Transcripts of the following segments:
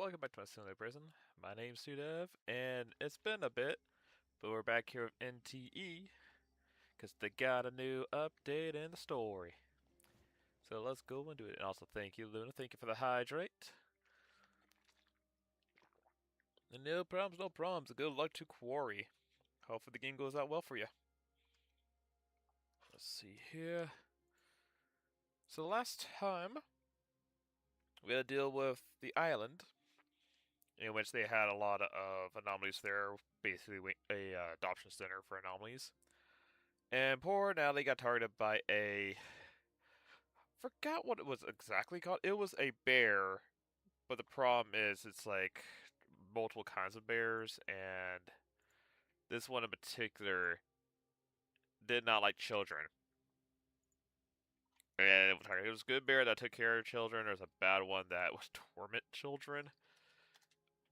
welcome back to my Sunday Prison. My name's Sudev, and it's been a bit, but we're back here with NTE, because they got a new update in the story. So let's go and do it. And also thank you, Luna. Thank you for the hydrate. And no problems, no problems. Good luck to Quarry. Hopefully the game goes out well for you. Let's see here. So last time, we had to deal with the island, in which they had a lot of anomalies there, basically a adoption center for anomalies. And poor Natalie got targeted by a forgot what it was exactly called. It was a bear, but the problem is it's like multiple kinds of bears, and this one in particular did not like children. And it was a good bear that took care of children. There's a bad one that was torment children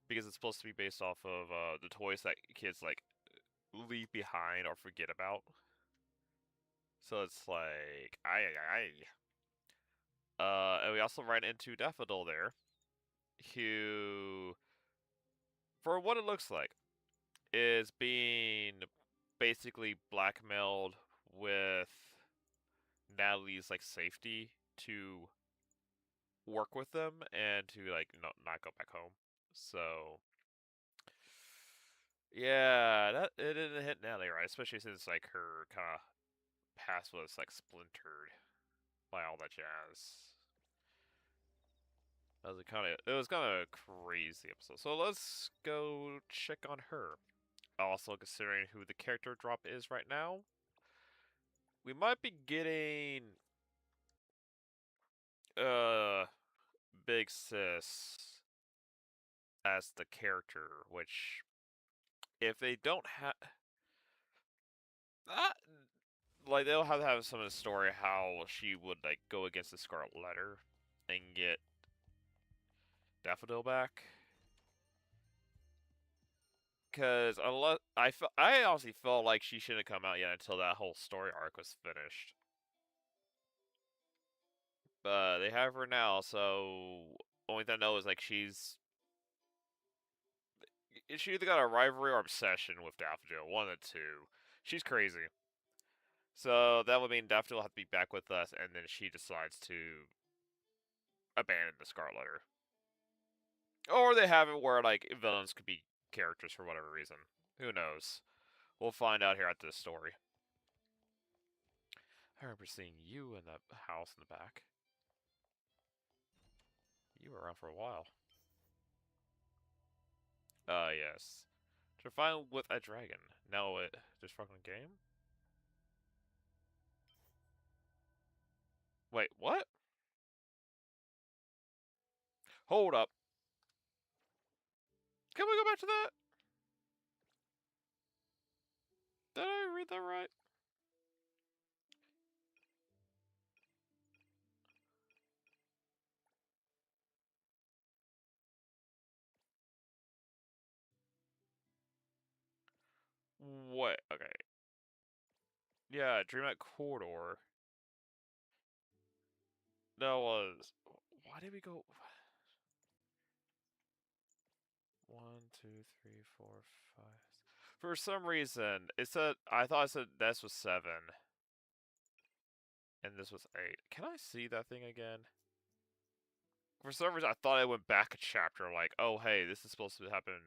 because it's supposed to be based off of the toys that kids like leave behind or forget about. So it's like, and we also ran into Daffodil there, who, for what it looks like, is being basically blackmailed with Natalie's like safety to work with them and to like not go back home. So yeah, that it didn't hit Natalie right, especially since like her kind of past was like splintered by all that jazz. It was kind of crazy episode. So let's go check on her. Also, considering who the character drop is right now, we might be getting uh Big Sis as the character, which if they don't have uh, like they'll have to have some of the story how she would like go against the Scarlet Letter and get Daffodil back. Because unless I honestly felt like she shouldn't come out yet until that whole story arc was finished. But they have her now, so only thing I know is like she either got a rivalry or obsession with Daffodil, one of the two. She's crazy. So that would mean Daffodil will have to be back with us, and then she decides to abandon the Scarlet Letter. Or they have it where like villains could be characters for whatever reason. Who knows? We'll find out here at this story. I remember seeing you in that house in the back. You were around for a while. Yes. To find with a dragon. Now it this fucking game? Wait, what? Hold up. Can we go back to that? Did I read that right? What? Okay. Yeah, Dreamlight Corridor. That was. Why did we go? One, two, three, four, five. For some reason, it said. I thought it said this was 7, and this was 8. Can I see that thing again? For some reason, I thought I went back a chapter. Like, oh hey, this is supposed to happen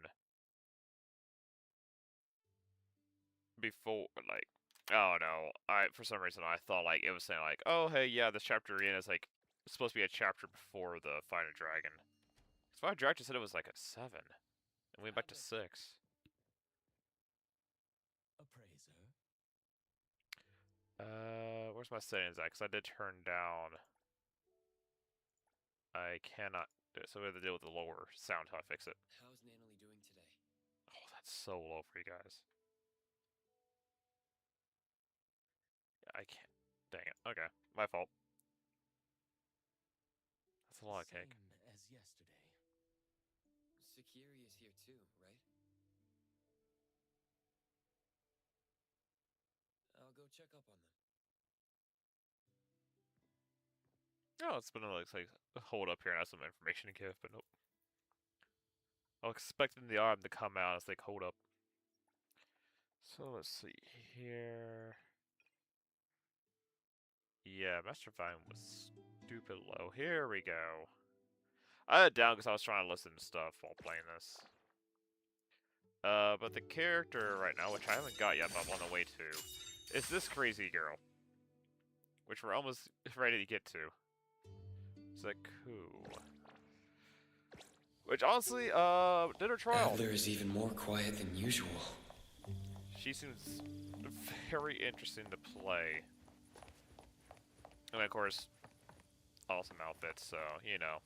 before. Like, oh no. For some reason I thought like it was saying like, oh hey, yeah, this chapter in is like it's supposed to be a chapter before the Final Dragon. So Final Dragon said it was like a 7, and we went back to 6. Appraiser. Where's my settings at? Because I did turn down. I cannot do it, so we have to deal with the lower sound till I fix it. How's Nanalie doing today? Oh, that's so low for you guys. I can't. Dang it. Okay, my fault. That's a lot of cake. Same as yesterday. Sakiri is here too, right? I'll go check up on them. Oh, it's been like hold up here and have some information to give, but nope. I was expecting the arm to come out. It's like, hold up. So let's see here. Yeah, Master Vine was stupid low. Here we go. I had it down because I was trying to listen to stuff while playing this. But the character right now, which I haven't got yet, but I'm on the way to, is this crazy girl. Which we're almost ready to get to. Zaku. Which honestly, did her trial. Adler is even more quiet than usual. She seems very interesting to play. And of course, awesome outfits, so, you know.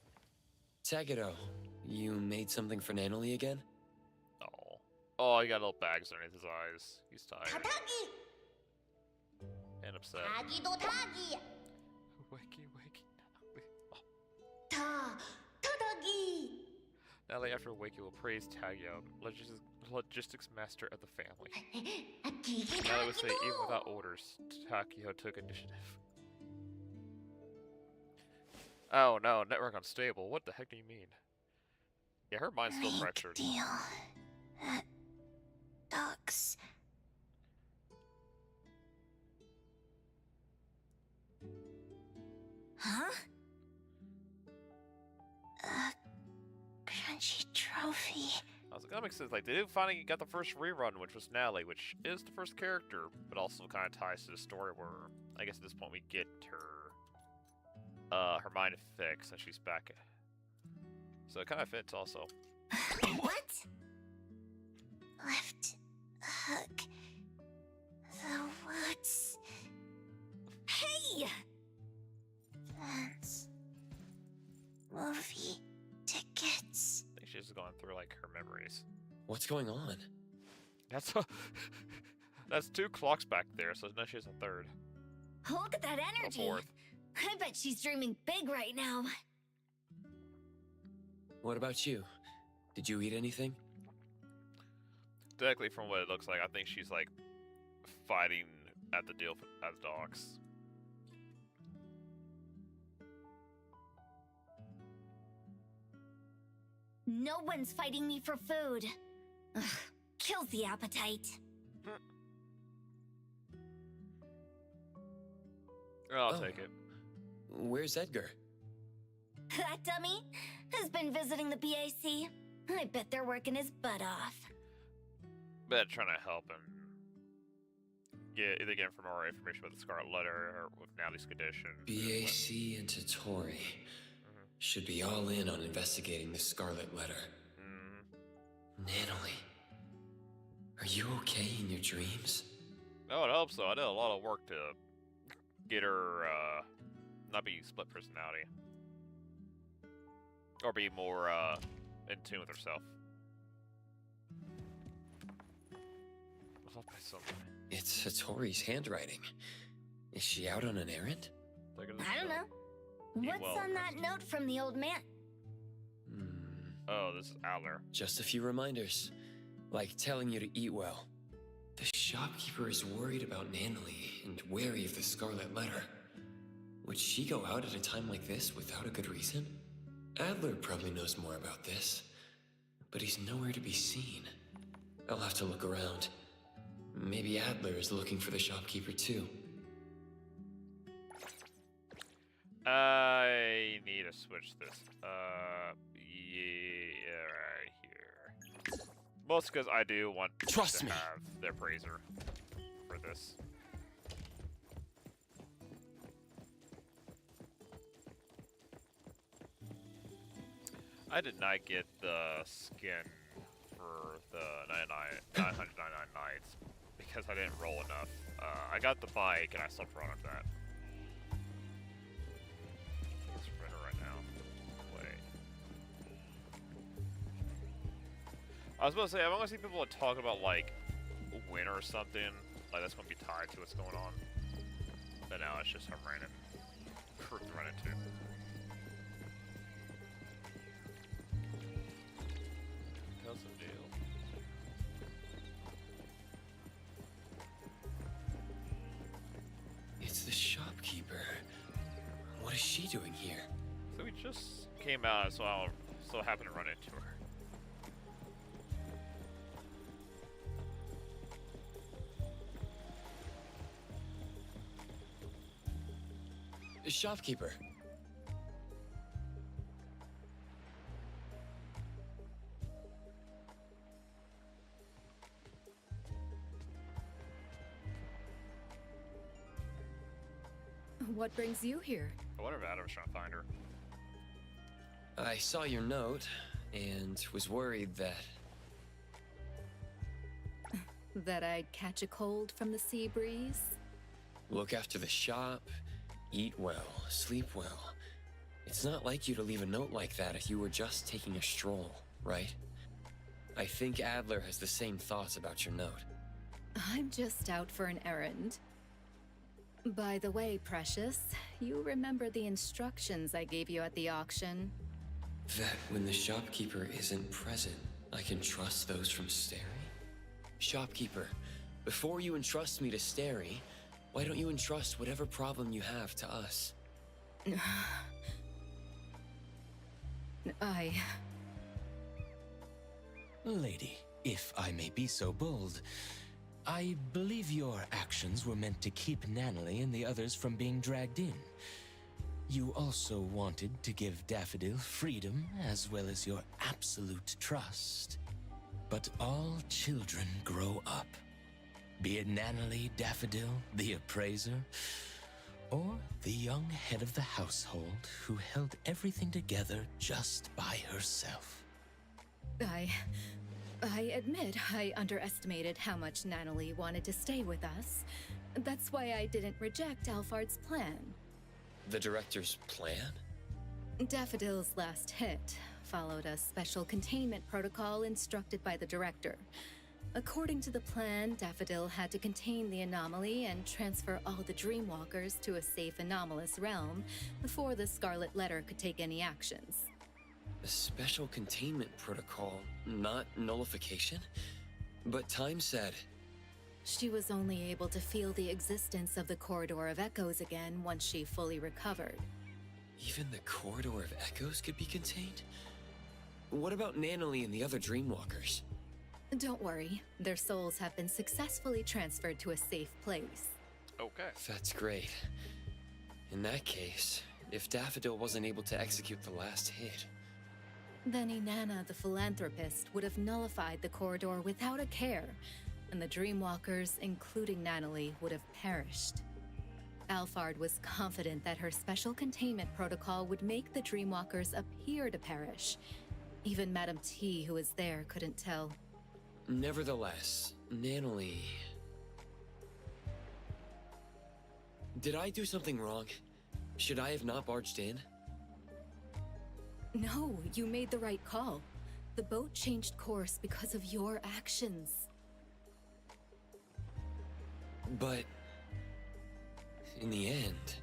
Takedo, you made something for Nanoli again? Oh. Oh, he got little bags underneath his eyes. He's tired. And upset. Wakey, wakey. Natalie, after Wakey, will praise Tagyo, logistics master of the family. Natalie would say, even without orders, Tagyo took initiative. Oh no, network unstable. What the heck do you mean? Yeah, her mind's still fractured. Deal. Ducks. Huh? Crunchy trophy. I was like, that makes sense. Like, they did finally get the first rerun, which was Natalie, which is the first character, but also kind of ties to the story where, I guess at this point we get her mind fixed, and she's back. So it kind of fits also. What? Left hook. The woods. Hey! Plans. Movie tickets. I think she's just going through, like, her memories. What's going on? That's that's 2 clocks back there, so now she has a 3rd. Look at that Or energy. 4th. I bet she's dreaming big right now. What about you? Did you eat anything? Technically, from what it looks like, I think she's, like, fighting at the deal as dogs. No one's fighting me for food. Ugh, kills the appetite. I'll Oh. take it. Where's Edgar? That dummy has been visiting the BAC. I bet they're working his butt off. But trying to help him either get more information about the Scarlet Letter or with Natalie's condition. BAC and Totori should be all in on investigating the Scarlet Letter. Nanoli, are you okay in your dreams? Oh, I hope so. I did a lot of work to get her not be split personality. Or be more in tune with herself. What's up by something? It's Totori's handwriting. Is she out on an errand? I don't know. What's well, on that note from the old man? Oh, this is Adler. Just a few reminders, like telling you to eat well. The shopkeeper is worried about Nanoli and wary of the Scarlet Letter. Would she go out at a time like this without a good reason? Adler probably knows more about this, but he's nowhere to be seen. I'll have to look around. Maybe Adler is looking for the shopkeeper too. I need to switch this. Yeah, right here. Most because I do want Trust to me. have their praiser for this. I did not get the skin for the 999 nights because I didn't roll enough. I got the bike and I slept around with that. Let's run it right now. Wait. I was about to say, I'm gonna see people talk about like winter or something. Like that's gonna be tied to what's going on. But now it's just I'm random crew to run into. How's the deal? It's the shopkeeper. What is she doing here? So we just came out, so I so happened to run into her. Shopkeeper. What brings you here? I wonder if Adam's trying to find her. I saw your note and was worried that... That I'd catch a cold from the sea breeze? Look after the shop, eat well, sleep well. It's not like you to leave a note like that if you were just taking a stroll, right? I think Adler has the same thoughts about your note. I'm just out for an errand. By the way, Precious, you remember the instructions I gave you at the auction? That when the shopkeeper isn't present, I can trust those from Stary? Shopkeeper, before you entrust me to Stary, why don't you entrust whatever problem you have to us? Lady, if I may be so bold, I believe your actions were meant to keep Natalie and the others from being dragged in. You also wanted to give Daffodil freedom as well as your absolute trust. But all children grow up. Be it Natalie Daffodil, the appraiser, or the young head of the household who held everything together just by herself. I admit I underestimated how much Natalie wanted to stay with us. That's why I didn't reject Alphard's plan. The director's plan? Daffodil's last hit followed a special containment protocol instructed by the director. According to the plan, Daffodil had to contain the anomaly and transfer all the Dreamwalkers to a safe anomalous realm before the Scarlet Letter could take any actions. A special containment protocol, not nullification? But Time said... She was only able to feel the existence of the Corridor of Echoes again once she fully recovered. Even the Corridor of Echoes could be contained? What about Natalie and the other Dreamwalkers? Don't worry, their souls have been successfully transferred to a safe place. Okay. That's great. In that case, if Daffodil wasn't able to execute the last hit... Then Inanna the Philanthropist would have nullified the corridor without a care, and the Dreamwalkers, including Natalie, would have perished. Alphard was confident that her special containment protocol would make the Dreamwalkers appear to perish. Even Madame T, who was there, couldn't tell. Nevertheless, Natalie... Did I do something wrong? Should I have not barged in? No, you made the right call. The boat changed course because of your actions. But... in the end...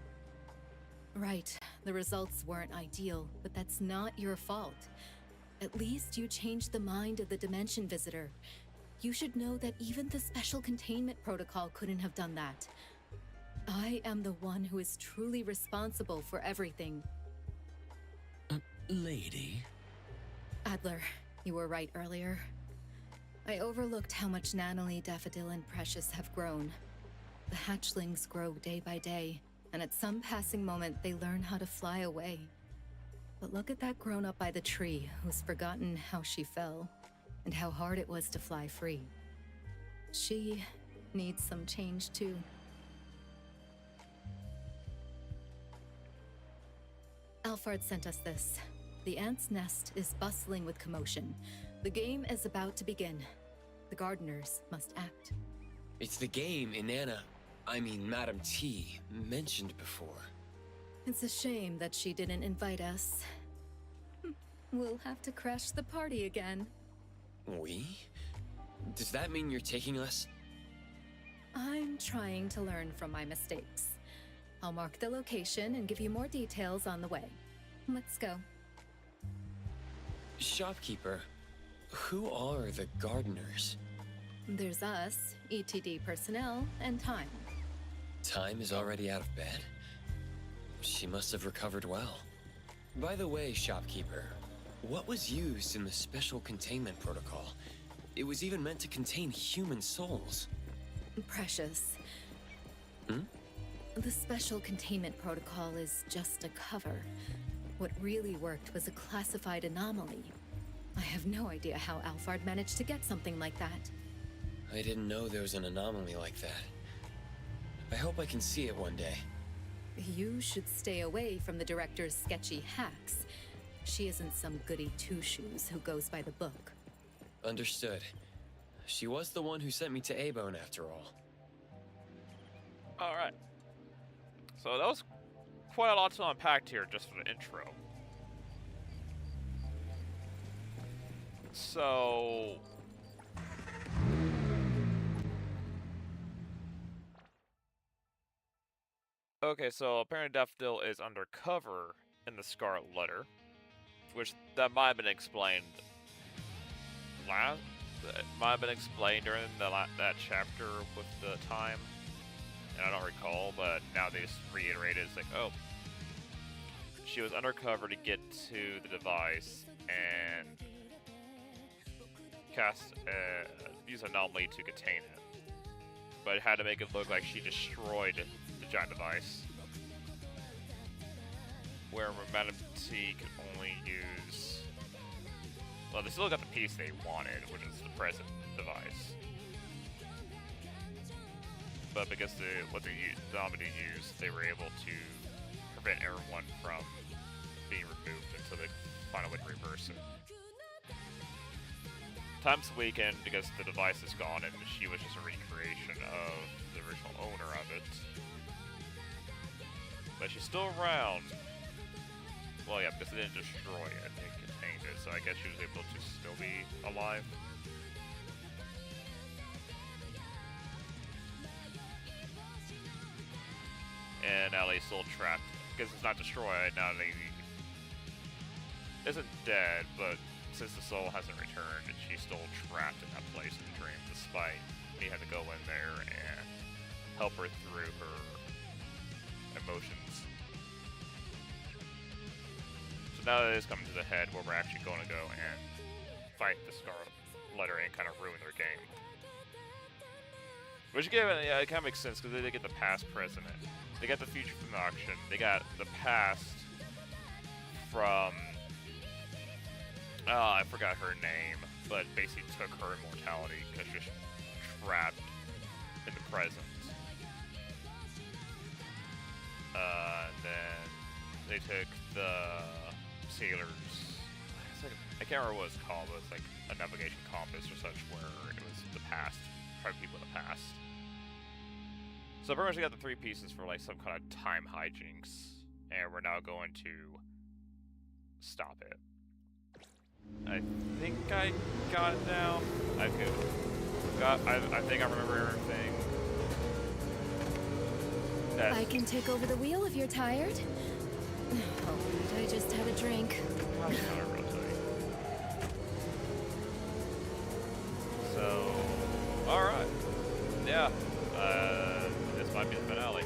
Right, the results weren't ideal, but that's not your fault. At least you changed the mind of the Dimension Visitor. You should know that even the special containment protocol couldn't have done that. I am the one who is truly responsible for everything. Lady? Adler, you were right earlier. I overlooked how much Natalie, Daffodil, and Precious have grown. The hatchlings grow day by day, and at some passing moment they learn how to fly away. But look at that grown-up by the tree who's forgotten how she fell, and how hard it was to fly free. She needs some change too. Alphard sent us this. The ant's nest is bustling with commotion. The game is about to begin. The gardeners must act. It's the game Madame T, mentioned before. It's a shame that she didn't invite us. We'll have to crash the party again. We? Does that mean you're taking us? I'm trying to learn from my mistakes. I'll mark the location and give you more details on the way. Let's go. Shopkeeper, who are the gardeners? There's us, ETD personnel, and Time. Time is already out of bed? She must have recovered well. By the way, Shopkeeper, what was used in the special containment protocol? It was even meant to contain human souls. Precious. The special containment protocol is just a cover. What really worked was a classified anomaly. I have no idea how Alphard managed to get something like that. I didn't know there was an anomaly like that. I hope I can see it one day. You should stay away from the director's sketchy hacks. She isn't some goody two-shoes who goes by the book. Understood. She was the one who sent me to A-Bone after all. Alright. So that was quite a lot to unpack here just for the intro. So... okay, so apparently Daffodil is undercover in the Scarlet Letter, which that might have been explained it might have been explained during that chapter with the time, and I don't recall, but now they just reiterated, it's like, oh, she was undercover to get to the device and use anomaly to contain it, but it had to make it look like she destroyed the giant device, where Madame T could only use... well, they still got the piece they wanted, which is the present device. But because what the anomaly used, they were able to prevent everyone from being removed until they find a way to reverse it. Time's weakened because the device is gone and she was just a recreation of the original owner of it. But she's still around. Well, yeah, because it didn't destroy it, it contained it, so I guess she was able to still be alive. And now they're still trapped, because it's not destroyed, now they isn't dead, but since the soul hasn't returned, she's still trapped in that place in the dream, despite me having to go in there and help her through her emotions. So now that it is coming to the head where we're actually going to go and fight the Scarlet Letter and kind of ruin their game. Which again, yeah, it kind of makes sense because they get the past, present, they got the future from the auction, they got the past from, I forgot her name, but basically took her immortality because she's trapped in the present. And then they took the sailors, it's like, I can't remember what it's called, but it's like a navigation compass or such where it was the past, trapped people in the past. So pretty much we got the three pieces for like some kind of time hijinks, and we're now going to stop it. I think I got it now. I think I remember everything. I can take over the wheel if you're tired. Oh, wait, I just had a drink. So, alright. Yeah. This might be the finale.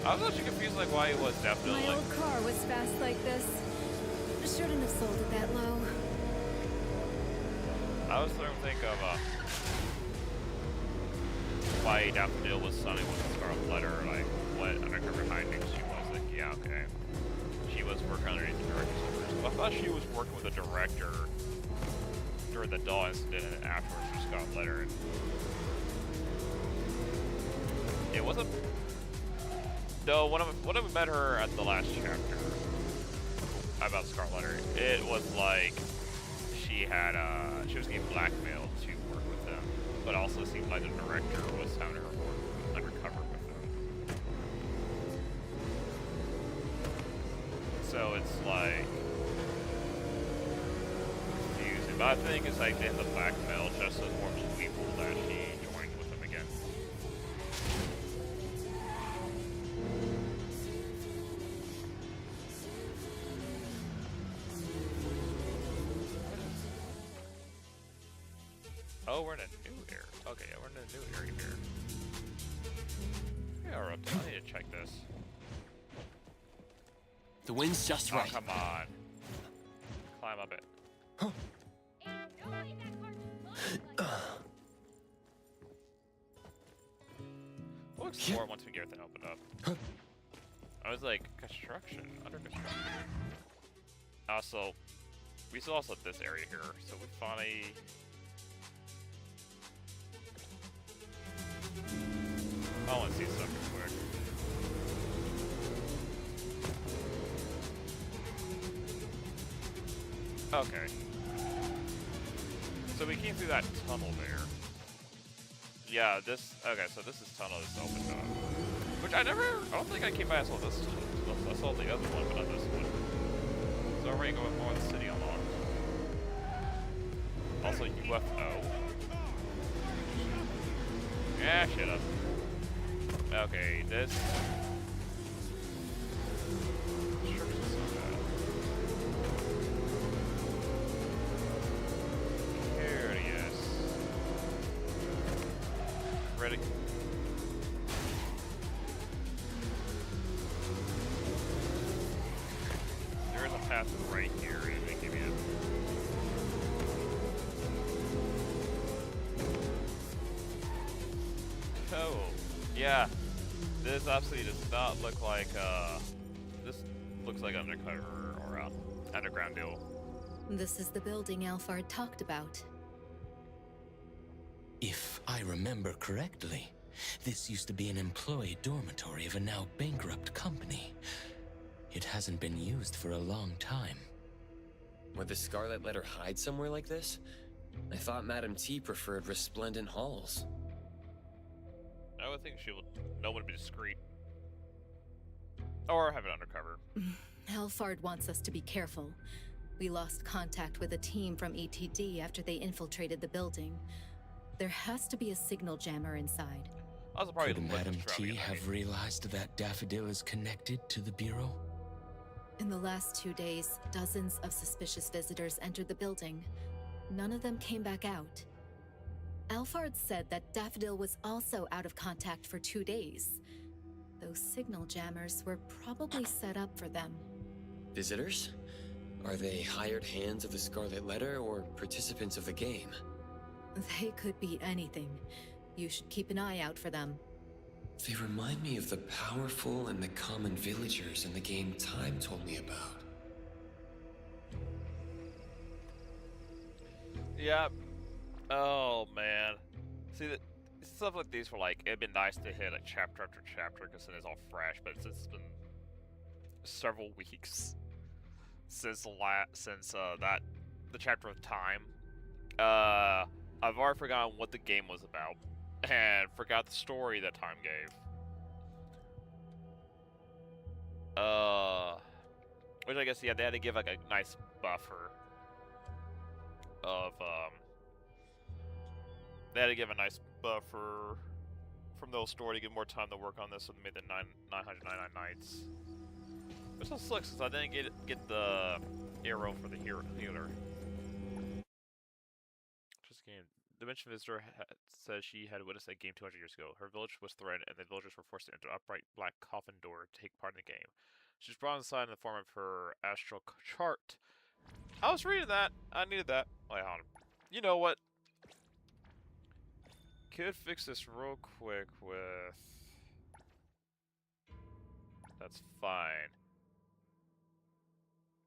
I was actually confused like why it was definitely My old car was fast like this. I shouldn't have sold it that low. I was starting to think of why Daffodil was sunny with the Scarlet Letter, like what undercover hijinks she was. Like, yeah, okay. She was working underneath the director's orders. I thought she was working with the director during the doll incident and then afterwards for Scarlet Letter. It wasn't. No, when I met her at the last chapter about Scarlet Letter, it was like she was getting blackmailed to work with them, but also it seemed like the director was having her work undercover with them. So it's like confusing, but I think it's like in the blackmail just so it's more believable that she joined with them again. Oh, we're in a new area. Okay, yeah, we're in a new area here. Yeah, I need to check this. The wind's just Oh, right. come on. Climb up it. press 4 once we get everything opened up. I was like, construction, under construction. Also, we still also have this area here, so we finally... I want to see stuff real quick. Okay. So we came through that tunnel there. Yeah, this... Okay, so this is tunnel that's opened up. Which I don't think I came by and saw this tunnel. I saw the other one, but not this one. So already going more in the city unlocked. Also, UFO. Yeah, shut up. Okay, this... Here it is. Ready? There is a path right here, and they give you... Oh, yeah. This absolutely does not look like, this looks like undercover or, underground deal. This is the building Alphard talked about. If I remember correctly, this used to be an employee dormitory of a now bankrupt company. It hasn't been used for a long time. Would the Scarlet Letter hide somewhere like this? I thought Madame T preferred resplendent halls. I would think she would know when to be discreet. Or have it undercover. Alphard wants us to be careful. We lost contact with a team from ETD after they infiltrated the building. There has to be a signal jammer inside. Also, probably Could Madame T have realized that Daffodil is connected to the Bureau? In the last 2 days, dozens of suspicious visitors entered the building. None of them came back out. Alphard said that Daffodil was also out of contact for 2 days. Those signal jammers were probably set up for them. Visitors? Are they hired hands of the Scarlet Letter or participants of the game? They could be anything. You should keep an eye out for them. They remind me of the powerful and the common villagers in the game Time told me about. Yeah. Oh, man. See, stuff like these were like, it'd been nice to hit like chapter after chapter because then it's all fresh, but it's been several weeks since the chapter of Time. I've already forgotten what the game was about and forgot the story that Time gave. Which I guess, yeah, they had to give like a nice buffer of, they had to give a nice buffer from the old story to give more time to work on this, so they made the 999 nights. Which also sucks, because I didn't get the arrow for the healer. Just game. Dimension Visitor says she had witnessed a game 200 years ago. Her village was threatened, and the villagers were forced to enter an upright black coffin door to take part in the game. She was brought inside in the form of her astral chart. I was reading that. I needed that. Wait, hold on. You know what? Could fix this real quick with... That's fine.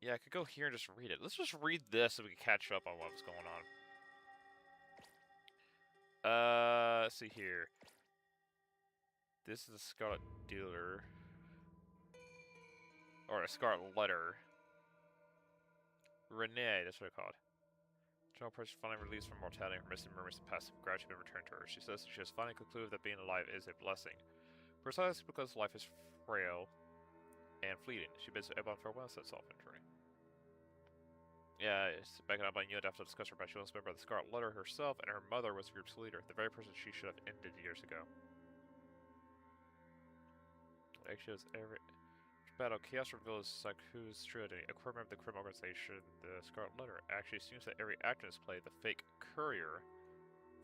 Yeah, I could go here and just read it. Let's just read this so we can catch up on what's going on. Let's see here. This is a Scarlet Dealer. Or a Scarlet Letter. Renee, that's what it's called. General person finally released from mortality and her missing memories of past have gradually been returned to her. She says she has finally concluded that being alive is a blessing. Precisely because life is frail and fleeting. She bids everyone farewell, said self-entry. Yeah, it's backing up on you after to discuss her but she was a member of the Scarlet Letter herself, and her mother was the group's leader, the very person she should have ended years ago. Actually, it's every battle, Chaos reveals Saku's true identity. A core member of the criminal organization, the Scarlet Letter. Actually, seems that every actor in this play, the fake courier,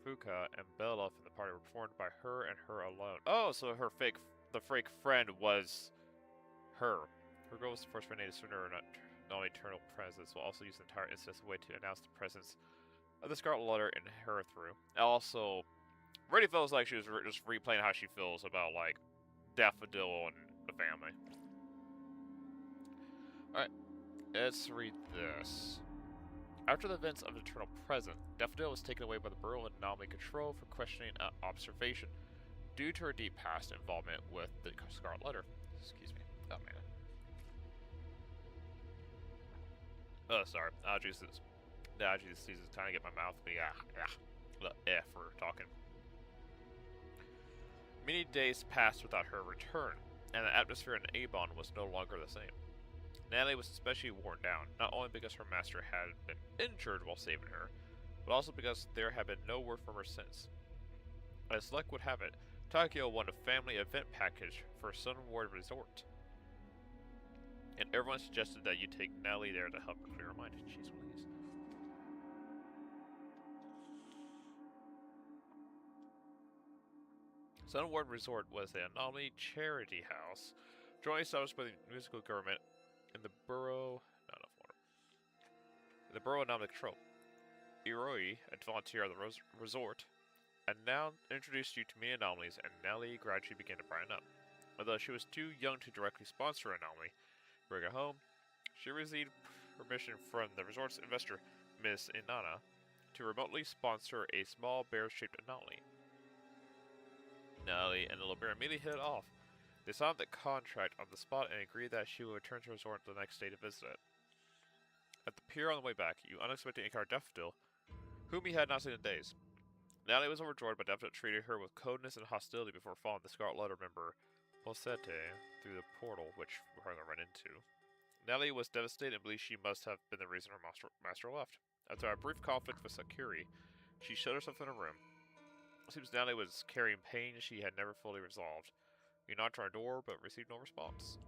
Fuka, and Belloff in the party were performed by her and her alone. Oh, so the fake friend was her. Her goal was to force Renee to surrender her non-eternal presence, while also use the entire instance as a way to announce the presence of the Scarlet Letter in her through. Also, Really feels like she was just replaying how she feels about, like, Daffodil and the family. Alright, let's read this. After the events of the Eternal Present, Daffodil was taken away by the Bureau of Anomaly Control for questioning and observation due to her deep past involvement with the Scarlet Letter. Excuse me. Oh, man. Oh, sorry. Allergies is... The allergy disease is trying to get my mouth. The F for talking. Many days passed without her return, and the atmosphere in Avon was no longer the same. Natalie was especially worn down, not only because her master had been injured while saving her, but also because there had been no word from her since. As luck would have it, Tokyo won a family event package for Sunward Resort, and everyone suggested that you take Natalie there to help her clear her mind. Jeez Louise. Sunward Resort was an anomaly charity house, jointly established by the musical government in the borough. Not enough water. In the borough anomaly control. Iroi, a volunteer at the resort, and now introduced you to many anomalies, and Nellie gradually began to brighten up. Although she was too young to directly sponsor an anomaly, bring her home, she received permission from the resort's investor, Miss Inanna, to remotely sponsor a small bear-shaped anomaly. Nellie and the little bear immediately hit it off. They signed the contract on the spot and agreed that she would return to the resort the next day to visit it. At the pier on the way back, you unexpectedly encountered Daffodil, whom he had not seen in days. Natalie was overjoyed, but Daffodil treated her with coldness and hostility before following the Scarlet Letter member Posete through the portal, which we're going to run into. Natalie was devastated and believed she must have been the reason her master left. After a brief conflict with Sakuri, she shut herself in her room. It seems Natalie was carrying pain she had never fully resolved. You knocked on her door, but received no response.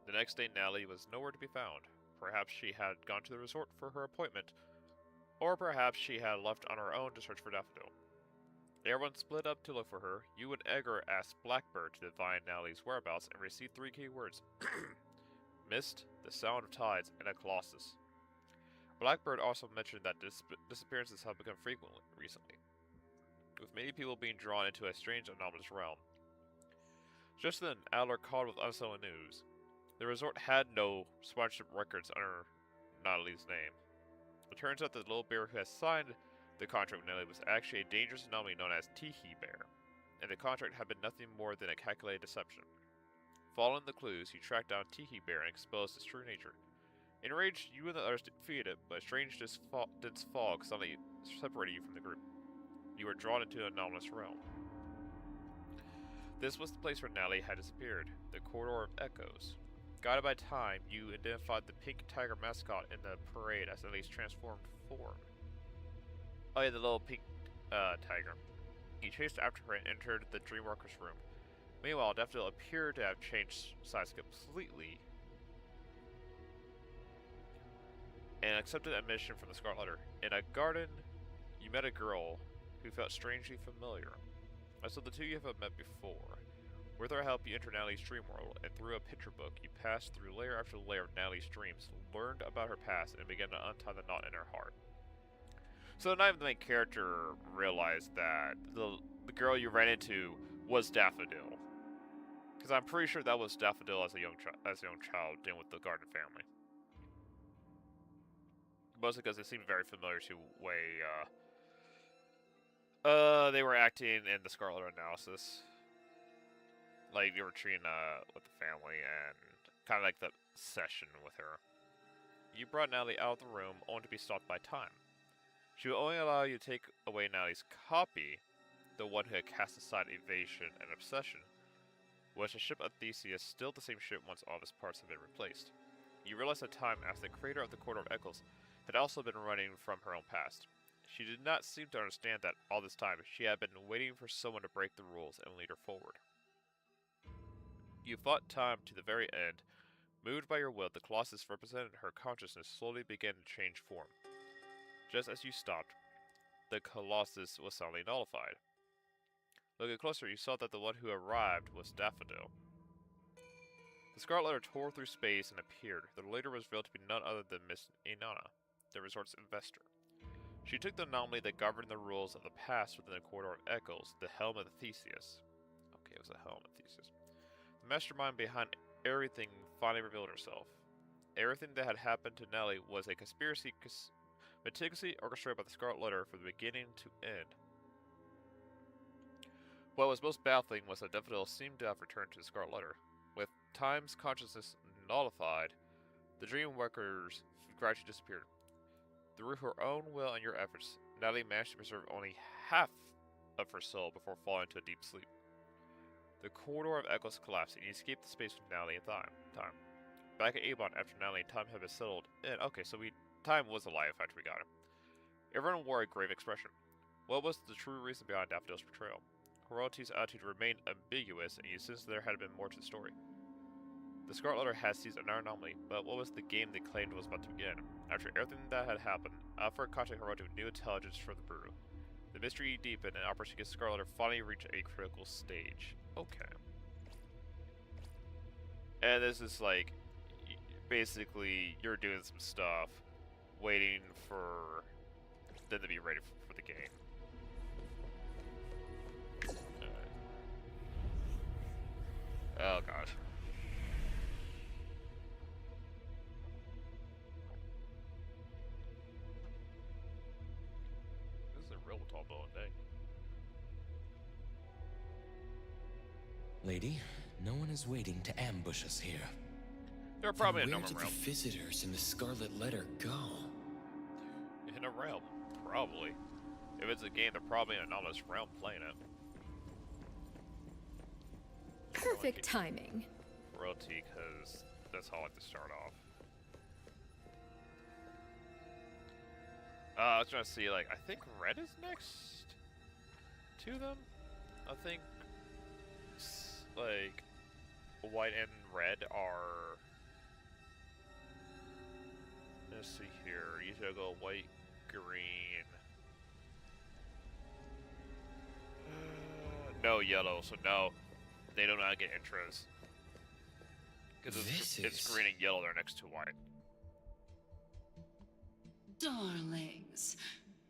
The next day, Natalie was nowhere to be found. Perhaps she had gone to the resort for her appointment, or perhaps she had left on her own to search for Daffodil. Everyone split up to look for her. You and Edgar asked Blackbird to divine Natalie's whereabouts and received 3 key words. Mist, the sound of tides, and a colossus. Blackbird also mentioned that disappearances have become frequent recently, with many people being drawn into a strange anomalous realm. Just then, Adler called with unsettling news. The resort had no sponsorship records under Natalie's name. It turns out that the little bear who has signed the contract with Natalie was actually a dangerous anomaly known as Tiki Bear, and the contract had been nothing more than a calculated deception. Following the clues, you tracked down Tiki Bear and exposed its true nature. Enraged, you and the others defeated it, but a strange dense fog suddenly separated you from the group. You were drawn into an anomalous realm. This was the place where Natalie had disappeared, the Corridor of Echoes. Guided by time, you identified the pink tiger mascot in the parade as Natalie's transformed form. Oh yeah, the little pink tiger. You chased after her and entered the Dreamwalker's room. Meanwhile, Daffodil appeared to have changed size completely and accepted a mission from the Scarlet Letter. In a garden, you met a girl who felt strangely familiar, as though the two of you have met before. With her help, you entered Natalie's dream world, and through a picture book, you passed through layer after layer of Natalie's dreams, learned about her past, and began to untie the knot in her heart. So not even the main character realized that the girl you ran into was Daffodil, because I'm pretty sure that was Daffodil as a young child dealing with the Garden family. Mostly because it seemed very familiar to the way they were acting in the Scarlet Letter analysis. Like, they were treating with the family and kind of like the session with her. You brought Natalie out of the room only to be stopped by time. She would only allow you to take away Natalie's copy, the one who had cast aside evasion and obsession. Was the ship of Theseus still the same ship once all of its parts had been replaced? You realized at time as the creator of the Corridor of Echoes had also been running from her own past. She did not seem to understand that all this time she had been waiting for someone to break the rules and lead her forward. You fought time to the very end. Moved by your will, the Colossus represented her consciousness slowly began to change form. Just as you stopped, the Colossus was suddenly nullified. Looking closer, you saw that the one who arrived was Daffodil. The Scarlet Letter tore through space and appeared. The leader was revealed to be none other than Miss Inanna, the resort's investor. She took the anomaly that governed the rules of the past within the Corridor of Echoes, the Helm of Theseus. Okay, it was the Helm of Theseus. The mastermind behind everything finally revealed herself. Everything that had happened to Nellie was a conspiracy meticulously orchestrated by the Scarlet Letter from the beginning to end. What was most baffling was that Daffodil seemed to have returned to the Scarlet Letter. With Time's consciousness nullified, the dream workers gradually disappeared. Through her own will and your efforts, Natalie managed to preserve only half of her soul before falling into a deep sleep. The Corridor of Echoes collapsed, and you escaped the space with Natalie and Time. Back at Avon, after Natalie and Time had been settled in. Okay, so Time was alive after we got him. Everyone wore a grave expression. What was the true reason behind Daffodil's betrayal? Royalty's attitude remained ambiguous, and you sensed there had been more to the story. The Scarlet Letter had seized another anomaly, but what was the game they claimed was about to begin? After everything that had happened, Alfred contacted Hiroto with new intelligence from the Bureau. The mystery deepened, and Operation against Scarlet Letter finally reached a critical stage. Okay. And this is like, basically, you're doing some stuff, waiting for them to be ready for the game. Oh god. This is a real tall building day. Lady, no one is waiting to ambush us here. There are probably a Where number did of the realms. visitors in the Scarlet Letter go? In a realm, probably. If it's a game, they're probably in an anomalous realm playing it. Perfect timing. Royalty, because that's how I like to start off. I was trying to see, like, I think red is next to them. I think, like, white and red are. Let's see here. You should go white, green. No yellow, so no, they do not get intros. Because it's green and yellow, they're next to white. Darlings,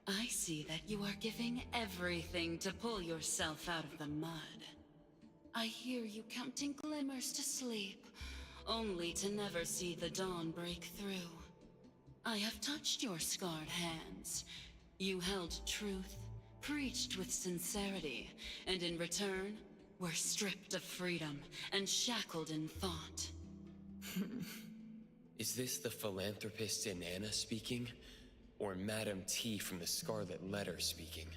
I see that you are giving everything to pull yourself out of the mud. I hear you counting glimmers to sleep, only to never see the dawn break through. I have touched your scarred hands. You held truth, preached with sincerity, and in return, were stripped of freedom and shackled in thought. Is this the philanthropist in Anna speaking? Or Madame T from the Scarlet Letter speaking?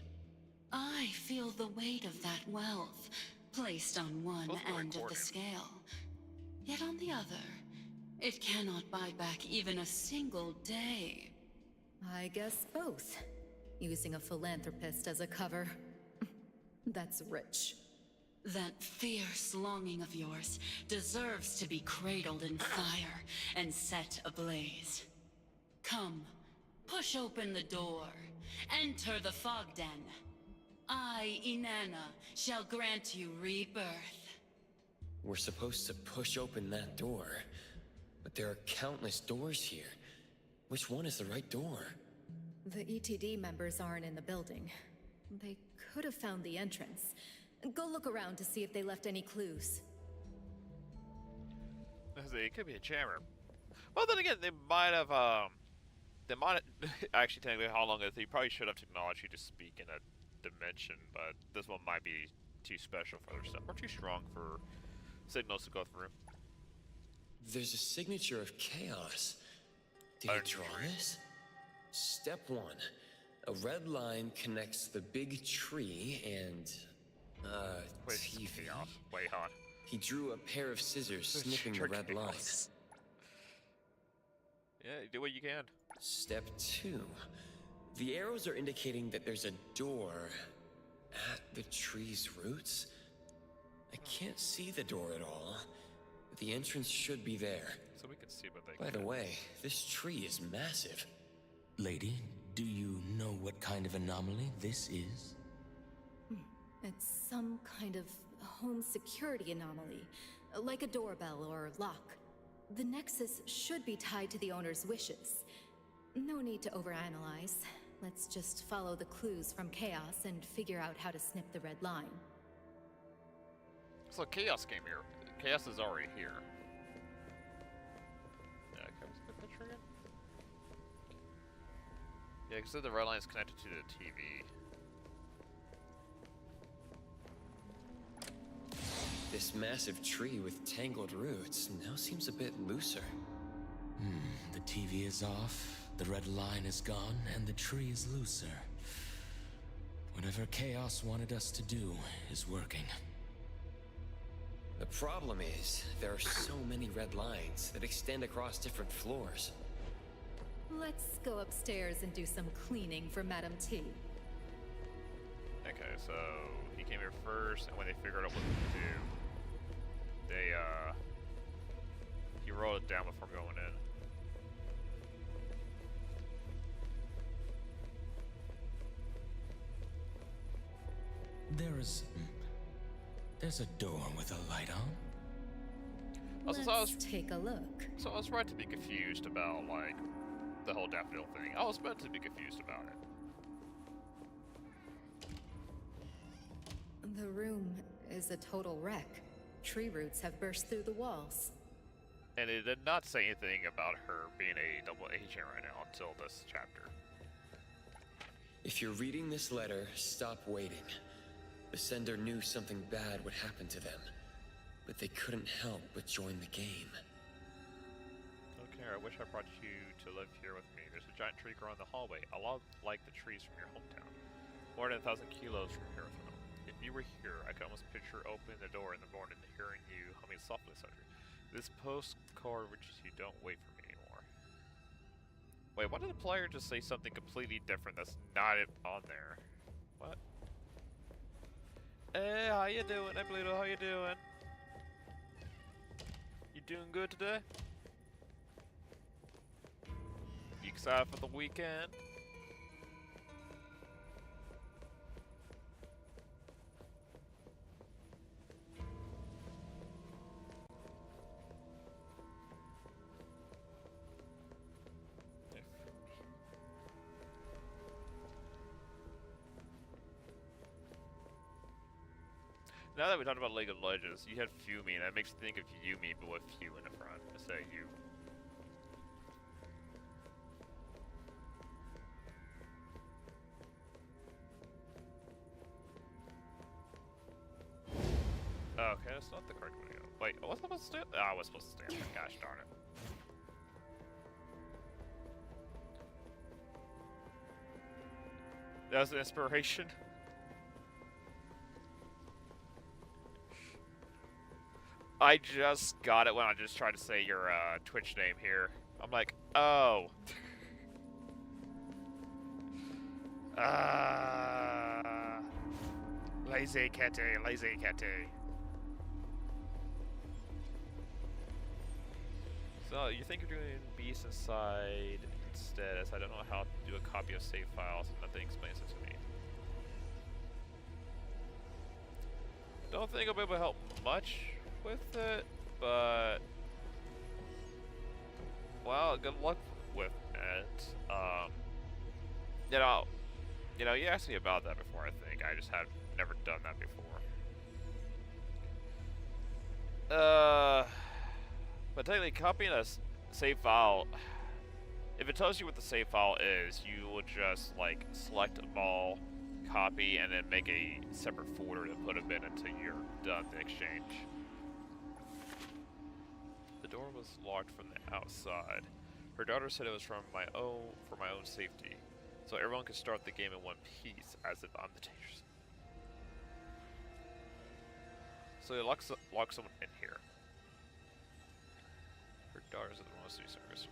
I feel the weight of that wealth, placed on one Both were end of the recorded. scale. Yet on the other, it cannot buy back even a single day. I guess both. Using a philanthropist as a cover. That's rich. That fierce longing of yours deserves to be cradled in fire and set ablaze. Come, push open the door. Enter the fog den. I, Inanna, shall grant you rebirth. We're supposed to push open that door, but there are countless doors here. Which one is the right door? The ETD members aren't in the building. They could have found the entrance. Go look around to see if they left any clues. It could be a jammer. Well, then again, they might have, actually, technically, how long is it? They probably should have technology to speak in a dimension, but this one might be too special for their stuff, or too strong for signals to go through. There's a signature of chaos. Did you draw this? Step 1. A red line connects the big tree and, Wait, TV. chaos. Wait, hon. He drew a pair of scissors snipping the Sure red line. chaos. Yeah, do what you can. Step 2. The arrows are indicating that there's a door at the tree's roots. I can't see the door at all, but the entrance should be there. So we can see what they By can. the way, this tree is massive. Lady, do you know what kind of anomaly this is? It's some kind of home security anomaly, like a doorbell or lock. The nexus should be tied to the owner's wishes. No need to overanalyze. Let's just follow the clues from Chaos and figure out how to snip the red line. So Chaos came here. Chaos is already here. Yeah, can I see the picture again? Yeah, because the red line is connected to the TV. This massive tree with tangled roots now seems a bit looser. The TV is off, the red line is gone, and the tree is looser. Whatever Chaos wanted us to do is working. The problem is, there are so many red lines that extend across different floors. Let's go upstairs and do some cleaning for Madame T. Okay, so he came here first, and when they figured out what to do, he wrote it down before going in. There's a door with a light on. Also, Let's take a look. So I was right to be confused about, like, the whole daffodil thing. I was meant to be confused about it. The room is a total wreck. Tree roots have burst through the walls. And it did not say anything about her being a double agent right now until this chapter. If you're reading this letter, stop waiting. The sender knew something bad would happen to them, but they couldn't help but join the game. Okay, I wish I brought you to live here with me. There's a giant tree growing in the hallway, a lot like the trees from your hometown. More than 1,000 kilos from here. If you were here, I could almost picture opening the door in the morning and hearing you humming softly sundry. This postcard reaches you, don't wait for me anymore. Wait, why did the player just say something completely different that's not on there? What? Hey, how you doing? Hey, Pluto, how you doing? You doing good today? You excited for the weekend? Now that we talked about League of Legends, you had Fumi, and that makes me think of Yumi, but with Few in the front instead of you. Okay, that's not the correct way to go. Wait, what was I supposed to do? Oh, I was supposed to stay on there. Gosh darn it. That was an inspiration. I just got it when I just tried to say your Twitch name here. I'm like, oh. Lazy kitty, lazy kitty. So, you think you're doing Beast Inside instead, as I don't know how to do a copy of save files, and nothing explains it to me. Don't think I'll be able to help much with it, but well, good luck with it. You asked me about that before. I think I just had never done that before. But technically, copying a save file, if it tells you what the save file is, you will just like select them all, copy, and then make a separate folder to put them in until you're done the exchange. The door was locked from the outside. Her daughter said it was for my own safety, so everyone could start the game in one piece, as if I'm the teacher. So they lock someone in here. Her daughter's at the most service.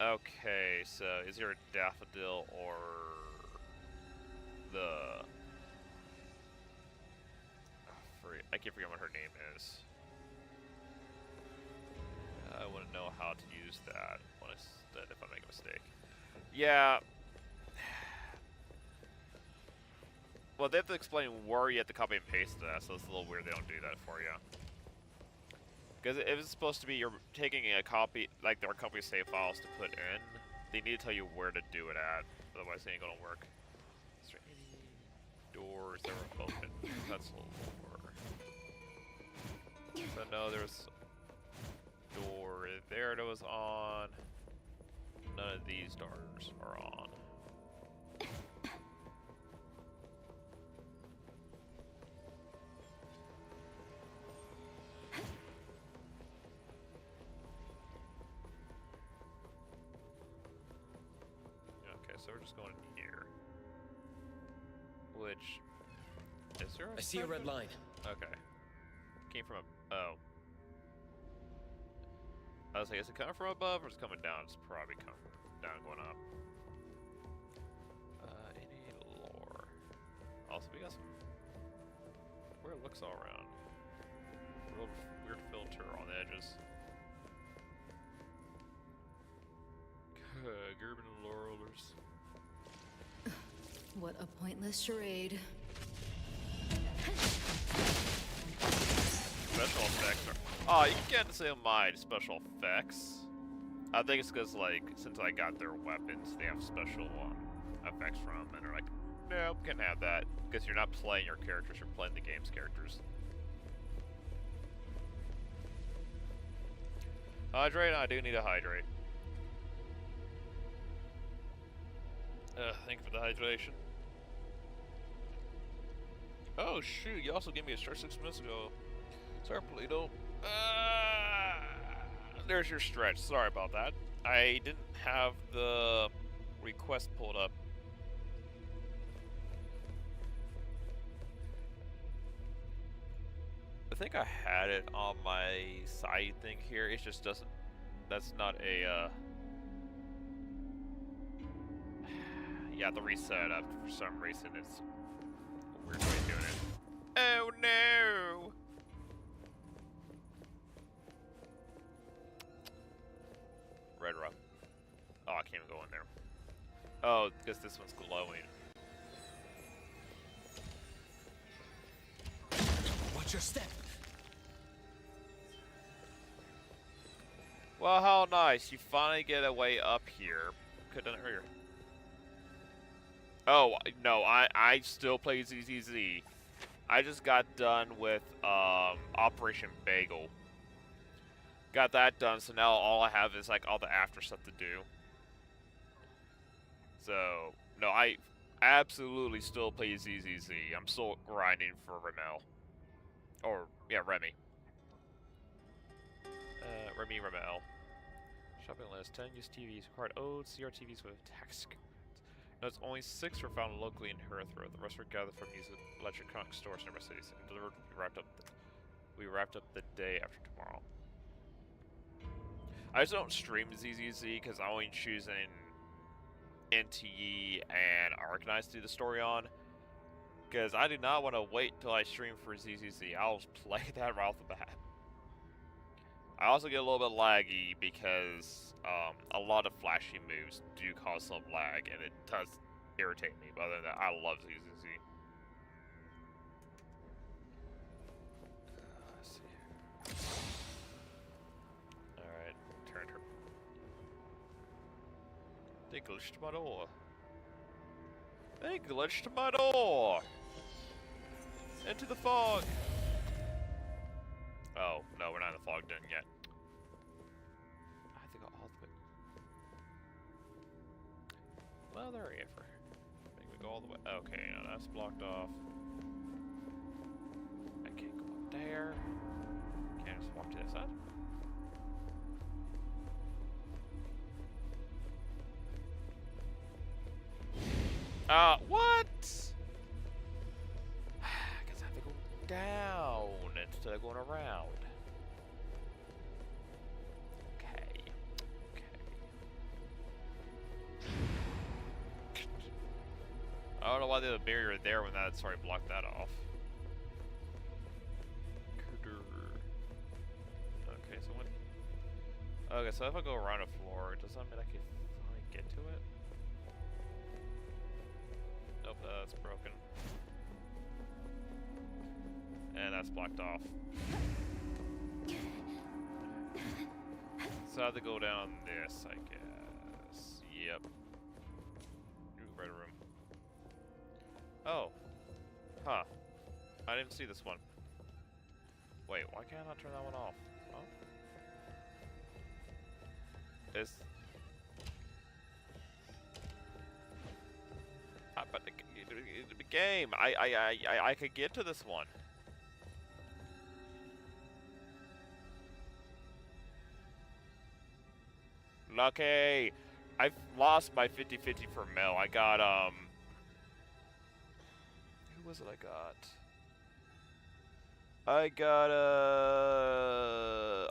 Okay, so is there a daffodil or the? I keep forgetting what her name is. I want to know how to use that if I make a mistake. Yeah. Well, they have to explain where you have to copy and paste that, so it's a little weird they don't do that for you. Because if it's supposed to be you're taking a copy, like their copy save files to put in they need to tell you where to do it at, otherwise it ain't gonna work. Is there any doors that were open? That's a door. So no, there's a door there that was on. None of these doors are on. Okay, so we're just going here. Which is there? I see a red line. Okay. Came from a I was like, is it coming from above or is it coming down? It's probably coming from down, going up. Any lore? Also, we got some weird looks all around. Real weird filter on the edges. Gerben and Laurelers. What a pointless charade. Special effects are. Oh, you can't say my special effects. I think it's because, like, since I got their weapons, they have special effects from them, and they're like, nope, can't have that. Because you're not playing your characters, you're playing the game's characters. Hydrate? I do need a hydrate. Thank you for the hydration. Oh, shoot, you also gave me a start 6 minutes ago. Sorry, Polito. There's your stretch. Sorry about that. I didn't have the request pulled up. I think I had it on my side thing here. It just doesn't. That's not a. You have to reset it up for some reason. It's a weird way of doing it. Oh no! Red rock. Oh, I can't even go in there. Oh, because this one's glowing. Watch your step. Well, how nice. You finally get a way up here. Could have done it earlier. Oh, no, I still play ZZZ. I just got done with Operation Bagel. Got that done, so now all I have is like all the after stuff to do. So, no, I absolutely still play ZZZ. I'm still grinding for Remel. Or, yeah, Remy. Remy Remel. Shopping list. 10 used TVs. Required odes. CRTVs with tax. Notes only 6 were found locally in Hearthrow. The rest were gathered from these electronic stores in our cities and delivered. We wrapped up the day after tomorrow. I just don't stream ZZZ because I'm only choosing NTE and Arknights to do the story on. Because I do not want to wait till I stream for ZZZ. I'll just play that right off the bat. I also get a little bit laggy because a lot of flashy moves do cause some lag, and it does irritate me. But other than that, I love ZZZ. Let's see here. Alright, turn her. They glitched my door. They glitched my door! Into the fog! Oh, no, we're not in the fog den yet. I have to go all the way. Well, there we go. I think we go all the way. Okay, no, that's blocked off. I can't go up there. Can't just walk to this side. What? I guess I have to go down instead of going around. Okay. I don't know why there's a barrier there when that's already blocked that off. Okay, so when... Okay, so if I go around a floor, does that mean I can finally get to it? Nope, that's broken. And that's blocked off. So I have to go down this, I guess. Yep. even see this one. Wait, why can't I turn that one off? Oh. Is... But the game, I could get to this one. Lucky! I've lost my 50-50 for Mel. I got, who was it I got?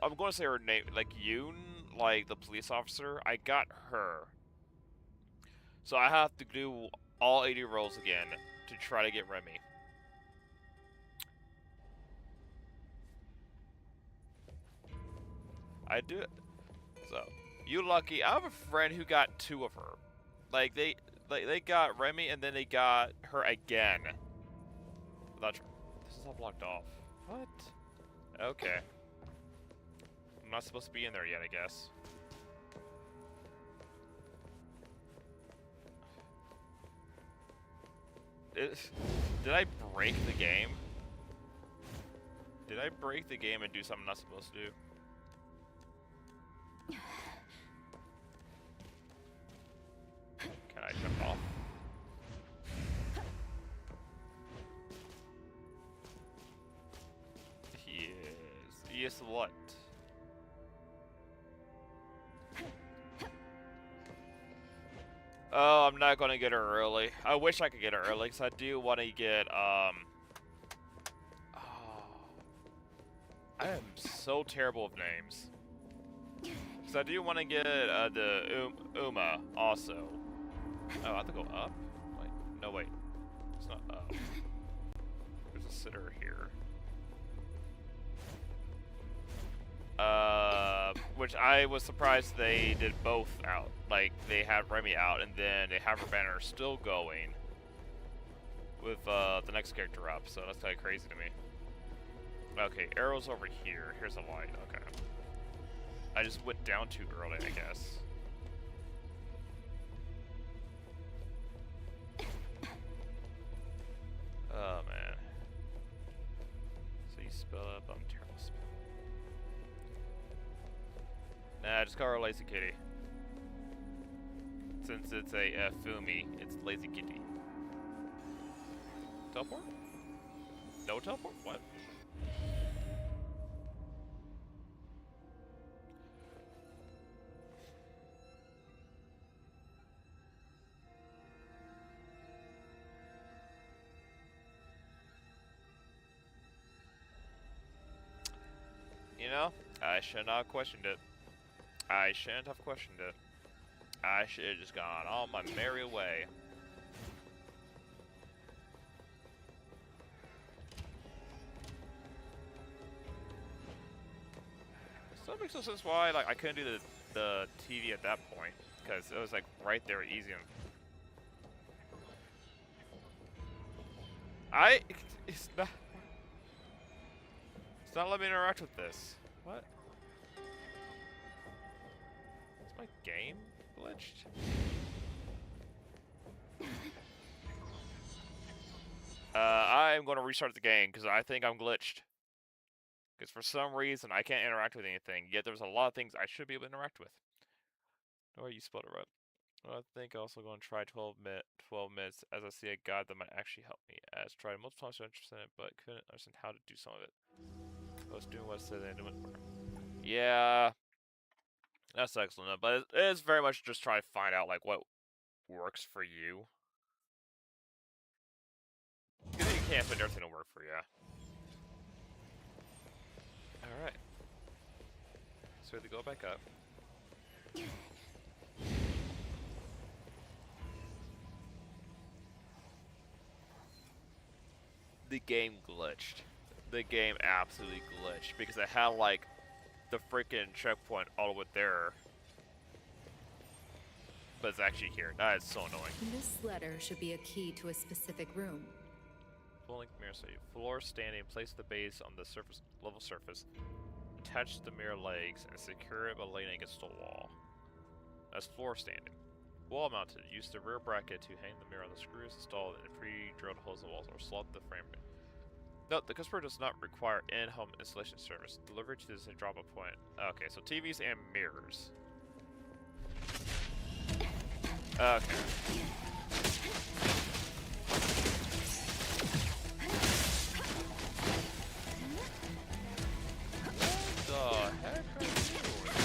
I'm going to say her name, like Yoon, like the police officer. I got her. So I have to do all 80 rolls again to try to get Remy. I do it. So, you lucky. I have a friend who got 2 of her. Like they got Remy and then they got her again. This is all blocked off. What? Okay. I'm not supposed to be in there yet, I guess. Did I break the game? Did I break the game and do something I'm not supposed to do? Can I jump off? Yes. Yes, what? Oh, I'm not gonna get her early. I wish I could get her early, because I do want to get, Oh. I am so terrible with names. Because I do want to get, the Uma, also. Oh, I have to go up? Wait, no, wait. It's not up. There's a sitter here. Which I was surprised they did both out. Like, they had Remy out, and then they have her banner still going with, the next character up, so that's kind of crazy to me. Okay, arrow's over here. Here's a light, okay. I just went down too early, I guess. Oh, man. So you spell up, I'm terrible spell. Nah, just call her Lazy Kitty. Since it's a Fumi, it's Lazy Kitty. Teleport? No teleport? What? You know, I should not have questioned it. I shouldn't have questioned it. I should have just gone on my merry way. So it makes no sense why like I couldn't do the TV at that point, because it was like right there, easy. It's not letting me interact with this. What? Is my game glitched? I am going to restart the game because I think I'm glitched. Because for some reason I can't interact with anything, yet there's a lot of things I should be able to interact with. Oh, you spelled it right. Well, I think I'm also going to try 12 minutes as I see a guide that might actually help me. As tried multiple times to understand it, but couldn't understand how to do some of it. I was doing what I said and it went wrong. Yeah, that's excellent. But it is very much just trying to find out like what works for you. Because you can't put everything to work for you. Alright. So to go back up. The game glitched. The game absolutely glitched because it had like the freaking checkpoint all the way there. But it's actually here. That is so annoying. This letter should be a key to a specific room. Full length mirror, so floor standing, place the base on the level surface, attach the mirror legs, and secure it by laying against the wall. That's floor standing. Wall mounted, use the rear bracket to hang the mirror on the screws installed in pre-drilled holes in the walls or slot the frame. Note, the customer does not require in-home installation service. Delivery to this drop-off point. Okay, so TVs and mirrors. Okay. What the heck are you doing?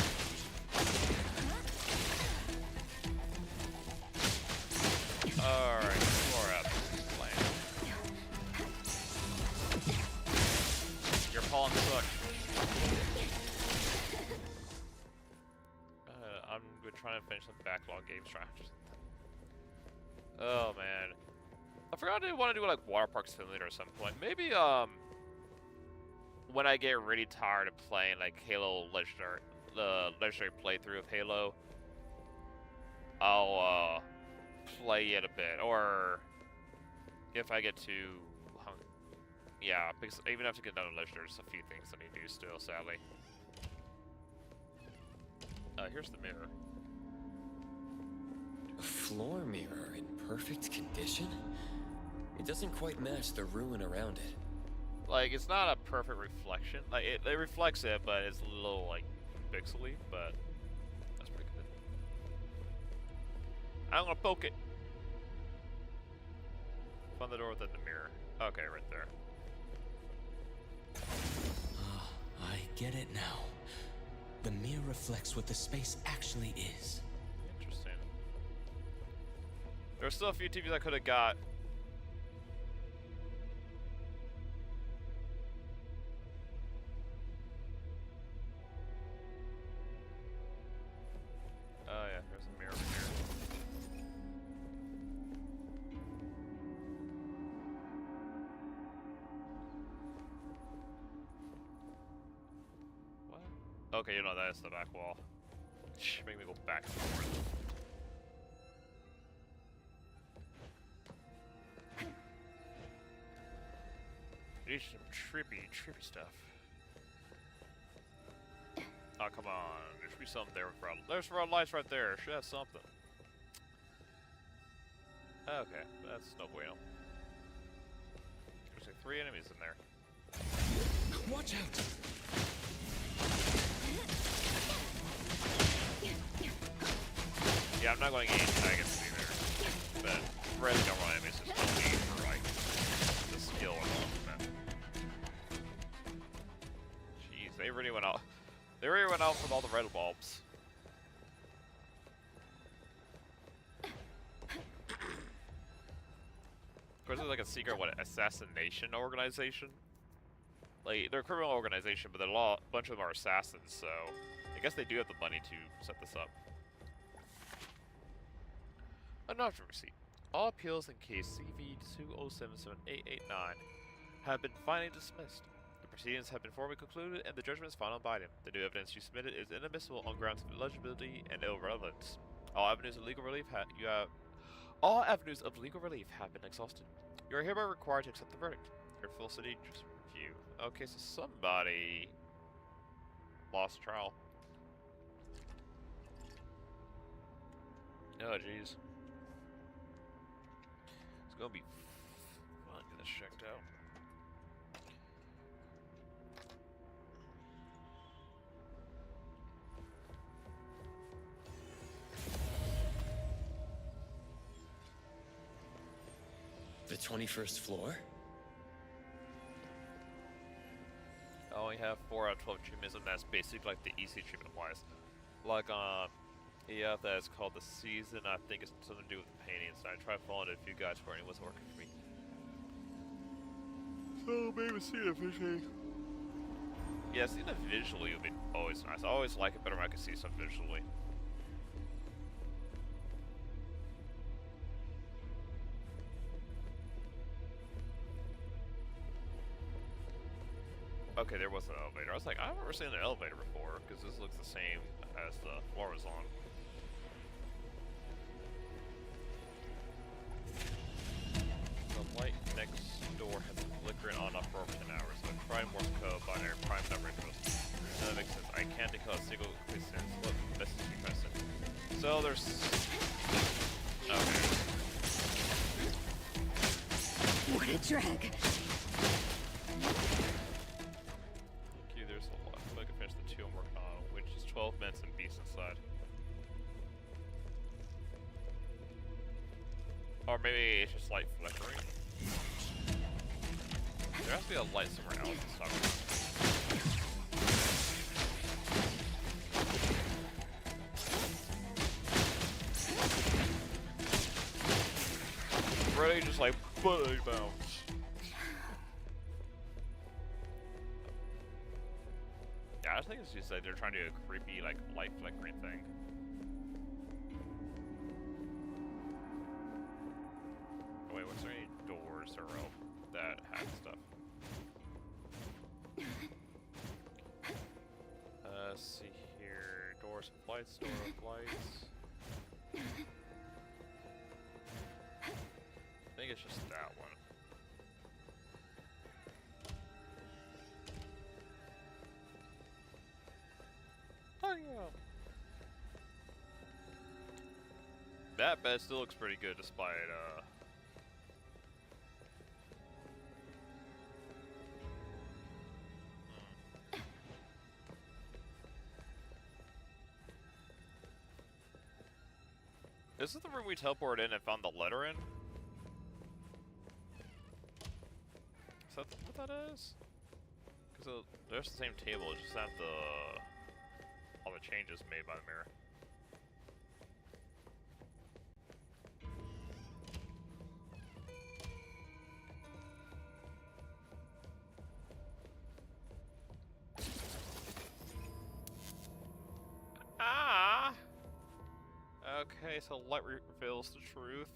Alright, floor up. Your pawn sucks. I'm trying to finish some backlog games. Oh man, I forgot I want to do like Water Park Simulator at some point. Maybe when I get really tired of playing like Halo Legendary, the Legendary playthrough of Halo, I'll play it a bit. Or if I get too hungry, yeah, because even after get done with Legendary, there's a few things I need to do still, sadly. Here's the mirror. A floor mirror in perfect condition? It doesn't quite match the ruin around it. Like, it's not a perfect reflection. Like, it reflects it, but it's a little, like, pixely, but that's pretty good. I'm gonna poke it. Find the door within the mirror. Okay, right there. I get it now. The mirror reflects what the space actually is. Interesting. There's still a few TVs I could have got. Oh yeah, there's a mirror over here. What? Okay, you know that's the back wall. Shh, make me go back and forth. There's some trippy stuff. Oh, come on. There should be something there. There's red lights right there. Should have something. Okay, that's no bueno. There's like 3 enemies in there. Watch out! Yeah, I'm not going to get antagonists either. But really don't want enemies. Just don't need for like the skill and all of that. Jeez, they really went out. They really went out with all the red bulbs. Of course, there's like a secret assassination organization. Like they're a criminal organization, but a bunch of them are assassins. So I guess they do have the money to set this up. Another receipt. All appeals in case CV20778889 have been finally dismissed. The proceedings have been formally concluded, and the judgment is final and binding. The new evidence you submitted is inadmissible on grounds of illegibility and irrelevance. All avenues of legal relief have been exhausted. You are hereby required to accept the verdict. Your full city just review. Okay, so somebody lost trial. Oh, jeez. It's gonna be fun to get this checked out. The 21st floor? I only have 4 out of 12 treatments, and that's basically like the easy treatment wise. Like yeah, that's called the season. I think it's something to do with the paintings. I tried following it a few guys for it, and it wasn't working for me. So maybe seeing it visually. Yeah, seeing it visually would be always nice. I always like it better when I can see something visually. Okay, there was an elevator. I was like, I've never seen an elevator before, because this looks the same as the floor was on. The light next door has been flickering on and off for over 10 hours. I tried Morse code, binary prime number intervals. That makes sense. I can't decode a single coincidence. What message you trying to send? So there's... Okay. What a drag. Or maybe it's just light flickering. There has to be a light somewhere else. Really just like bully bounce. Yeah, I think it's just like they're trying to do a creepy like light flickering thing. Oh, wait, what's there any doors or that have stuff? Let's see here. Doors with lights, door with lights. I think it's just that one. Oh yeah. That bed still looks pretty good despite Is this the room we teleported in and found the letter in? Is that what that is? Because there's the same table, it's just not all the changes made by the mirror. Ah! Okay, so light reveals the truth.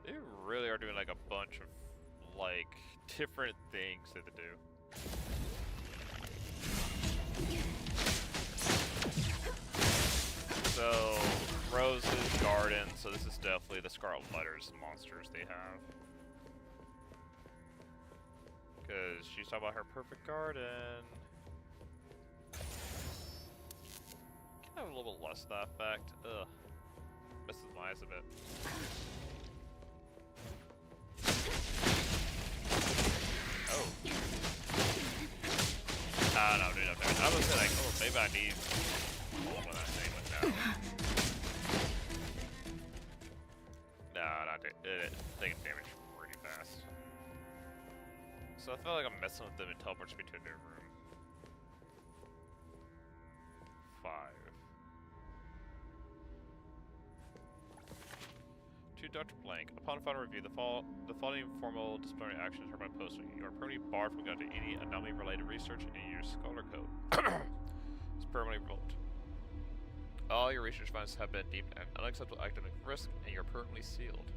They really are doing like a bunch of like different things that they do. So Rose's garden, so this is definitely the Scarlet Letters monsters they have. Because she's talking about her perfect garden. Can I have a little bit less of that effect? Ugh. Misses my eyes a bit. Oh. Ah, no, dude, up there. I was saying, like, oh, maybe I need all of that thing, but no. Nah, not it taking damage pretty fast. So I feel like I'm messing with them and teleports me to a new room. 5. To Dr. Blank, upon final review, the following formal disciplinary actions are by posting. You are permanently barred from conducting any anomaly-related research in your Scholar Code. It's permanently revoked. All your research funds have been deemed an unacceptable academic risk, and you're permanently sealed.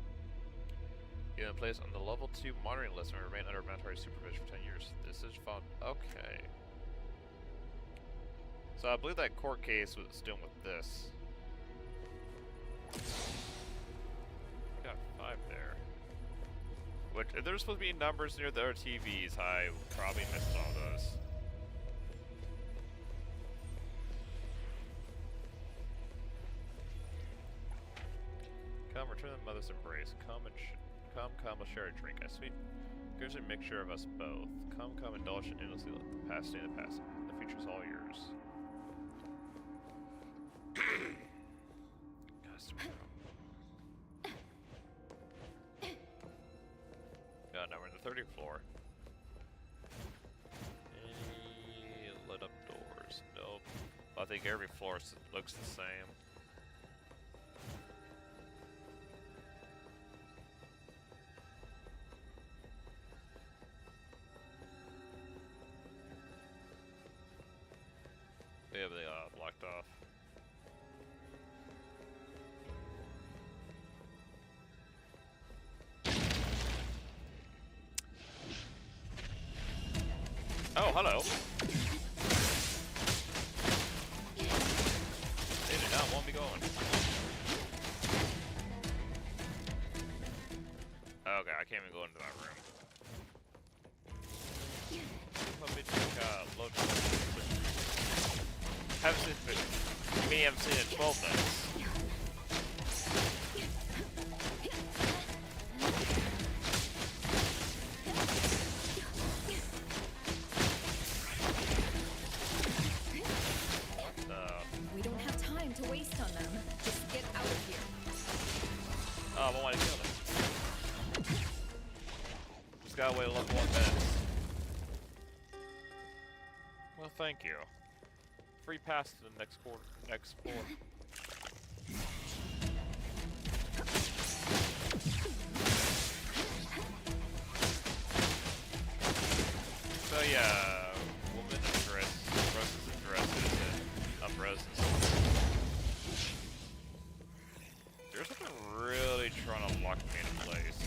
You're in place on the level 2 monitoring list and remain under mandatory supervision for 10 years. This is found. Okay. So I believe that court case was dealing with this. Got 5 there. Which, if there's supposed to be numbers near their TVs, I probably missed all those. Come, return to the mother's embrace. Come, we'll share a drink. A sweet, good mixture of us both. Come, indulge in endlessly. Let the past stay in the past. The future's all yours. God, now we're in the 30th floor. Any lit up doors? Nope. I think every floor looks the same. Yeah, they blocked off. Oh, hello. They did not want me going. Okay, I can't even go into that room. Let me take a look. Haven't seen it. You mean you haven't seen it in 12 minutes? We don't have time to waste on them. Just get out of here. Oh, I wanted to kill him. Just gotta wait 1 minute. Well, thank you. Free pass to the next floor. So yeah, woman Russ is interested in up-reses. There's something really trying to lock me into place.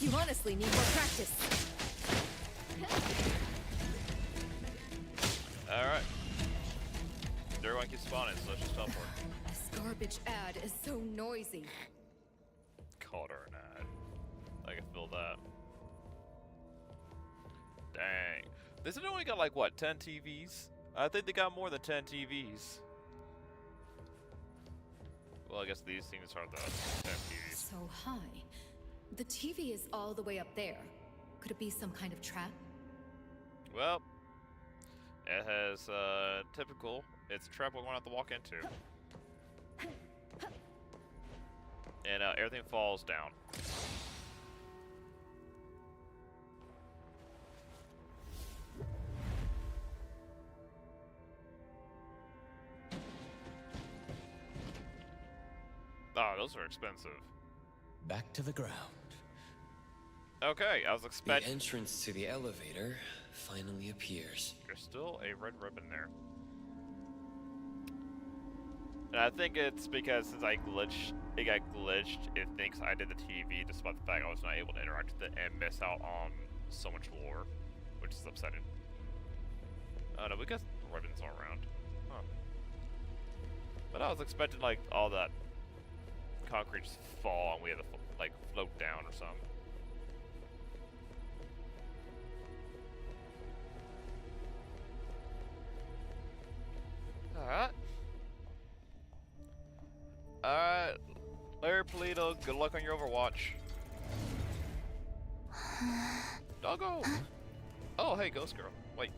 You honestly need more practice. Alright. Everyone keeps spawning, so let's just teleport. This garbage ad is so noisy. Called her an ad. I can feel that. Dang. This has only got like what, 10 TVs? I think they got more than 10 TVs. Well, I guess these things are the 10 TVs. So high. The TV is all the way up there. Could it be some kind of trap? Well, it has typical. It's a trap we're going to have to walk into. And everything falls down. Oh, those are expensive. Back to the ground. Okay, I was The expecting. entrance to the elevator finally appears. There's still a red ribbon there. And I think it's because since it got glitched, it thinks I did the TV despite the fact I was not able to interact with it and miss out on so much lore, which is upsetting. Oh no, we got ribbons all around. Huh. But I was expecting like all that concrete just fall and we had to like float down or something. Alright. Alright. Larry Polito, good luck on your Overwatch. Doggo! Oh, hey, Ghost Girl. Wait.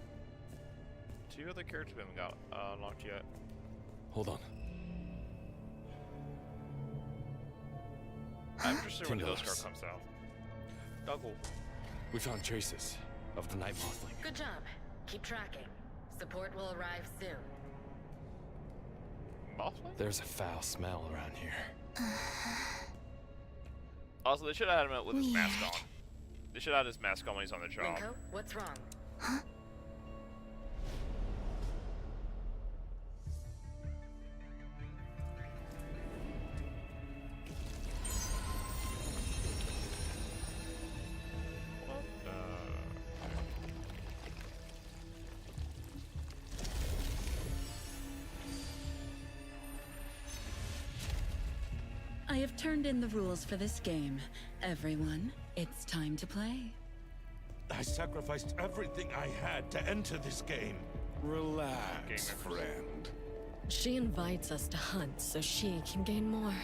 2 other characters we haven't got unlocked yet. Hold on. I'm interested when the $10. Ghost Girl comes out. Doggo. We found traces of the night mothling. Good job. Keep tracking. Support will arrive soon. Mothling? There's a foul smell around here. Also, they should have had him with his mask on. They should have had his mask on when he's on the job. Linko, what's wrong? What the... I have turned in the rules for this game. Everyone, it's time to play. I sacrificed everything I had to enter this game. Relax, friend. She invites us to hunt so she can gain more.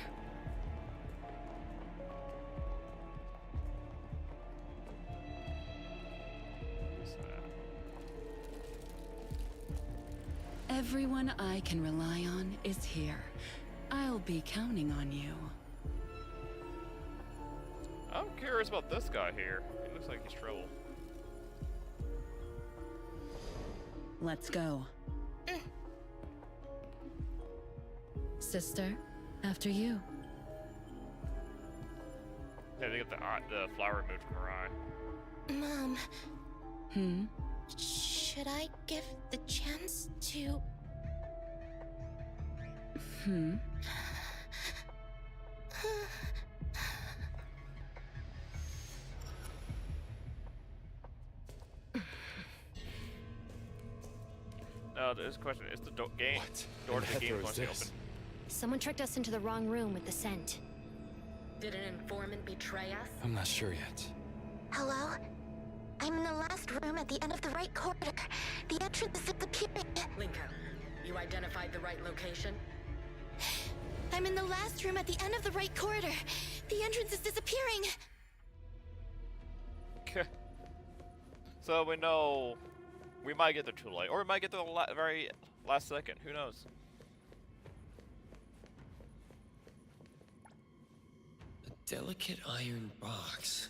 Who's that? Everyone I can rely on is here. I'll be counting on you. I'm curious about this guy here. He looks like he's trouble. Let's go. Sister, after you. Yeah, they got the flower removed from her eye. Mom, should I give the chance to... No, this question is the game. Door to the game going to be open. Someone tricked us into the wrong room with the scent. Did an informant betray us? I'm not sure yet. Hello? I'm in the last room at the end of the right corridor. The entrance is disappearing. Linko, you identified the right location? I'm in the last room at the end of the right corridor. The entrance is disappearing. Okay. So we know we might get there too late, or we might get there the very last second. Who knows? A delicate iron box.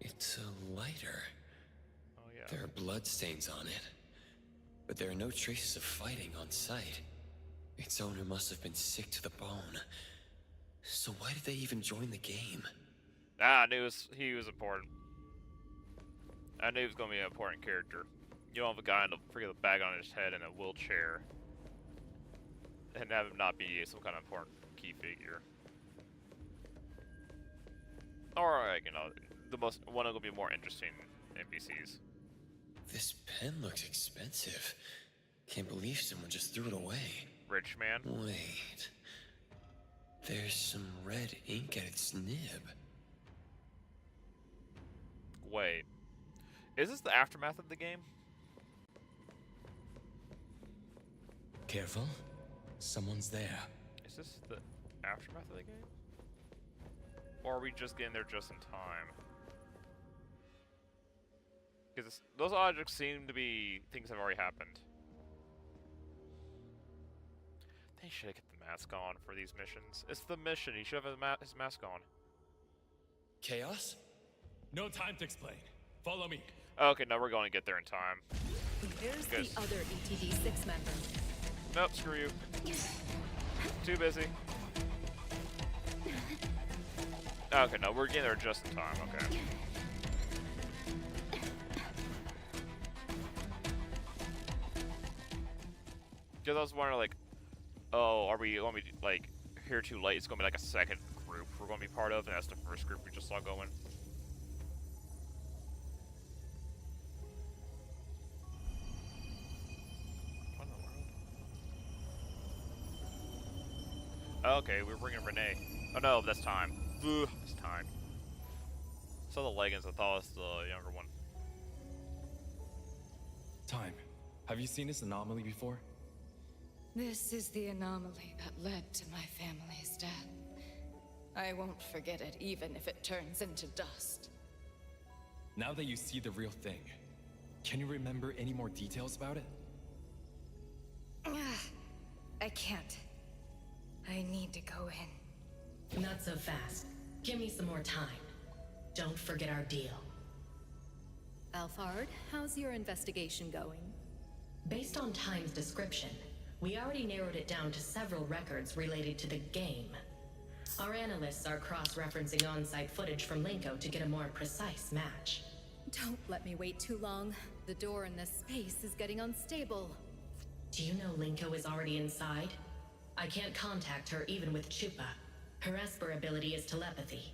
It's a lighter. Oh yeah. There are bloodstains on it, but there are no traces of fighting on site. Its owner must have been sick to the bone. So why did they even join the game? Ah, I knew he was important. I knew he was going to be an important character. You don't have a guy in a freaking bag on his head in a wheelchair and have him not be some kind of important key figure. Or, like, you know, one of the more interesting NPCs. This pen looks expensive. Can't believe someone just threw it away. Rich man. Wait. There's some red ink at its nib. Wait. Is this the aftermath of the game? Careful. Someone's there. Is this the aftermath of the game? Or are we just getting there just in time? Because those objects seem to be things that have already happened. They should have kept the mask on for these missions. It's the mission. He should have his mask on. Chaos? No time to explain. Follow me. Okay, no, we're going to get there in time. There's Good. the other ETD6 member. Nope, screw you. Too busy. Okay, no, we're getting there just in time, okay. Because I was wondering, like, oh, are we going to be, like, here too late? It's going to be like a second group we're going to be part of, and that's the first group we just saw going. What in the world? Okay, we're bringing Renee. Oh no, that's time. Ugh, it's time. Saw the leggings, I thought it was the younger one. Time. Have you seen this anomaly before? This is the anomaly that led to my family's death. I won't forget it, even if it turns into dust. Now that you see the real thing, can you remember any more details about it? I can't. I need to go in. Not so fast. Give me some more time. Don't forget our deal. Alphard, how's your investigation going? Based on Time's description, we already narrowed it down to several records related to the game. Our analysts are cross-referencing on-site footage from Linko to get a more precise match. Don't let me wait too long. The door in this space is getting unstable. Do you know Linko is already inside? I can't contact her even with Chupa. Her Esper ability is telepathy.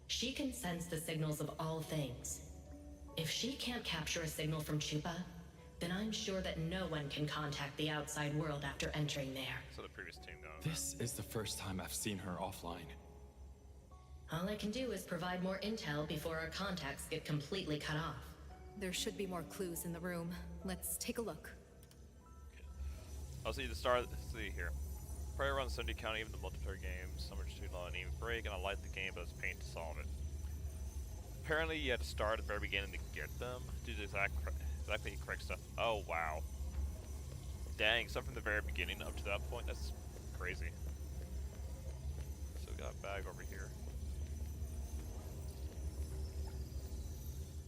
She can sense the signals of all things. If she can't capture a signal from Chupa, then I'm sure that no one can contact the outside world after entering there. So the previous team got This is the first time I've seen her offline. All I can do is provide more intel before our contacts get completely cut off. There should be more clues in the room. Let's take a look. I'll see the start. See here. Probably around Sunday County, even the multiplayer games. So much too long, and even break, and I like the game, but it's a pain to solve it. Apparently, you had to start at the very beginning to get them. Do the exactly correct stuff. Oh wow. Dang, stuff from the very beginning up to that point. That's crazy. So we got a bag over here.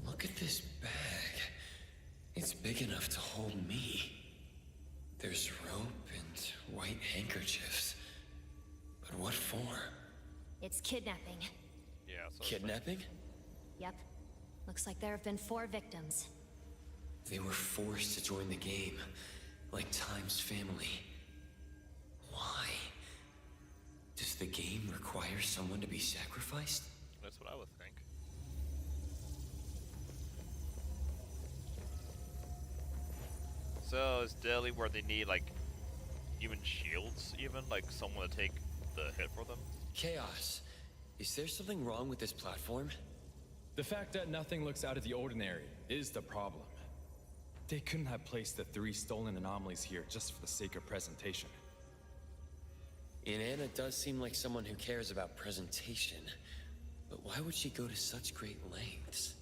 Look at this bag. It's big enough to hold me. There's rope and white handkerchiefs. But what for? It's kidnapping. Yeah. So Kidnapping? Yep. Looks like there have been 4 victims. They were forced to join the game, like Time's family. Why? Does the game require someone to be sacrificed? That's what I would think. So is Delhi where they need like even shields, even like someone to take the hit for them? Chaos. Is there something wrong with this platform? The fact that nothing looks out of the ordinary is the problem. They couldn't have placed the 3 stolen anomalies here just for the sake of presentation. Inanna does seem like someone who cares about presentation. But why would she go to such great lengths?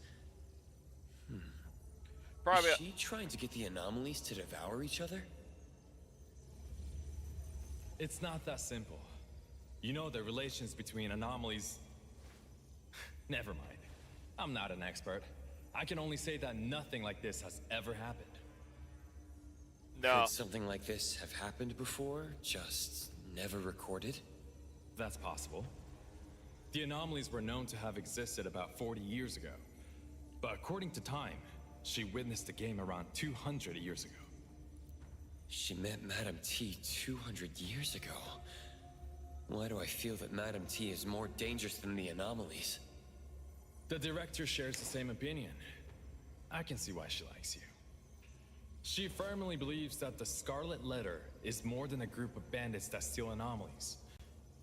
Probably. Is she trying to get the anomalies to devour each other? It's not that simple. You know the relations between anomalies... Never mind. I'm not an expert. I can only say that nothing like this has ever happened. No. Could something like this have happened before, just never recorded? That's possible. The anomalies were known to have existed about 40 years ago. But according to Time, she witnessed the game around 200 years ago. She met Madame T 200 years ago. Why do I feel that Madame T is more dangerous than the anomalies? The director shares the same opinion. I can see why she likes you. She firmly believes that the Scarlet Letter is more than a group of bandits that steal anomalies.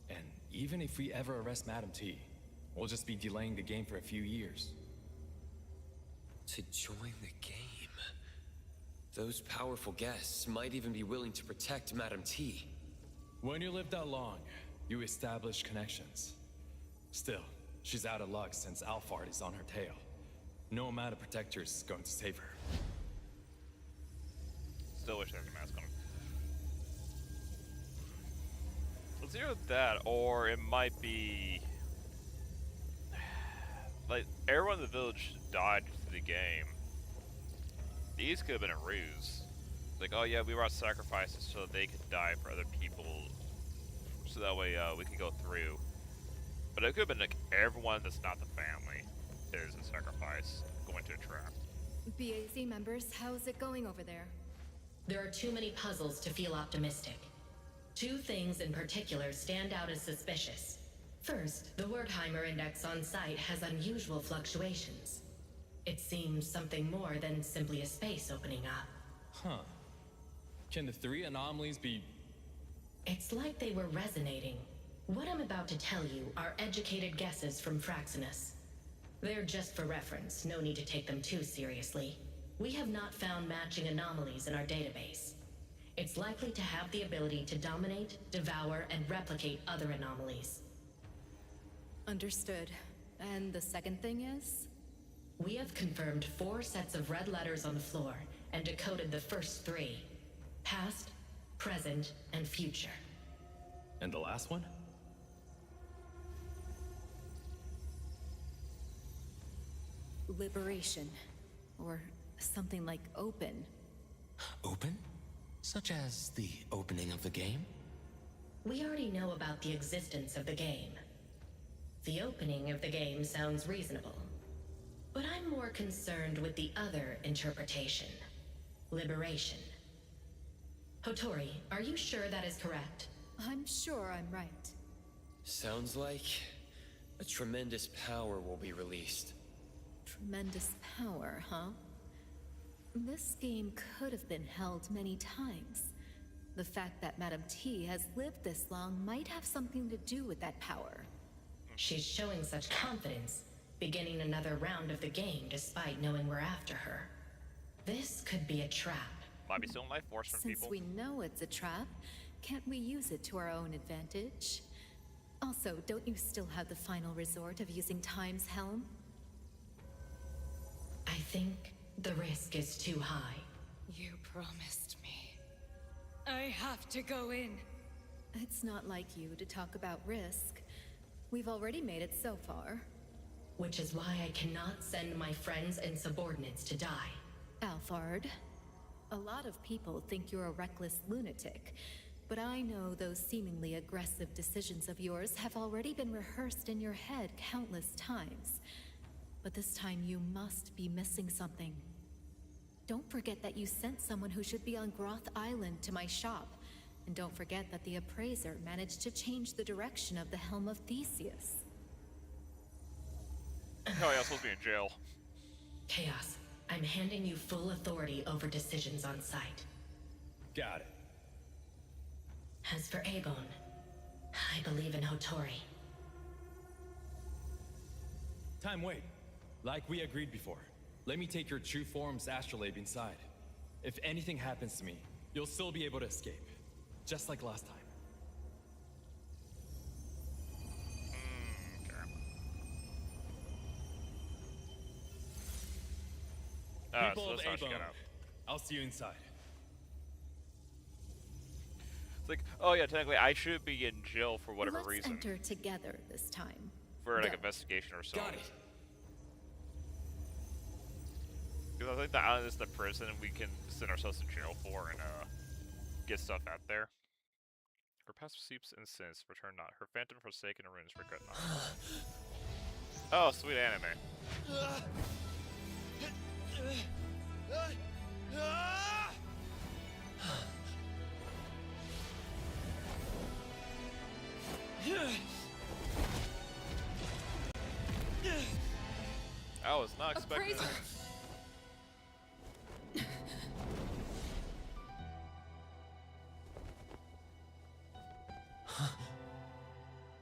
And even if we ever arrest Madame T, we'll just be delaying the game for a few years. To join the game? Those powerful guests might even be willing to protect Madame T. When you live that long, you establish connections. Still, she's out of luck since Alphard is on her tail. No amount of protectors is going to save her. Still wish there was a mask on him. It's either that, or it might be... like, everyone in the village died for the game. These could have been a ruse. Like, oh yeah, we brought sacrifices so that they could die for other people. So that way, we could go through. But it could have been like, everyone that's not the family is a sacrifice going to a trap. BAZ members, how's it going over there? There are too many puzzles to feel optimistic. Two things in particular stand out as suspicious. First, the Wertheimer index on site has unusual fluctuations. It seems something more than simply a space opening up. Huh. Can the three anomalies be... It's like they were resonating. What I'm about to tell you are educated guesses from Fraxinus. They're just for reference, no need to take them too seriously. We have not found matching anomalies in our database. It's likely to have the ability to dominate, devour, and replicate other anomalies. Understood. And the second thing is? We have confirmed 4 sets of red letters on the floor and decoded the first 3. Past, present, and future. And the last one? Liberation. Or something like open. Open? Such as the opening of the game? We already know about the existence of the game. The opening of the game sounds reasonable. But I'm more concerned with the other interpretation. Liberation. Hotori, are you sure that is correct? I'm sure I'm right. Sounds like a tremendous power will be released. Tremendous power, huh? This game could have been held many times. The fact that Madame T has lived this long might have something to do with that power. She's showing such confidence, beginning another round of the game despite knowing we're after her. This could be a trap. Might be stealing life force from Since people. we know it's a trap, can't we use it to our own advantage? Also, don't you still have the final resort of using Time's helm? I think the risk is too high. You promised me. I have to go in. It's not like you to talk about risk. We've already made it so far. Which is why I cannot send my friends and subordinates to die. Alphard, a lot of people think you're a reckless lunatic, but I know those seemingly aggressive decisions of yours have already been rehearsed in your head countless times. But this time you must be missing something. Don't forget that you sent someone who should be on Groth Island to my shop. And don't forget that the appraiser managed to change the direction of the Helm of Theseus. Oh yeah, I'm supposed to be in jail. Chaos, I'm handing you full authority over decisions on site. Got it. As for Abon, I believe in Hotori. Time, wait. Like we agreed before, let me take your true form's astrolabe inside. If anything happens to me, you'll still be able to escape. Just like last time. she got out. I'll see you inside. It's like, oh yeah, technically I should be in jail for whatever Let's reason. enter together this time. For like Go. investigation or something. Got it. Because I think the island is the prison we can send ourselves to jail for and get stuff out there. Her past seeps and sins return not. Her phantom forsaken ruins regret not. Oh, sweet anime. I was not expecting that.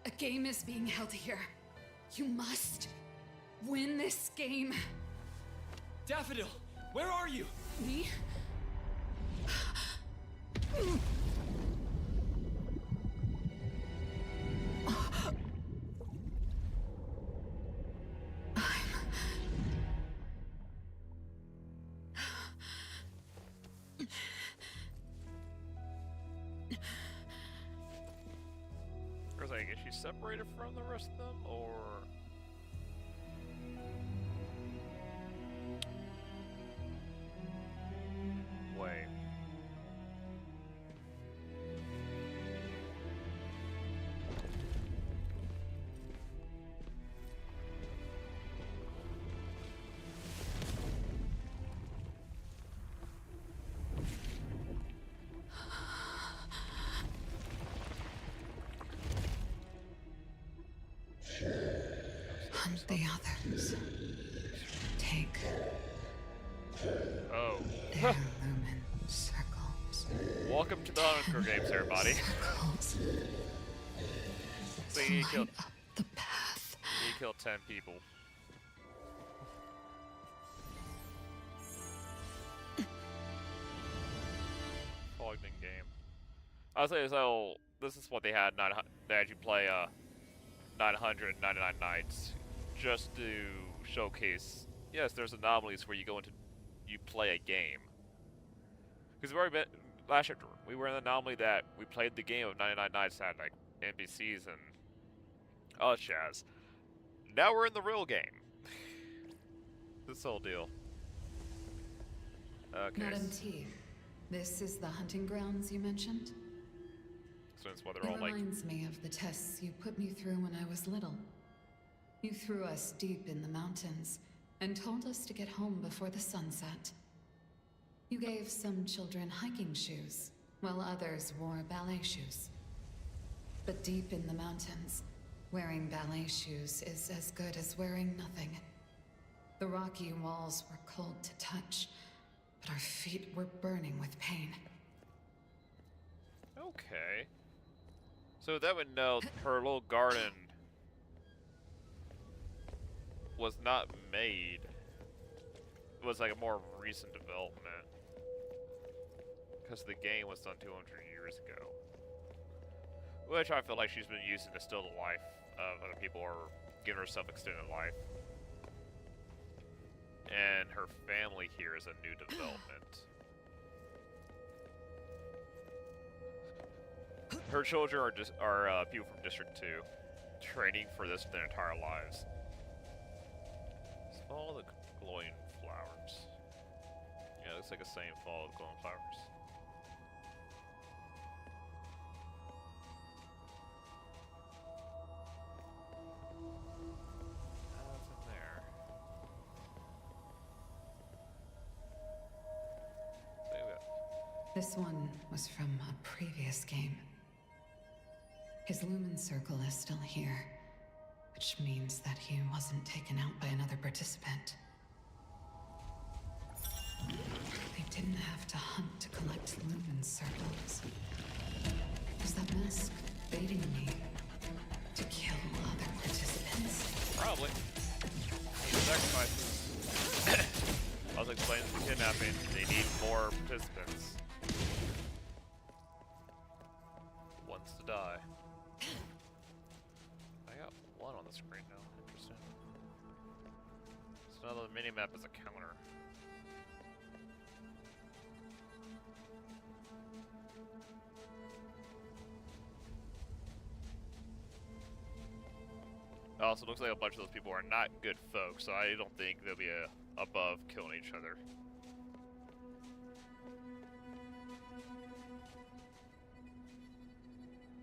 A game is being held here. You must win this game. Daffodil, where are you? Me? I was like, is she separated from the rest of them, or... Wait. Hunt the others. Take Oh. their lumen circles. Welcome to the Hunger Games, everybody. Circles. So you killed, Light up the path. you killed 10 people. Fogged in game. I'll say so. This is what they had. They had you play 999 nights just to showcase. Yes, there's anomalies where you go into, you play a game. Because we've already been last chapter. We were in the anomaly that we played the game of 99 nights had like NPCs and all jazz. Now we're in the real game. This whole deal. Okay. Madam T, this is the hunting grounds you mentioned? So it's what they're It all like. reminds me of the tests you put me through when I was little. You threw us deep in the mountains and told us to get home before the sunset. You gave some children hiking shoes, while others wore ballet shoes. But deep in the mountains, wearing ballet shoes is as good as wearing nothing. The rocky walls were cold to touch, but our feet were burning with pain. Okay. So that would know her little garden was not made. It was like a more recent development. Because the game was done 200 years ago. Which I feel like she's been using to still the life of other people or giving herself extended life. And her family here is a new development. Her children are just people from District 2, training for this their entire lives. Follow the glowing flowers. Yeah, it looks like a saying, follow the glowing flowers. Nothing there. Maybe This one was from a previous game. His lumen circle is still here, which means that he wasn't taken out by another participant. They didn't have to hunt to collect lumen circles. Was that mask baiting me to kill other participants? probably. Sacrifices. I was explaining the kidnapping. They need more participants. Ones to die. I got one on the screen now. Interesting. So now the mini-map is a counter. Also, looks like a bunch of those people are not good folks, so I don't think they'll be above killing each other.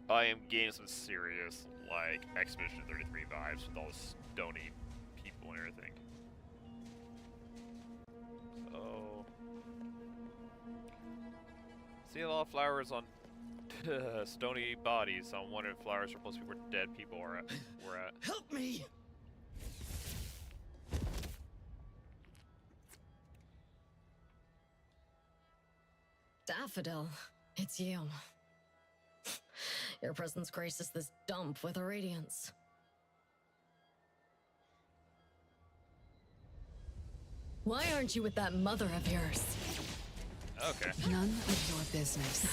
I am getting some serious, like, Expedition 33 vibes with all the stony people and everything. So... see a lot of flowers on stony bodies. I'm wondering if flowers are supposed to be where dead people are at. Help me! Daffodil, it's you. Your presence graces this dump with a radiance. Why aren't you with that mother of yours? Okay. None of your business.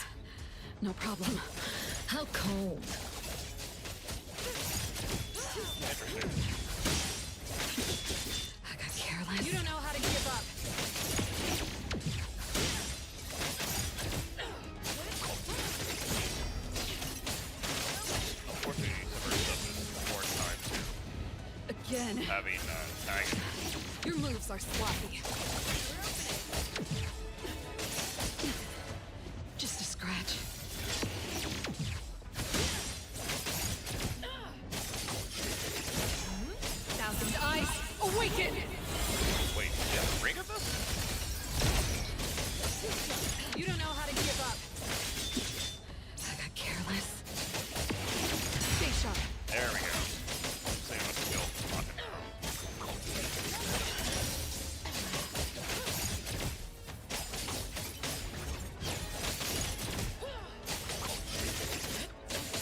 No problem. How cold. Interesting. I could care less. You don't know how to give up. Unfortunately, some of her stuff is more time Again. to having tagging. Your moves are sloppy. Just a scratch. Thousand eyes awaken! Wait, you have a ring of this? You don't know how to give up. I got careless. Stay sharp. There we go. Same with skill.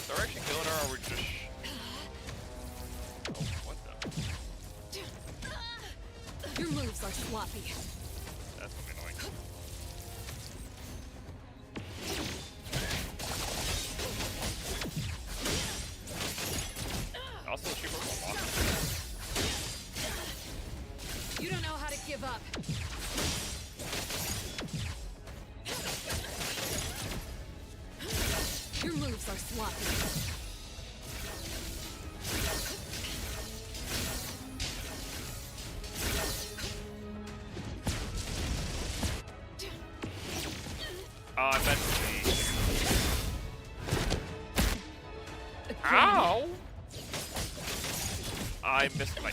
So we're actually killing her, or we're just... oh, what the? Your moves are sloppy. That's gonna be annoying. Also, she was a lot. You don't know how to give up. Your moves are sloppy. I meant to be. Ow! I missed my E.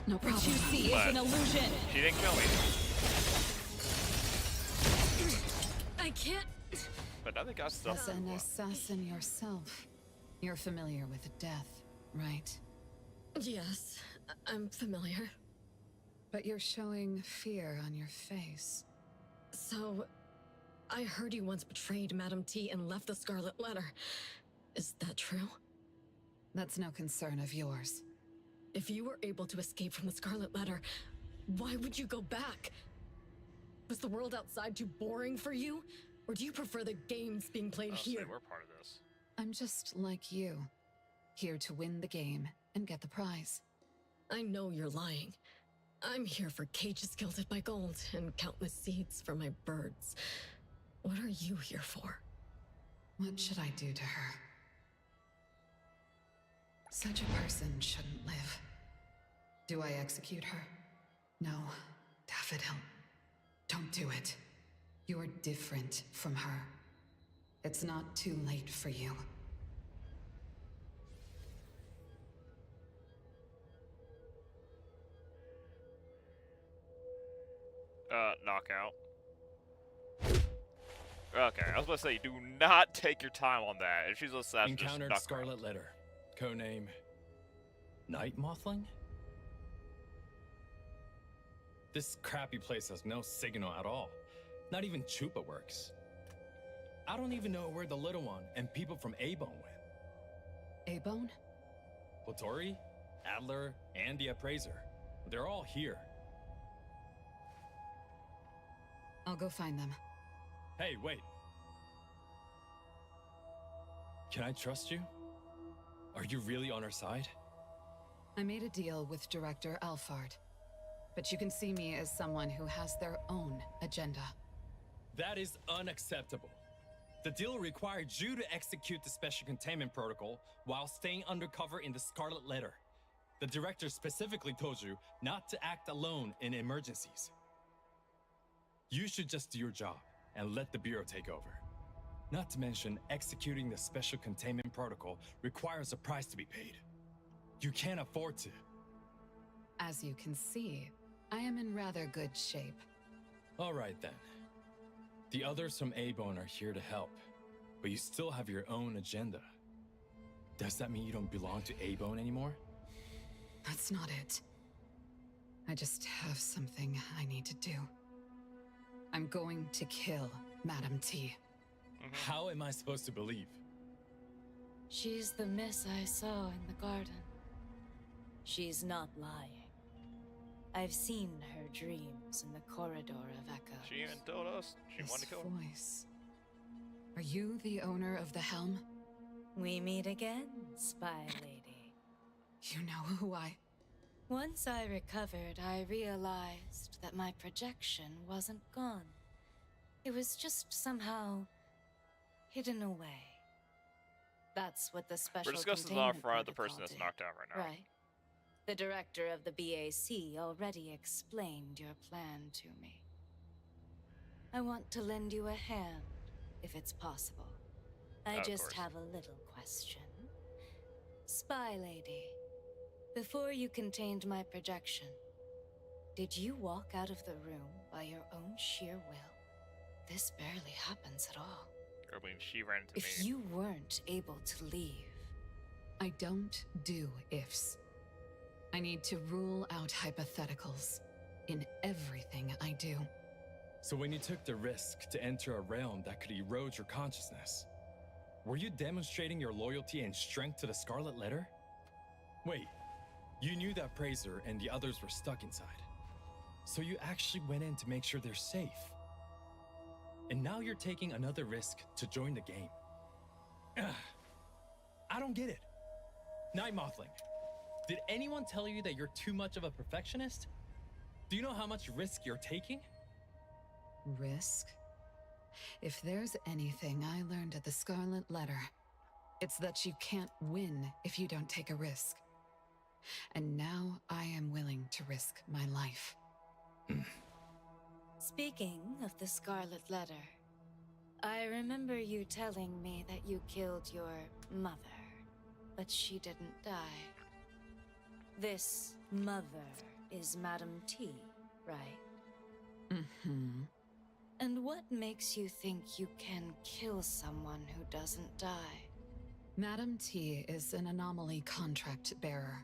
No problem. What you see is an illusion. She didn't kill me. I can't. But now they got stuff. As an assassin yourself, you're familiar with death, right? Yes, I'm familiar. But you're showing fear on your face. So, I heard you once betrayed Madame T and left the Scarlet Letter. Is that true? That's no concern of yours. If you were able to escape from the Scarlet Letter, why would you go back? Was the world outside too boring for you? Or do you prefer the games being played here? We're part of this. I'm just like you, here to win the game and get the prize. I know you're lying. I'm here for cages gilded by gold and countless seeds for my birds. What are you here for? What should I do to her? Such a person shouldn't live. Do I execute her? No, Daffodil. Don't do it. You're different from her. It's not too late for you. Knockout. Okay, I was about to say, do not take your time on that. If she's an assassin, just Encountered knock her Scarlet out. Letter. Codename... Night Mothling? This crappy place has no signal at all. Not even Chupa works. I don't even know where the little one and people from A-Bone went. A-Bone? Latori, Adler, and the Appraiser. They're all here. I'll go find them. Hey, wait. Can I trust you? Are you really on our side? I made a deal with Director Alfard, but you can see me as someone who has their own agenda. That is unacceptable. The deal required you to execute the special containment protocol while staying undercover in the Scarlet Letter. The director specifically told you not to act alone in emergencies. You should just do your job and let the Bureau take over. Not to mention, executing the special containment protocol requires a price to be paid. You can't afford to. As you can see, I am in rather good shape. All right then. The others from A-Bone are here to help, but you still have your own agenda. Does that mean you don't belong to A-Bone anymore? That's not it. I just have something I need to do. I'm going to kill Madam T. How am I supposed to believe? She's the miss I saw in the garden. She's not lying. I've seen her dreams in the corridor of Echoes. She even told us she wanted to kill her. Voice. Are you the owner of the helm? We meet again, spy lady. You know who I... Once I recovered, I realized that my projection wasn't gone. It was just somehow hidden away. That's what the special We're discussing containment off front the person protocol that's did, knocked out right now. Right. The director of the BAC already explained your plan to me. I want to lend you a hand, if it's possible. I Of just course. have a little question. Spy lady, before you contained my projection, did you walk out of the room by your own sheer will? This barely happens at all. I mean, she ran into If me. you weren't able to leave... I don't do ifs. I need to rule out hypotheticals in everything I do. So when you took the risk to enter a realm that could erode your consciousness, were you demonstrating your loyalty and strength to the Scarlet Letter? Wait, you knew that Praiser and the others were stuck inside. So you actually went in to make sure they're safe. And now you're taking another risk to join the game. Ugh. I don't get it. Night Mothling, did anyone tell you that you're too much of a perfectionist? Do you know how much risk you're taking? Risk? If there's anything I learned at the Scarlet Letter, it's that you can't win if you don't take a risk. And now I am willing to risk my life. Speaking of the Scarlet Letter, I remember you telling me that you killed your mother, but she didn't die. This mother is Madam T, right? Mm-hmm. And what makes you think you can kill someone who doesn't die? Madam T is an anomaly contract bearer.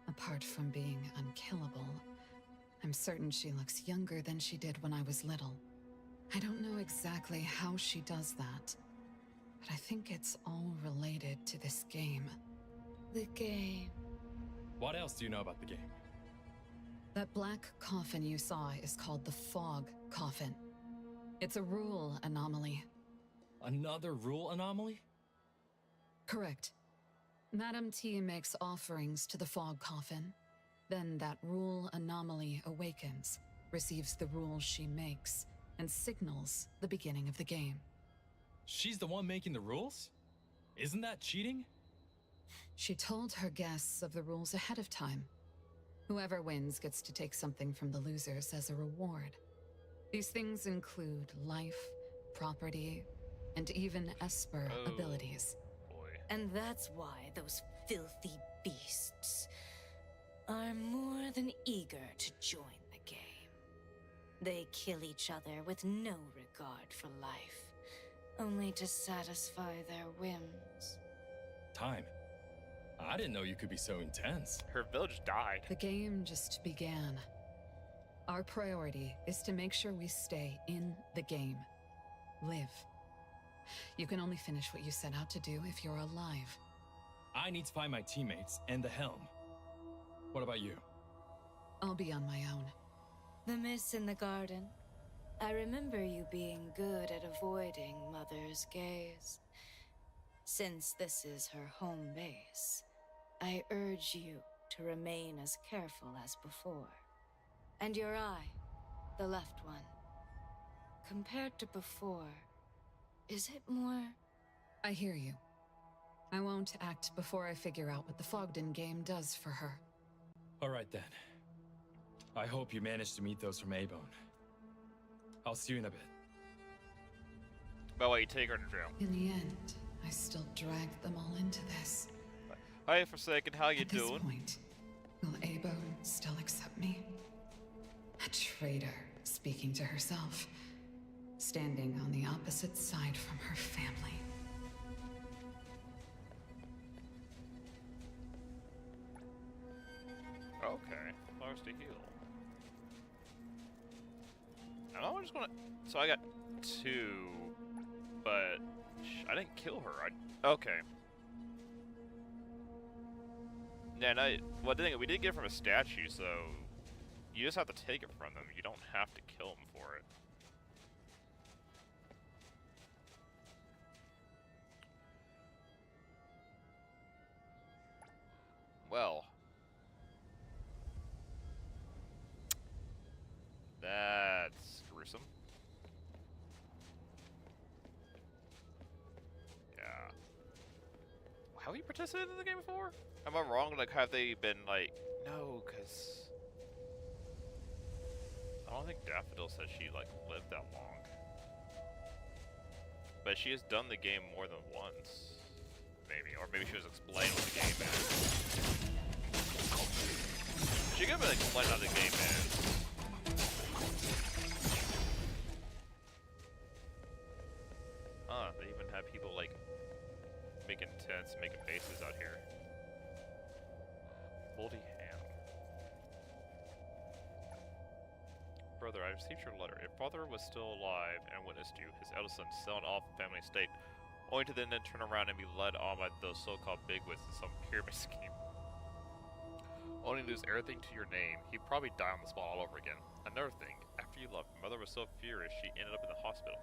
Apart from being unkillable, I'm certain she looks younger than she did when I was little. I don't know exactly how she does that, but I think it's all related to this game. The game. What else do you know about the game? That black coffin you saw is called the Fog Coffin. It's a rule anomaly. Another rule anomaly? Correct. Madam T makes offerings to the Fog Coffin. Then that rule anomaly awakens, receives the rules she makes, and signals the beginning of the game. She's the one making the rules? Isn't that cheating? She told her guests of the rules ahead of time. Whoever wins gets to take something from the losers as a reward. These things include life, property, and even Esper abilities. Boy. And that's why those filthy beasts are more than eager to join the game. They kill each other with no regard for life, only to satisfy their whims. Time. I didn't know you could be so intense. Her village died. The game just began. Our priority is to make sure we stay in the game. Live. You can only finish what you set out to do if you're alive. I need to find my teammates and the helm. What about you? I'll be on my own. The miss in the garden. I remember you being good at avoiding Mother's gaze. Since this is her home base, I urge you to remain as careful as before. And your eye, the left one. Compared to before, Is it more... I hear you. I won't act before I figure out what the Fogden game does for her. Alright then. I hope you managed to meet those from A-Bone. I'll see you in a bit. By the way, you take her to jail. In the end, I still dragged them all into this. Hi, Forsaken, how you doing? At this point, will A-Bone still accept me? A traitor speaking to herself, standing on the opposite side from her family. Okay, flowers to heal. I just wanna. So I got 2, but I didn't kill her. Okay. Yeah, no. Well, the thing we did get it from a statue, so you just have to take it from them. You don't have to kill them for it. Well. That's gruesome. Yeah. Have you participated in the game before? Am I wrong? Like, have they been like, no, because I don't think Daffodil said she like lived that long. But she has done the game more than once, maybe, or maybe she was explaining what the game is. She could have been explaining how the game is. They even have people like making tents, making bases out here. Moldy ham. Brother, I received your letter. If father was still alive and witnessed you, his eldest son, selling off the family estate, only to then turn around and be led on by those so-called bigwigs in some pyramid scheme. Only lose everything to your name, he'd probably die on the spot all over again. Another thing, after you left, mother was so furious she ended up in the hospital.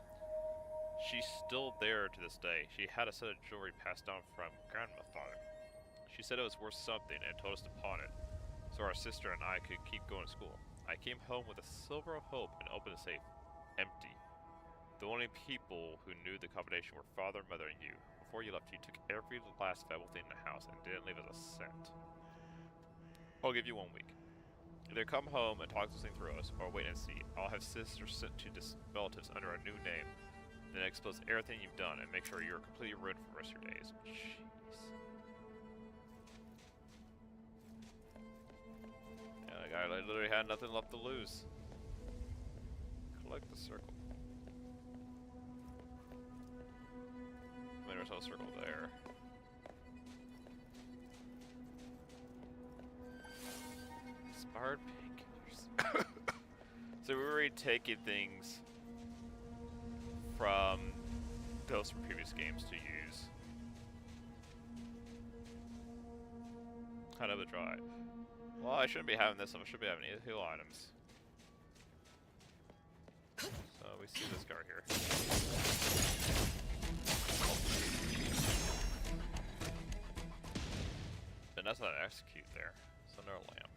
She's still there to this day. She had a set of jewelry passed down from grandfather. She said it was worth something and told us to pawn it, so our sister and I could keep going to school. I came home with a silver of hope and opened the safe. Empty. The only people who knew the combination were father, mother, and you. Before you left, you took every last valuable thing in the house and didn't leave us a cent. I'll give you 1 week. Either come home and talk this thing through us, or wait and see. I'll have sisters sent to relatives under a new name. Then expose everything you've done and make sure you're completely ruined for the rest of your days. Jeez. Yeah, the guy literally had nothing left to lose. Collect the circle. I mean, there's no circle there. Inspired painkillers. So we're already taking things from those from previous games to use. Kind of a drive. Well, I shouldn't be having this. I should be having heal items. So we see this guard here. And that's not execute there. It's another lamp.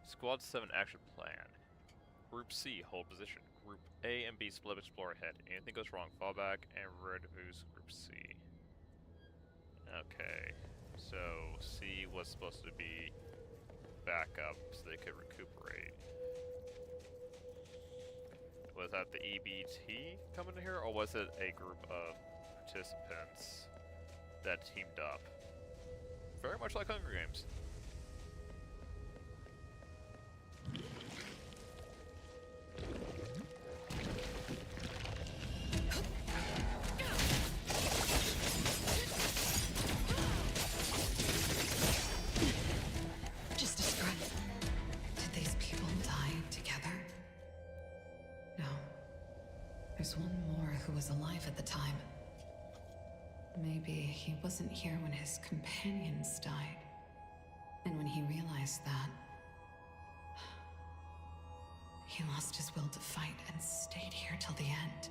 Squad 7 action plan. Group C, hold position. Group A and B split explore ahead. Anything goes wrong, fall back and rendezvous Group C. Okay, so C was supposed to be backup so they could recuperate. Was that the EBT coming in here, or was it a group of participants that teamed up? Very much like Hunger Games. Just describe. Did these people die together? No. There's one more who was alive at the time. Maybe he wasn't here when his companions died. And when he realized that, he lost his will to fight and stayed here till the end.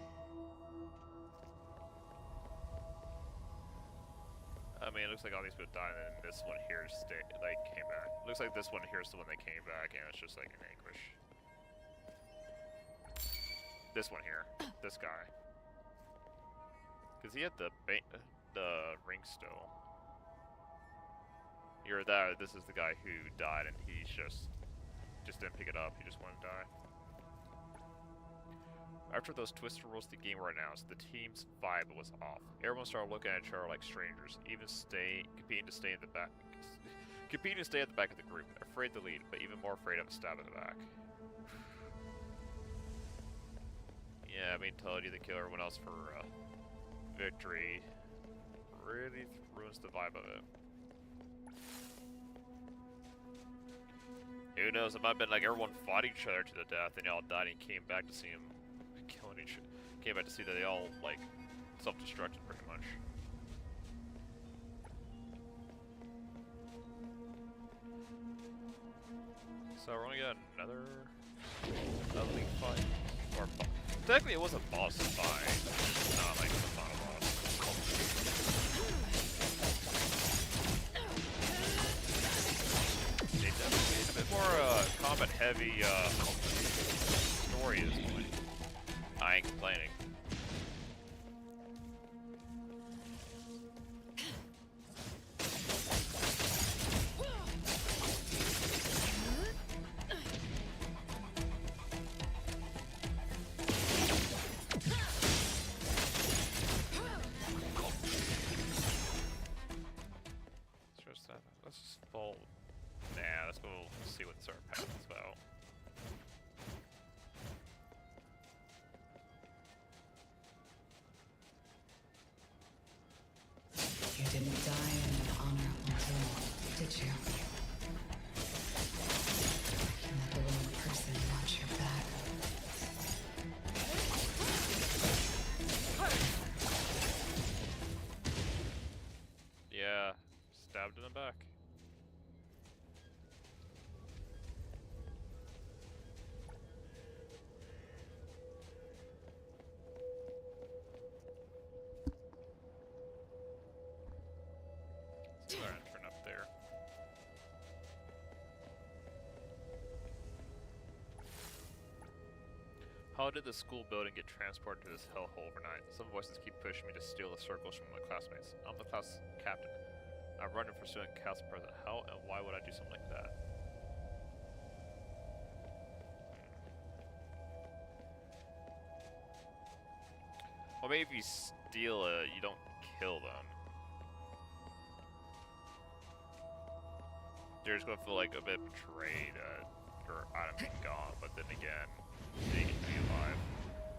I mean, it looks like all these people died, and this one here came back. Looks like this one here is the one that came back, and it's just like in anguish. This one here. This guy. Because he had the ring still. You're that. This is the guy who died, and he just didn't pick it up. He just wanted to die. After those twisted rules of the game were announced, the team's vibe was off. Everyone started looking at each other like strangers, even competing to stay at the back of the group, afraid to lead, but even more afraid of a stab in the back. Yeah, being told you to kill everyone else for victory really ruins the vibe of it. Who knows? It might have been like everyone fought each other to the death, and they all died, and came back to see him killing each other. Came back to see that they all like self-destructed pretty much. So we're gonna get another league fight, or technically it was a boss fight, not like it's not a boss. They definitely made a bit more combat heavy story at this point. I ain't complaining. Let's just fold. Nah, let's go see what this art path is about. You didn't die in an honorable duel, did you? You let the wrong person watch your back. Yeah, stabbed in the back. Turn up there. How did the school building get transported to this hellhole overnight? Some voices keep pushing me to steal the circles from my classmates. I'm the class captain. I'm running for student council president. How and why would I do something like that? Well, maybe if you steal it, you don't kill them. They're just gonna feel like a bit betrayed, or item being gone, but then again, they get to be alive.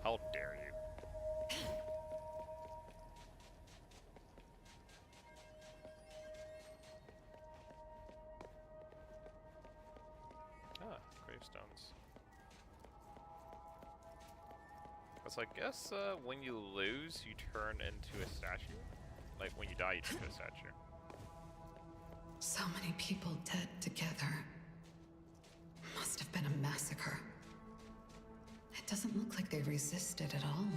How dare you? Ah, gravestones. So I guess when you lose, you turn into a statue? Like when you die, you turn into a statue. So many people dead together. Must have been a massacre. It doesn't look like they resisted at all.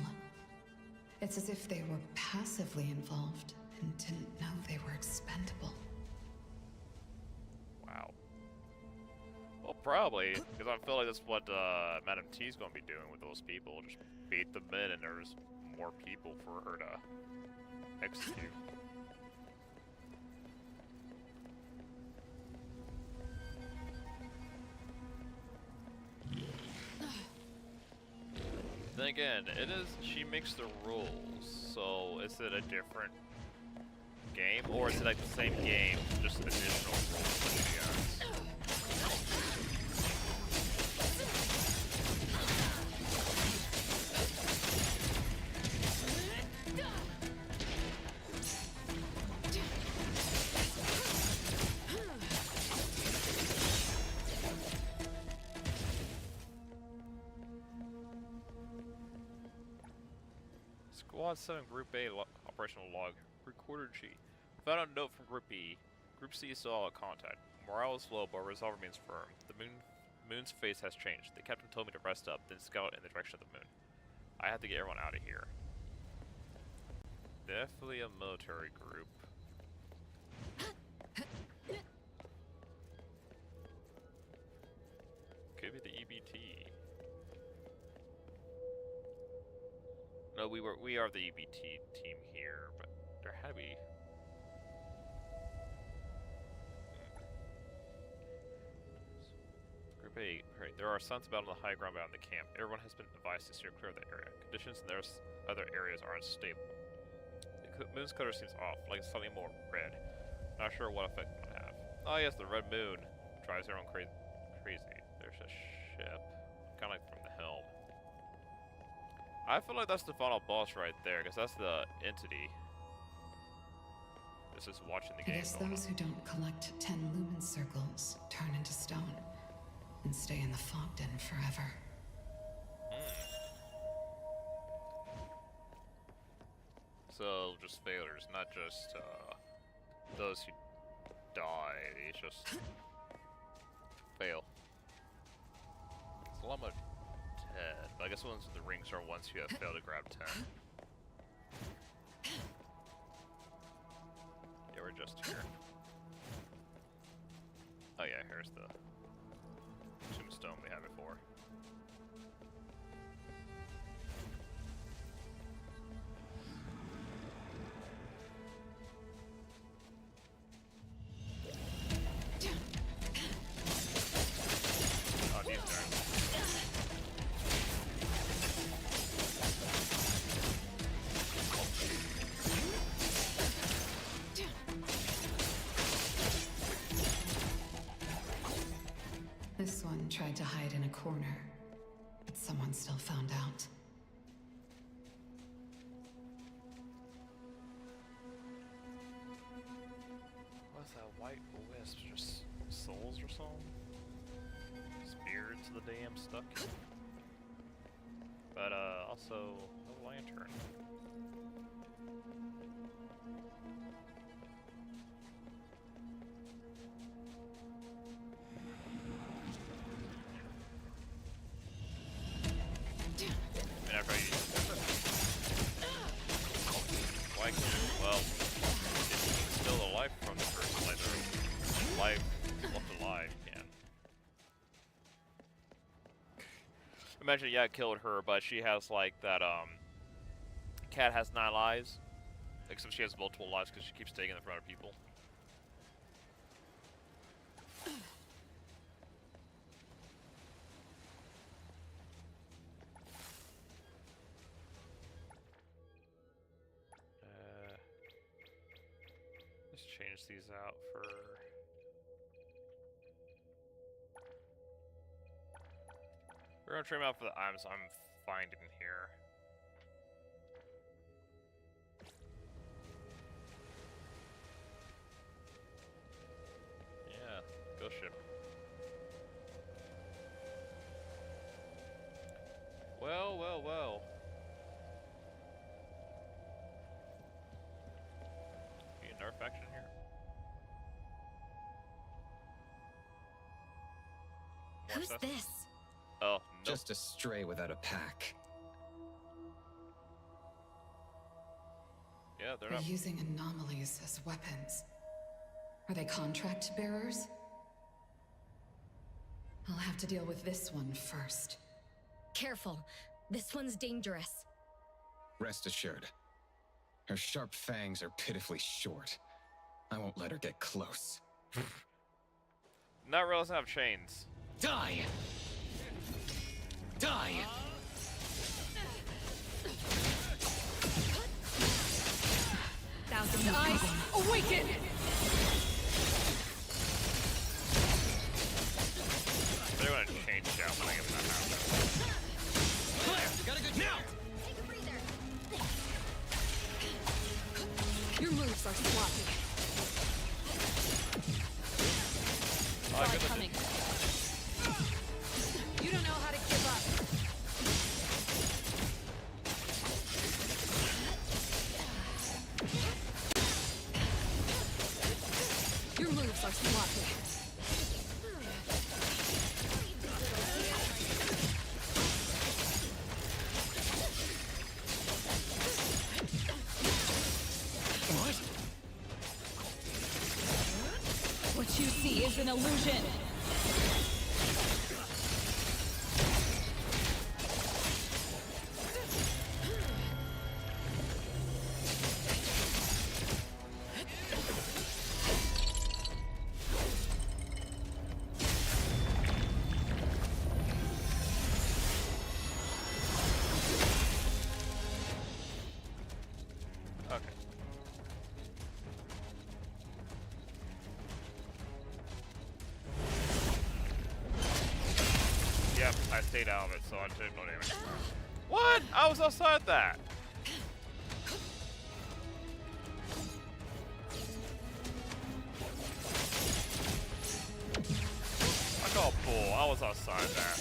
It's as if they were passively involved and didn't know they were expendable. Wow. Well, probably, because I feel like that's what Madam T's going to be doing with those people. Just beat them in, and there's more people for her to execute. Then again, she makes the rules, so is it a different game, or is it like the same game, just additional rules that she adds? Squad 7 Group A operational log. Recorded G. Found a note from Group B. Group C saw a contact. Morale is low, but resolve remains firm. The moon's face has changed. The captain told me to rest up, then scout in the direction of the moon. I have to get everyone out of here. Definitely a military group. Could be the EBT. No, we are the EBT team here, but there had to be. Group A. Right, there are sons about on the high ground beyond the camp. Everyone has been advised to steer clear of the area. Conditions in those other areas are unstable. The moon's color seems off, like it's slightly more red. Not sure what effect it might have. Oh yes, the red moon drives everyone crazy. There's a ship, kind of like from the helm. I feel like that's the final boss right there, because that's the entity. This is watching the game. I guess those who don't collect 10 lumen circles turn into stone and stay in the fog den forever. So just failures, not just those who die. They just fail. It's a lot of 10. But I guess the ones with the rings are ones who have failed to grab 10. Yeah, we're just here. Oh yeah, here's the tombstone we had before. Oh, these turns. This one tried to hide in a corner, but someone still found out. What's that white wisp? Just souls or something? Spirits of the damn stuck. But also a lantern. And after I use why can't well it's still alive from the first playthrough. Life left alive can. Imagine yeah, I killed her, but she has like that cat has 9 lives. Except she has multiple lives because she keeps taking them from other people. Let's change these out for. We're gonna trim out for the items I'm finding here. Yeah, ghost ship. Well, well, well. Be a nerf action here. More Who's stuff? this? Oh, nope. Just a stray without a pack. Yeah, they're They're not. using anomalies as weapons. Are they contract bearers? I'll have to deal with this one first. Careful. This one's dangerous. Rest assured. Her sharp fangs are pitifully short. I won't let her get close. Not realizing I have chains. Die! Die! Thousand eyes awaken! They're gonna change out when I get that house. Claire, got a good now! Your moves are sloppy. Oh, Saw it coming. You don't know how to give up. Your moves are sloppy. What you see is an illusion. stayed out of it, so I took no damage. What? I was outside that. I call bull. I was outside that.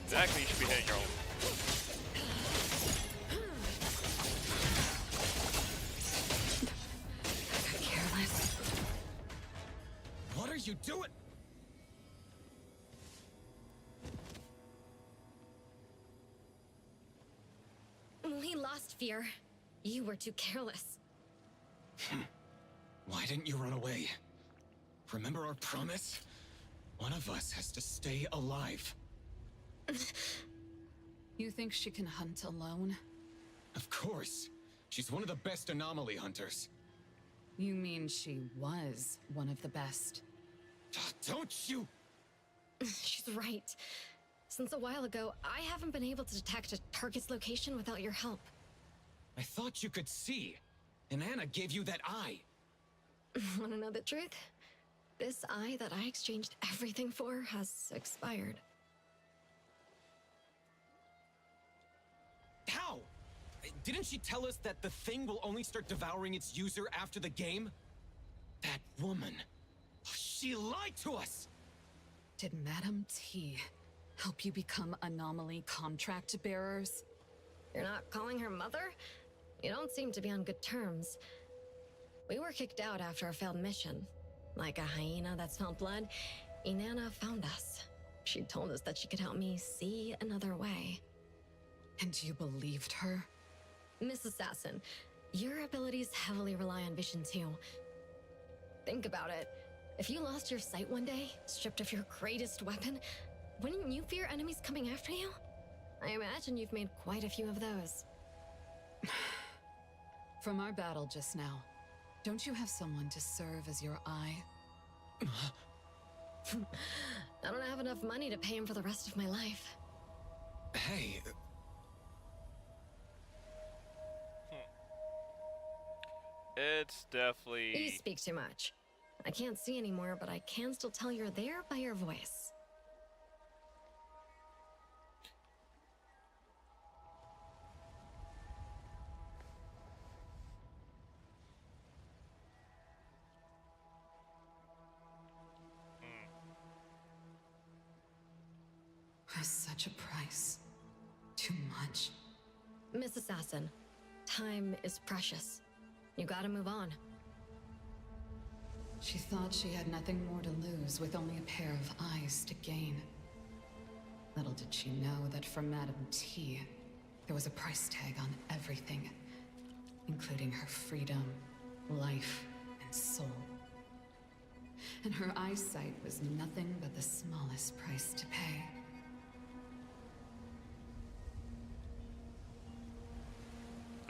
Exactly, you should be hitting your own. Careless. What are you doing? We lost Fear. You were too careless. Why didn't you run away? Remember our promise? One of us has to stay alive. You think she can hunt alone? Of course. She's one of the best anomaly hunters. You mean she was one of the best? Don't you? She's right. Since a while ago, I haven't been able to detect a target's location without your help. I thought you could see. And Anna gave you that eye. Want to know the truth? This eye that I exchanged everything for has expired. How? Didn't she tell us that the thing will only start devouring its user after the game? That woman. She lied to us! Did Madam T help you become anomaly contract bearers? You're not calling her mother? You don't seem to be on good terms. We were kicked out after a failed mission. Like a hyena that smelled blood, Inanna found us. She told us that she could help me see another way. And you believed her? Miss Assassin, your abilities heavily rely on vision too. Think about it. If you lost your sight one day, stripped of your greatest weapon, wouldn't you fear enemies coming after you? I imagine you've made quite a few of those. From our battle just now, don't you have someone to serve as your eye? I don't have enough money to pay him for the rest of my life. Hey. It's definitely... You speak too much. I can't see anymore, but I can still tell you're there by your voice. Such a price. Too much. Miss Assassin, time is precious. You gotta move on. She thought she had nothing more to lose with only a pair of eyes to gain. Little did she know that for Madam T, there was a price tag on everything, including her freedom, life, and soul. And her eyesight was nothing but the smallest price to pay.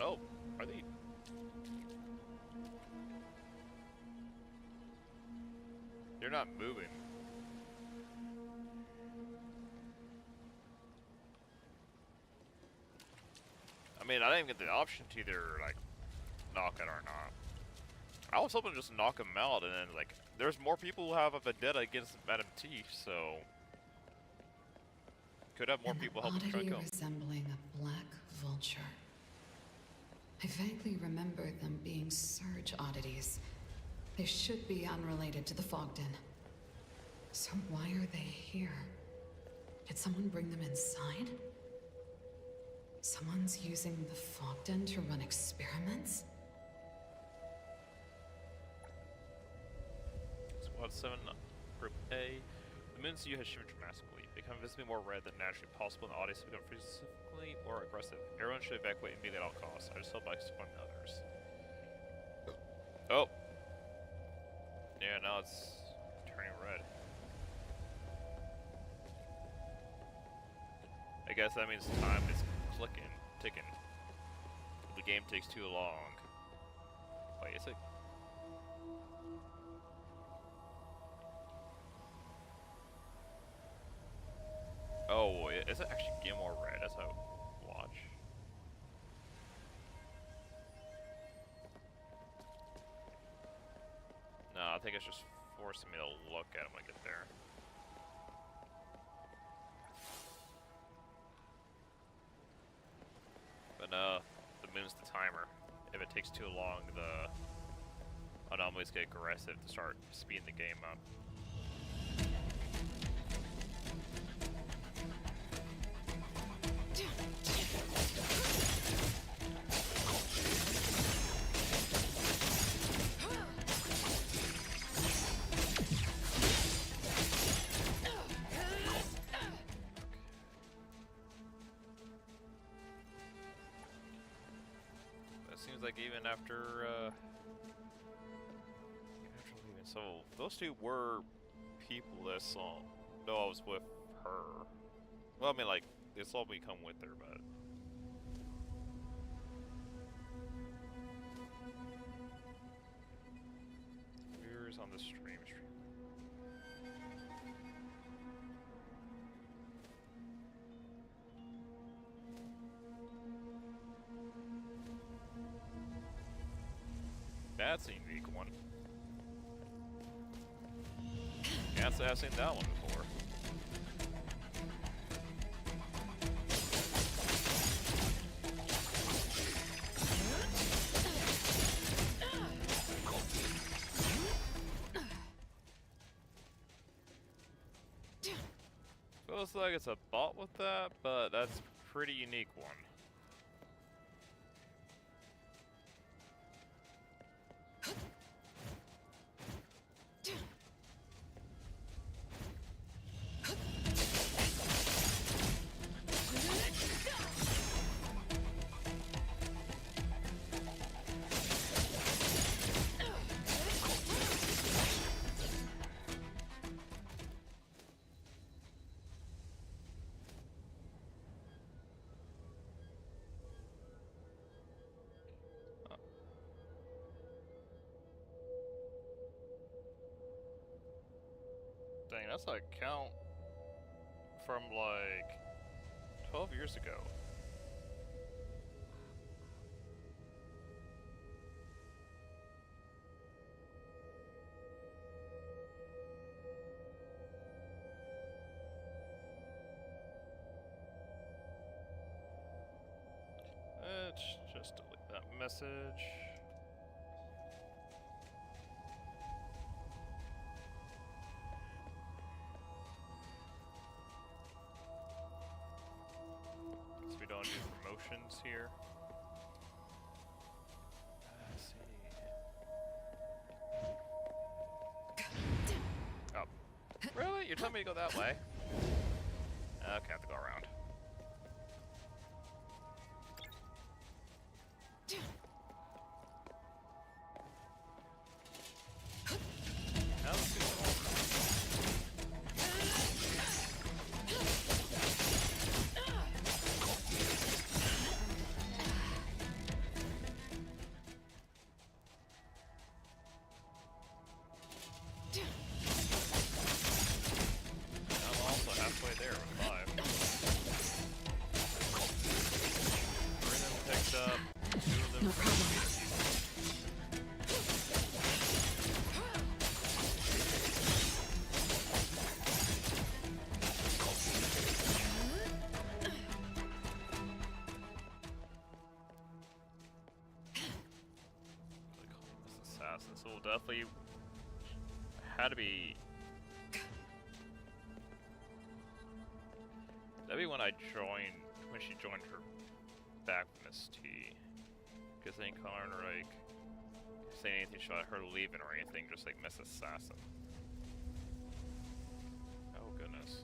Oh, are they... They're not moving. I mean, I didn't even get the option to either, like, knock it or not. I was hoping to just knock him out, and then, like, there's more people who have a vendetta against Madam T, so... Could have more people helping try to kill him. Resembling a black vulture. I vaguely remember them being surge oddities. They should be unrelated to the Fogden. So why are they here? Did someone bring them inside? Someone's using the Fogden to run experiments? Squad 7, Group A. The moon's hue has shimmered dramatically, become visibly more red than naturally possible, and the audience become physically more aggressive. Everyone should evacuate immediately at all costs. I just hope I can find others. Oh! Yeah, now it's turning red. I guess that means time is ticking. The game takes too long. Wait, is it? Oh, is it actually get more red as I watch? think it's just forcing me to look at him when I get there. But no, the moon's the timer. If it takes too long, the anomalies get aggressive to start speeding the game up. Seems like even after leaving, so those two were people that saw. No, I was with her. Well, I mean, like they saw me come with her, but viewers on the stream. That's a unique one. Can't say I've seen that one before. Feels like it's a bot with that, but that's a pretty unique one. Dang, that's a count from like 12 years ago. Let's just delete that message. Don't do promotions here. Let's see. Oh. Really? You're telling me to go that way? Okay, I have to go around. Now let's do some more. No problem. Assassin, so we'll definitely had to be. That'd be when I joined, when she joined her back with Miss T. Because they didn't like say anything about her leaving or anything, just like Miss Assassin. Oh goodness.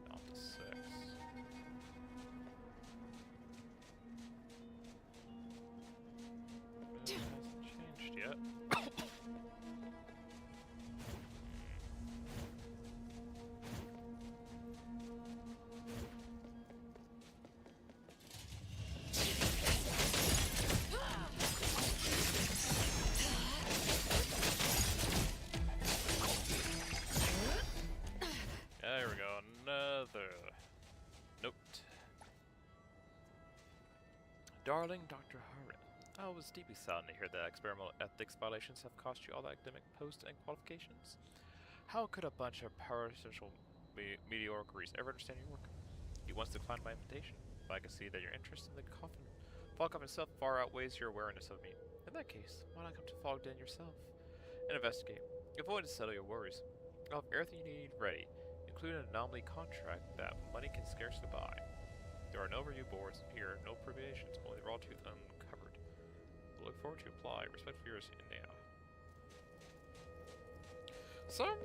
Down to 6. It hasn't changed yet. Darling Dr. Harren, I was deeply saddened to hear that experimental ethics violations have cost you all the academic posts and qualifications. How could a bunch of parasocial mediocrities ever understand your work? He once declined my invitation, but I can see that your interest in the Fog Coffin itself far outweighs your awareness of me. In that case, why not come to Fog Den yourself and investigate? Avoid to settle your worries. I'll have everything you need ready, including an anomaly contract that money can scarcely buy. There are no review boards here, no probations, only the raw tooth uncovered. We'll look forward to apply. Respectfully yours, India. Some...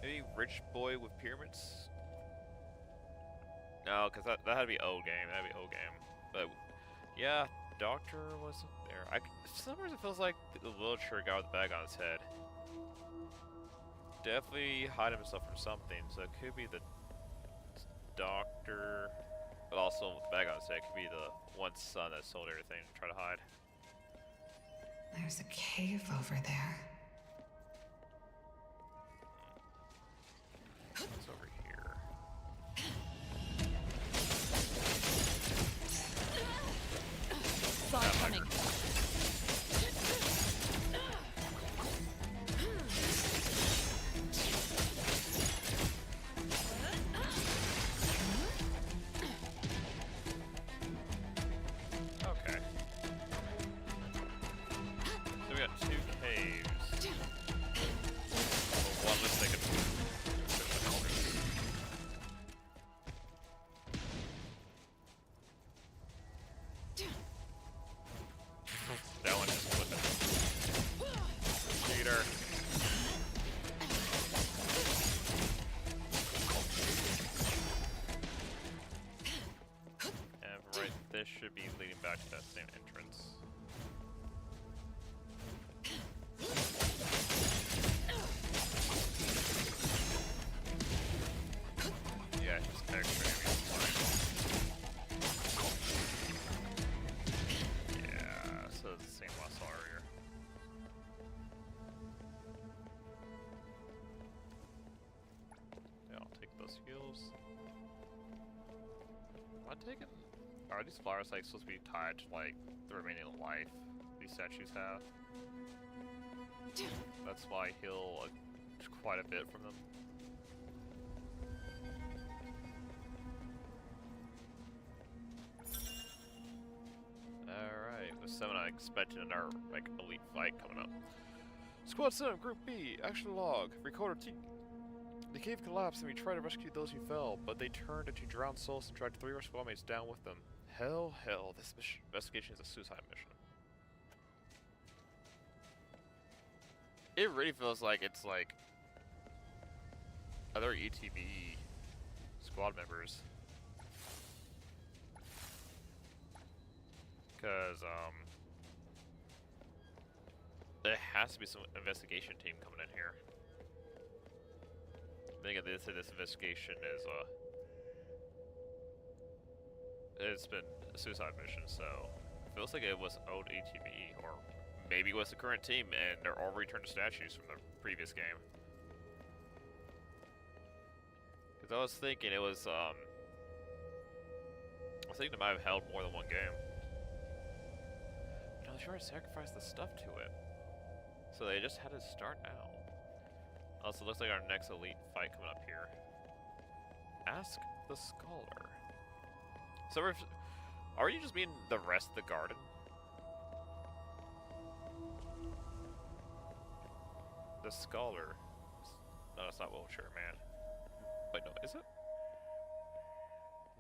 Maybe rich boy with pyramids? No, because that had to be old game. That'd be old game. But, yeah, doctor wasn't there. For some reason it feels like the wheelchair guy with the bag on his head. Definitely hiding himself from something, so it could be the doctor, but also with the bag on his head, it could be the one son that sold everything to try to hide. There's a cave over there. What's over here? Saw it coming. Okay. So we got 2 caves. Well, one looks like that one just flipping. Cheater. And right, this should be leading back to that same entrance. Yeah, it's just extra enemies flying. Yeah, so it's the same one I saw earlier. Yeah, I'll take those heals. Am I taking... Are these flowers like supposed to be tied to like the remaining life these statues have? That's why I heal quite a bit from them. Alright, with 7 I expected another like elite fight coming up. Squad 7, Group B, action log, recorder T. The cave collapsed and we tried to rescue those who fell, but they turned into drowned souls and dragged 3 of our squad mates down with them. Hell, this investigation is a suicide mission. It really feels like it's like other ETB squad members. Because, there has to be some investigation team coming in here. I think they said this investigation is, it's been a suicide mission, so it feels like it was old ATB, or maybe it was the current team, and they're all returned to statues from the previous game. Because I was thinking it was, I was thinking they might have held more than one game. No, they sure sacrificed the stuff to it. So they just had to start now. Also, looks like our next elite fight coming up here. Ask the Scholar. So, are you just mean the rest of the garden? The Scholar. No, it's not Wheelchair Man. Wait, no, is it?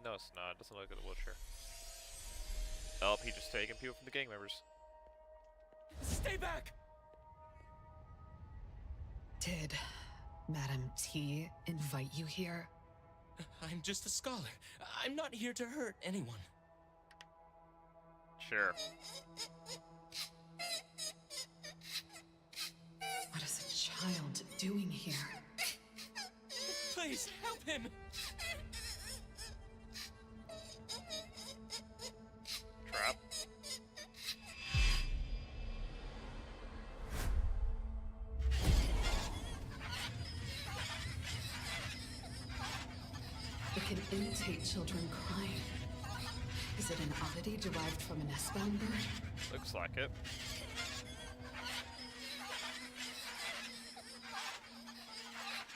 No, it's not. It doesn't look like a wheelchair. Oh, he just taking people from the gang members. Stay back! Did Madam T invite you here? I'm just a scholar. I'm not here to hurt anyone. Sure. What is a child doing here? Please, help him! Trap. can imitate children crying. Is it an oddity derived from an S-bound bird? Looks like it.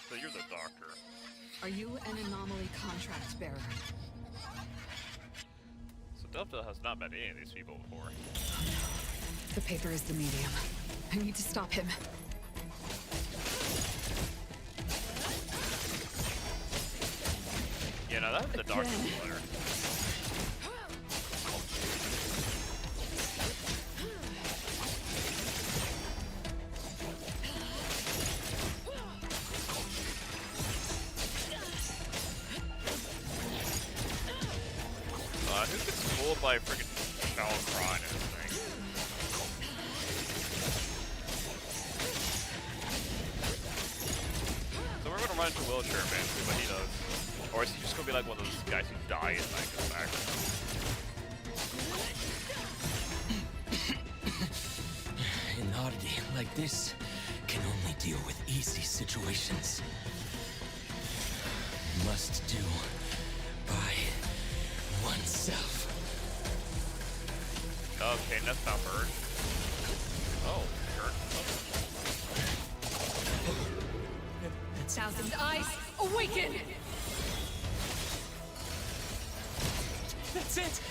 So you're the doctor. Are you an anomaly contract bearer? So Delta has not met any of these people before. The paper is the medium. I need to stop him. Yeah, no, that's the doctor's letter. Who gets fooled by a freaking child crying and everything? So we're gonna run into Wheelchair Man, see what he does. Or is he just gonna be like one of those guys who die and like goes back? An oddity like this can only deal with easy situations. Must do by oneself. Okay, that's not bird. Oh, sure. Thousand eyes, awaken! That's it!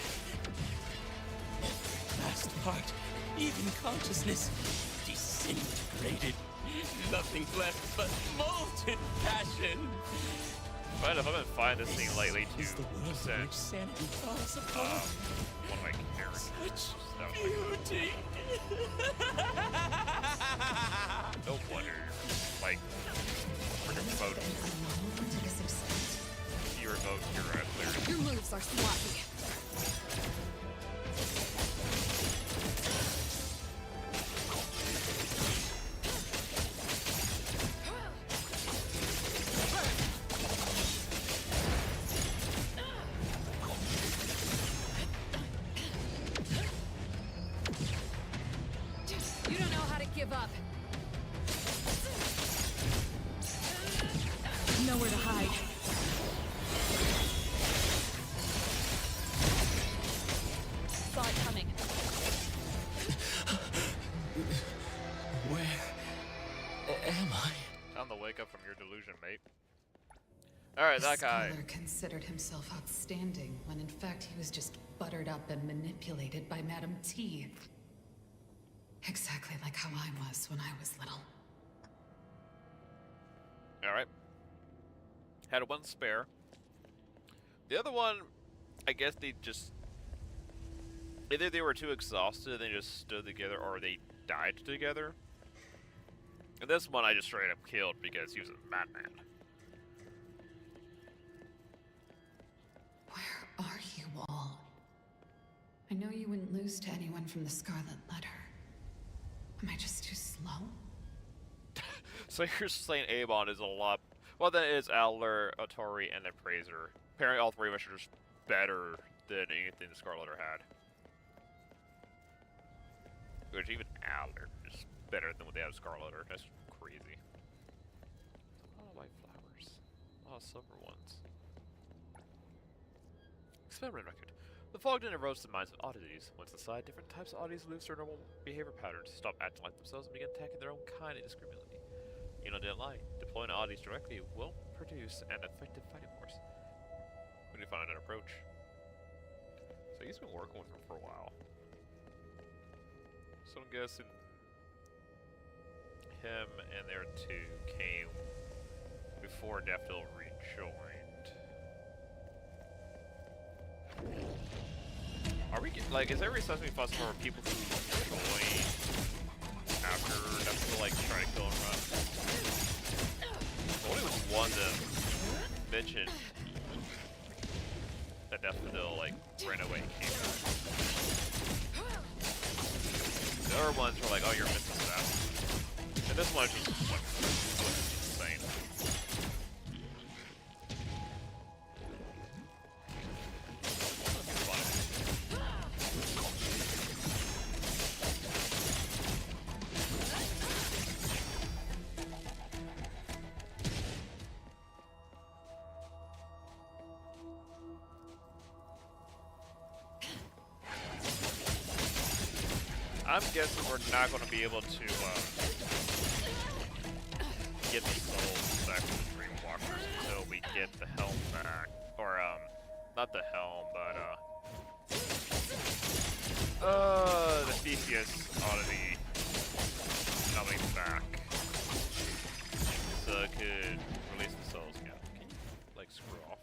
Last part, even consciousness disintegrated. Nothing left but molten passion. But if I've been finding this thing lately to Is the world in send which sanity falls apart. one of my characters. Such beauty. No wonder. Like, freaking vote. You revoke your clearance. Your moves are sloppy. You don't know how to give up. Nowhere to hide. Saw it coming. Where am I? Time to wake up from your delusion, mate. Alright, that guy. The scholar considered himself outstanding, when in fact he was just buttered up and manipulated by Madame T. Exactly like how I was when I was little. Alright. Had one spare. The other one, I guess they just... Either they were too exhausted and they just stood together, or they died together. And this one I just straight up killed because he was a madman. Where are you all? I know you wouldn't lose to anyone from the Scarlet Letter. Am I just too slow? So you're saying Avon is a lot... Well, that is Adler, Otori, and Appraiser. Apparently all three of us are just better than anything the Scarlet Letter had. Which even Adler is better than what they have Scarlet Letter. That's crazy. A lot of white flowers. A lot of silver ones. Experiment record. The fog then erodes the minds of oddities. Once inside, different types of oddities lose their normal behavior patterns, stop acting like themselves, and begin attacking their own kind indiscriminately. You know, didn't lie. Deploying oddities directly will produce an effective fighting force. We need to find an approach. So he's been working with them for a while. So I'm guessing him and their two came before Daffodil rejoined. Are we like? Is every Sesame Festival for people who join after Daffodil like try to kill and run? Only one that mentioned that Daffodil like ran away and came back. The other ones were like, "Oh, you're missing that," and this one just like insane. I'm guessing we're not going to be able to get the souls back from the Dreamwalkers until we get the helm back. Or, not the helm, but, the Theseus oddity coming back. So it could release the souls again. Can you, like, screw off?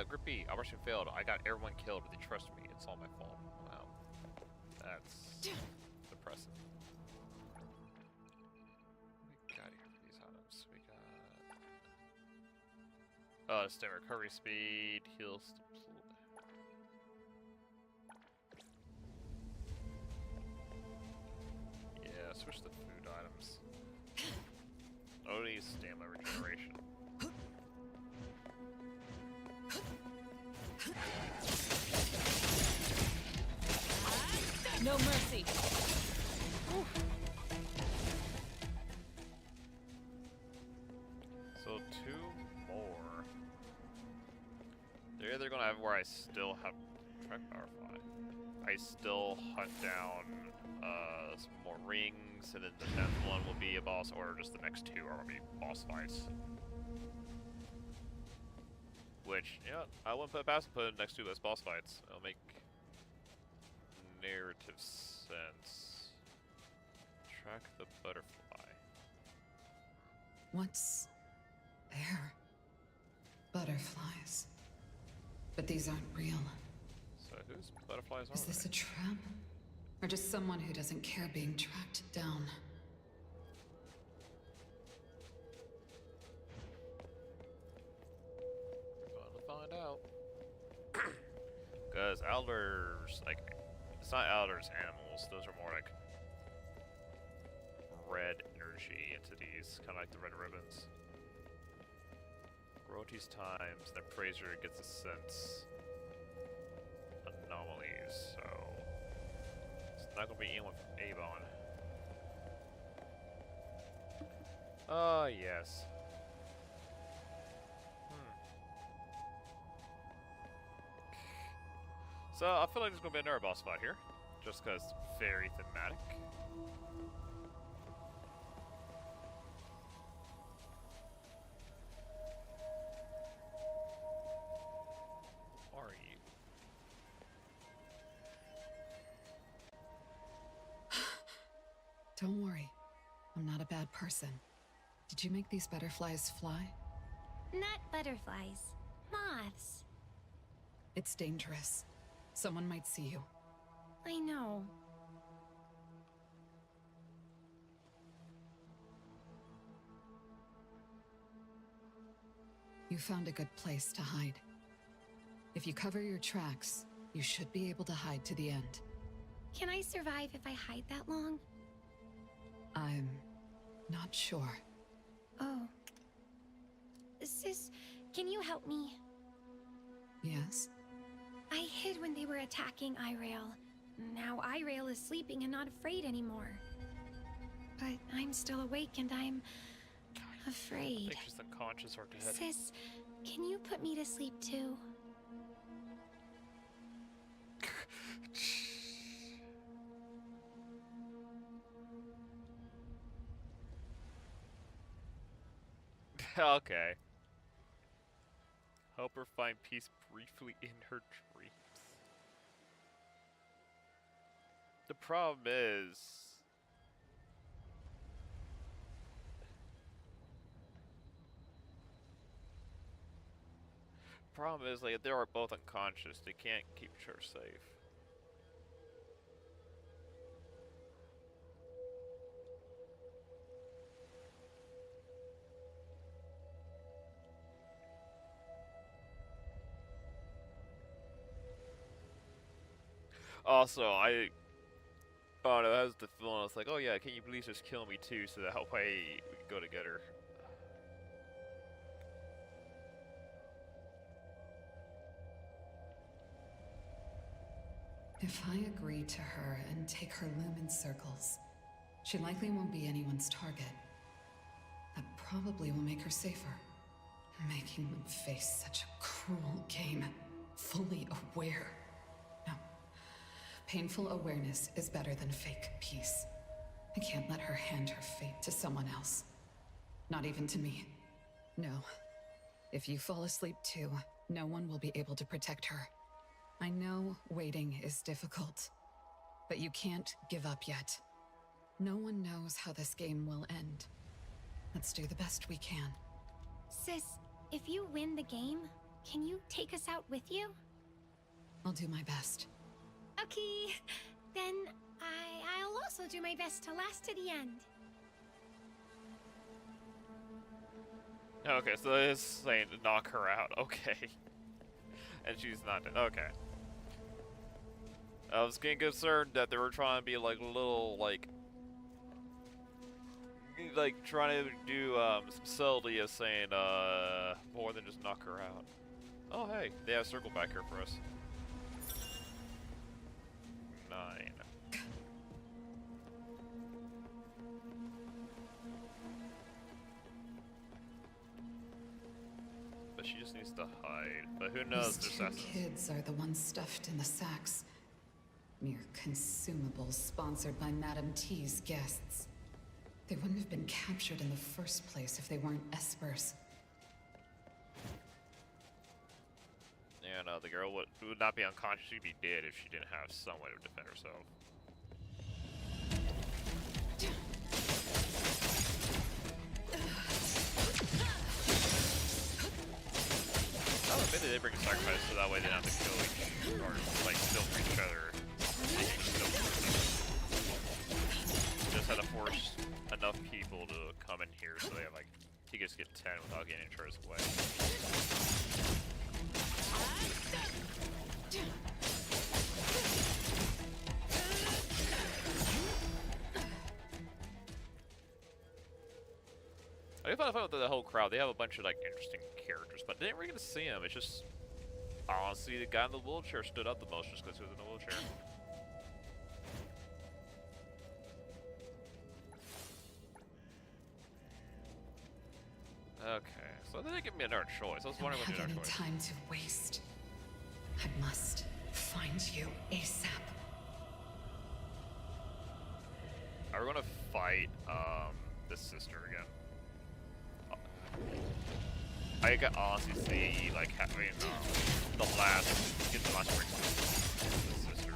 Grippy, operation failed. I got everyone killed, but they trust me. It's all my fault. Wow. That's depressing. What we got here for these items? We got... stamina recovery speed, heals... Yeah, switch the food items. Only stamina regeneration. No mercy. So 2 more. They're either gonna have where I still have track powerfly. I still hunt down some more rings, and then the 10th one will be a boss, or just the next 2 are gonna be boss fights. Which, yeah, I wouldn't put past putting next to as boss fights. It'll make narrative sense. Track the butterfly. What's there? Butterflies. But these aren't real. So whose butterflies are Is this they? a trap? Or just someone who doesn't care being tracked down? We're gonna find out. Because elders, like, it's not elders animals, those are more like red energy entities, kind of like the red ribbons. Royalties times, then Fraser gets a sense anomalies, so it's not gonna be anyone from Avon. Ah, yes. So I feel like there's gonna be another boss fight here, just because very thematic. Are you? Don't worry. I'm not a bad person. Did you make these butterflies fly? Not butterflies. Moths. It's dangerous. Someone might see you. I know. You found a good place to hide. If you cover your tracks, you should be able to hide to the end. Can I survive if I hide that long? I'm not sure. Oh. Sis, can you help me? Yes? I hid when they were attacking Irail. Now Irail is sleeping and not afraid anymore. But I'm still awake and I'm I afraid. think she's unconscious or dead. Sis, can you put me to sleep too? Okay. Help her find peace briefly in her dreams. The problem is... like, if they are both unconscious, they can't keep her safe. Also, I don't know, that was the feeling. I was like, oh yeah, can you please just kill me too, so that way we can go together. If I agree to her and take her lumen circles, She likely won't be anyone's target. That probably will make her safer. Making them face such a cruel game, fully aware. No. Painful awareness is better than fake peace. I can't let her hand her fate to someone else. Not even to me. No. If you fall asleep too, no one will be able to protect her. I know waiting is difficult, but you can't give up yet. No one knows how this game will end. Let's do the best we can. Sis, if you win the game, can you take us out with you? I'll do my best. Okay, then I'll also do my best to last to the end. Okay, so it's saying to knock her out. Okay. And she's not dead. Okay. I was getting concerned that they were trying to be like little, like trying to do some subtlety of saying more than just knock her out. Oh hey, they have a circle back here for us. 9. But she just needs to hide. But who knows? These There's two kids are the ones stuffed in the sacks. Mere consumables sponsored by Madame T's guests. They wouldn't have been captured in the first place if they weren't Espers. Yeah, no, the girl would not be unconscious. She'd be dead if she didn't have some way to defend herself. Oh, maybe they bring a sacrifice so that way they don't have to kill each or like kill for each other. They can kill just had to force enough people to come in here so they have like he gets to get 10 without getting each other's way. I do find fun with the whole crowd. They have a bunch of like interesting characters, but they didn't really get to see him. It's just honestly the guy in the wheelchair stood up the most just because he was in the wheelchair. Okay, so they didn't give me another choice. I was wondering what the I don't other have choice. any time to waste. I must find you ASAP. Are we gonna fight this sister again? I can honestly see like having the last get the last break with this sister.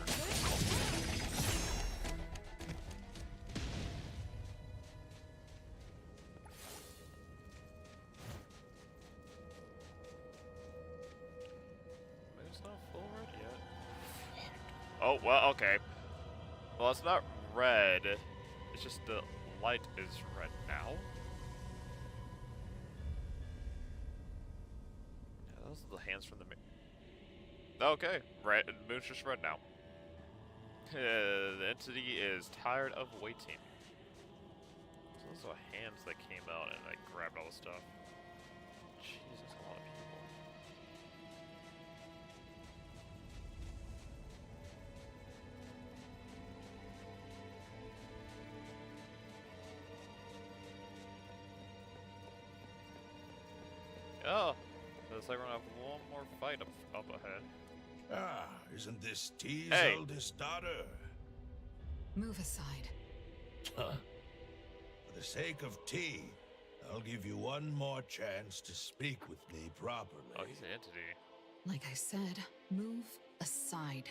Maybe it's not full red yet. Oh well, okay. Well, it's not red. It's just the light is red now. Yeah, those are the hands from the okay, red. Moon's just red now. The entity is tired of waiting. So those are hands that came out and like grabbed all the stuff. Jesus, a lot of people. Oh, looks like we're gonna have one more fight up ahead. Ah, isn't this T's Hey. eldest daughter? Move aside. Huh? For the sake of T, I'll give you one more chance to speak with me properly. Oh, he's an entity. Like I said, move aside.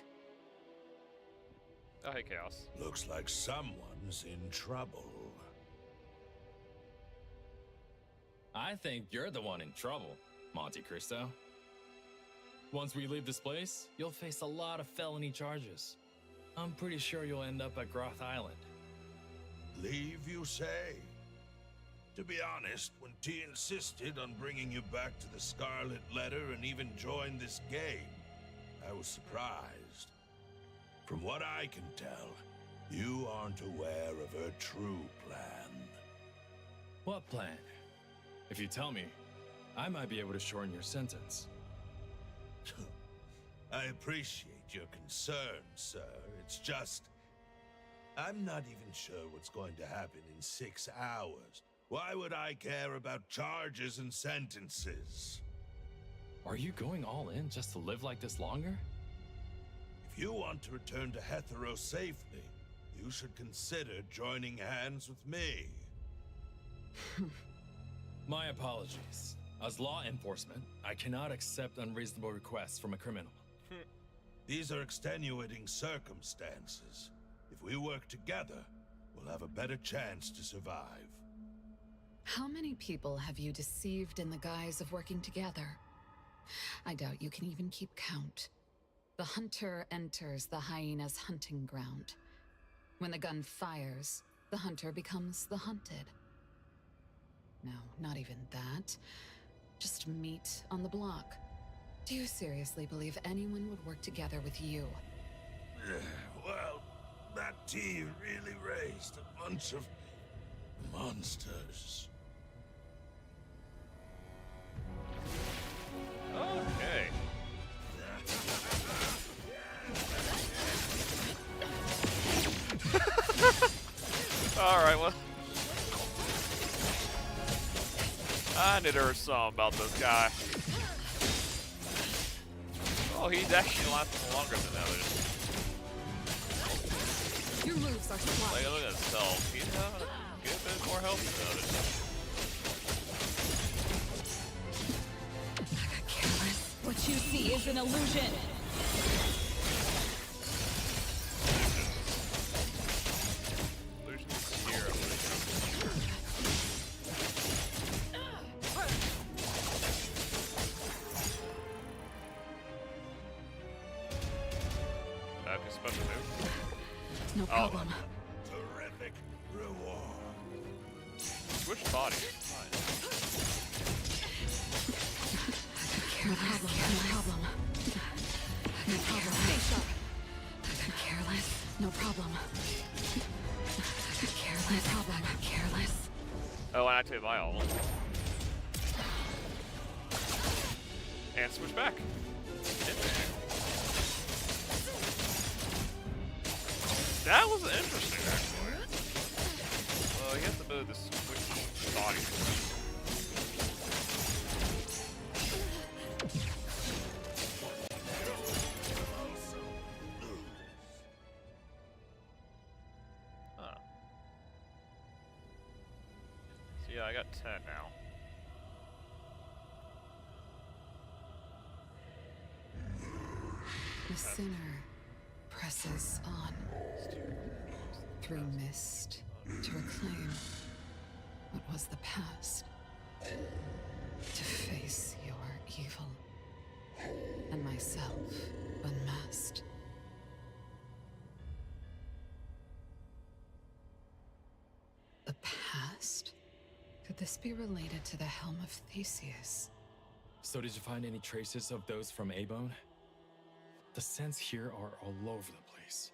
Oh, hey, Chaos. Looks like someone's in trouble. I think you're the one in trouble, Monte Cristo. Once we leave this place, you'll face a lot of felony charges. I'm pretty sure you'll end up at Groth Island. Leave, you say? To be honest, when T insisted on bringing you back to the Scarlet Letter and even joined this game, I was surprised. From what I can tell, you aren't aware of her true plan. What plan? If you tell me, I might be able to shorten your sentence. I appreciate your concern, sir. It's just... I'm not even sure what's going to happen in 6 hours. Why would I care about charges and sentences? Are you going all in just to live like this longer? If you want to return to Hetheros safely, you should consider joining hands with me. My apologies. As law enforcement, I cannot accept unreasonable requests from a criminal. These are extenuating circumstances. If we work together, we'll have a better chance to survive. How many people have you deceived in the guise of working together? I doubt you can even keep count. The hunter enters the hyena's hunting ground. When the gun fires, the hunter becomes the hunted. No, not even that. Just meat on the block. Do you seriously believe anyone would work together with you? Well, that tea really raised a bunch of monsters. Okay. Alright, well. I knew there was something about this guy. Oh, he's actually lasting longer than others. Your moves are slow. Like, look at himself. He's having a good bit more health than others. Careless. What you see is an illusion. Illusion's here. Okay, special move. No problem. Terrific reward. Switch body. Fine. No problem. No problem. No problem. Stay sharp. Careless. No problem. Careless. No problem. Careless. Oh, and I activate my ult. And switch back. That was interesting, actually. Well, he has the ability to switch bodies. Huh. So yeah, I got 10 now. The sinner presses on through mist to reclaim what was the past, to face your evil, and myself unmasked. The past? Could this be related to the Helm of Theseus? So did you find any traces of those from A-Bone? The scents here are all over the place.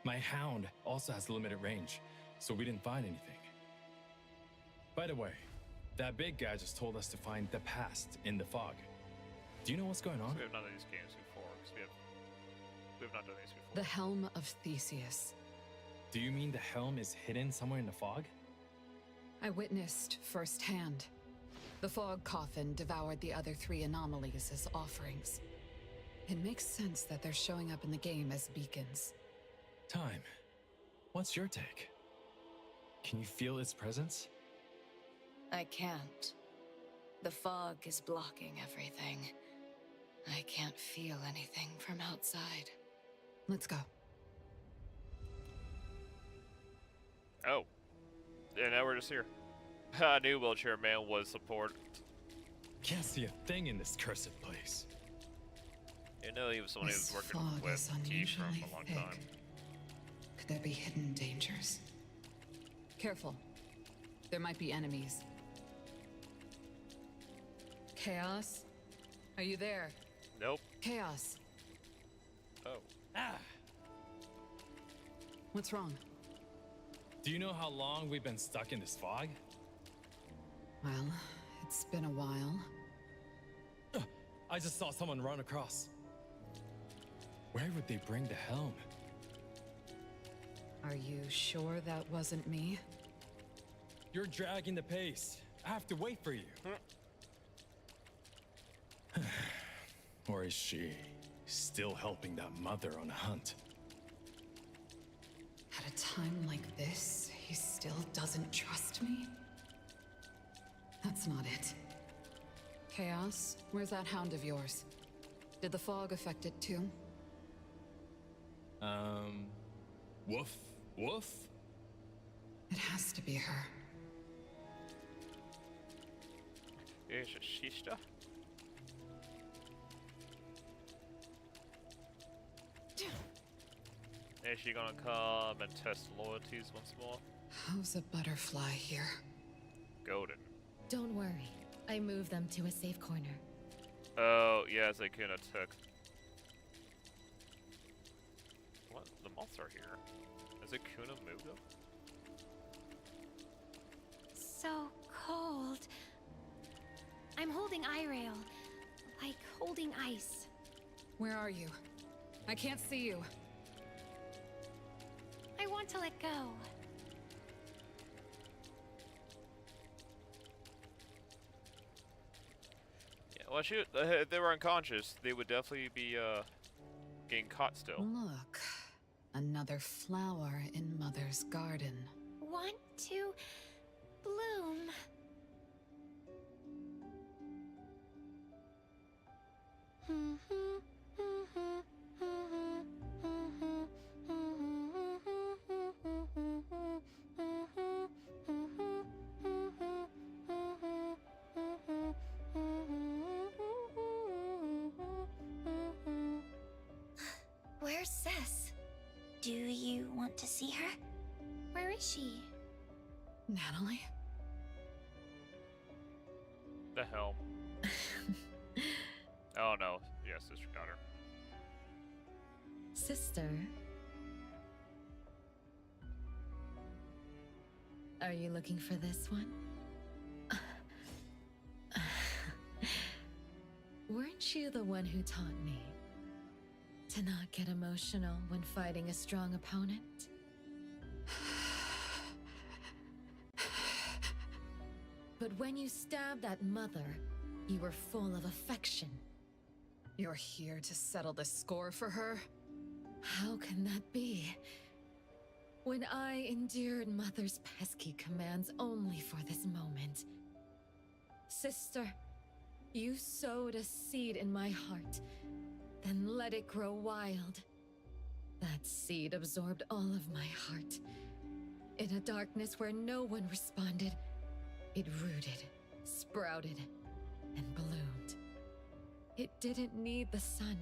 My hound also has limited range, so we didn't find anything. By the way, that big guy just told us to find the past in the fog. Do you know what's going on? So we have not done these games before, because we have not done these before. The Helm of Theseus. Do you mean the helm is hidden somewhere in the fog? I witnessed firsthand. The fog coffin devoured the other 3 anomalies as offerings. It makes sense that they're showing up in the game as beacons. Time. What's your take? Can you feel its presence? I can't. The fog is blocking everything. I can't feel anything from outside. Let's go. Oh. Yeah, now we're just here. I knew Wheelchair Man was support. Can't see a thing in this cursed place. You know he was someone who was This working fog with is T for unusually a long thick. time. Could there be hidden dangers? Careful. There might be enemies. Chaos? Are you there? Nope. Chaos. Oh. What's wrong? Do you know how long we've been stuck in this fog? Well, it's been a while. I just saw someone run across. Where would they bring the helm? Are you sure that wasn't me? You're dragging the pace. I have to wait for you. Or is she still helping that mother on a hunt? At a time like this, he still doesn't trust me? That's not it. Chaos, where's that hound of yours? Did the fog affect it too? Woof, woof? It has to be her. Is it sister? Is she gonna come and test loyalties once more? How's a butterfly here? Golden. Don't worry. I moved them to a safe corner. Oh, yeah, Zakuna took. What? The moths are here. Has Zakuna moved them? So cold. I'm holding Irail, like holding ice. Where are you? I can't see you. I want to let go. Yeah, well, shoot, if they were unconscious, they would definitely be, getting caught still. Look, another flower in Mother's garden. Want to bloom. Where's Sis? Do you want to see her? Where is she? Natalie? The hell? Oh no, yes, sister daughter. Sister? Are you looking for this one? Weren't you the one who taught me to not get emotional when fighting a strong opponent? But when you stabbed that mother, you were full of affection. You're here to settle the score for her? How can that be? When I endured Mother's pesky commands only for this moment. Sister, you sowed a seed in my heart, then let it grow wild. That seed absorbed all of my heart. In a darkness where no one responded, it rooted, sprouted, and bloomed. It didn't need the sun,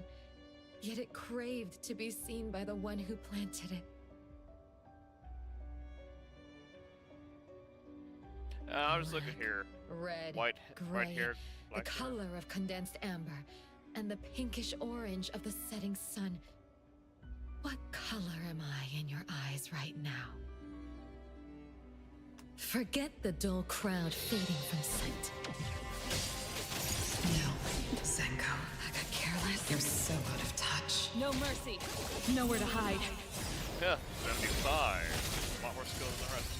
yet it craved to be seen by the one who planted it. I'm just looking here. Red, White gray, hair, the black hair. color of condensed amber, and the pinkish orange of the setting sun. What color am I in your eyes right now? Forget the dull crowd fading from sight. No, Zenko. I got careless. You're so out of touch. No mercy. Nowhere to hide. Yeah, 75. A lot more skills than the rest.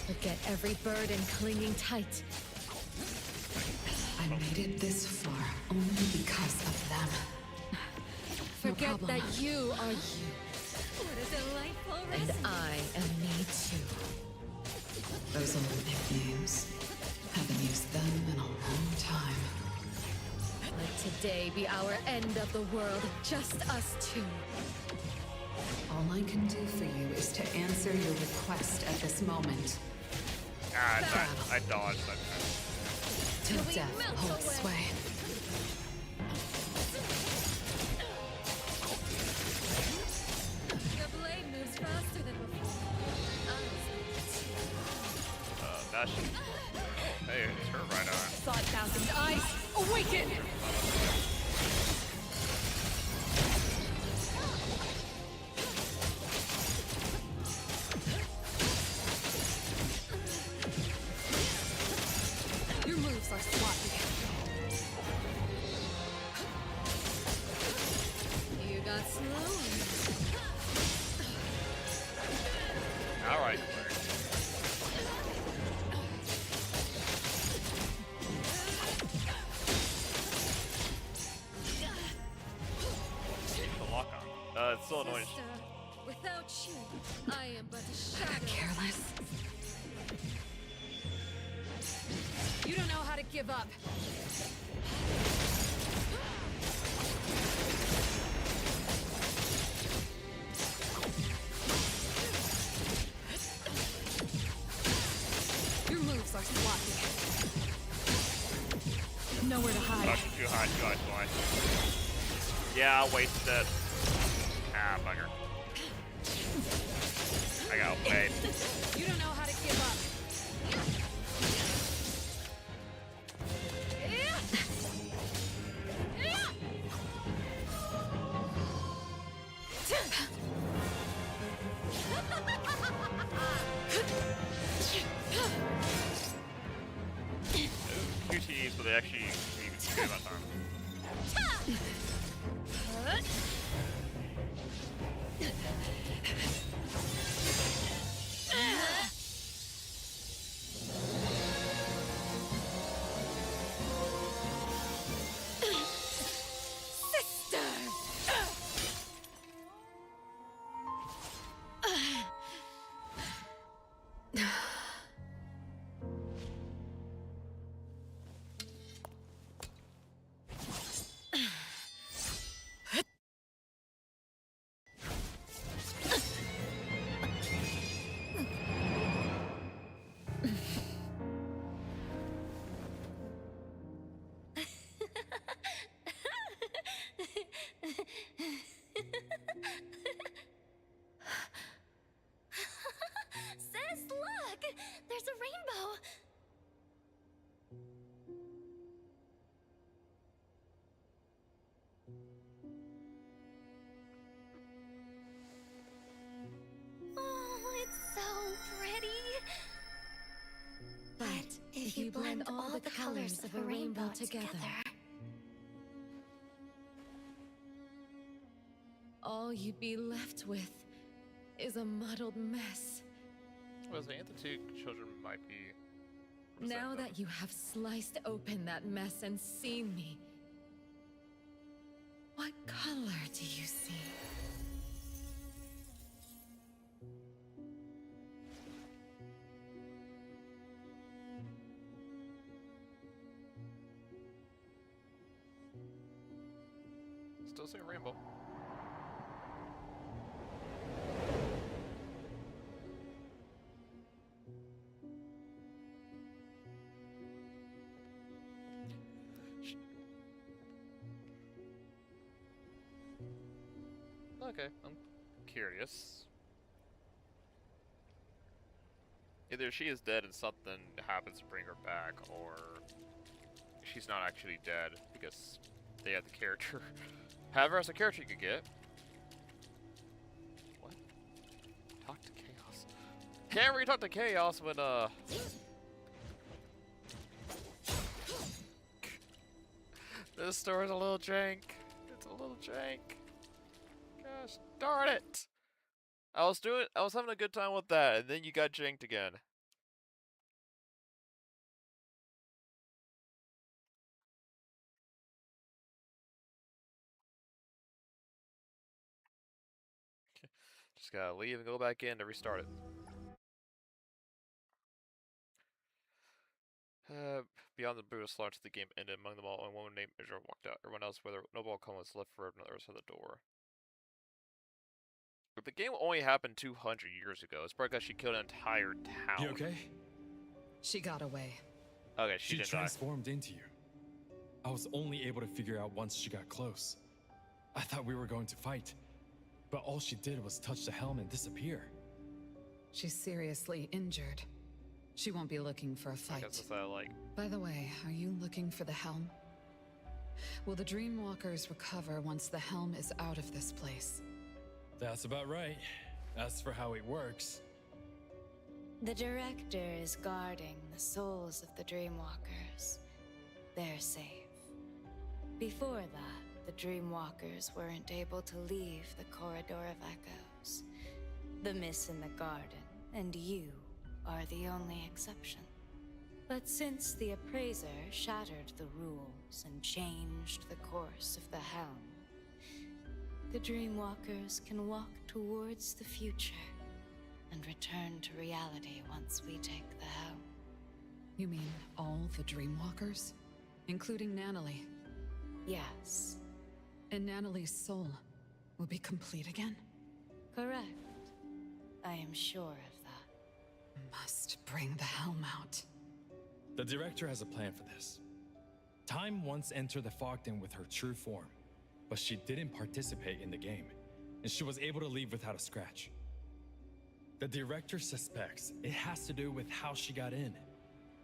Forget every burden clinging tight. I made it this far only because of them. Forget that you are you. What a delightful recipe. And I am me too. Those old nicknames. Haven't used them in a long time. Let today be our end of the world, just us two. All I can do for you is to answer your request at this moment. Ah, I dodged that. Till death holds sway. The blade moves faster than before. That should. Oh, hey, it's her right on. Thought thousand eyes, awaken! Your moves are sloppy. You got slow. so annoying. Sister, without you, I am but a shadow. Careless. You don't know how to give up. Your moves are sloppy. Nowhere to hide. Oh, too high, too high, too high. Yeah, I wasted it. Ah, bugger. I got outplayed. You don't know how to give up. QTEs, but they actually need good amount of time. Sis, look! There's a rainbow! Oh, it's so pretty! But if you blend all the colors of a rainbow together, all you'd be left with is a muddled mess. Well, the two children might be. Now that you have sliced open that mess and seen me, what color do you see? Still say rainbow. Okay, I'm curious. Either she is dead and something happens to bring her back, or she's not actually dead because they had the character. However, as a character you could get. What? Talk to Chaos. Can't really talk to Chaos when this story's a little jank. It's a little jank. Gosh darn it! I was having a good time with that, and then you got janked again. Just gotta leave and go back in to restart it. Beyond the brutal launch, the game ended. Among them all, only one named Israel walked out. Everyone else, whether Noble Cone was left for another side of the door. But the game only happened 200 years ago. It's probably because she killed an entire town. You okay? She got away. Okay, She didn't transformed into you. I was only able to figure out once she got close. I thought we were going to fight, but all she did was touch the helm and disappear. She's seriously injured. She won't be looking for a die. I fight. guess that's that, like. By the way, are you looking for the helm? Will the Dreamwalkers recover once the helm is out of this place? That's about right. As for how it works, The Director is guarding the souls of the Dreamwalkers. They're safe. Before that, the Dreamwalkers weren't able to leave the Corridor of Echoes. The Miss in the Garden, and you are the only exception. But since the Appraiser shattered the rules and changed the course of the helm, the Dreamwalkers can walk towards the future and return to reality once we take the helm. You mean all the Dreamwalkers? Including Nanalie? Yes. And Nanalie's soul will be complete again? Correct. I am sure of that. Must bring the helm out. The director has a plan for this. Time once entered the Fogden with her true form, but she didn't participate in the game, and she was able to leave without a scratch. The director suspects it has to do with how she got in,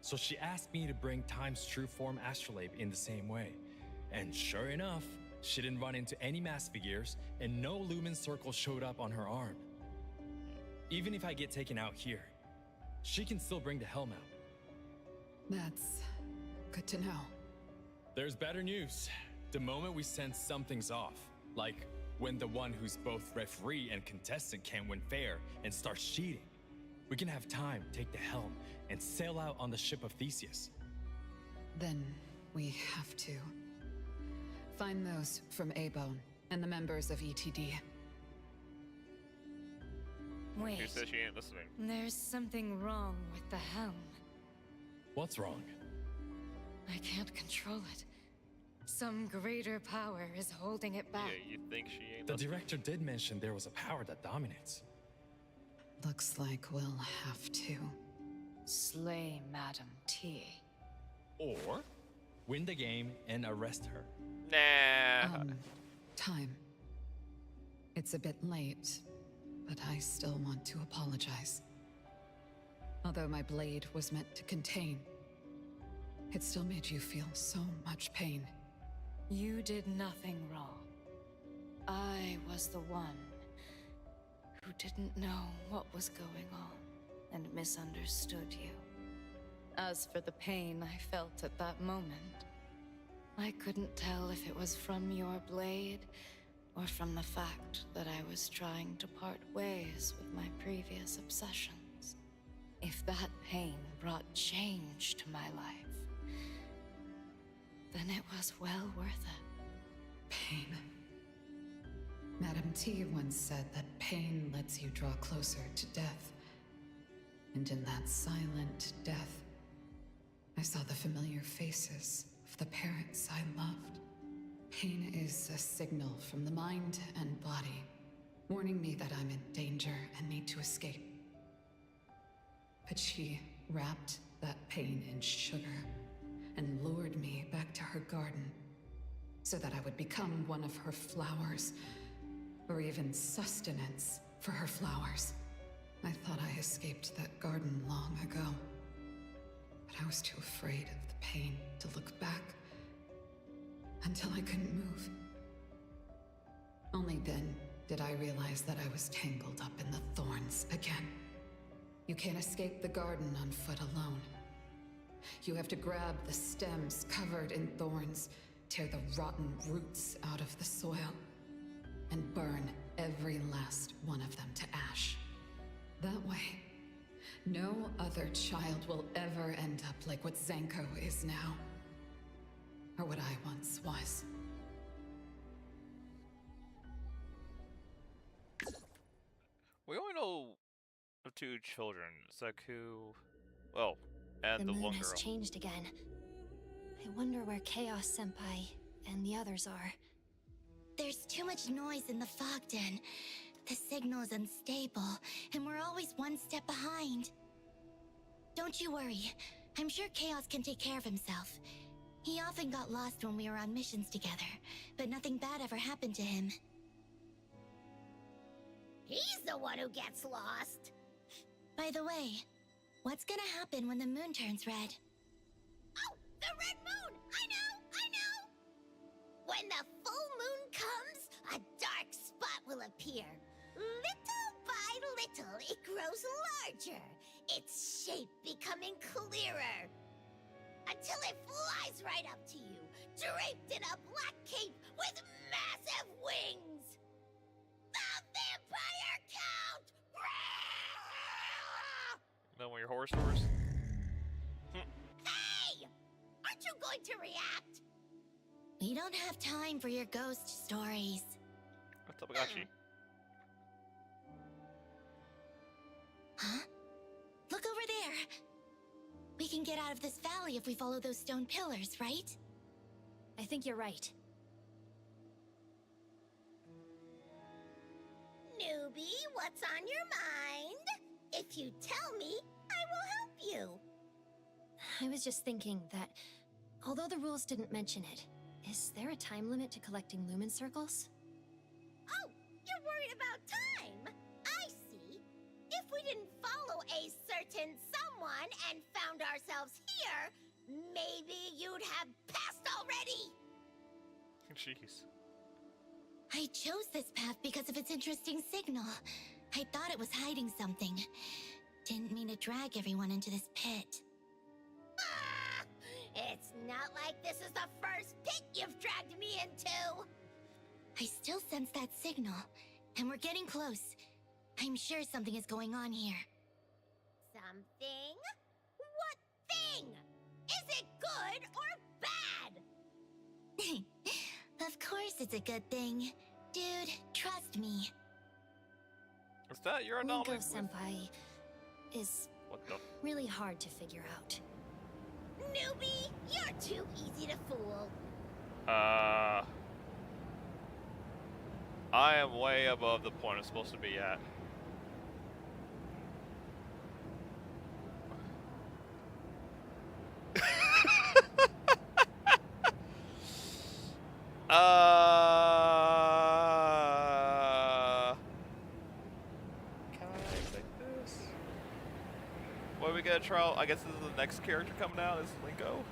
so she asked me to bring Time's true form astrolabe in the same way. And sure enough, she didn't run into any mass figures, and no lumen circle showed up on her arm. Even if I get taken out here, she can still bring the helm out. That's good to know. There's better news. The moment we sense something's off, like when the one who's both referee and contestant can't win fair and starts cheating, we can have Time take the helm and sail out on the ship of Theseus. Then we have to find those from A-Bone and the members of ETD. Who Wait, says she ain't listening? there's something wrong with the helm. What's wrong? I can't control it. Some greater power is holding it back. Yeah, you think she ain't The listening? director did mention there was a power that dominates. Looks like we'll have to. Slay Madam T. Or win the game and arrest her. Nah. Time. It's a bit late, but I still want to apologize. Although my blade was meant to contain, it still made you feel so much pain. You did nothing wrong. I was the one who didn't know what was going on and misunderstood you. As for the pain I felt at that moment, I couldn't tell if it was from your blade or from the fact that I was trying to part ways with my previous obsessions. If that pain brought change to my life, then it was well worth it. Pain. Madam T once said that pain lets you draw closer to death. And in that silent death, I saw the familiar faces of the parents I loved. Pain is a signal from the mind and body, warning me that I'm in danger and need to escape. But she wrapped that pain in sugar and lured me back to her garden so that I would become one of her flowers, or even sustenance for her flowers. I thought I escaped that garden long ago, but I was too afraid of the pain to look back until I couldn't move. Only then did I realize that I was tangled up in the thorns again. You can't escape the garden on foot alone. You have to grab the stems covered in thorns, tear the rotten roots out of the soil, and burn every last one of them to ash. That way, no other child will ever end up like what Zanko is now, or what I once was. We only know of two children, Zaku, well, and the moon one has girl. changed again. I wonder where Chaos Senpai and the others are. There's too much noise in the fog den. The signal's unstable, and we're always one step behind. Don't you worry. I'm sure Chaos can take care of himself. He often got lost when we were on missions together, but nothing bad ever happened to him. He's the one who gets lost. By the way, what's gonna happen when the moon turns red? Oh, the red moon! I know! When the full moon comes, a dark spot will appear. Little by little, it grows larger, its shape becoming clearer. Until it flies right up to you, draped in a black cape with massive wings. The Vampire Count! Know one of your horror stories? Hey! Aren't you going to react? We don't have time for your ghost stories. What Tamagotchi. Huh? Look over there! We can get out of this valley if we follow those stone pillars, right? I think you're right. Newbie, what's on your mind? If you tell me, I will help you. I was just thinking that, although the rules didn't mention it, is there a time limit to collecting lumen circles? Oh, you're worried about time? I see. If we didn't follow a certain someone and found ourselves here, maybe you'd have passed already. Jeez. I chose this path because of its interesting signal. I thought it was hiding something. Didn't mean to drag everyone into this pit. Ah! It's not like this is the first pit you've dragged me into! I still sense that signal, and we're getting close. I'm sure something is going on here. Something? What thing? Is it good or bad? Of course it's a good thing. Dude, trust me. Is that your anomaly? Linko-senpai is What the? really hard to figure out. Newbie, you're too easy to fool. I am way above the point I'm supposed to be at. Can I take this? What are we gonna try? I guess this is the next character coming out. Is Linko?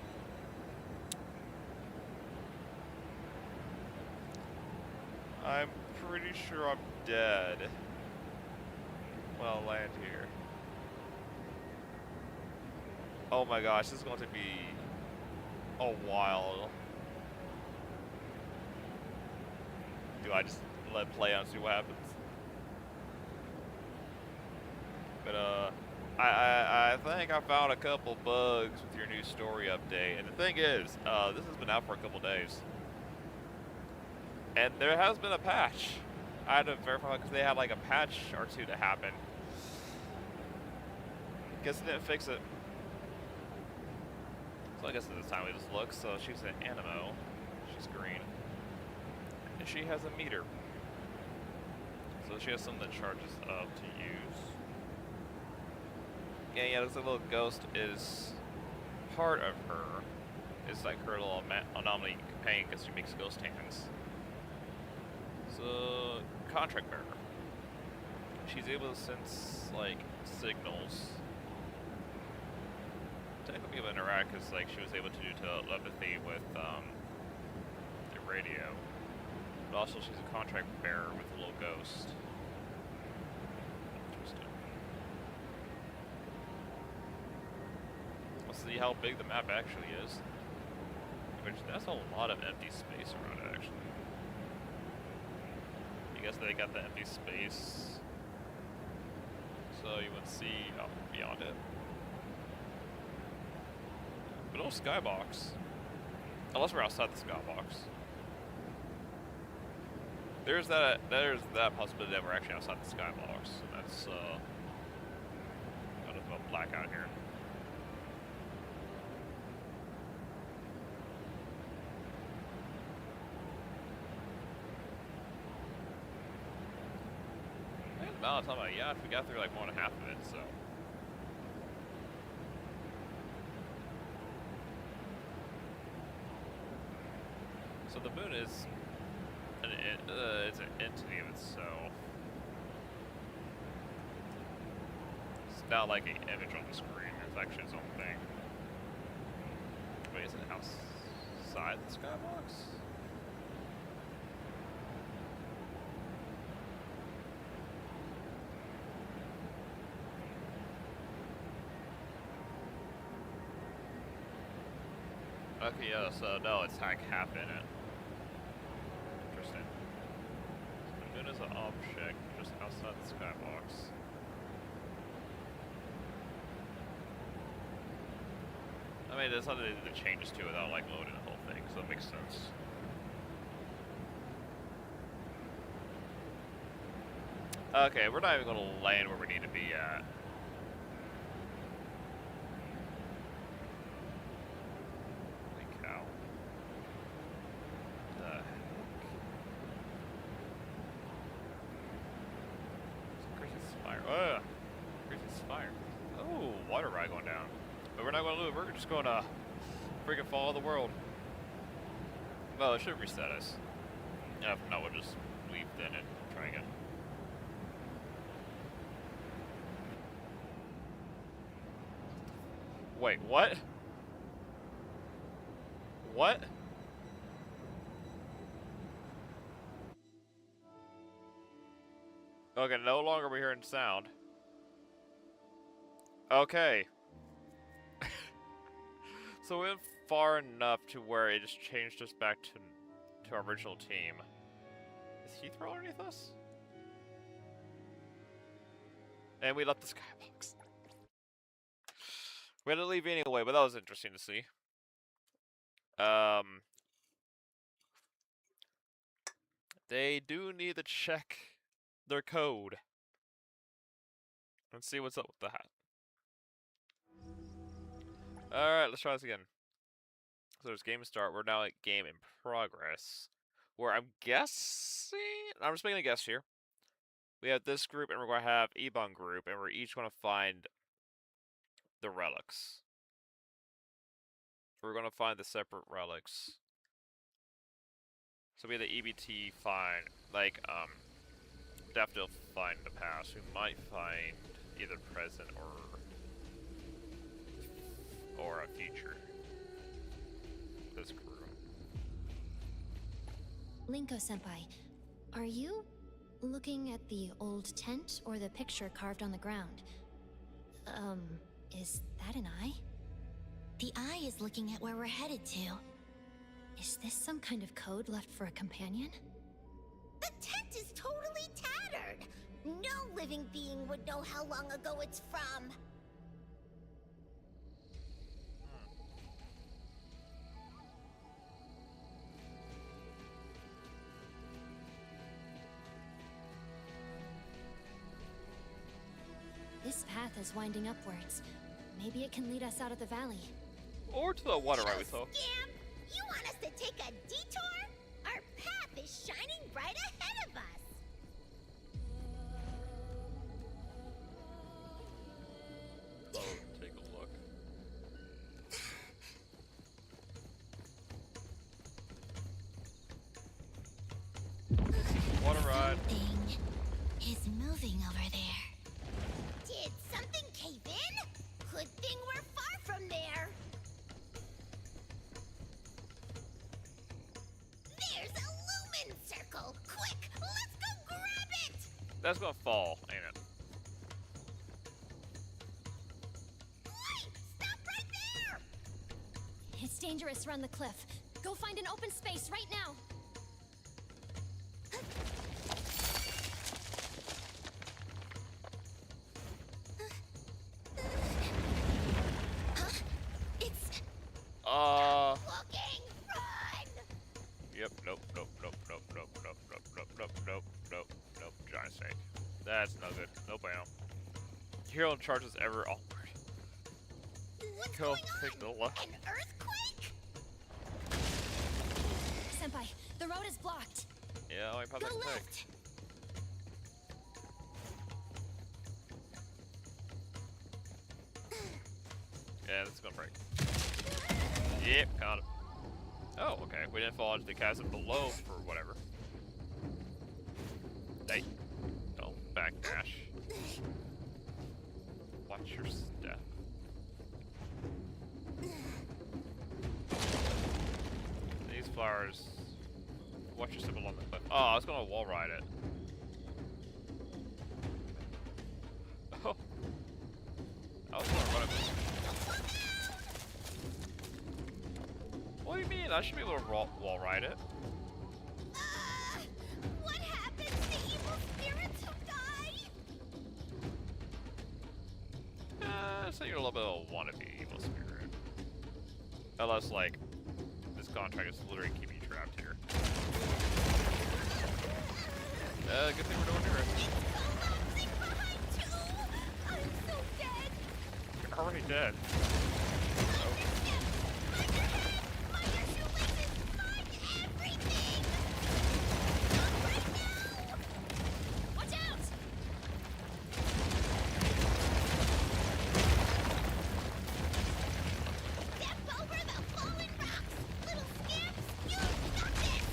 I'm pretty sure I'm dead. Well, I'll land here. Oh my gosh, this is going to be a while. Do I just let it play out and see what happens? But I think I found a couple bugs with your new story update. And the thing is, this has been out for a couple days. And there has been a patch. I had to verify because they had like a patch or two to happen. Guess it didn't fix it. So I guess this time we just look. So she's an animo. She's green. And she has a meter. So she has something that charges up to use. Yeah, this little ghost is part of her. It's like her little anomaly companion because she makes ghost hands. So, contract bearer. She's able to sense, like, signals. Technically, able to interact because, like, she was able to do telepathy with, the radio. But also, she's a contract bearer with a little ghost. Interesting. Let's see how big the map actually is. Which, that's a lot of empty space around it, actually. I guess they got the empty space, so you would see out beyond it. But no skybox. Unless we're outside the skybox. There's that possibility that we're actually outside the skybox. And that's kind of a blackout here. I'm talking about, yeah, we got through like more than half of it, so. So the moon is it's an entity of itself. It's not like an image on the screen, it's actually its own thing. Wait, is it outside the skybox? Okay, yeah, so no, it's like half in it. Interesting. So the moon is an object just outside the skybox. I mean, there's nothing that changes to it without like loading the whole thing, so it makes sense. Okay, we're not even gonna land where we need to be at. Holy cow. The heck? Crazy spire. Ugh! Crazy spire. Oh, water ride going down. But we're not gonna do it, we're just gonna freaking follow the world. Well, it should reset us. If not, we'll just leave then and try again. Wait, what? What? Okay, no longer are we hearing sound. Okay. So we went far enough to where it just changed us back to our original team. Is he throwing underneath us? And we left the skybox. We had to leave anyway, but that was interesting to see. They do need to check their code. Let's see what's up with that. Alright, let's try this again. So there's game start. We're now at game in progress. Where I'm guessing... I'm just making a guess here. We have this group, and we're going to have Ebon group, and we're each going to find the relics. We're going to find the separate relics. So we have the EBT find, like, Daffodil find the past. We might find either present or a future. This crew. Linko-senpai, are you looking at the old tent or the picture carved on the ground? Is that an eye? The eye is looking at where we're headed to. Is this some kind of code left for a companion? The tent is totally tattered. No living being would know how long ago it's from. This path is winding upwards. Maybe it can lead us out of the valley. Or to the water right we saw. Scamp! You want us to take a detour? Our path is shining right ahead of us. Oh, take a look. Water ride. Something is moving over there. Did something cave in? Good thing we're far from there. There's a lumen circle. Quick, let's go grab it. That's gonna fall, ain't it? Wait, stop right there. It's dangerous around the cliff. Go find an open space right now. It's looking run. Yep, nope, nope, nope, nope, nope, nope, nope, nope, nope, nope, nope, nope, giant snake. That's no good. No bueno. Hero in charge is ever awkward. What's Go going take on? the look. An earthquake? Senpai, the road is blocked. Yeah, I probably Go can take. left. Yeah, this is gonna break. Yep, got it. Oh, okay. We didn't fall into the chasm below for whatever. Hey, don't backdash. Watch your step. These flowers. Watch your step along the cliff. Oh, I was gonna wall ride it. Oh. I was gonna run it. What do you mean? I should be able to wall ride it. What happens to evil spirits who die? So you're a little bit of a wannabe evil spirit. Unless, like, this contract is literally keeping you trapped here. Good thing we're doing here. already dead. Watch out! Step over the fallen rocks! Little scamps, you got this!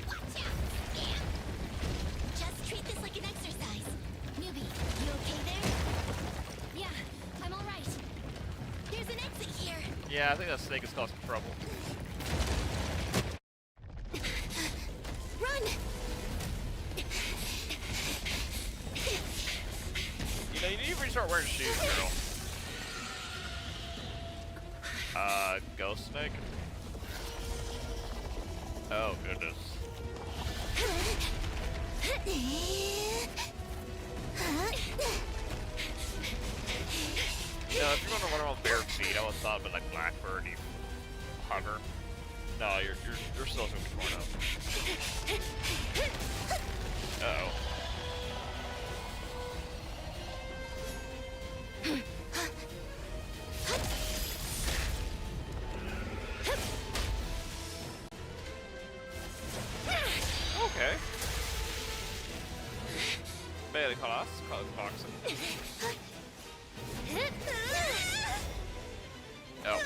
Watch out, scamp! Just treat this like an exercise. Newbie, you okay there? Yeah, I'm alright. There's an exit here. Yeah, I think that snake is causing trouble. Run! You know, you need to start wearing shoes, girl. Ghost snake? Oh, goodness. You know, if you're going to run around bare feet, I would have thought of it like Blackbird, you hover. No, you're still going to be torn up. Uh-oh. Okay. Melee class, boxing. Oh.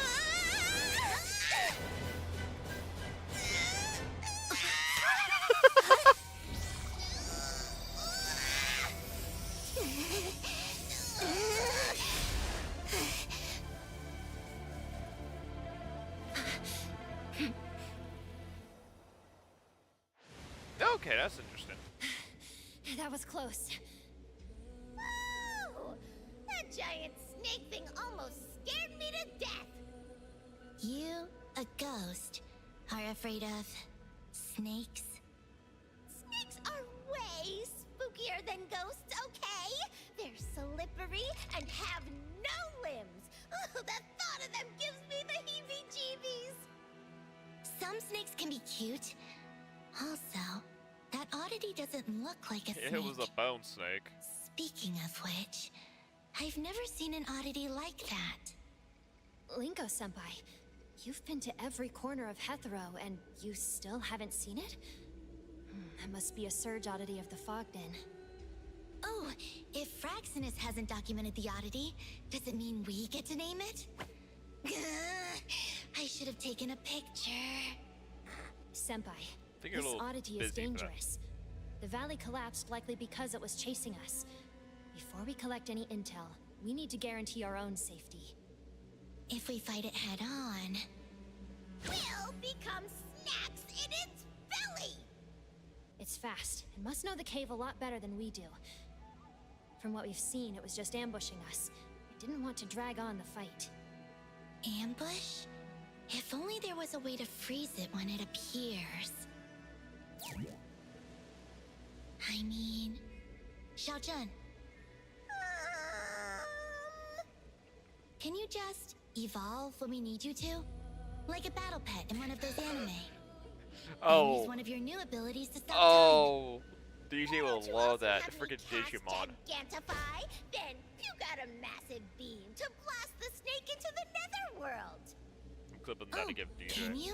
Okay, that's interesting. That was close. Woo! That giant snake thing almost scared me to death. You, a ghost, are afraid of snakes? Snakes are way spookier than ghosts, okay? They're slippery and have no limbs. Oh, the thought of them gives me the heebie-jeebies. Some snakes can be cute. Also, that oddity doesn't look like a snake. It was a bone snake. Speaking of which, I've never seen an oddity like that. Linko-senpai, you've been to every corner of Hethro, and you still haven't seen it? That must be a surge oddity of the Fog Den. Oh, if Fraxinus hasn't documented the oddity, does it mean we get to name it? I should have taken a picture. Senpai, You're a this little oddity is busy for that. dangerous. The valley collapsed likely because it was chasing us. Before we collect any intel, we need to guarantee our own safety. If we fight it head on, we'll become snacks in its belly! It's fast, and must know the cave a lot better than we do. From what we've seen, it was just ambushing us. I didn't want to drag on the fight. Ambush? If only there was a way to freeze it when it appears. I mean, Xiaojun. Can you just evolve when we need you to? Like a battle pet in one of those anime. And use one of your new abilities to stop time. Oh, DJ will love that. The freaking Digimon. Gigantify, then you got a massive beam to blast the snake into the netherworld. I'm clipping that to give DJ. Can you?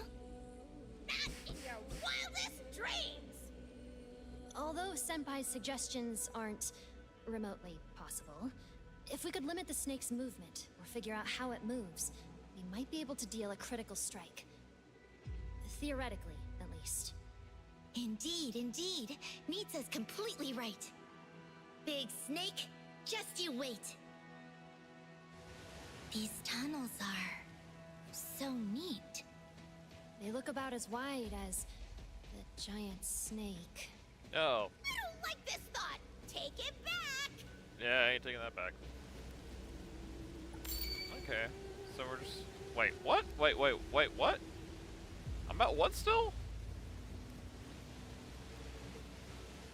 Not in your wildest dreams! Although Senpai's suggestions aren't remotely possible, if we could limit the snake's movement, or figure out how it moves, we might be able to deal a critical strike. Theoretically, at least. Indeed, indeed. Nitsa's completely right. Big Snake, just you wait. These tunnels are so neat. They look about as wide as the giant snake. Oh. I don't like this thought. Take it back. Yeah, I ain't taking that back. Okay. So we're just... Wait, what? Wait, what? I'm at one still?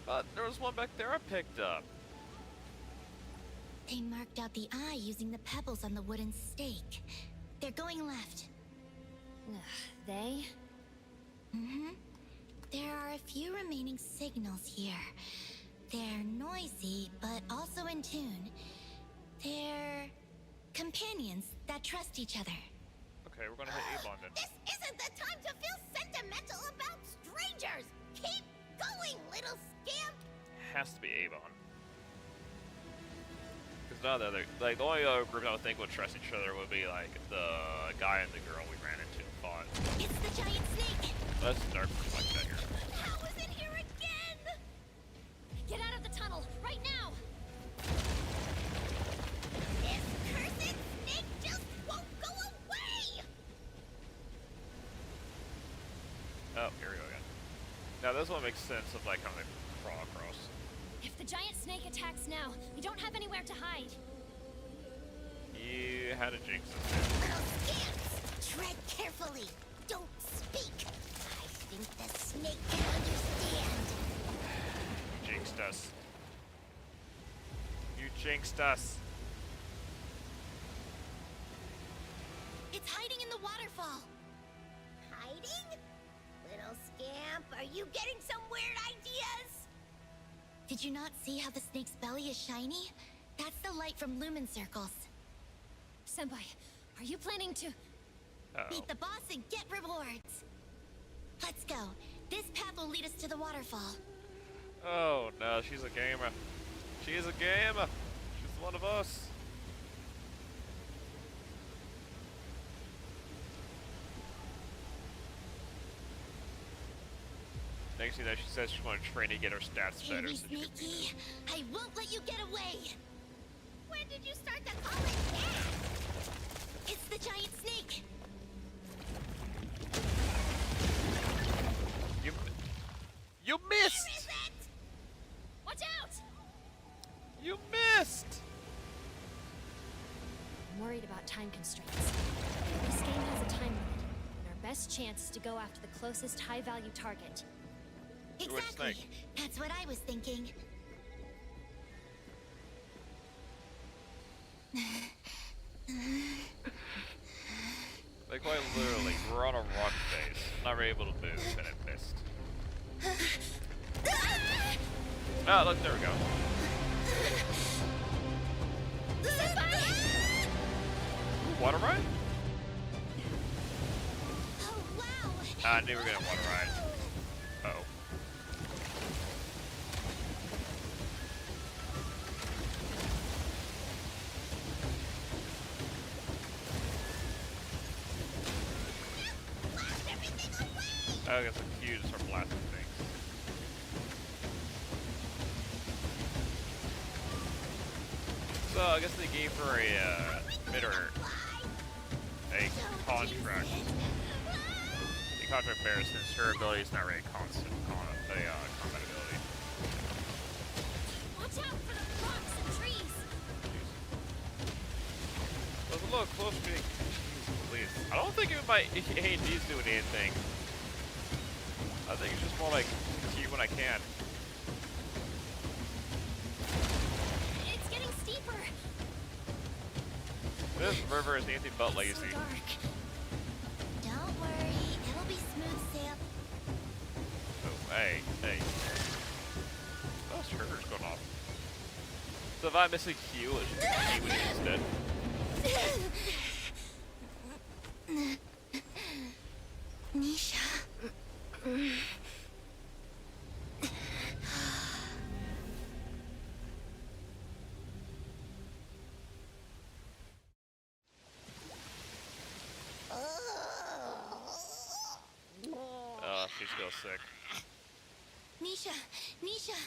But there was one back there I picked up. They marked out the eye using the pebbles on the wooden stake. They're going left. They? Mm-hmm. There are a few remaining signals here. They're noisy, but also in tune. They're companions that trust each other. Okay, we're gonna hit Avon then. This isn't the time to feel sentimental about strangers! Keep going, little scamp! Has to be Avon. Because none of the other, like, the only other group I would think would trust each other would be, like, the guy and the girl we ran into and fought. It's the giant snake! Let's start like that here. How is it here again? Get out of the tunnel, right now! This cursed snake just won't go away! Oh, here we go again. Now this one makes sense of, like, how they crawl across. If the giant snake attacks now, we don't have anywhere to hide. You had a jinx. Little scamps! Tread carefully! Don't speak! I think the snake can understand! You jinxed us. You jinxed us. It's hiding in the waterfall! Hiding? Little scamp, are you getting some weird ideas? Did you not see how the snake's belly is shiny? That's the light from lumen circles. Senpai, are you planning to... Beat the boss and get rewards. Let's go. This path will lead us to the waterfall. Oh no, she's a gamer. She's a gamer. She's one of us. Next thing you know, she says she's going to train to get her stats better. Hey, So she can beat Snakey, I won't let you get away. When did you start to call it that? It's the giant snake. You missed! Where is it? Watch out! You missed! I'm worried about time constraints. This game has a time limit, and our best chance is to go after the closest high-value target. Exactly. That's what I was thinking. Like quite literally, we're on a rock face, not able to move, and it missed. Ah, look, there we go. Ooh, water ride? Oh, wow. I knew we were gonna water ride. Uh-oh. Blast everything away! I guess the cue to start blasting things. So I guess they gave her a bidder a contract. The contract bearer since her ability is not really constant combat ability. Watch out for the rocks and trees! I was a little close to being please. I don't think it my AD's doing anything. I think it's just more like see when I can. It's getting steeper! This river is anything but lazy. So dark. Don't worry, it'll be smooth sail. Oh, hey. Oh, trigger's going off. So if I miss a cue, it should be kiwi instead. Nisha. She's still sick. Nisha,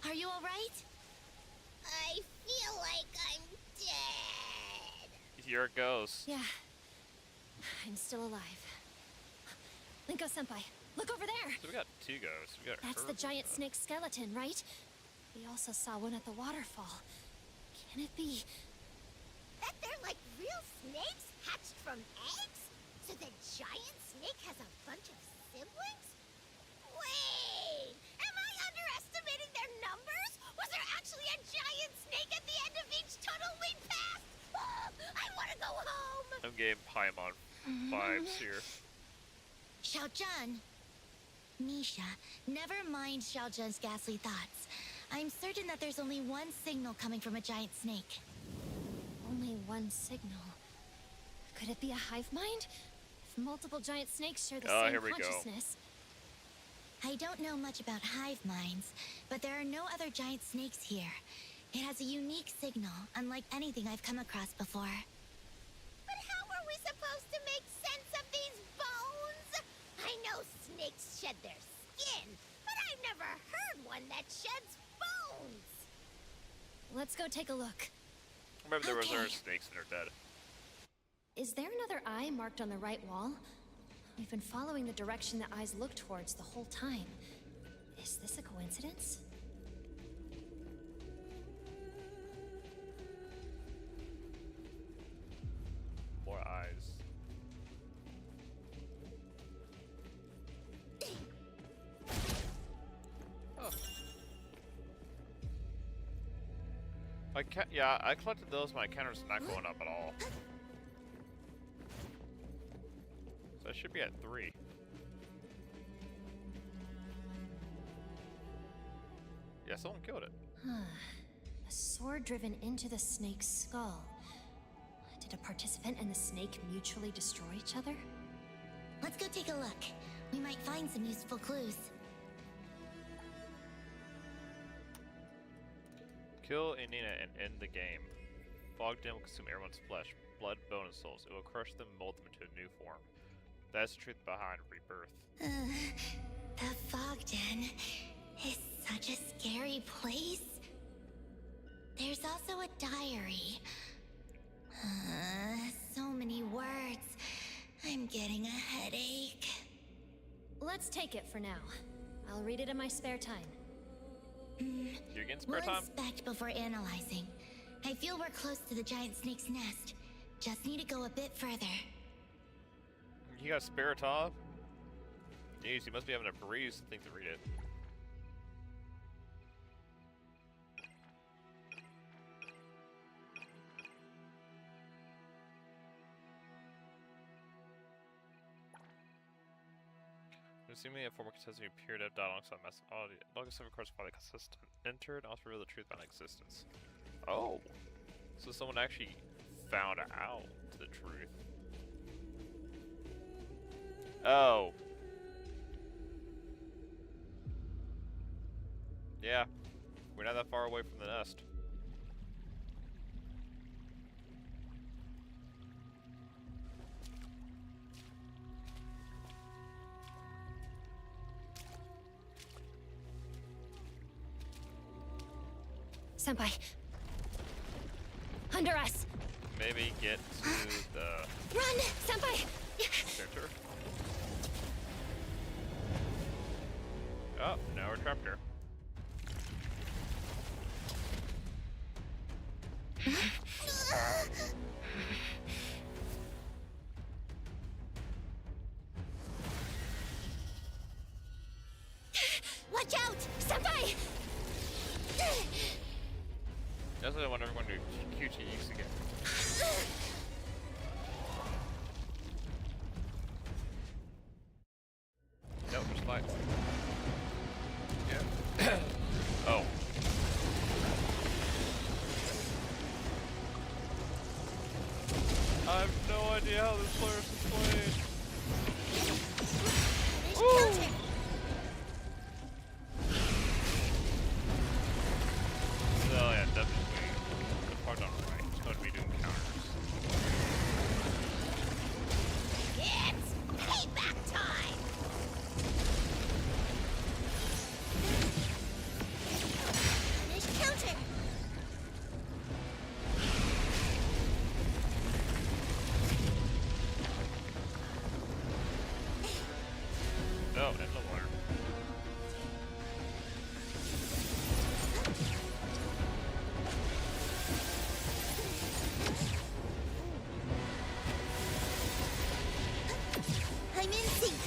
are you alright? I feel like I'm dead. Here it goes. Yeah. I'm still alive. Linko-senpai, look over there! So we got two ghosts. We got That's her. the giant snake skeleton, right? We also saw one at the waterfall. Can it be? That they're like real snakes hatched from eggs? So the giant snake has a bunch of siblings? Wait! Am I underestimating their numbers? Was there actually a giant snake at the end of each tunnel we passed? I want to go home! I'm getting Paimon vibes here. Xiaojun. Nisha, never mind Xiaojun's ghastly thoughts. I'm certain that there's only one signal coming from a giant snake. Only one signal. Could it be a hive mind? If multiple giant snakes share the same here we go. consciousness. I don't know much about hive minds, but there are no other giant snakes here. It has a unique signal, unlike anything I've come across before. But how are we supposed to make sense of these bones? I know snakes shed their skin, but I've never heard one that sheds bones. Let's go take a look. Remember, there Okay. are snakes that are dead. Is there another eye marked on the right wall? We've been following the direction the eyes look towards the whole time. Is this a coincidence? More eyes. Oh. Yeah, I collected those. My counter's not going up at all. So I should be at 3. Yeah, someone killed it. A sword driven into the snake's skull. Did a participant and the snake mutually destroy each other? Let's go take a look. We might find some useful clues. Kill Inina and end the game. Fogged in will consume everyone's flesh, blood, bone, and souls. It will crush them and mold them into a new form. That's the truth behind rebirth. The fog den is such a scary place. There's also a diary. So many words. I'm getting a headache. Let's take it for now. I'll read it in my spare time. You're getting spare We'll time? inspect before analyzing. I feel we're close to the giant snake's nest. Just need to go a bit further. You got spare time? Jeez, you must be having a breeze to think to read it. Assuming a former contestant who appeared to have died alongside massive audio. Longest ever course by the contestant entered and also revealed the truth about existence. Oh! So someone actually found out the truth. Oh. Yeah. We're not that far away from the nest. Senpai. Under us. Maybe get to the Run, Senpai! center. Oh, now we're trapped here. Watch out! Senpai! That's what I want everyone to do. QTEs again. Nope, just fight. Yeah. Oh. I have no idea how this player is played. Woo! So yeah, definitely the part on the right is going to be doing counters. It's payback time! Finish counter! No, in the water. I'm in sync!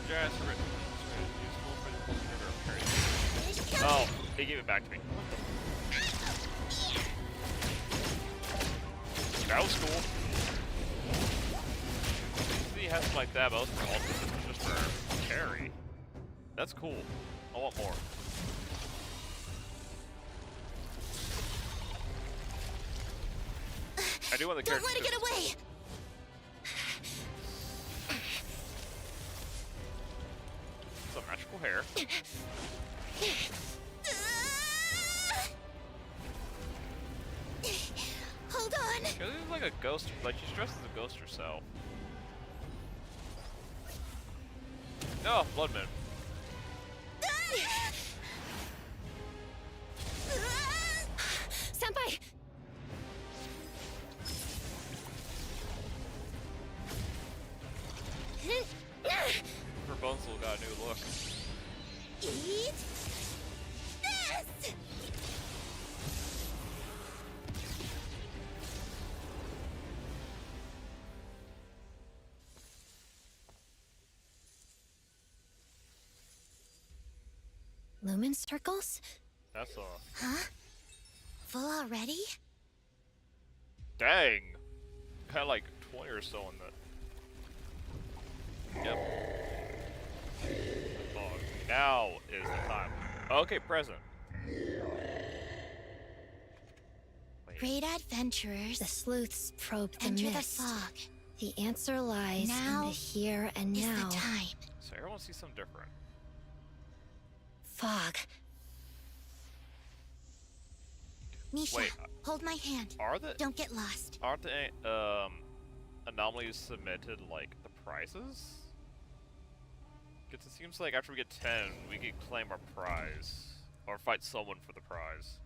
Yeah, it's written. Useful for the consider of parry. Finish counter! Oh, he gave it back to me. That was cool. He has something like that, but for ultimate, just for carry. That's cool. I want more. I do want the Don't character. let it get away! Some magical hair. Hold on! She's like a ghost, like she's dressed as a ghost herself. No, Blood Moon. Senpai! Her bones still got a new look. Eat this! Lumen circles? That's a Huh? Full already? dang. Had like 20 or so in that. Yep. Oh, now is the time. Okay, present. Great adventurers. The sleuths probe the Enter mist. the fog. The answer lies Now in the here and is now. the time. So everyone sees something different. Fog. Misha, Wait, hold my hand. Are the Don't get lost. aren't the anomalies submitted like the prizes? Because it seems like after we get 10, we can claim our prize or fight someone for the prize.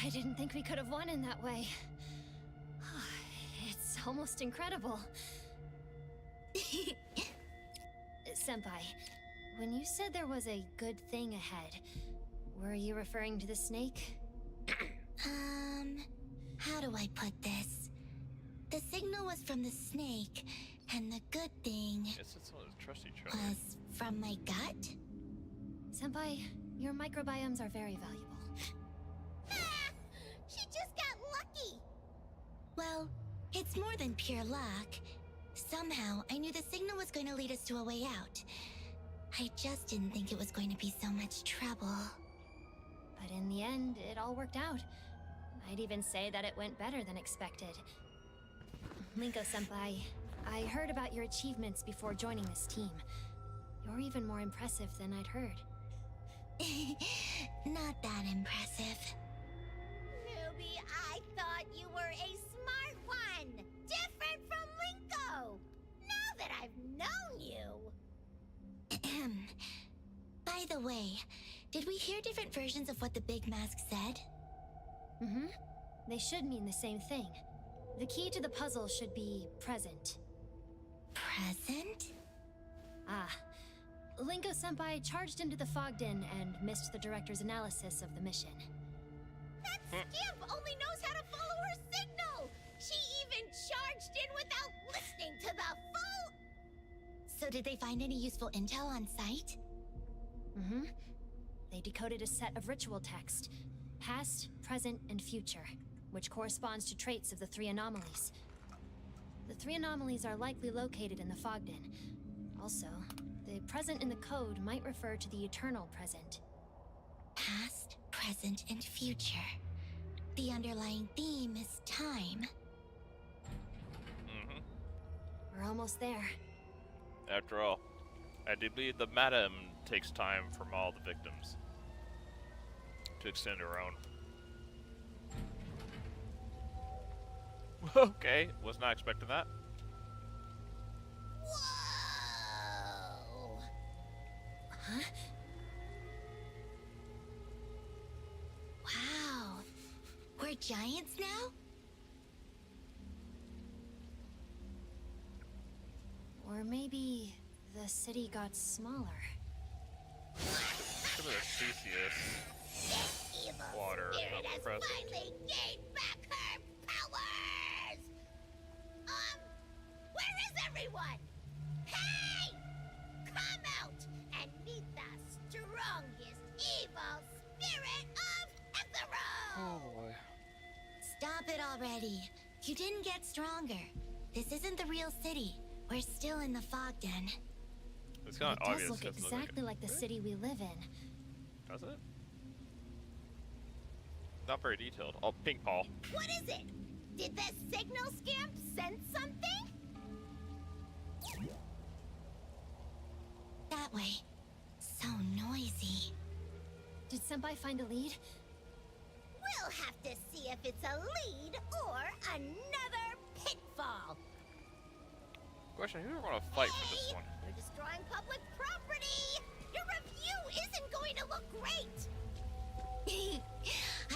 I didn't think we could have won in that way. It's almost incredible. Senpai, when you said there was a good thing ahead, were you referring to the snake? How do I put this? The signal was from the snake, and the good thing It's just someone to trust each other. was from my gut? Senpai, your microbiomes are very valuable. She just got lucky! Well, it's more than pure luck. Somehow, I knew the signal was going to lead us to a way out. I just didn't think it was going to be so much trouble. But in the end, it all worked out. I'd even say that it went better than expected. Linko-senpai, I heard about your achievements before joining this team. You're even more impressive than I'd heard. Not that impressive. Newbie, I thought you were a smart one! Different from Linko! Now that I've known you! By the way, did we hear different versions of what the Big Mask said? Mm-hmm. They should mean the same thing. The key to the puzzle should be present. Present? Ah. Linko-senpai charged into the fog den and missed the director's analysis of the mission. That skimp only knows how to follow her signal! She even charged in without listening to the full... So did they find any useful intel on site? Mm-hmm. They decoded a set of ritual text. Past, present, and future, which corresponds to traits of the 3 anomalies. The 3 anomalies are likely located in the fog den. Also, the present in the code might refer to the eternal present. Past, present, and future. The underlying theme is time. Mm-hmm. We're almost there. After all, I do believe the madam takes time from all the victims to extend her own. Okay, was not expecting that. Whoa! Huh? Wow. We're giants now? Or maybe the city got smaller. Some of the Theseus This evil water spirit has present. finally gained back her powers! Where is everyone? Hey! Come out and meet the strongest evil spirit of Ethereal! Oh boy. Stop it already. You didn't get stronger. This isn't the real city. We're still in the fog den. It's kind It of obvious. does look doesn't it? exactly like the city we live in. Does it? Not very detailed. Oh, pink ball. What is it? Did the signal scamp sense something? That way. So noisy. Did Senpai find a lead? We'll have to see if it's a lead or another pitfall. Question: who are going to fight for this one? You're destroying public property. Your review isn't going to look great.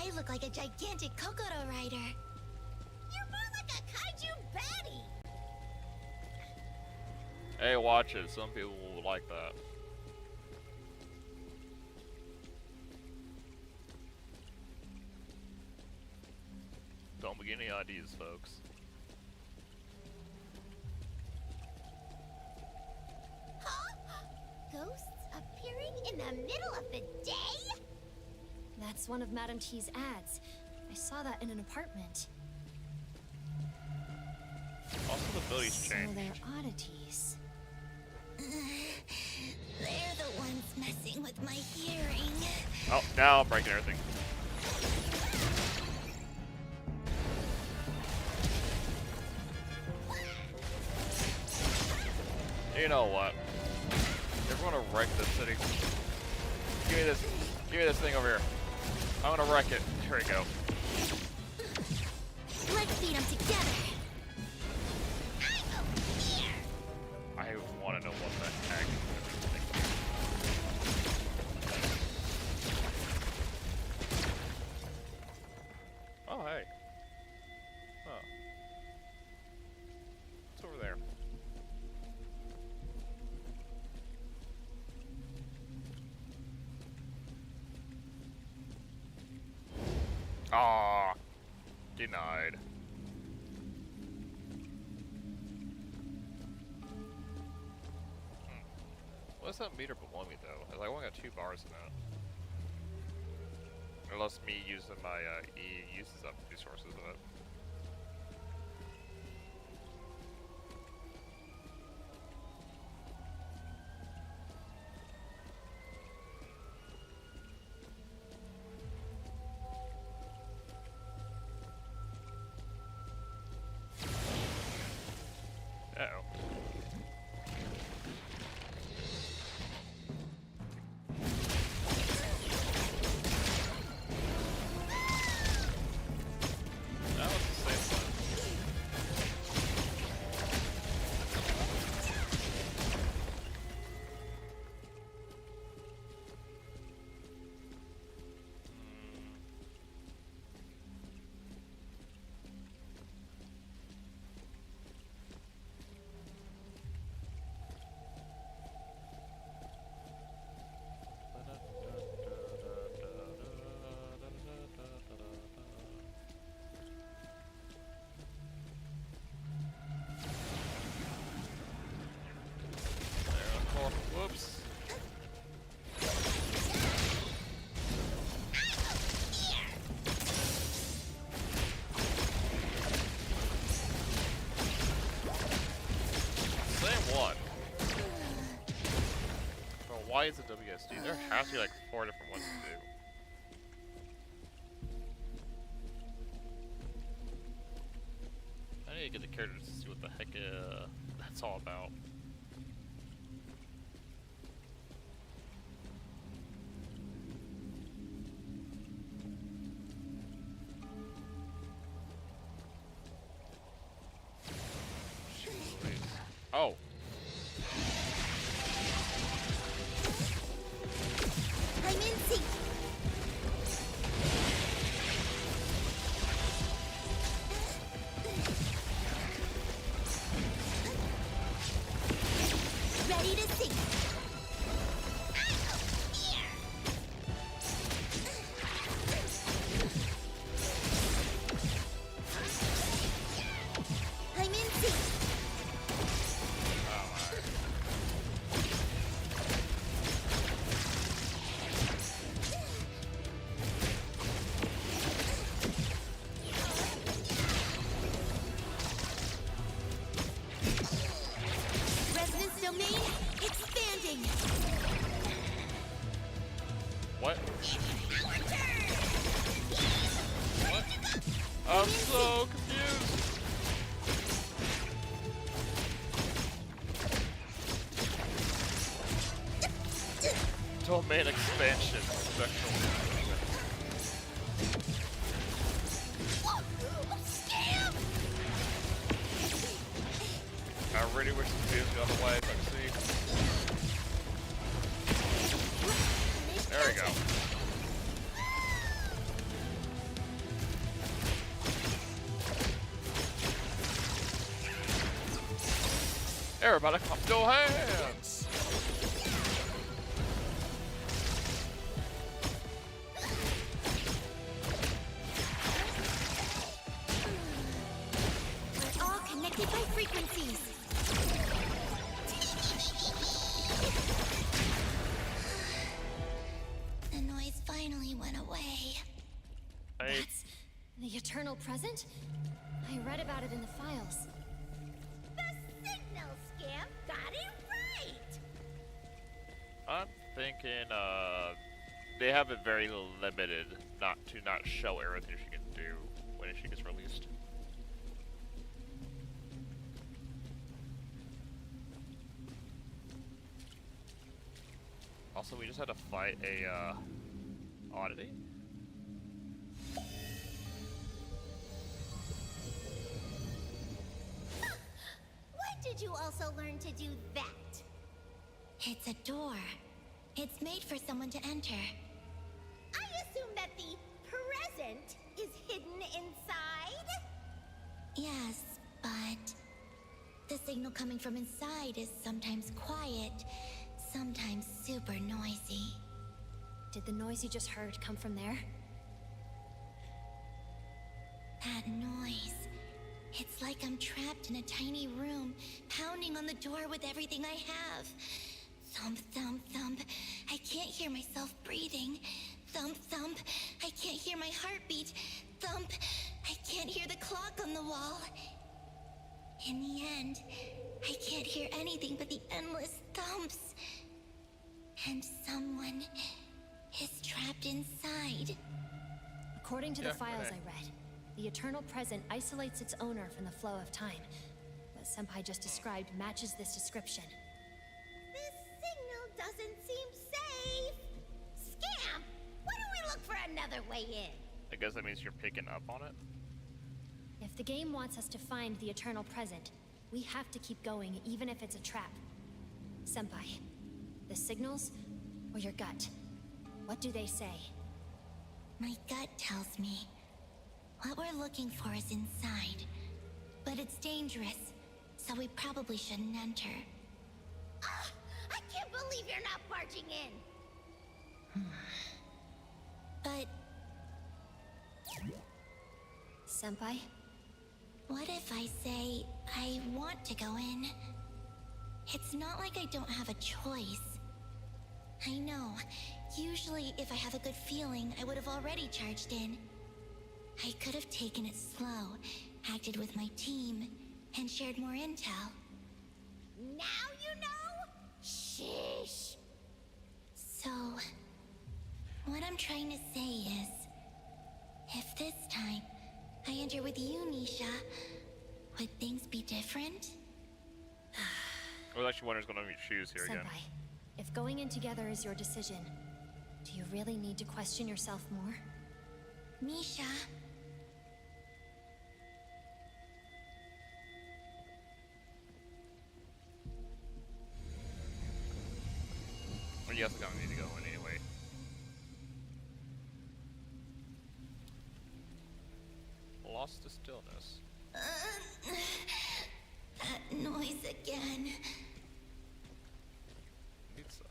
I look like a gigantic Kokoro rider. You're more like a kaiju baddie. Hey, watch it. Some people will like that. Don't get any ideas, folks. Huh? Ghosts appearing in the middle of the day? That's one of Madame T's ads. I saw that in an apartment. Also, the abilities So change. they're oddities. They're the ones messing with my hearing. Oh, now I'm breaking everything. You know what? If we're gonna wreck this city, give me this thing over here. I'm gonna wreck it. Here we go. Let's beat them together. I want to know what the heck. Oh, hey. Oh. What's over there? Ah, denied. What's that meter below me though? I only got 2 bars in that. Unless me using my E uses up resources of it. Uh-oh. That was the same one. Whoops. Same one. But why is it WSD? There has to be like 4 different ones to do. I need to get the characters to see what the heck that's all about. Oh. I'm in sync. I'm so confused. Domain expansion, special. I really wish this video was the other way, but see. There we go. Everybody clap your hands! We're all connected by frequencies. The noise finally went away. That's the eternal present? I read about it in the files. The signal scamp got it right! I'm thinking, they have it very limited not show everything she can do when she gets released. Also, we just had to fight a, oddity? When did you also learn to do that? It's a door. It's made for someone to enter. I assume that the present is hidden inside? Yes, but the signal coming from inside is sometimes quiet, sometimes super noisy. Did the noise you just heard come from there? That noise. It's like I'm trapped in a tiny room, pounding on the door with everything I have. Thump, thump, thump. I can't hear myself breathing. Thump, thump. I can't hear my heartbeat. Thump. I can't hear the clock on the wall. In the end, I can't hear anything but the endless thumps. And someone is trapped inside. According to the files I read, the eternal present isolates its owner from the flow of time. What Senpai just described matches this description. This signal doesn't seem safe. Scamp, why don't we look for another way in? I guess that means you're picking up on it? If the game wants us to find the eternal present, we have to keep going even if it's a trap. Senpai, the signals or your gut? What do they say? My gut tells me what we're looking for is inside. But it's dangerous, so we probably shouldn't enter. Ah, I can't believe you're not barging in. But Senpai? what if I say I want to go in? It's not like I don't have a choice. I know. Usually, if I have a good feeling, I would have already charged in. I could have taken it slow, acted with my team, and shared more intel. Now you know? Sheesh. So, what I'm trying to say is, if this time I enter with you, Nisha, would things be different? I was actually wondering who's going to choose here again. Senpai, if going in together is your decision, do you really need to question yourself more? Nisha. Well, you also don't need to go in anyway. Lost to stillness. That noise again. Pizza.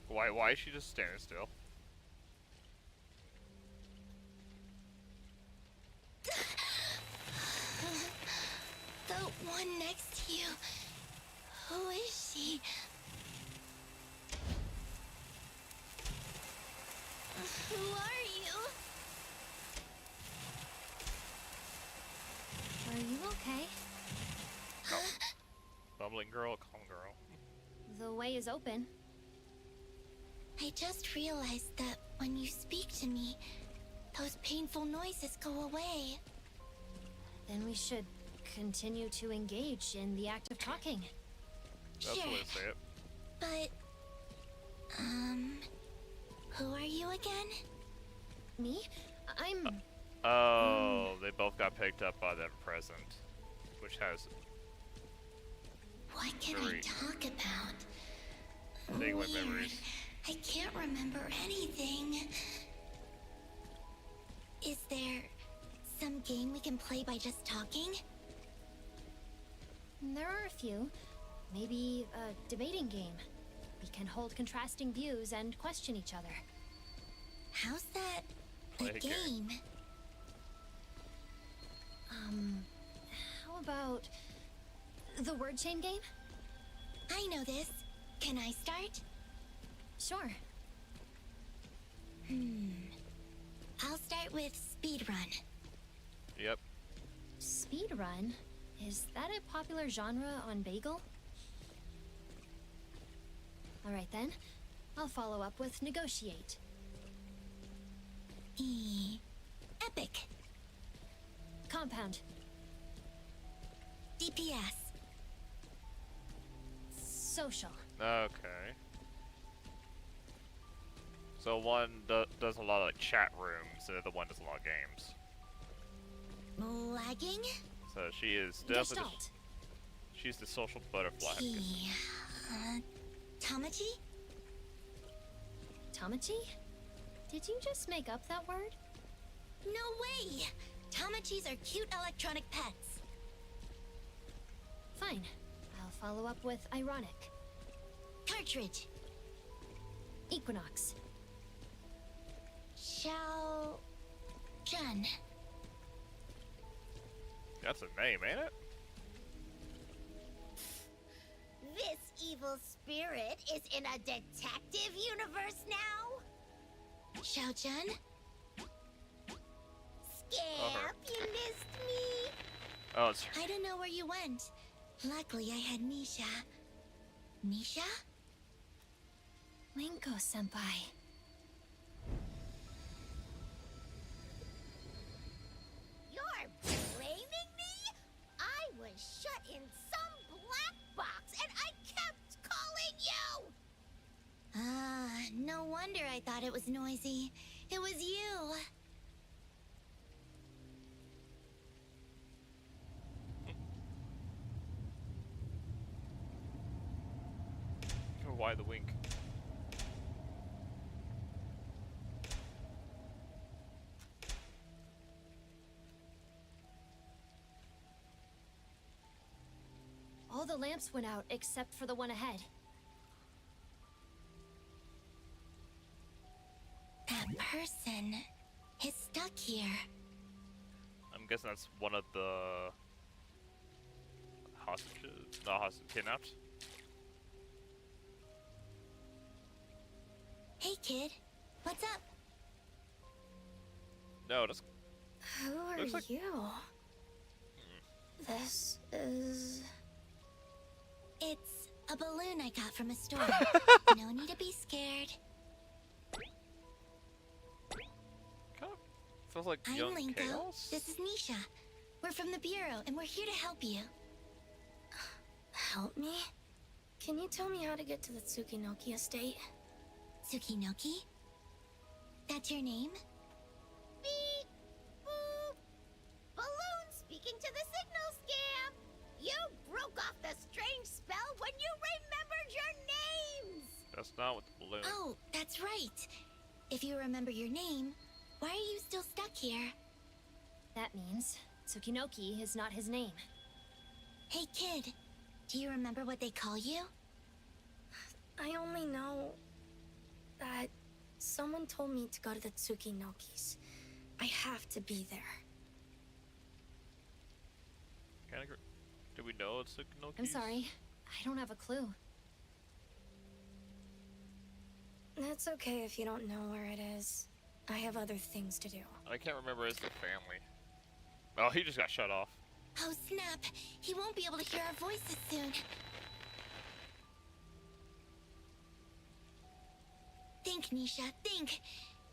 Why is she just standing still? The one next to you. Who is she? Who are you? Are you okay? Bumbling girl, calm girl. The way is open. I just realized that when you speak to me, those painful noises go away. Then we should continue to engage in the act of talking. That's the way to say it. But, who are you again? Me? I'm... Oh, they both got picked up by that present, which has... What can I talk about? Taking away Weird. memories. I can't remember anything. Is there some game we can play by just talking? There are a few. Maybe a debating game. We can hold contrasting views and question each other. How's that Play a a game. game? How about the word chain game? I know this. Can I start? Sure. I'll start with speedrun. Yep. Speedrun? Is that a popular genre on Bagel? Alright then. I'll follow up with negotiate. Epic. Compound. DPS. Social. Okay. So one does a lot of like chat rooms, and the other one does a lot of games. Lagging? So she is definitely Gestalt. she's the social butterfly. Tamachi? Tamachi? Did you just make up that word? No way! Tamachis are cute electronic pets. Fine. I'll follow up with ironic. Cartridge. Equinox. Shao... Jun. That's a name, ain't it? This evil spirit is in a detective universe now? Shao Jun? Scamp, you missed me. Oh, it's I don't know where you went. Luckily, I had Nisha. Nisha? Linko-senpai. You're blaming me? I was shut in some black box and I kept calling you! No wonder I thought it was noisy. It was you. why the wink? All the lamps went out except for the one ahead. That person is stuck here. I'm guessing that's one of the hostages, not hostages, kidnapped. Hey kid, what's up? No, that's Who are Looks like- you? This is... It's a balloon I got from a store. No need to be scared. kind of feels like I'm young Linko. chaos. This is Nisha. We're from the Bureau, and we're here to help you. Help me? Can you tell me how to get to the Tsukinoki estate? Tsukinoki? That's your name? Beep! Boop! Balloon speaking to the signal scam! You broke off the strange spell when you remembered your names! That's not what the balloon. Oh, that's right. If you remember your name, why are you still stuck here? That means Tsukinoki is not his name. Hey kid, do you remember what they call you? I only know that someone told me to go to the Tsukinokis. I have to be there. Kind of. Do we know it's Tsukinoki? I'm sorry. I don't have a clue. That's okay if you don't know where it is. I have other things to do. I can't remember his family. Oh, he just got shut off. Oh snap, he won't be able to hear our voices soon. Think, Nisha, think.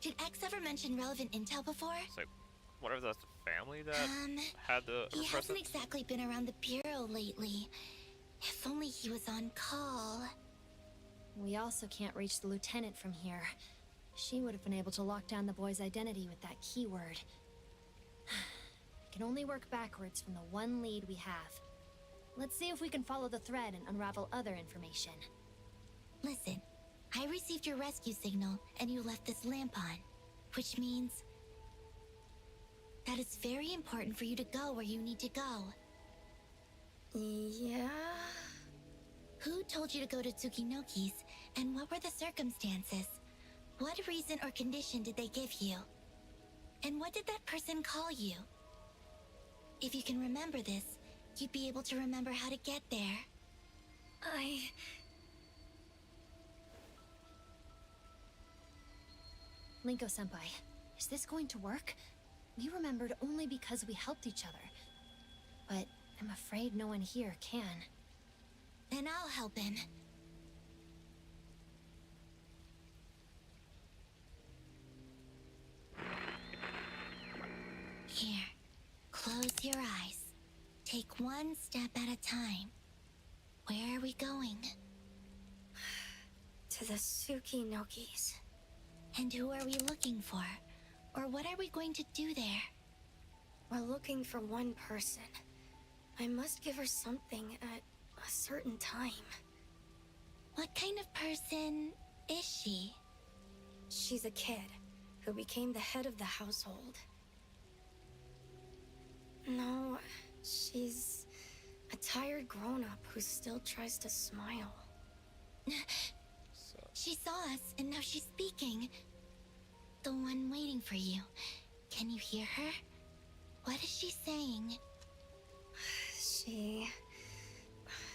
Did X ever mention relevant intel before? It's like, whatever that's the family that had the He hasn't presence? exactly been around the bureau lately. If only he was on call. We also can't reach the lieutenant from here. She would have been able to lock down the boy's identity with that keyword. We can only work backwards from the one lead we have. Let's see if we can follow the thread and unravel other information. Listen, I received your rescue signal and you left this lamp on, which means that it's very important for you to go where you need to go. Yeah? Who told you to go to Tsukinoki's, and what were the circumstances? What reason or condition did they give you? And what did that person call you? If you can remember this, you'd be able to remember how to get there. Linko-senpai, is this going to work? We remembered only because we helped each other. But I'm afraid no one here can. Then I'll help him. Here, close your eyes. Take one step at a time. Where are we going? To the Tsukinokis. And who are we looking for? Or what are we going to do there? We're looking for one person. I must give her something at a certain time. What kind of person is she? She's a kid who became the head of the household. No, she's a tired grown-up who still tries to smile. She saw us, and now she's speaking. The one waiting for you. Can you hear her? What is she saying? She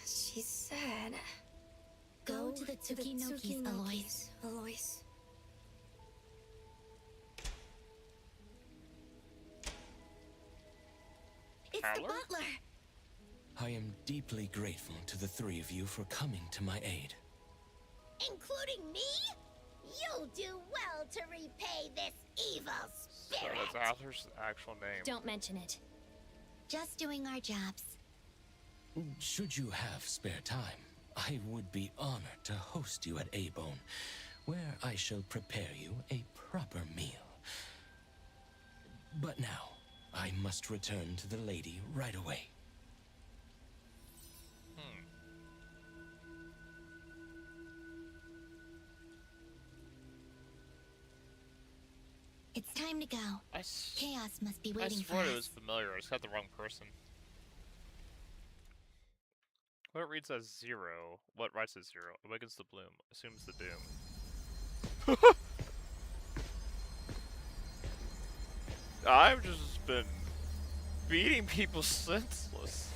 said... Go to the Tsukinokis, Alois. Alois. It's the butler! I am deeply grateful to the three of you for coming to my aid. Including me? You'll do well to repay this evil So spirit. that's Arthur's actual name. Don't mention it. Just doing our jobs. Should you have spare time, I would be honored to host you at A-Bone, where I shall prepare you a proper meal. But now, I must return to the lady right away. It's time to go. Chaos must be I waiting for swore it us. was familiar. I just had the wrong person. What reads as 0? What writes as 0? Awakens the bloom. Assumes the doom. I've just been beating people senseless.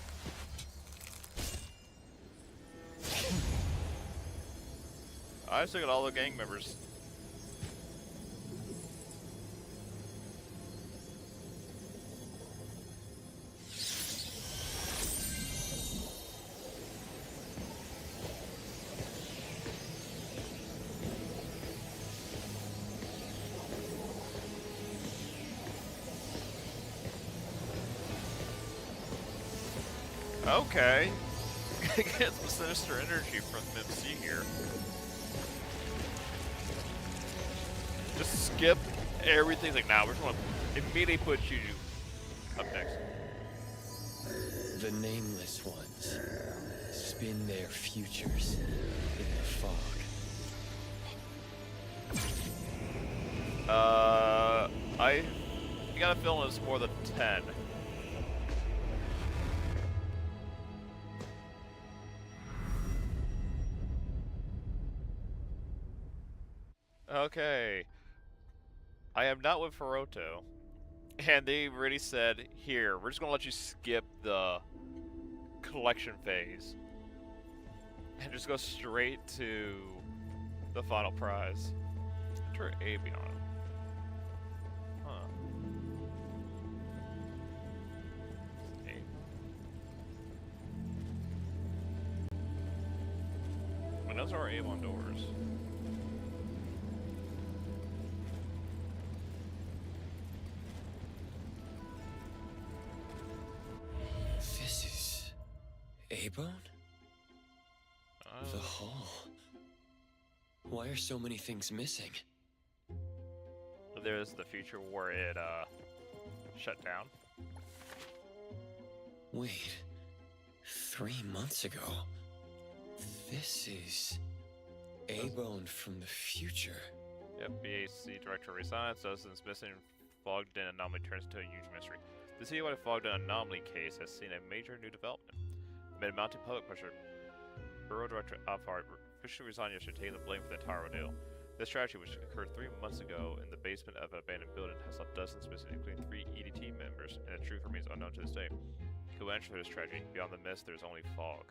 I just took out all the gang members. Okay. Get some sinister energy from MC here. Just skip everything. Like, nah, we're just gonna immediately put you up next. The nameless ones spin their futures in the fog. I got a feeling it's more than 10. Okay. I am not with Feroto. And they already said, here, we're just gonna let you skip the collection phase. And just go straight to the final prize. Enter A beyond. Huh. A. And those are Avon doors. A-Bone? The hall. Why are so many things missing? There's the future where it shut down. Wait. 3 months ago? This is... A-Bone from the future. Yep, BAC director resigns, dozens missing, fogged in anomaly turns into a huge mystery. The citywide fogged in anomaly case has seen a major new development. Amid mounting public pressure, Bureau Director Alphard officially resigned yesterday, taking the blame for the entire ordeal. This tragedy, which occurred 3 months ago in the basement of an abandoned building, has left dozens missing, including 3 EDT members, and the truth remains unknown to this day. Who will answer for this tragedy? Beyond the mist, there is only fog.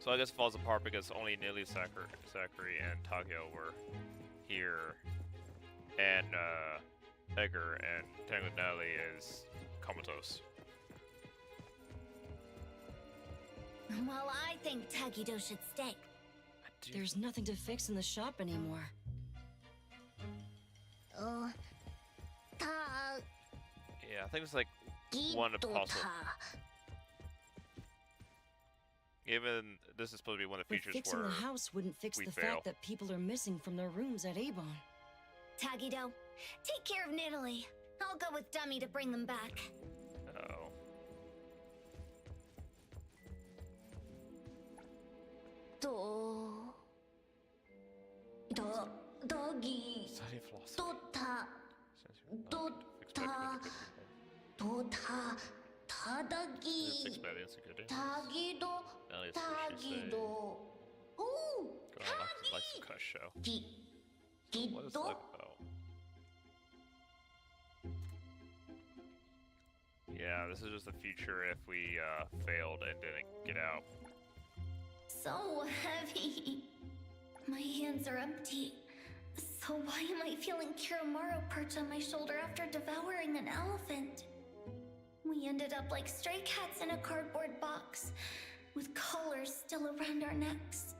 So I guess it falls apart because only Nili, Sakuri, and Takeo were here, and Edgar and Tango Nelly is comatose. Well, I think Tagido should stay. There's nothing to fix in the shop anymore. Oh, Yeah, I think it's like one possible. Given this is supposed to be one of the But features fixing where the house wouldn't fix we the fail. fact that people are missing from their rooms at Avon. Tagido, take care of Nidalee. I'll go with Dummy to bring them back. Oh. Doggy. Study philosophy. Tadagi. Experience a good Tagido. Tagido. Ooh, like some cuss show. Tagido. What is it like about? Yeah, this is just the future if we failed and didn't get out. So heavy. My hands are empty. So why am I feeling Kiramaru perch on my shoulder after devouring an elephant? We ended up like stray cats in a cardboard box, with collars still around our necks.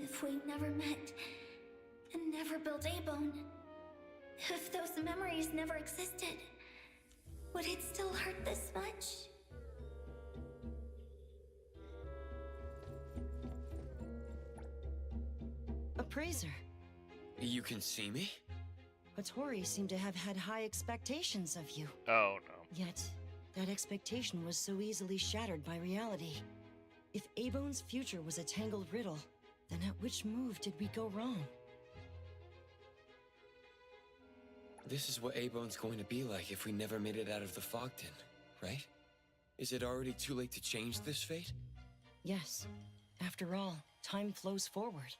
If we never met, and never built A-Bone, if those memories never existed, would it still hurt this much? Appraiser. You can see me? Hattori seemed to have had high expectations of you. Oh no. Yet, that expectation was so easily shattered by reality. If A-Bone's future was a tangled riddle, then at which move did we go wrong? This is what A-Bone's going to be like if we never made it out of the Fogden, right? Is it already too late to change this fate? Yes. After all, time flows forward.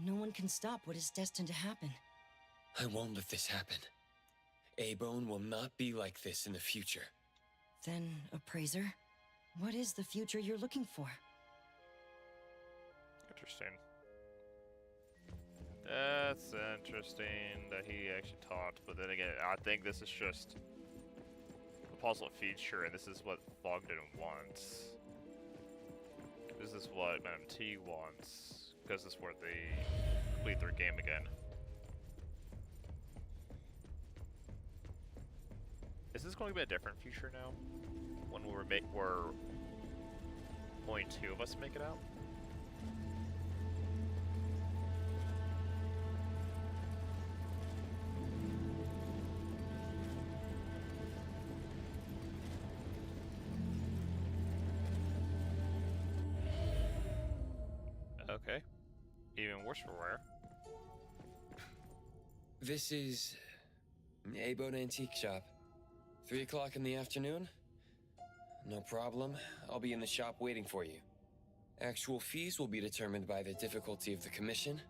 No one can stop what is destined to happen. I won't let this happen. A-Bone will not be like this in the future. Then, Appraiser, what is the future you're looking for? Interesting. That's interesting that he actually talked, but then again, I think this is just a puzzle feature, and this is what Fogden wants. This is what MT wants, because this is where they complete their game again. Is this going to be a different future now? When we're only 2 of us make it out? Okay. Even worse for wear. This is... A-Bone Antique Shop. 3 o'clock in the afternoon? No problem. I'll be in the shop waiting for you. Actual fees will be determined by the difficulty of the commission.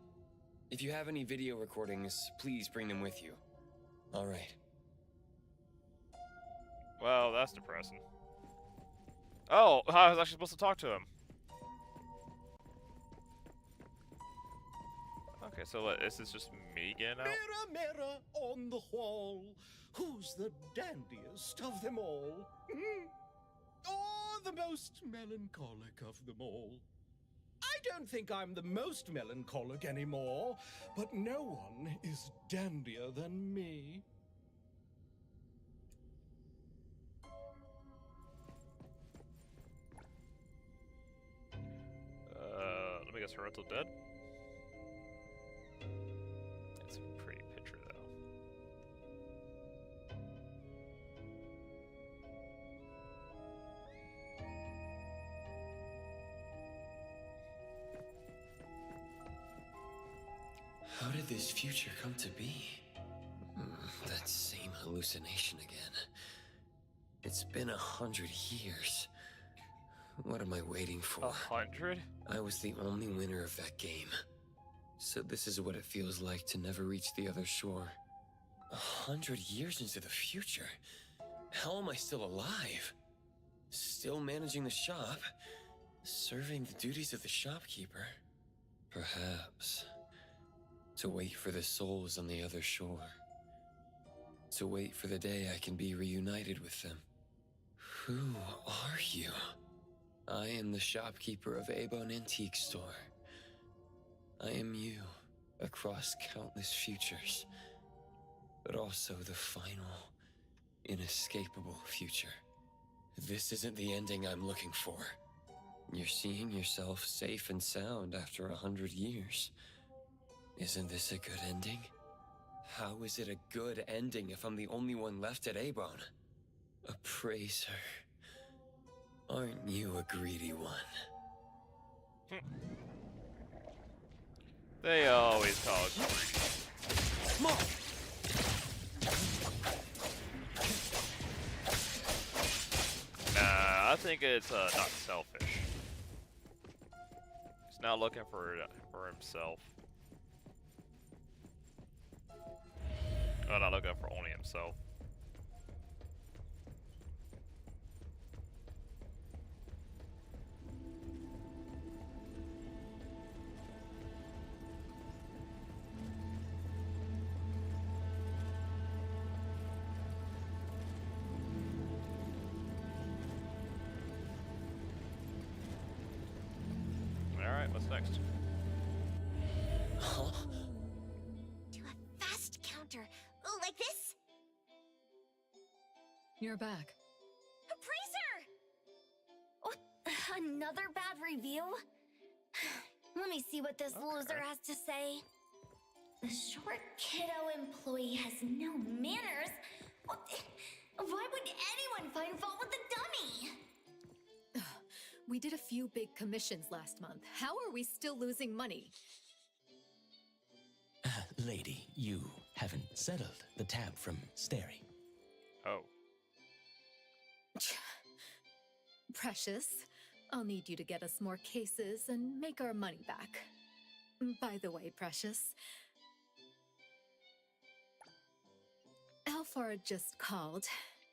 If you have any video recordings, please bring them with you. All right. Well, that's depressing. Oh, I was actually supposed to talk to him. Okay, so what, this is just me getting out? Mirror, mirror on the wall, who's the dandiest of them all? Or the most melancholic of them all? I don't think I'm the most melancholic anymore, but no one is dandier than me. guess Haruto dead? It's a pretty picture, though. How did this future come to be? That same hallucination again. It's been 100 years. What am I waiting for? 100? I was the only winner of that game. So this is what it feels like to never reach the other shore. 100 years into the future? How am I still alive? Still managing the shop? Serving the duties of the shopkeeper? Perhaps. To wait for the souls on the other shore. To wait for the day I can be reunited with them. Who are you? I am the shopkeeper of Abon Antique Store. I am you, across countless futures. But also the final, inescapable future. This isn't the ending I'm looking for. You're seeing yourself safe and sound after 100 years. Isn't this a good ending? How is it a good ending if I'm the only one left at Abon? A praiser. Aren't you a greedy one? They always call it greedy. Mom! Nah, I think it's not selfish. He's not looking for himself. Oh, not looking for only himself. Alright, what's next? Huh? Do a fast counter. Oh, like this? You're back. Appraiser! What? Another bad review? Let me see what this loser has to say. The short kiddo employee has no manners. Why would anyone find fault with the dummy? We did a few big commissions last month. How are we still losing money? Lady, you haven't settled the tab from Steri. Oh. Precious, I'll need you to get us more cases and make our money back. By the way, Precious, Alphard just called.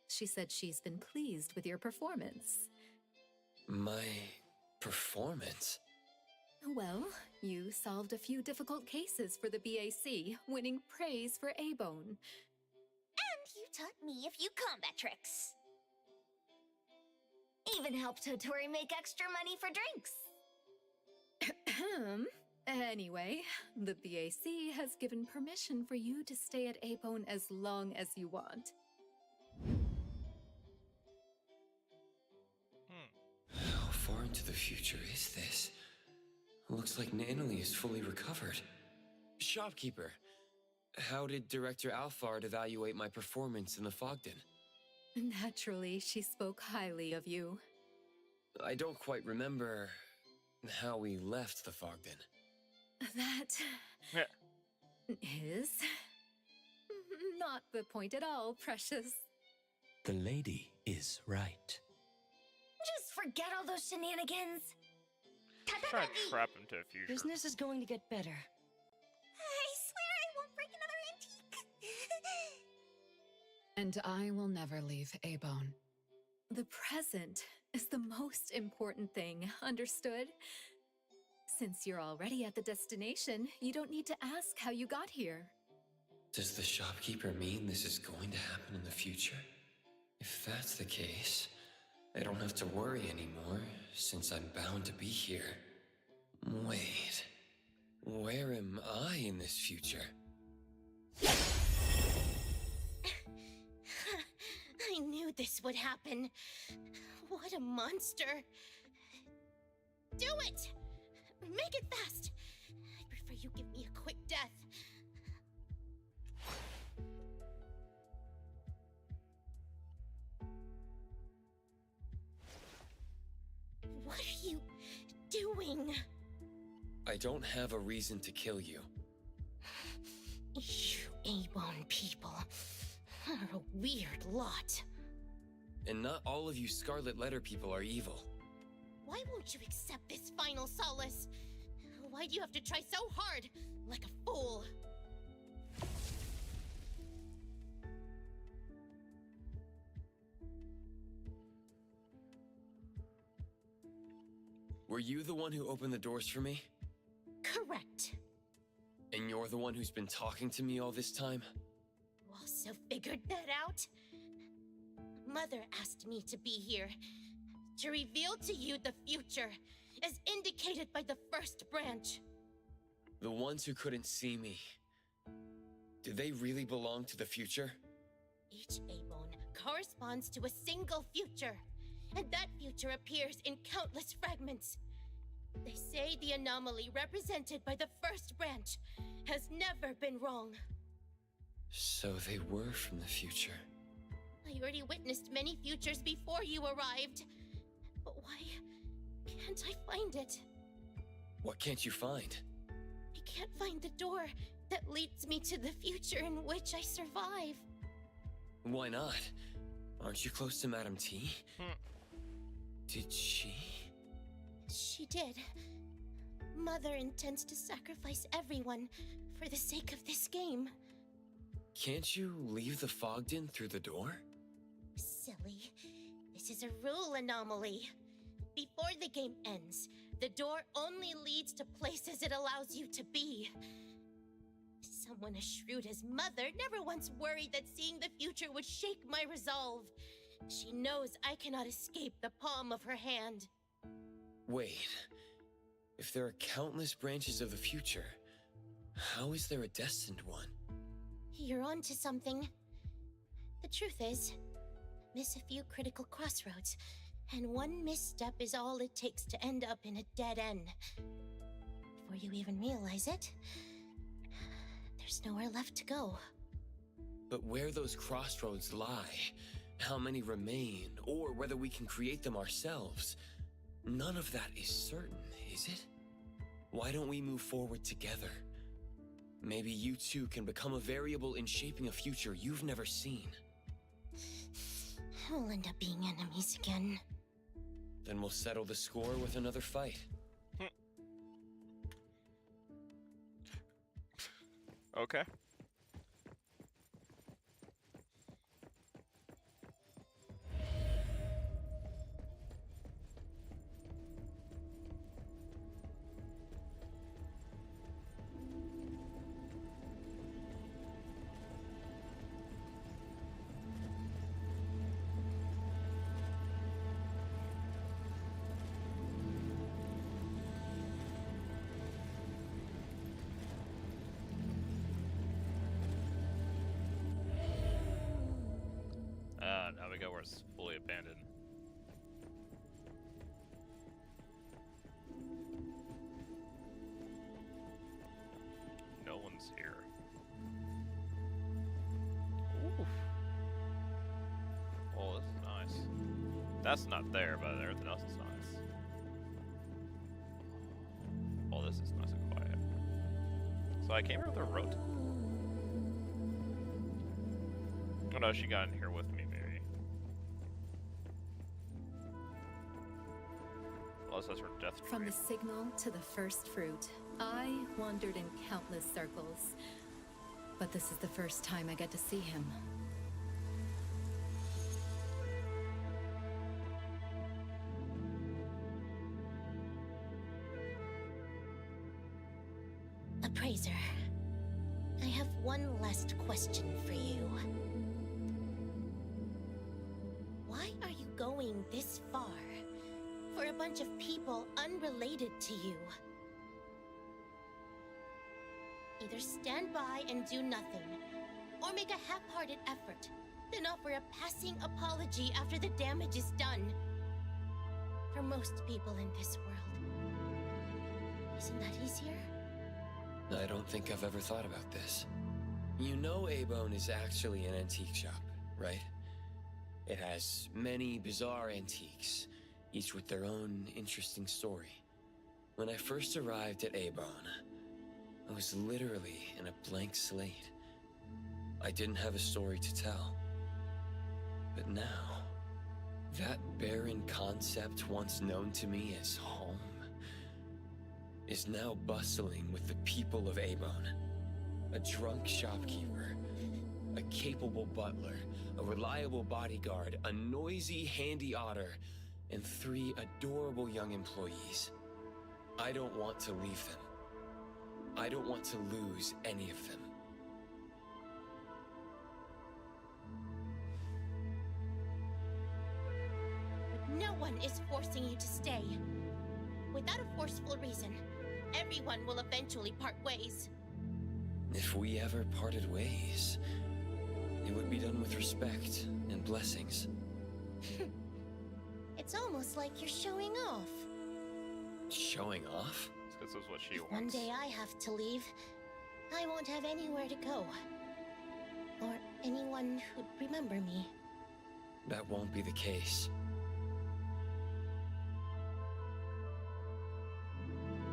She said she's been pleased with your performance. My performance? Well, you solved a few difficult cases for the BAC, winning praise for Abon. And you taught me a few combat tricks. Even helped Totori make extra money for drinks. Anyway, the BAC has given permission for you to stay at Abon as long as you want. How far into the future is this? Looks like Nanalie is fully recovered. Shopkeeper, how did Director Alphard evaluate my performance in the Fogden? Naturally, she spoke highly of you. I don't quite remember how we left the Fogden. That is not the point at all, Precious. The lady is right. Just forget all those shenanigans. Trying to trap him to a future. Business is going to get better. I swear I won't break another antique. And I will never leave Abon. The present is the most important thing, understood? Since you're already at the destination, you don't need to ask how you got here. Does the shopkeeper mean this is going to happen in the future? If that's the case, I don't have to worry anymore, since I'm bound to be here. Wait, where am I in this future? I knew this would happen. What a monster. Do it! Make it fast! I prefer you give me a quick death. What are you doing? I don't have a reason to kill you. You A-Bone people are a weird lot. And not all of you Scarlet Letter people are evil. Why won't you accept this final solace? Why do you have to try so hard, like a fool? Were you the one who opened the doors for me? Correct. And you're the one who's been talking to me all this time? You also figured that out? Mother asked me to be here, to reveal to you the future, as indicated by the first branch. The ones who couldn't see me. Do they really belong to the future? Each A-Bone corresponds to a single future, and that future appears in countless fragments. They say the anomaly represented by the first branch has never been wrong. So they were from the future. I already witnessed many futures before you arrived. But why can't I find it? What can't you find? I can't find the door that leads me to the future in which I survive. Why not? Aren't you close to Madame T? Did she? She did. Mother intends to sacrifice everyone for the sake of this game. Can't you leave the Fogged In through the door? Silly. This is a rule anomaly. Before the game ends, the door only leads to places it allows you to be. Someone as shrewd as Mother never once worried that seeing the future would shake my resolve. She knows I cannot escape the palm of her hand. Wait. If there are countless branches of the future, how is there a destined one? You're onto something. The truth is, miss a few critical crossroads, and one misstep is all it takes to end up in a dead end. Before you even realize it, there's nowhere left to go. But where those crossroads lie, how many remain, or whether we can create them ourselves, none of that is certain, is it? Why don't we move forward together? Maybe you two can become a variable in shaping a future you've never seen. We'll end up being enemies again. Then we'll settle the score with another fight. Okay. Now we go where it's fully abandoned. No one's here. Ooh. Oh, this is nice. That's not there, but everything else is nice. Oh, this is nice and quiet. So I came here with a road. Oh no, she got in here with me, maybe. Unless that's her death tree. From the signal to the first fruit, I wandered in countless circles. But this is the first time I get to see him. Appraiser, I have one last question for you. Why are you going this far? For a bunch of people unrelated to you. Either stand by and do nothing, or make a half-hearted effort, then offer a passing apology after the damage is done. For most people in this world, Isn't that easier? I don't think I've ever thought about this. You know A-Bone is actually an antique shop, right? It has many bizarre antiques, each with their own interesting story. When I first arrived at A-Bone, I was literally in a blank slate. I didn't have a story to tell. But now, that barren concept once known to me as home is now bustling with the people of A-Bone. A drunk shopkeeper, a capable butler, a reliable bodyguard, a noisy handy otter, and 3 adorable young employees. I don't want to leave them. I don't want to lose any of them. But no one is forcing you to stay. Without a forceful reason, everyone will eventually part ways. If we ever parted ways, it would be done with respect and blessings. It's almost like you're showing off. Showing off? It's because that's what she If one wants. day I have to leave, I won't have anywhere to go. Or anyone who'd remember me. That won't be the case.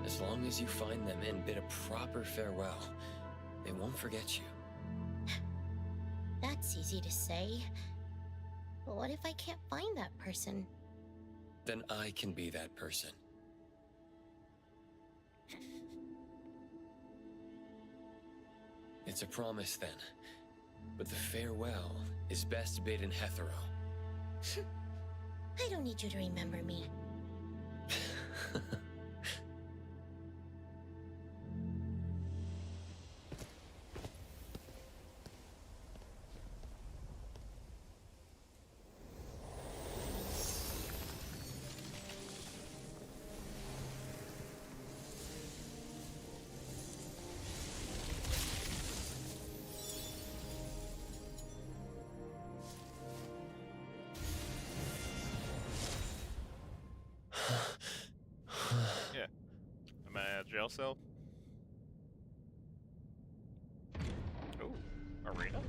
As long as you find them and bid a proper farewell, they won't forget you. That's easy to say. But what if I can't find that person? Then I can be that person. It's a promise then. But the farewell is best bid in Hethero. I don't need you to remember me. Yeah. Am I at a jail cell? Ooh, arena?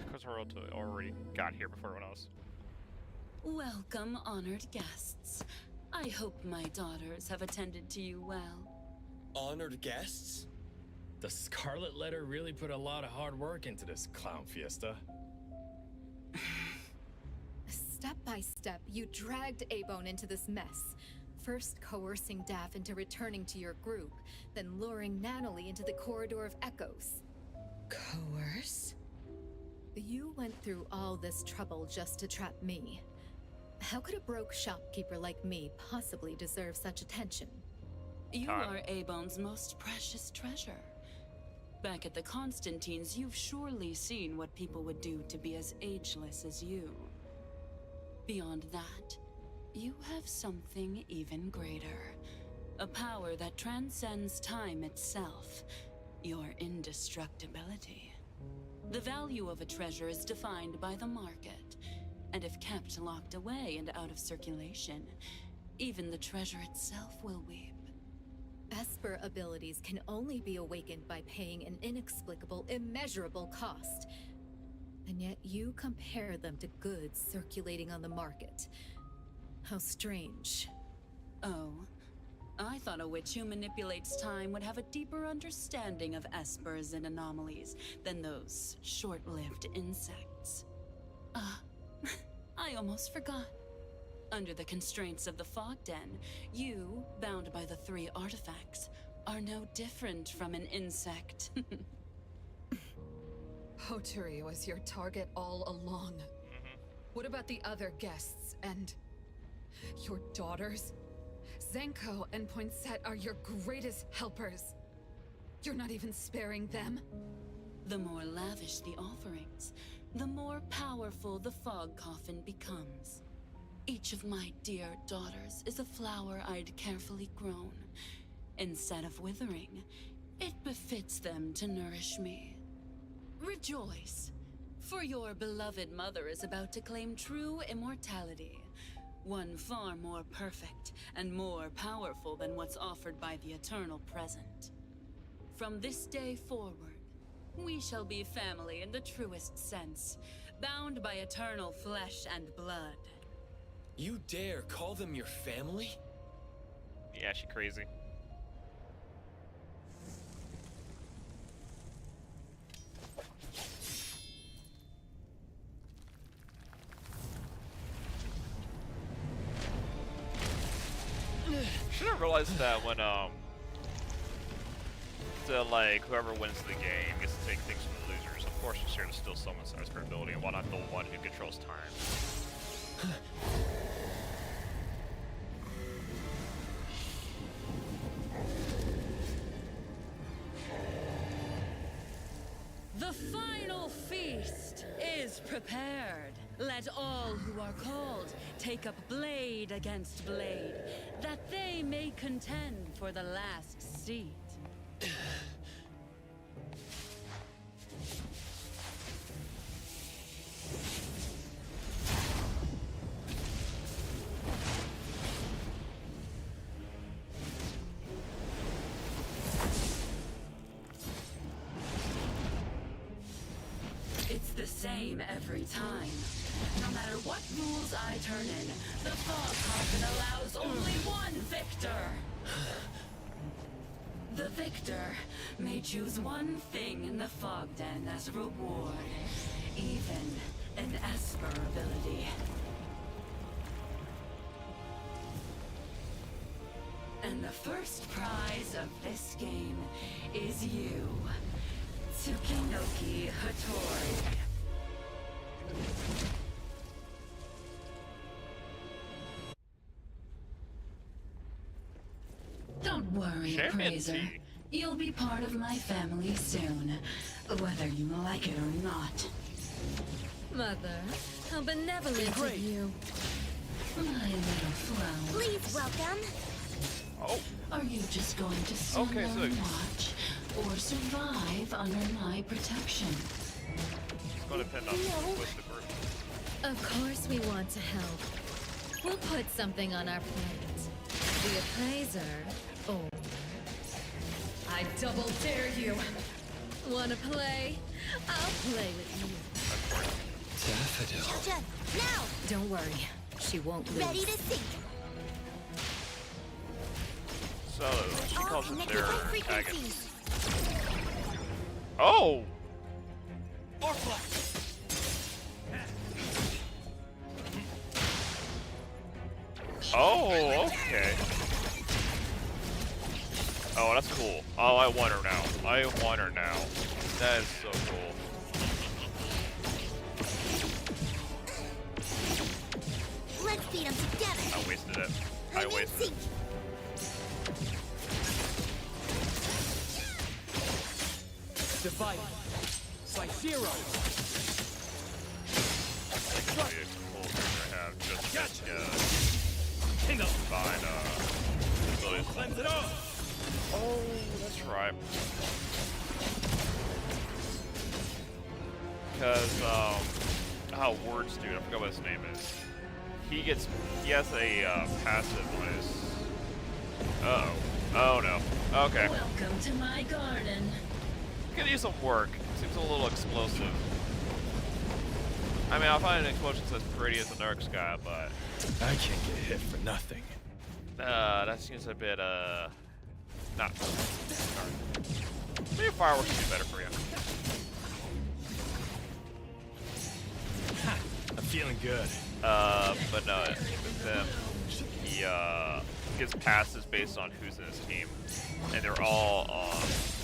Because we're already got here before everyone else. Welcome, honored guests. I hope my daughters have attended to you well. Honored guests? The Scarlet Letter really put a lot of hard work into this clown fiesta. Step by step, you dragged A-Bone into this mess. First coercing Daff into returning to your group, then luring Natalie into the Corridor of Echoes. Coerce? You went through all this trouble just to trap me. How could a broke shopkeeper like me possibly deserve such attention? You are A-Bone's most precious treasure. Back at the Constantines, you've surely seen what people would do to be as ageless as you. Beyond that, you have something even greater. A power that transcends time itself. Your indestructibility. The value of a treasure is defined by the market, and if kept locked away and out of circulation, even the treasure itself will weep. Esper abilities can only be awakened by paying an inexplicable, immeasurable cost. And yet you compare them to goods circulating on the market. How strange. Oh, I thought a witch who manipulates time would have a deeper understanding of espers and anomalies than those short-lived insects. I almost forgot. Under the constraints of the Fog Den, you, bound by the 3 artifacts, are no different from an insect. Hoturi was your target all along. What about the other guests and your daughters? Zenko and Poinsett are your greatest helpers. You're not even sparing them? The more lavish the offerings, the more powerful the fog coffin becomes. Each of my dear daughters is a flower I'd carefully grown. Instead of withering, it befits them to nourish me. Rejoice, for your beloved mother is about to claim true immortality. One far more perfect and more powerful than what's offered by the eternal present. From this day forward, we shall be family in the truest sense, bound by eternal flesh and blood. You dare call them your family? Yeah, she crazy. Should have realized that when like whoever wins the game gets to take things from the losers. Of course, it's here to steal someone's expert ability, and why not the one who controls time? The final feast is prepared. Let all who are called take up blade against blade, that they may contend for the last seat. It's the same every time. No matter what rules I turn in, the fog coffin allows only one victor. The victor may choose one thing in the Fog Den as a reward, even an Esper ability. And the first prize of this game is you, Tsukinoki Hattori. Don't worry, Praiser. You'll be part of my family soon, whether you like it or not. Mother, how benevolent of you. My little flower. Please welcome. Oh. Are you just going to stand there and watch, or survive under my protection? It's going to depend on what's the group. Of course we want to help. We'll put something on our plate. The appraiser. Oh. I double dare you. Wanna play? I'll play with you. Daffodil. Gotcha. Now! Don't worry. She won't lose. Ready to sink. So, she calls it their antagonist. frequencies. Oh! Oh, okay. Oh, that's cool. Oh, I want her now. I want her now. That is so cool. Let's beat them together. I wasted it. I wasted it. Divide. Slicero. That could be a cool thing to have just to combine abilities. Cleanse it off. Oh, that's right. Because, Words Dude, I forgot what his name is. He has a passive on his... Uh-oh. Oh no. Okay. Welcome to my garden. Could use some work. Seems a little explosive. I mean, I'll find an explosion as pretty as the Nerks guy, but... I can't get hit for nothing. That seems a bit, not. Maybe fireworks would be better for you. I'm feeling good. But no, with them, he, gets passes based on who's in his team. And they're all,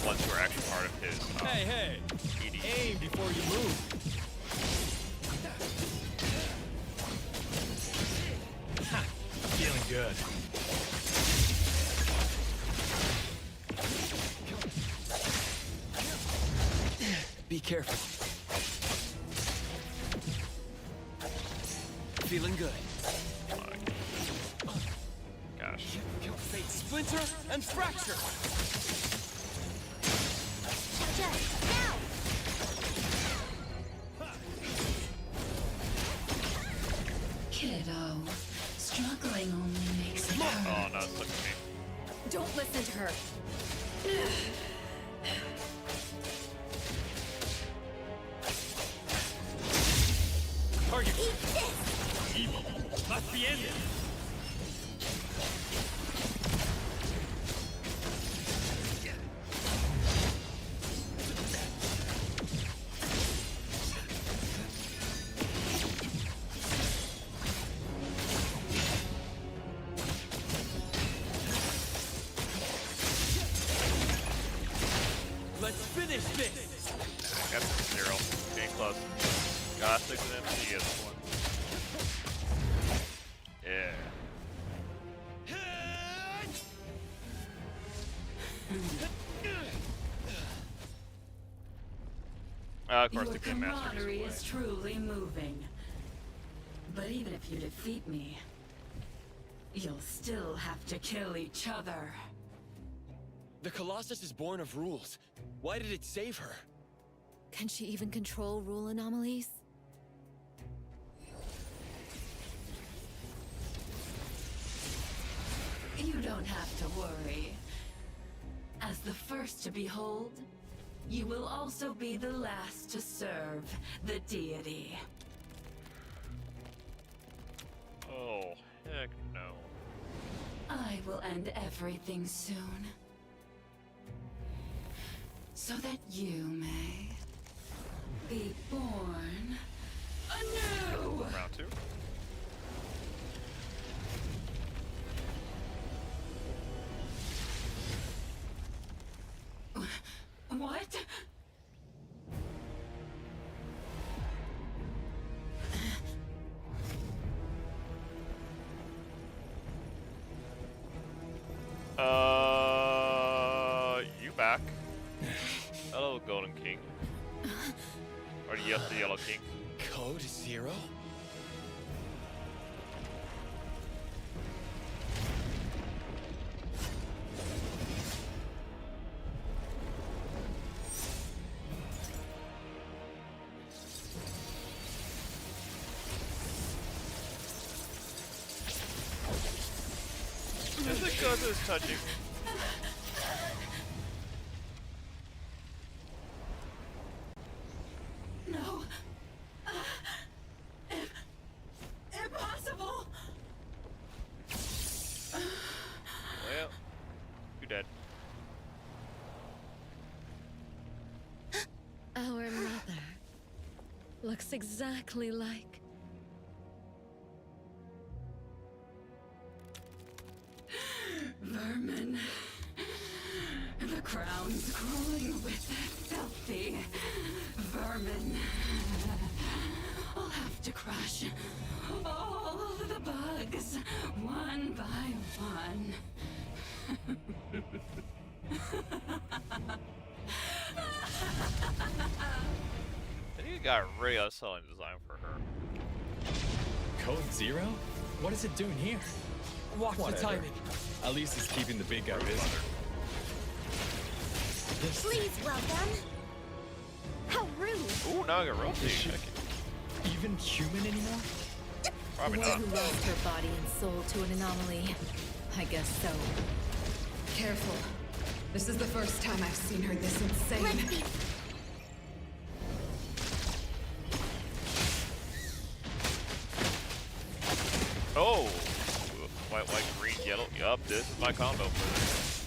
ones who are actually part of his, Hey! ED. Aim before you move. Ha! I'm feeling good. Be careful. Feeling good. Gosh. Fate splinter and fracture. Now! Kiddo, struggling only makes it Oh, hurt. no, it's looking at me. Don't listen to her. Target. Eat this! Evil. Must be ended. Let's finish this. Got 0. Getting close. Got 6 of them. See this one. Yeah. Of course, Your the Game Master camaraderie is is truly moving. But even if you defeat me, you'll still have to kill each other. The Colossus is born of rules. Why did it save her? Can she even control rule anomalies? You don't have to worry. As the first to behold, you will also be the last to serve the deity. Oh, heck no. I will end everything soon. So that you may be born anew! Round 2. What? You back. Hello, Golden King. Or the Yellow King. Code 0? Is it because it's touching? No. Impossible. Well, you dead. Our mother looks exactly like. Vermin. The crown's crawling with filthy vermin. I'll have to crush all the bugs one by one. I think you got a really unsettling design for her. Code 0? What is it doing here? Watch Whatever. the timing. At least it's keeping the big guy busy. Please welcome. How rude! Ooh, now I got real Is she even human anymore? Probably One not. who lost her body and soul to an anomaly. I guess so. Careful. This is the first time I've seen her this insane. Let's be Oh! White, green, yellow. Yup, this is my combo for this.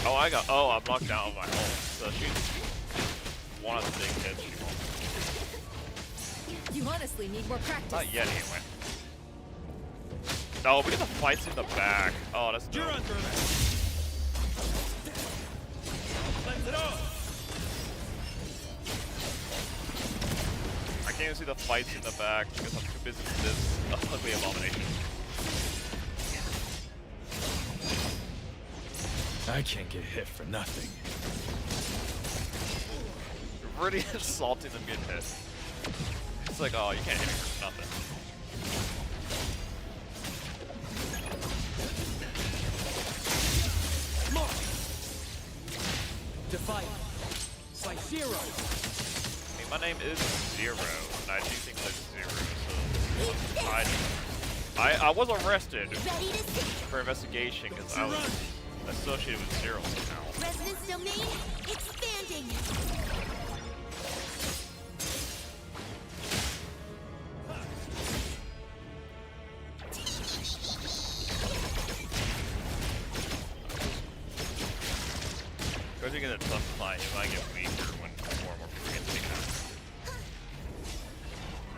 Oh, I'm knocked down with my ult. So she's one of the big hits she won't. You honestly need more practice. Not yet, anyway. No, we get the fights in the back. Oh, that's dope. You're under that. Cleanse it off. I can't even see the fights in the back because I'm too busy with this ugly abomination. I can't get hit for nothing. You're really insulting them getting hit. It's like, oh, you can't hit me for nothing. Defy. By Zero. I mean, my name is Zero, and I do think like Zero, so I was arrested for investigation because I was associated with Zero somehow. Resonance domain expanding. Because you get a tough fight, you might get weaker when more and more people get taken out.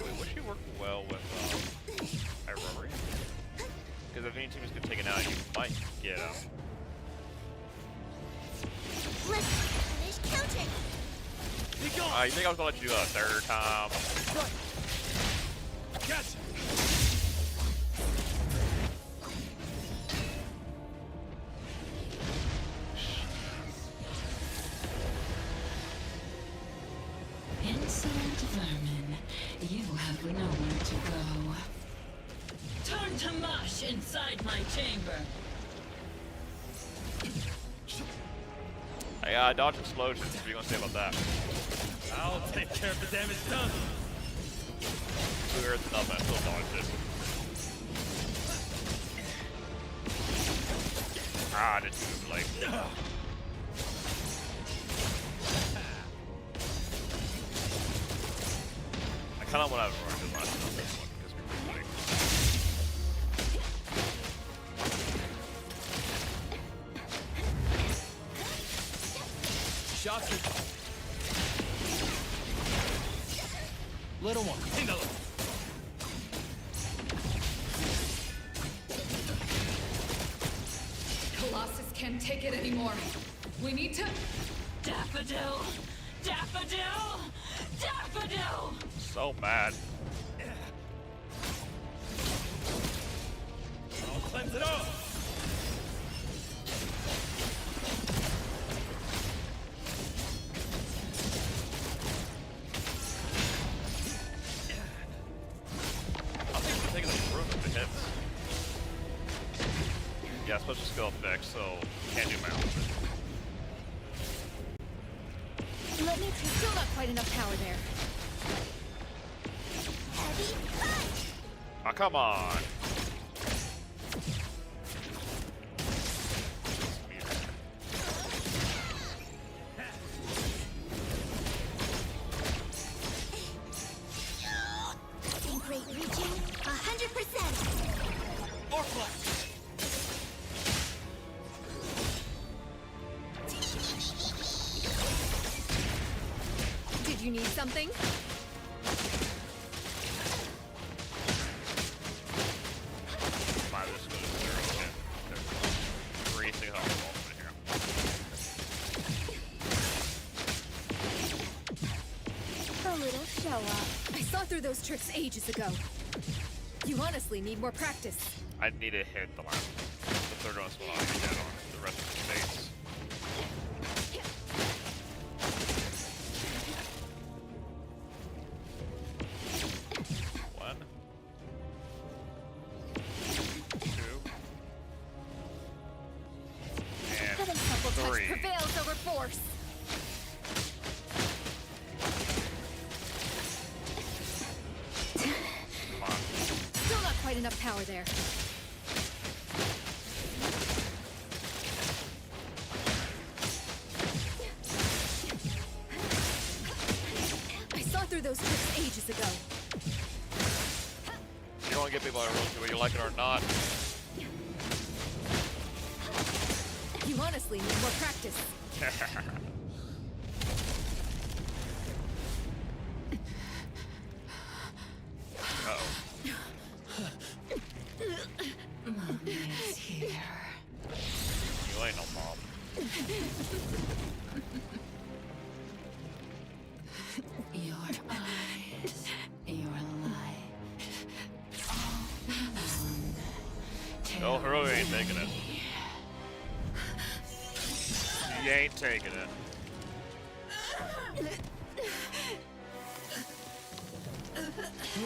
Wait, would she work well with Irory? Because if any team is getting taken out, you might get Let's finish counting. you think I was gonna let you do a third time? Gotcha. Insolent vermin, you have nowhere to go. Turn to mush inside my chamber. I dodge explosions. What are you gonna say about that? I'll take care of the damage done. Clear enough, I still dodged it. Ah, did too late. I kind of want to run the last on this one because we're pretty Shots it. Little one, handle it. Colossus can't take it anymore. We need to... Daffodil! Daffodil! Daffodil! so mad. I'll cleanse it off. Yeah, special skill effects, so can't do my own. Let me still not quite enough power there. Oh, come on. Sync rate reaching 100%. Orflex. Did you need something? Might just go to 0 again. There's increasing health involvement here. A little show up. I saw through those tricks ages ago. You honestly need more practice. I need to hit the last. The third one's what I'll get on the rest of the space. One. Two. And Heaven's supple touch 3. prevails over force. Come on. Still not quite enough power there. I saw through those tricks ages ago. You don't want to get people on rules whether you like it or not. You honestly need more practice. Uh-oh. Mommy's here. You ain't no mom. Your eyes, your light. Oh, Hurley ain't taking it. He ain't taking it.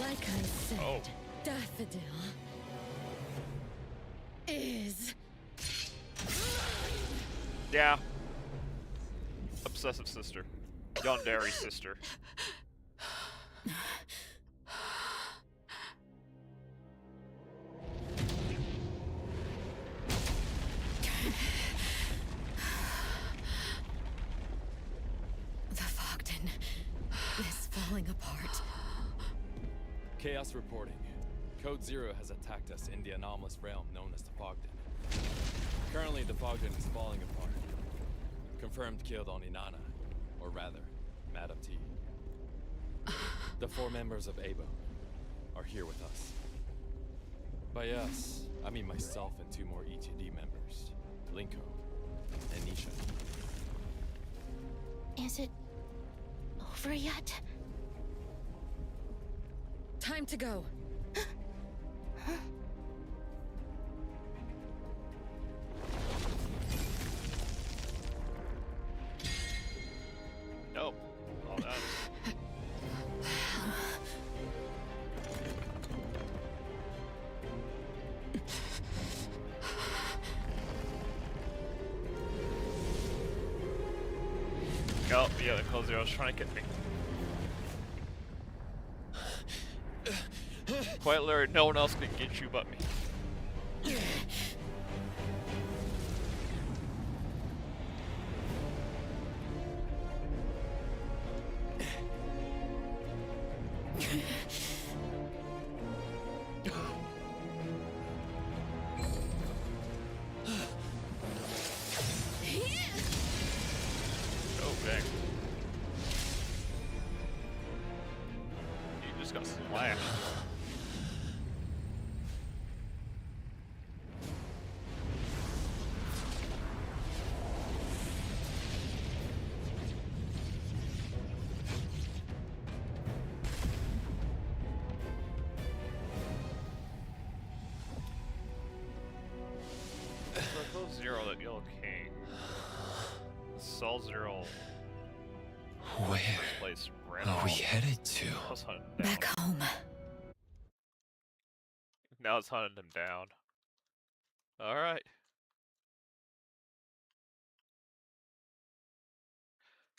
Like I said, Oh. Daffodil is... Yeah. Obsessive sister. Yondere's sister. The Fogden is falling apart. Chaos reporting. Code Zero has attacked us in the anomalous realm known as the Fogden. Currently, the Fogden is falling apart. Confirmed killed on Inanna, or rather, Madam T. The 4 members of ABO are here with us. By us, I mean myself and 2 more ETD members, Linko and Nisha. Is it over yet? Time to go. No. Oh, that was... Oh, yeah, the Code Zero's trying to get me. Quite literally, no one else can get you but me. Oh, dang. You just got slashed. So Code Zero, that Yellow King. Sol Zero. Where Place are we headed to? Back home. Now it's hunting him down. Alright.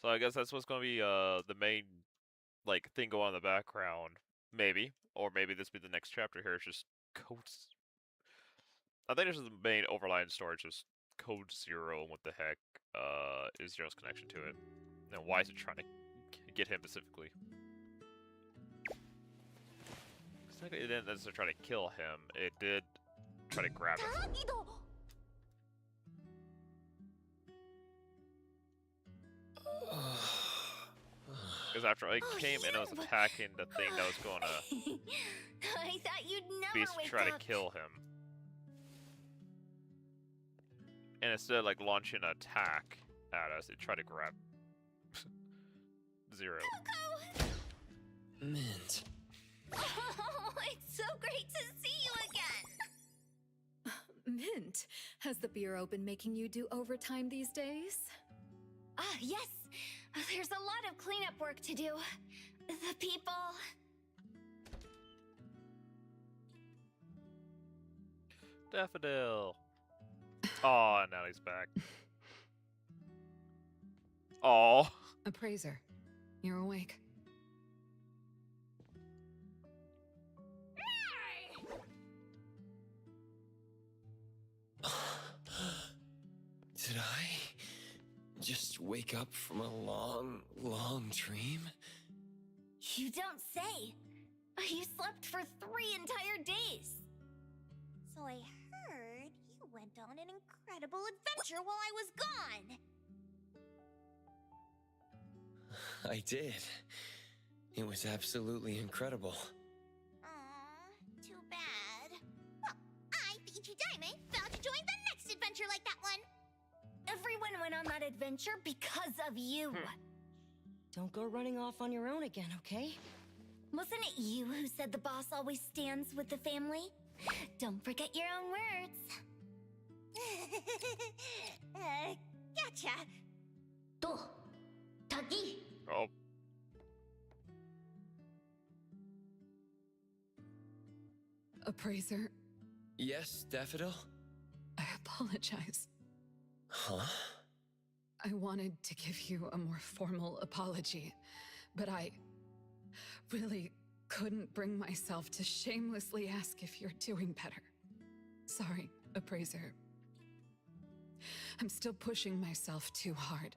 So I guess that's what's gonna be the main like thing going on in the background. Maybe. Or maybe this will be the next chapter here, it's just codes. I think this is the main overlying story, just Code Zero and what the heck is Zero's connection to it. And why is it trying to get him specifically? It didn't necessarily try to kill him, it did try to grab him. Because after it came and it was attacking the thing that was gonna I thought you'd never basically wake try to up. kill him. And instead of like launching an attack at us, it tried to grab Zero. Mint. Oh, it's so great to see you again. Mint, has the Bureau been making you do overtime these days? Yes. There's a lot of cleanup work to do. The people... Daffodil. Oh, now he's back. Oh. Appraiser, you're awake. Did I just wake up from a long, long dream? You don't say. You slept for 3 entire days. So I heard you went on an incredible adventure while I was gone. I did. It was absolutely incredible. Aw, too bad. Well, I, Peachy Diamond, vowed to join the next adventure like that one. Everyone went on that adventure because of you. Don't go running off on your own again, okay? Wasn't it you who said the boss always stands with the family? Don't forget your own words. Gotcha. To, Tagi. Oh. Appraiser, Yes, Daffodil? I apologize. Huh? I wanted to give you a more formal apology, but I really couldn't bring myself to shamelessly ask if you're doing better. Sorry, Appraiser. I'm still pushing myself too hard,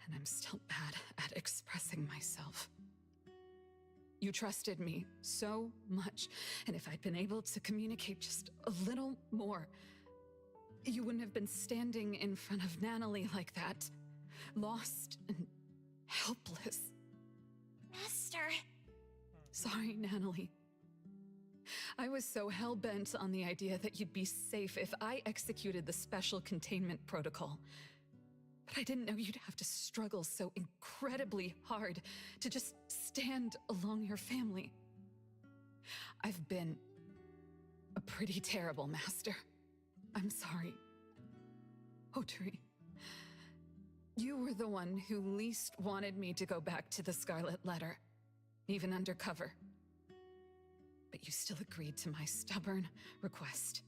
and I'm still bad at expressing myself. You trusted me so much, and if I'd been able to communicate just a little more, you wouldn't have been standing in front of Natalie like that, lost and helpless. Master. Sorry, Natalie. I was so hell-bent on the idea that you'd be safe if I executed the special containment protocol. But I didn't know you'd have to struggle so incredibly hard to just stand along your family. I've been a pretty terrible master. I'm sorry. Otri, you were the one who least wanted me to go back to the Scarlet Letter, even undercover. But you still agreed to my stubborn request.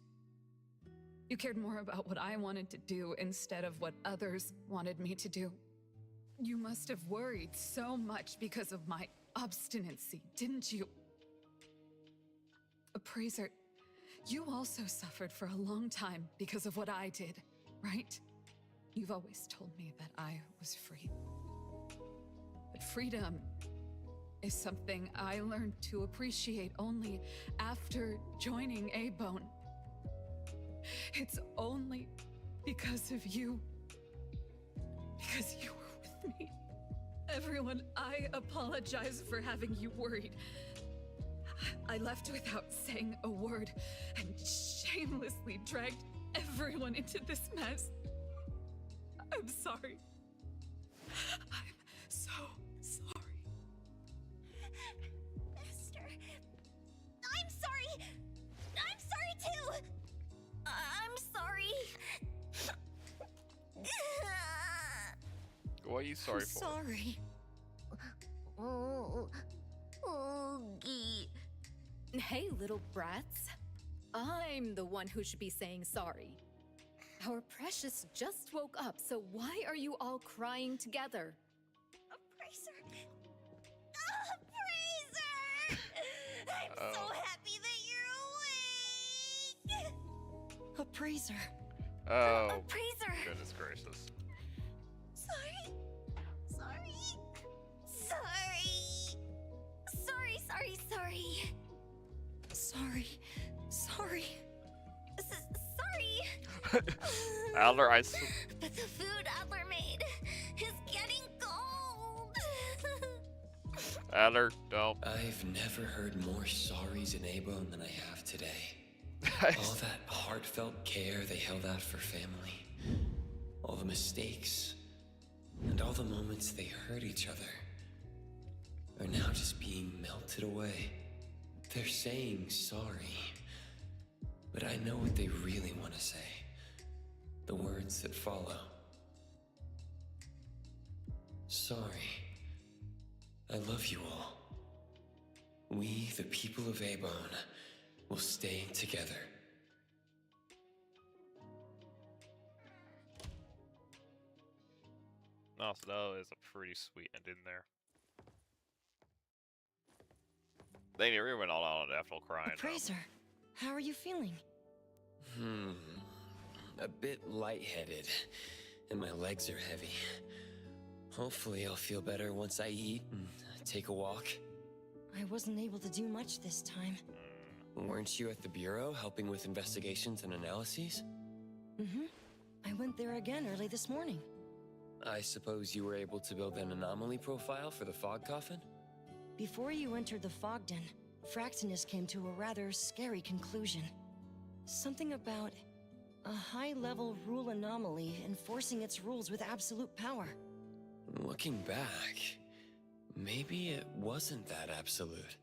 You cared more about what I wanted to do instead of what others wanted me to do. You must have worried so much because of my obstinacy, didn't you? Appraiser, you also suffered for a long time because of what I did, right? You've always told me that I was free. But freedom is something I learned to appreciate only after joining A-Bone. It's only because of you. Because you were with me. Everyone, I apologize for having you worried. I left without saying a word and shamelessly dragged everyone into this mess. I'm sorry. I'm so sorry. Master. I'm sorry. I'm sorry too. I'm sorry. What are you sorry for? Sorry. Oh, Oogie. Hey, little brats. I'm the one who should be saying sorry. Our precious just woke up, so why are you all crying together? Appraiser. Appraiser! I'm so happy that you're awake. Appraiser. Oh. Appraiser. Goodness gracious. Sorry. Sorry. Sorry. Sorry, sorry, sorry. Sorry. Sorry. Sorry. Adler, But the food Adler made is getting cold. Adler, don't. I've never heard more sorries in A-Bone than I have today. All that heartfelt care they held out for family. All the mistakes. And all the moments they hurt each other are now just being melted away. They're saying sorry. But I know what they really want to say. The words that follow. Sorry. I love you all. We, the people of A-Bone, will stay together. No, so that is a pretty sweet ending there. They never went all out on Daffodil crying. Appraiser, how are you feeling? A bit lightheaded, and my legs are heavy. Hopefully I'll feel better once I eat and take a walk. I wasn't able to do much this time. Weren't you at the Bureau helping with investigations and analyses? Mm-hmm. I went there again early this morning. I suppose you were able to build an anomaly profile for the fog coffin? Before you entered the fog den, Fraxinus came to a rather scary conclusion. Something about a high-level rule anomaly enforcing its rules with absolute power. Looking back, maybe it wasn't that absolute.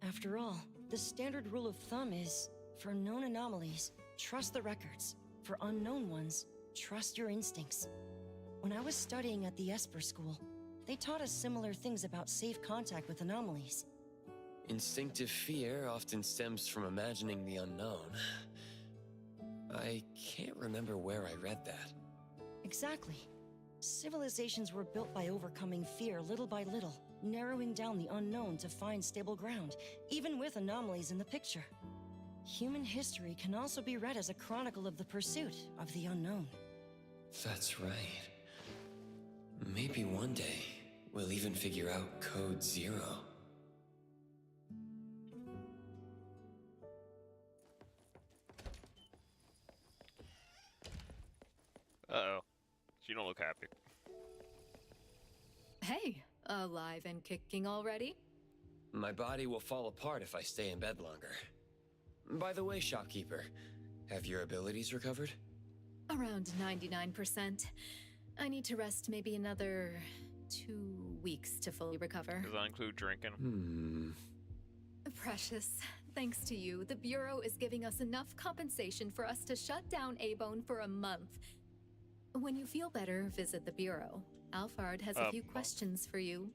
After all, the standard rule of thumb is, for known anomalies, trust the records. For unknown ones, trust your instincts. When I was studying at the Esper School, they taught us similar things about safe contact with anomalies. Instinctive fear often stems from imagining the unknown. I can't remember where I read that. Exactly. Civilizations were built by overcoming fear little by little, narrowing down the unknown to find stable ground, even with anomalies in the picture. Human history can also be read as a chronicle of the pursuit of the unknown. That's right. Maybe one day, we'll even figure out Code Zero. Uh-oh. You don't look happy. Hey, alive and kicking already? My body will fall apart if I stay in bed longer. By the way, shopkeeper, have your abilities recovered? Around 99%. I need to rest maybe another 2 weeks to fully recover. Does that include drinking? Precious, thanks to you, the Bureau is giving us enough compensation for us to shut down A-Bone for a month. When you feel better, visit the Bureau. Alphard has a few questions for you.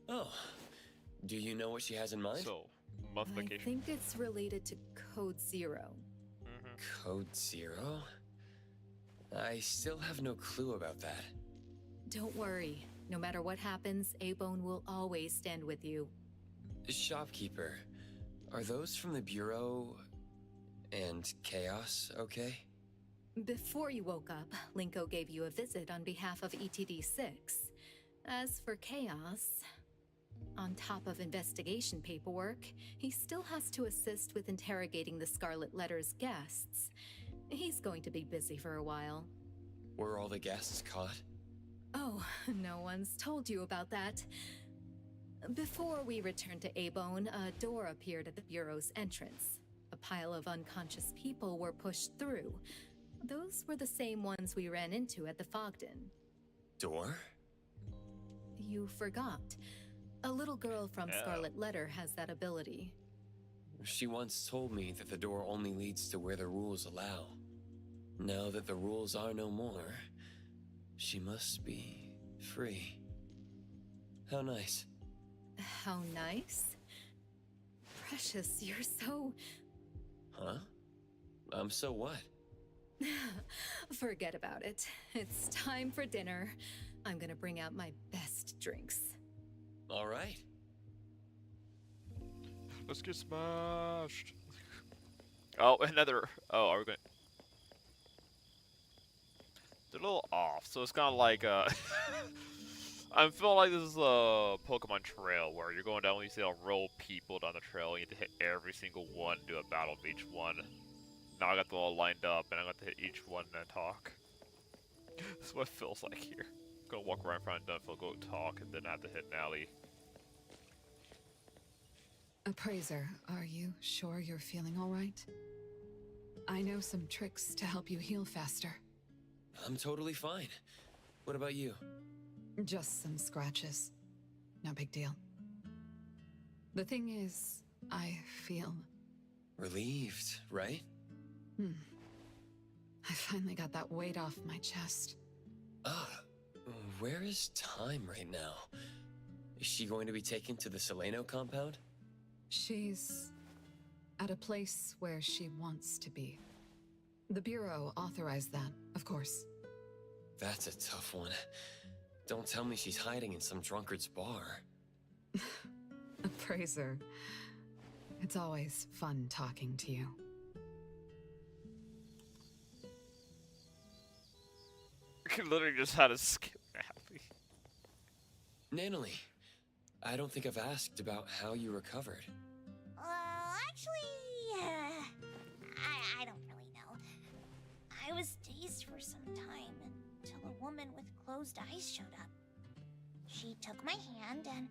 Oh, do you know what she has in mind? So, month vacation. I think it's related to Code Zero. Code Zero? I still have no clue about that. Don't worry. No matter what happens, A-Bone will always stand with you. Shopkeeper, are those from the Bureau and Chaos okay? Before you woke up, Linko gave you a visit on behalf of ETD-6. As for Chaos, on top of investigation paperwork, he still has to assist with interrogating the Scarlet Letter's guests. He's going to be busy for a while. Were all the guests caught? Oh, no one's told you about that. Before we returned to A-Bone, a door appeared at the Bureau's entrance. A pile of unconscious people were pushed through. Those were the same ones we ran into at the Fogden. Door? You forgot. A little girl from Scarlet Letter has that ability. She once told me that the door only leads to where the rules allow. Now that the rules are no more, she must be free. How nice. How nice? Precious, you're so... Huh? I'm so what? Forget about it. It's time for dinner. I'm gonna bring out my best drinks. All right. Let's get smashed. Oh, another... Oh, are we going... They're a little off, so it's kind of like, I'm feeling like this is a Pokemon trail where you're going down and you see a row of people down the trail and you have to hit every single one, do a battle of each one. Now I got them all lined up and I got to hit each one and talk. That's what it feels like here. Gonna walk around in front of Dunfield, go talk, and then I have to hit an alley. Appraiser, are you sure you're feeling all right? I know some tricks to help you heal faster. I'm totally fine. What about you? Just some scratches. No big deal. The thing is, I feel... Relieved, right? I finally got that weight off my chest. Where is Time right now? Is she going to be taken to the Seleno compound? She's at a place where she wants to be. The Bureau authorized that, of course. That's a tough one. Don't tell me she's hiding in some drunkard's bar. Appraiser, it's always fun talking to you. I literally just had a skip alley. Nanalie, I don't think I've asked about how you recovered. Actually, time until a woman with closed eyes showed up. She took my hand and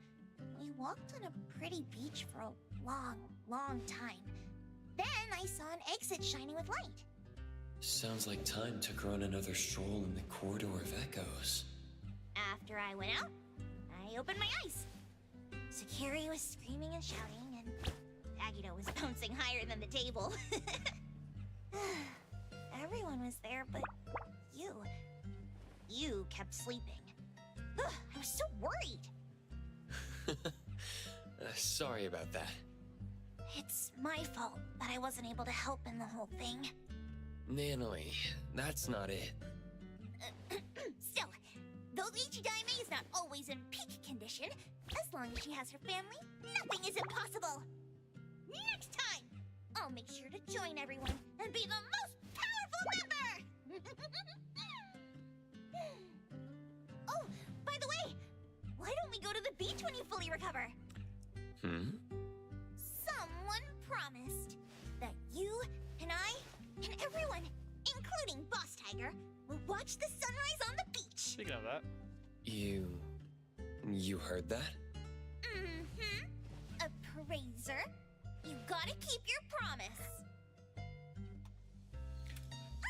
we walked on a pretty beach for a long, long time. Then I saw an exit shining with light. Sounds like time took her on another stroll in the corridor of echoes. After I went out, I opened my eyes. Sakiri was screaming and shouting, and Agito was bouncing higher than the table. Everyone was there, but you. You kept sleeping. I was so worried. Sorry about that. It's my fault that I wasn't able to help in the whole thing. Nanalie, that's not it. Still, though Ichidaime is not always in peak condition, as long as she has her family, nothing is impossible. Next time, I'll make sure to join everyone and be the most powerful member! Oh, by the way, why don't we go to the beach when you fully recover? Someone promised that you and I and everyone, including Boss Tiger, will watch the sunrise on the beach. Speaking of that. You heard that? Mm-hmm. Appraiser, you gotta keep your promise.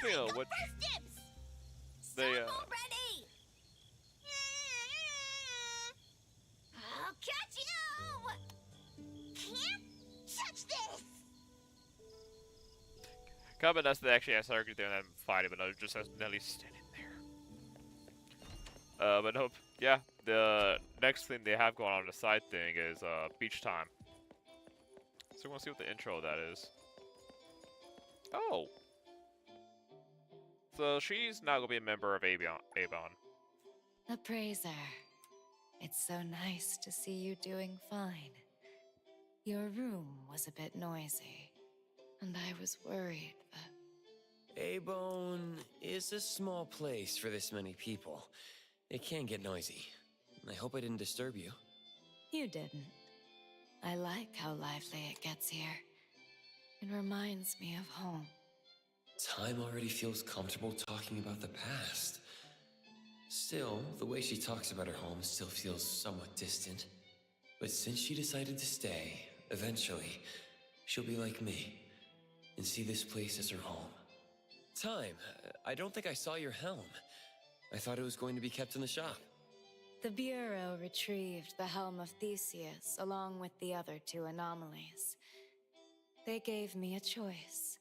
Speaking of which, First dibs! they, Already! I'll catch you! Can't touch this! Combat that's actually has argued there and I'm fighting, but I just has Nelly standing there. But nope. Yeah, the next thing they have going on the side thing is beach time. So we're gonna see what the intro of that is. Oh. So she's now gonna be a member of Avon. Appraiser, it's so nice to see you doing fine. Your room was a bit noisy, and I was worried that... A-Bone is a small place for this many people. It can get noisy. I hope I didn't disturb you. You didn't. I like how lively it gets here. It reminds me of home. Time already feels comfortable talking about the past. Still, the way she talks about her home still feels somewhat distant. But since she decided to stay, eventually, she'll be like me and see this place as her home. Time, I don't think I saw your helm. I thought it was going to be kept in the shop. The Bureau retrieved the helm of Theseus along with the other two anomalies. They gave me a choice.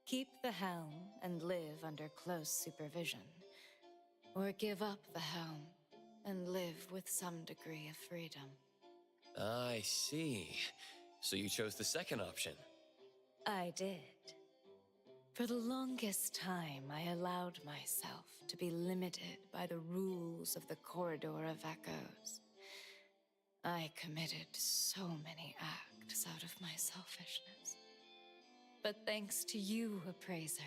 Keep the helm and live under close supervision, or give up the helm and live with some degree of freedom. I see. So you chose the second option. I did. For the longest time, I allowed myself to be limited by the rules of the Corridor of Echoes. I committed so many acts out of my selfishness. But thanks to you, Appraiser,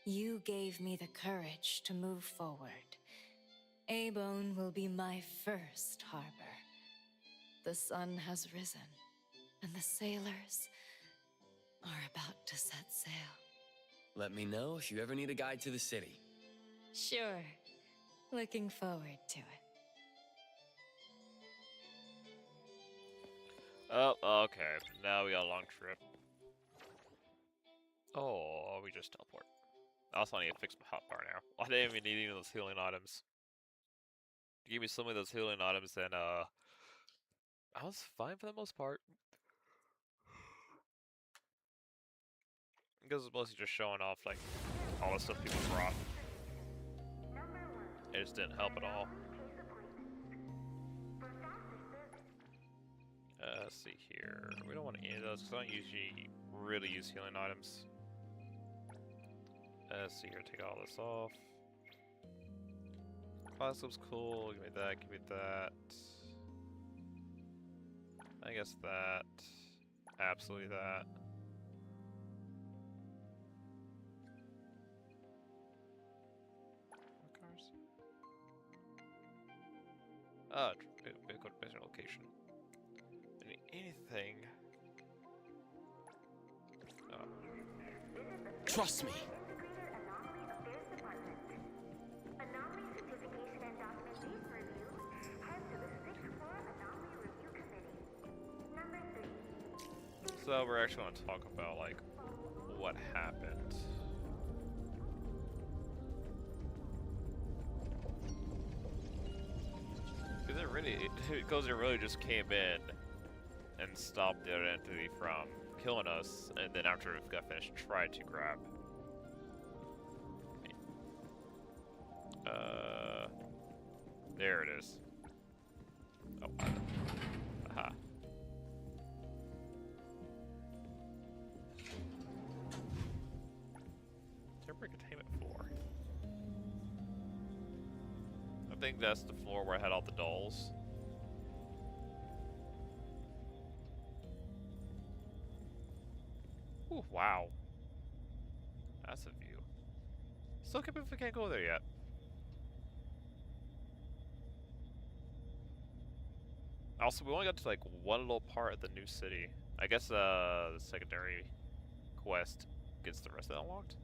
you gave me the courage to move forward. A-Bone will be my first harbor. The sun has risen, and the sailors are about to set sail. Let me know if you ever need a guide to the city. Sure. Looking forward to it. Oh, okay. Now we got a long trip. Oh, we just teleport. I also need to fix my hotbar now. I didn't even need any of those healing items. Give me some of those healing items, and I was fine for the most part. Because it's mostly just showing off like all the stuff people brought. It just didn't help at all. Let's see here. We don't want any of those because I don't usually really use healing items. Let's see here. Take all this off. Classic's cool. Give me that. Give me that. I guess that. Absolutely that. What cars? Ah, go to better location. Anything. Trust me. So we're actually going to talk about like what happened. Because it really just came in and stopped the other entity from killing us, and then after it got finished, tried to grab. There it is. Oh, aha. Temporary containment floor. I think that's the floor where I had all the dolls. Ooh, wow. That's a view. Still can't believe we can't go there yet. Also, we only got to like one little part of the new city. I guess the secondary quest gets the rest of it unlocked.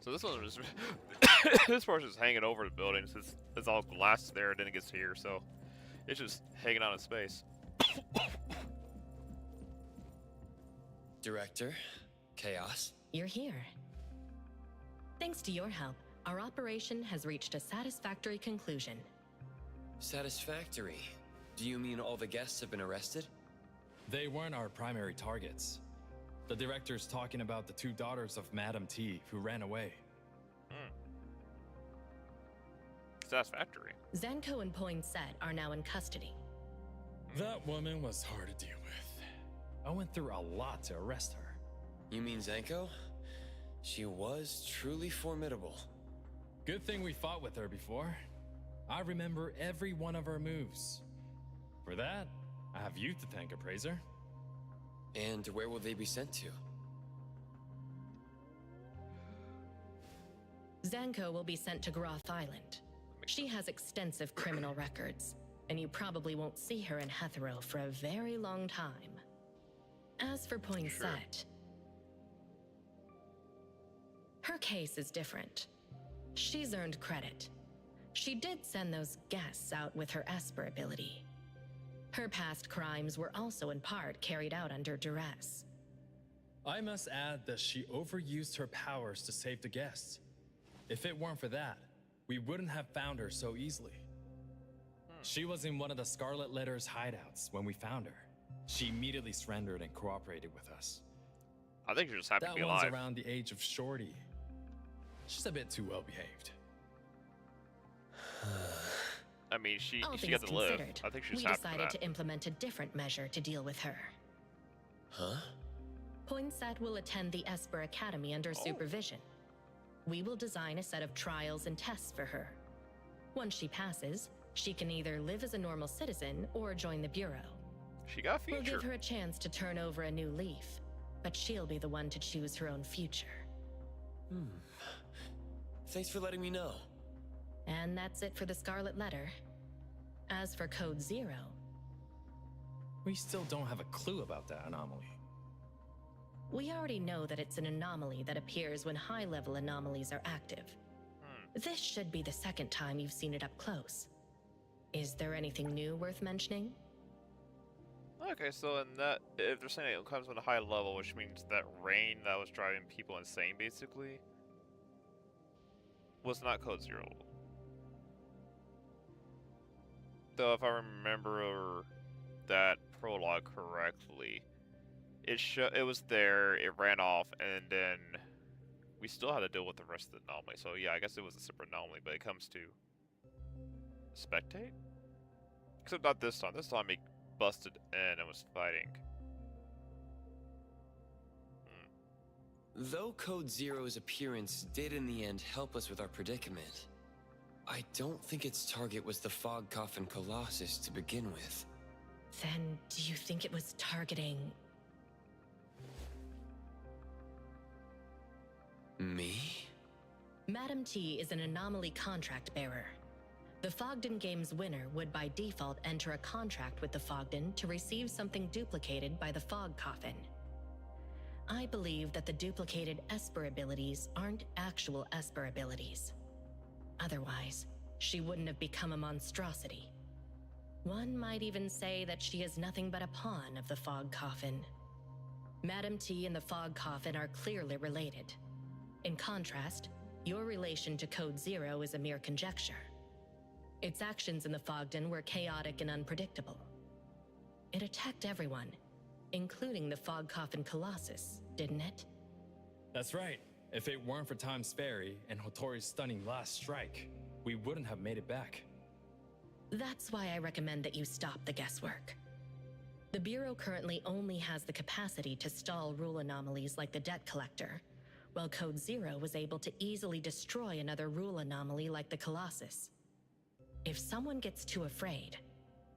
So this one was this part's just hanging over the building. It's all glass there, and then it gets here, so it's just hanging out in space. Director, Chaos. You're here. Thanks to your help, our operation has reached a satisfactory conclusion. Satisfactory? Do you mean all the guests have been arrested? They weren't our primary targets. The director's talking about the 2 daughters of Madam T who ran away. Satisfactory. Zanko and Poinsett are now in custody. That woman was hard to deal with. I went through a lot to arrest her. You mean Zanko? She was truly formidable. Good thing we fought with her before. I remember every one of her moves. For that, I have you to thank, Appraiser. And where will they be sent to? Zanko will be sent to Groth Island. She has extensive criminal records, and you probably won't see her in Hetero for a very long time. As for Poinsett, her case is different. She's earned credit. She did send those guests out with her Esper ability. Her past crimes were also in part carried out under duress. I must add that she overused her powers to save the guests. If it weren't for that, we wouldn't have found her so easily. She was in one of the Scarlet Letter's hideouts when we found her. She immediately surrendered and cooperated with us. I think you're just happy to be That one's alive. around the age of Shorty. She's a bit too well behaved. I mean, she All got things to live. considered, I think she's we happy for decided that. to implement a different measure to deal with her. Huh? Poinsett will attend the Esper Academy under supervision. We will design a set of trials and tests for her. Once she passes, she can either live as a normal citizen or join the Bureau. She got a We'll future. give her a chance to turn over a new leaf, but she'll be the one to choose her own future. Thanks for letting me know. And that's it for the Scarlet Letter. As for Code Zero, We still don't have a clue about that anomaly. we already know that it's an anomaly that appears when high-level anomalies are active. This should be the second time you've seen it up close. Is there anything new worth mentioning? Okay, so in that, if they're saying it comes with a high level, which means that rain that was driving people insane, basically, was not Code Zero. Though, if I remember that prologue correctly, it was there, it ran off, and then we still had to deal with the rest of the anomaly. So yeah, I guess it was a separate anomaly, but it comes to spectate? Except not this time. This time he busted in and was fighting. Though Code Zero's appearance did in the end help us with our predicament, I don't think its target was the Fog Coffin Colossus to begin with. Then, do you think it was targeting... Me? Madam T is an anomaly contract bearer. The Fogden Games winner would by default enter a contract with the Fogden to receive something duplicated by the Fog Coffin. I believe that the duplicated Esper abilities aren't actual Esper abilities. Otherwise, she wouldn't have become a monstrosity. One might even say that she is nothing but a pawn of the Fog Coffin. Madam T and the Fog Coffin are clearly related. In contrast, your relation to Code Zero is a mere conjecture. Its actions in the Fogden were chaotic and unpredictable. It attacked everyone, including the Fog Coffin Colossus, didn't it? That's right. If it weren't for Time's Fairy and Hotori's stunning last strike, we wouldn't have made it back. That's why I recommend that you stop the guesswork. The Bureau currently only has the capacity to stall rule anomalies like the Debt Collector, while Code Zero was able to easily destroy another rule anomaly like the Colossus. If someone gets too afraid,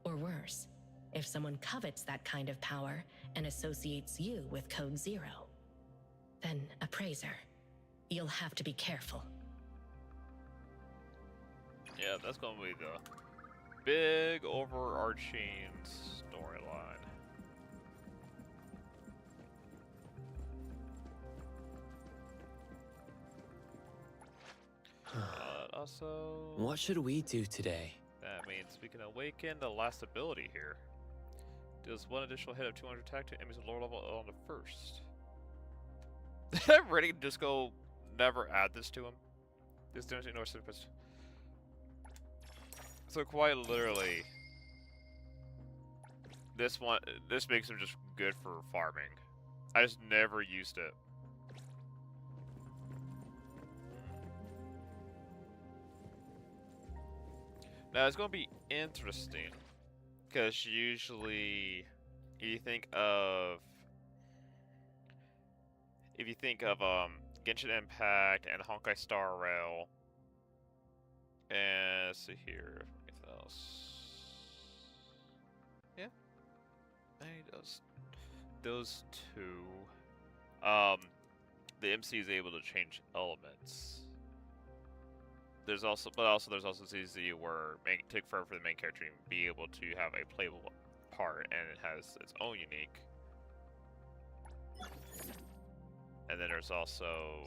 or worse, if someone covets that kind of power and associates you with Code Zero, then, Appraiser, you'll have to be careful. Yeah, that's gonna be the big overarching storyline. Also, What should we do today? that means we can awaken the last ability here. Deals one additional hit of 200 attack to enemies of lower level on the first. Did I really just go never add this to him? This damage ignores surface. So quite literally, this makes him just good for farming. I just never used it. Now it's going to be interesting because usually, if you think of Genshin Impact and Honkai Star Rail, and let's see here, anything else? Yeah, I think those two. The MC is able to change elements. There's also CZ where take forever for the main character and be able to have a playable part, and it has its own unique. And then there's also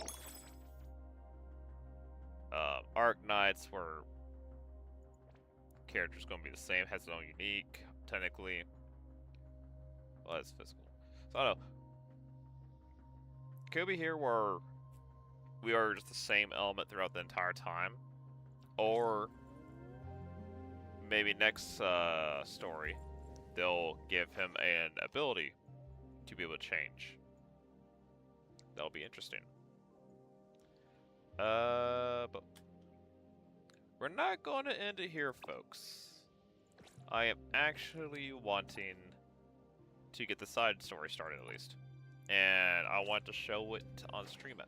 Arc Knights where character's gonna be the same, has its own unique, technically. Well, it's physical. So I don't know. Could be here where we are just the same element throughout the entire time. Or maybe next story, they'll give him an ability to be able to change. That'll be interesting. But we're not going to end it here, folks. I am actually wanting to get the side story started at least, and I want to show it on stream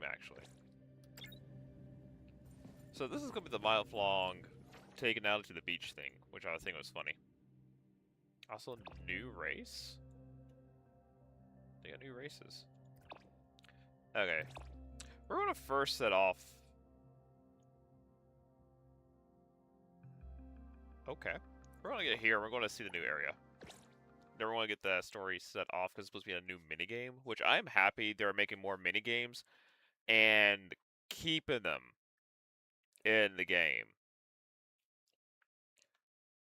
actually. So this is going to be the mile-long taken out to the beach thing, which I was thinking was funny. Also, new race? They got new races. Okay. We're going to first set off... Okay. We're going to get here, we're going to see the new area. Then we're going to get the story set off, because it's supposed to be a new minigame, which I'm happy they're making more minigames, and keeping them in the game.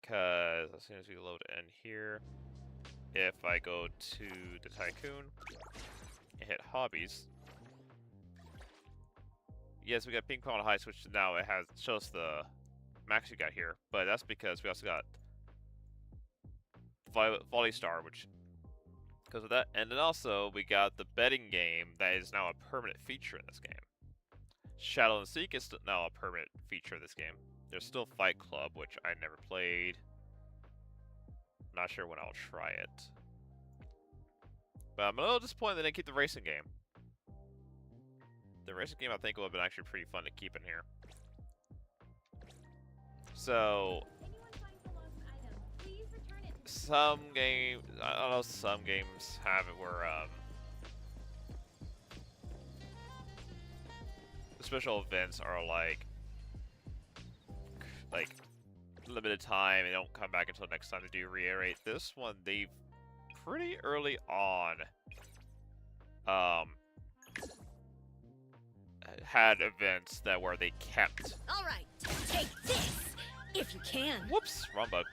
Because as soon as we load in here, if I go to the Tycoon and hit Hobbies, yes, we got Ping Pong Heist, which now it shows the max we got here, but that's because we also got Volley Star, which because of that, and then also we got the betting game that is now a permanent feature in this game. Shadow and Seek is now a permanent feature of this game. There's still Fight Club, which I never played. Not sure when I'll try it. But I'm a little disappointed they didn't keep the racing game. The racing game I think would have been actually pretty fun to keep in here. So some games, I don't know, some games have it where the special events are like limited time and don't come back until next time to do reiterate. This one, they pretty early on had events that where they kept. All right, take this if you can. Whoops, wrong bug.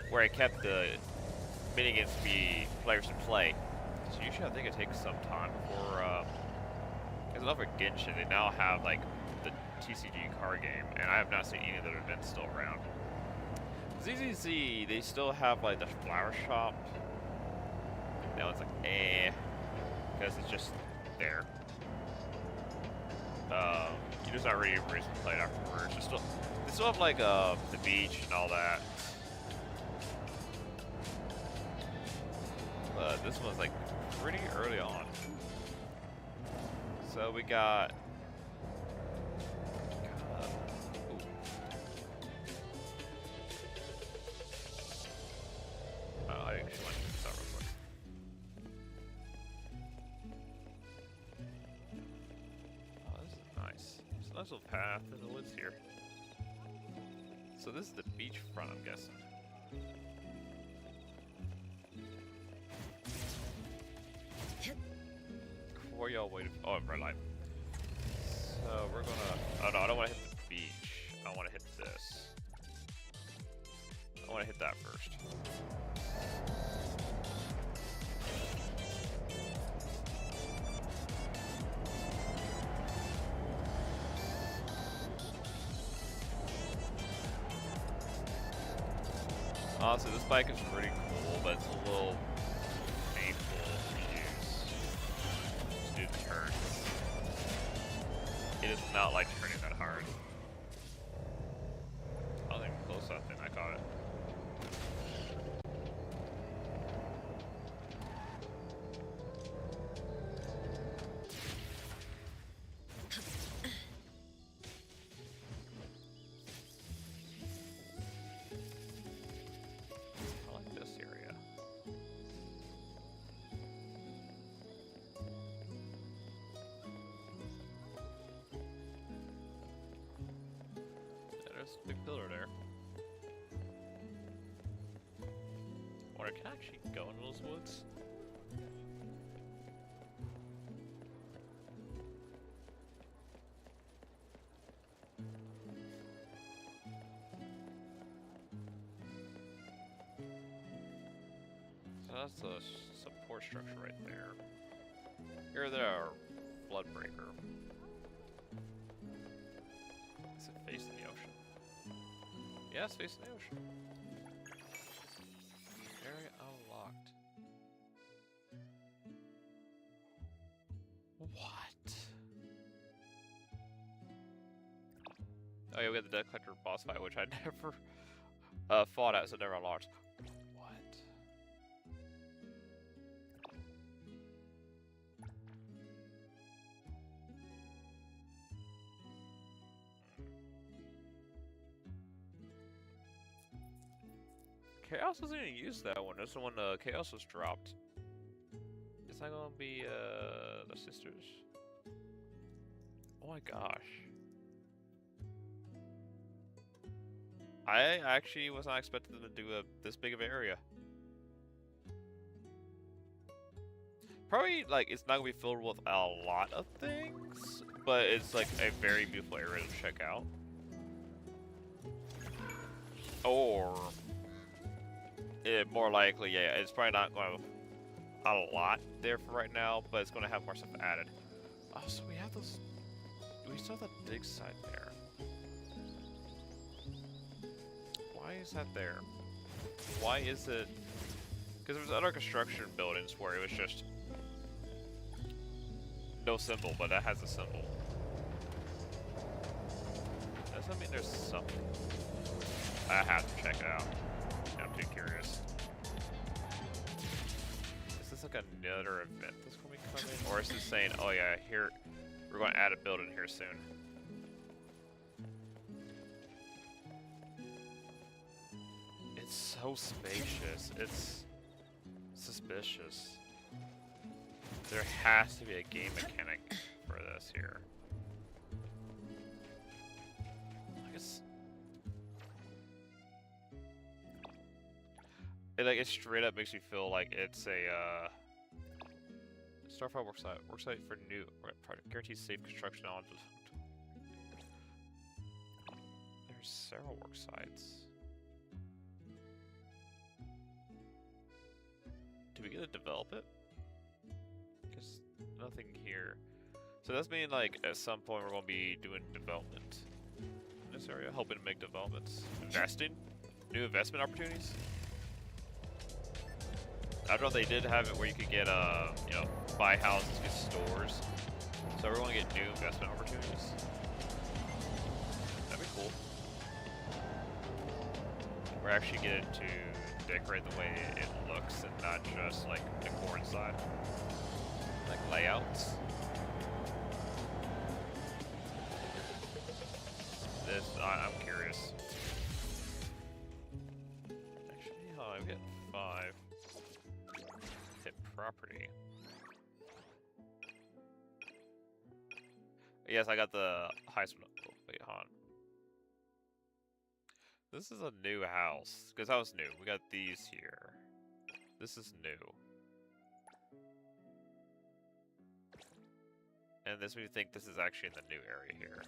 Where it kept the minigames to be players to play. So usually I think it takes some time before. Because over Genshin, they now have like the TCG card game, and I have not seen any of their events still around. ZZZ, they still have like the flower shop. That one's like because it's just there. You're just not really a reason to play it afterwards. They still have like the beach and all that. But this one's like pretty early on. So we got. I actually want to do that real quick. Oh, this is nice. There's a nice little path in the woods here. So this is the beachfront, I'm guessing. Before y'all wait. Oh, red light. So we're gonna. Oh no, I don't want to hit the beach. I want to hit this. I want to hit that first. Honestly, this bike is pretty cool, but it's a little painful to use. To do the turns. It is not like turning that hard. I was even close enough and I caught it. I like this area. Yeah, there's a big pillar there. Or I can actually go into those woods. So that's the support structure right there. Here they are, Bloodbreaker. Is it facing the ocean? Yeah, it's facing the ocean. Area unlocked. What? Oh yeah, we had the Dead Collector boss fight, which I never fought at, so never unlocked. What? Chaos doesn't even use that one. That's the one Chaos was dropped. It's not gonna be the sisters. Oh my gosh. I actually was not expecting them to do this big of an area. Probably like it's not gonna be filled with a lot of things, but it's like a very beautiful area to check out. Or more likely, yeah, it's probably not going to have a lot there for right now, but it's going to have more stuff added. Oh, so we have those. We still have that dig site there. Why is that there? Why is it? Because there's other construction buildings where it was just no symbol, but that has a symbol. Does that mean there's something? I have to check it out. I'm too curious. Is this like another event that's going to be coming? Or is this saying, oh yeah, here, we're going to add a building here soon? It's so spacious. It's suspicious. There has to be a game mechanic for this here. I guess it straight up makes you feel like it's a Starfire worksite for new project guarantees safe construction on. There's several work sites. Do we get to develop it? Guess nothing here. So that's mean like at some point we're gonna be doing development in this area, helping to make developments, investing, new investment opportunities. I don't know if they did have it where you could get you know, buy houses, get stores. So we're gonna get new investment opportunities. That'd be cool. We're actually getting to decorate the way it looks and not just like decor inside. Like layouts. This, I'm curious. Actually, oh, I'm getting 5. Hit property. Yes, I got the highest one. Oh, wait, hold on. This is a new house, because that was new. We got these here. This is new. And this makes me think this is actually in the new area here.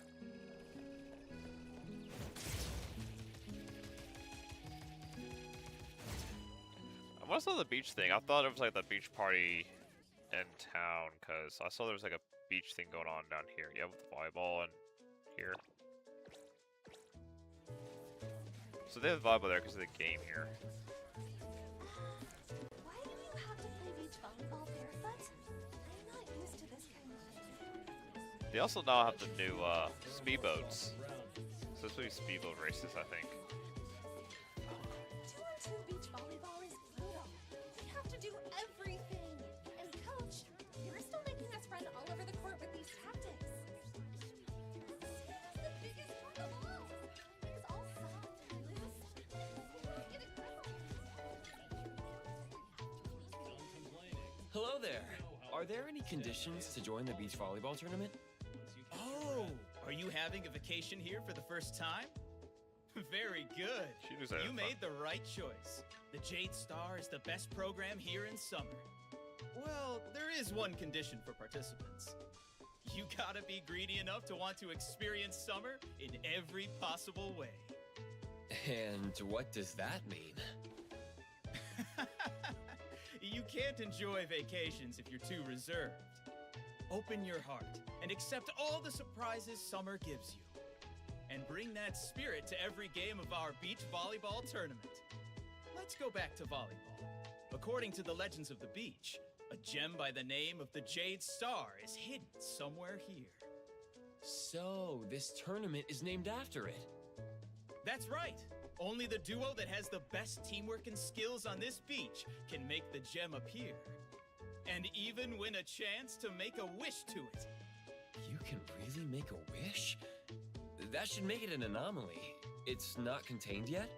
I must saw the beach thing. I thought it was like the beach party in town, because I saw there was like a beach thing going on down here. Yeah, with the volleyball and here. So they have volleyball there because of the game here. Why do you have to play beach volleyball barefoot? I'm not used to this kind of. They also now have the new speedboats. So this will be speedboat races, I think. 2-on-2 beach volleyball is brutal. We have to do everything. And coach, you're still making us run all over the court with these tactics. Sam's the biggest part of all. It's all soft and loose. Get it Hello there. Are there any conditions to join the beach volleyball tournament? Oh, are you having a vacation here for the first time? Very good. You made the right choice. The Jade Star is the best program here in summer. Well, there is one condition for participants. You gotta be greedy enough to want to experience summer in every possible way. And what does that mean? You can't enjoy vacations if you're too reserved. Open your heart and accept all the surprises summer gives you. And bring that spirit to every game of our beach volleyball tournament. Let's go back to volleyball. According to the legends of the beach, a gem by the name of the Jade Star is hidden somewhere here. So, this tournament is named after it. That's right. Only the duo that has the best teamwork and skills on this beach can make the gem appear. And even win a chance to make a wish to it. You can really make a wish? That should make it an anomaly. It's not contained yet?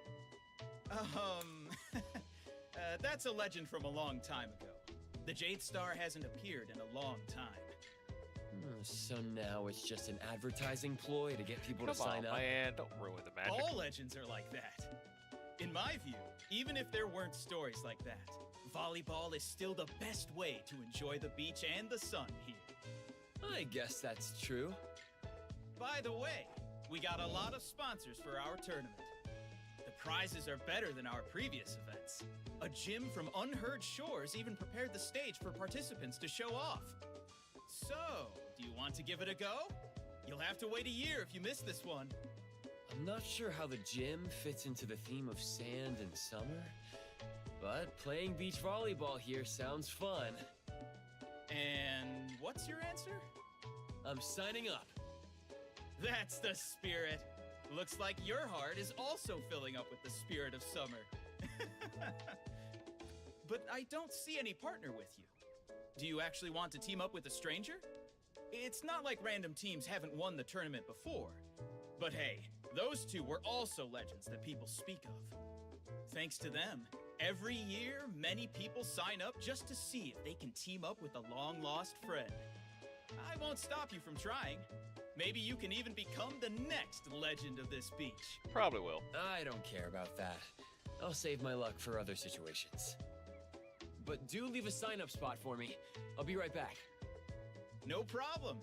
That's a legend from a long time ago. The Jade Star hasn't appeared in a long time. So now it's just an advertising ploy to get people to sign up? Man, don't ruin the magic. All legends are like that. In my view, even if there weren't stories like that, volleyball is still the best way to enjoy the beach and the sun here. I guess that's true. By the way, we got a lot of sponsors for our tournament. The prizes are better than our previous events. A gym from Unheard Shores even prepared the stage for participants to show off. So, do you want to give it a go? You'll have to wait a year if you miss this one. I'm not sure how the gym fits into the theme of sand and summer, but playing beach volleyball here sounds fun. And what's your answer? I'm signing up. That's the spirit. Looks like your heart is also filling up with the spirit of summer. But I don't see any partner with you. Do you actually want to team up with a stranger? It's not like random teams haven't won the tournament before. But hey, those two were also legends that people speak of. Thanks to them, every year many people sign up just to see if they can team up with a long-lost friend. I won't stop you from trying. Maybe you can even become the next legend of this beach. Probably will. I don't care about that. I'll save my luck for other situations. but do leave a sign-up spot for me. I'll be right back. No problem.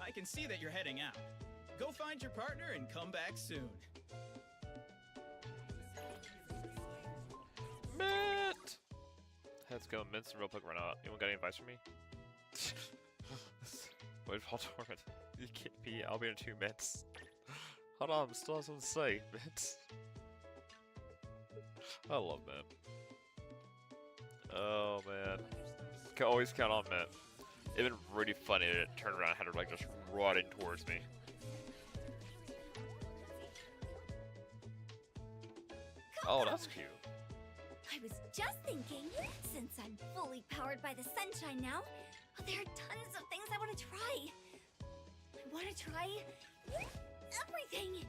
I can see that you're heading out. Go find your partner and come back soon. Mint! Let's go, Mint's and real quick run out. Anyone got any advice for me? Wait, hold on. You can't be. I'll be in 2 minutes. Hold on, I still have something to say, Mint. I love Mint. Oh man. Can always count on Mint. It'd been really funny to turn around and had her like just running towards me. Oh, that's cute. I was just thinking, since I'm fully powered by the sunshine now, there are tons of things I want to try. I want to try everything,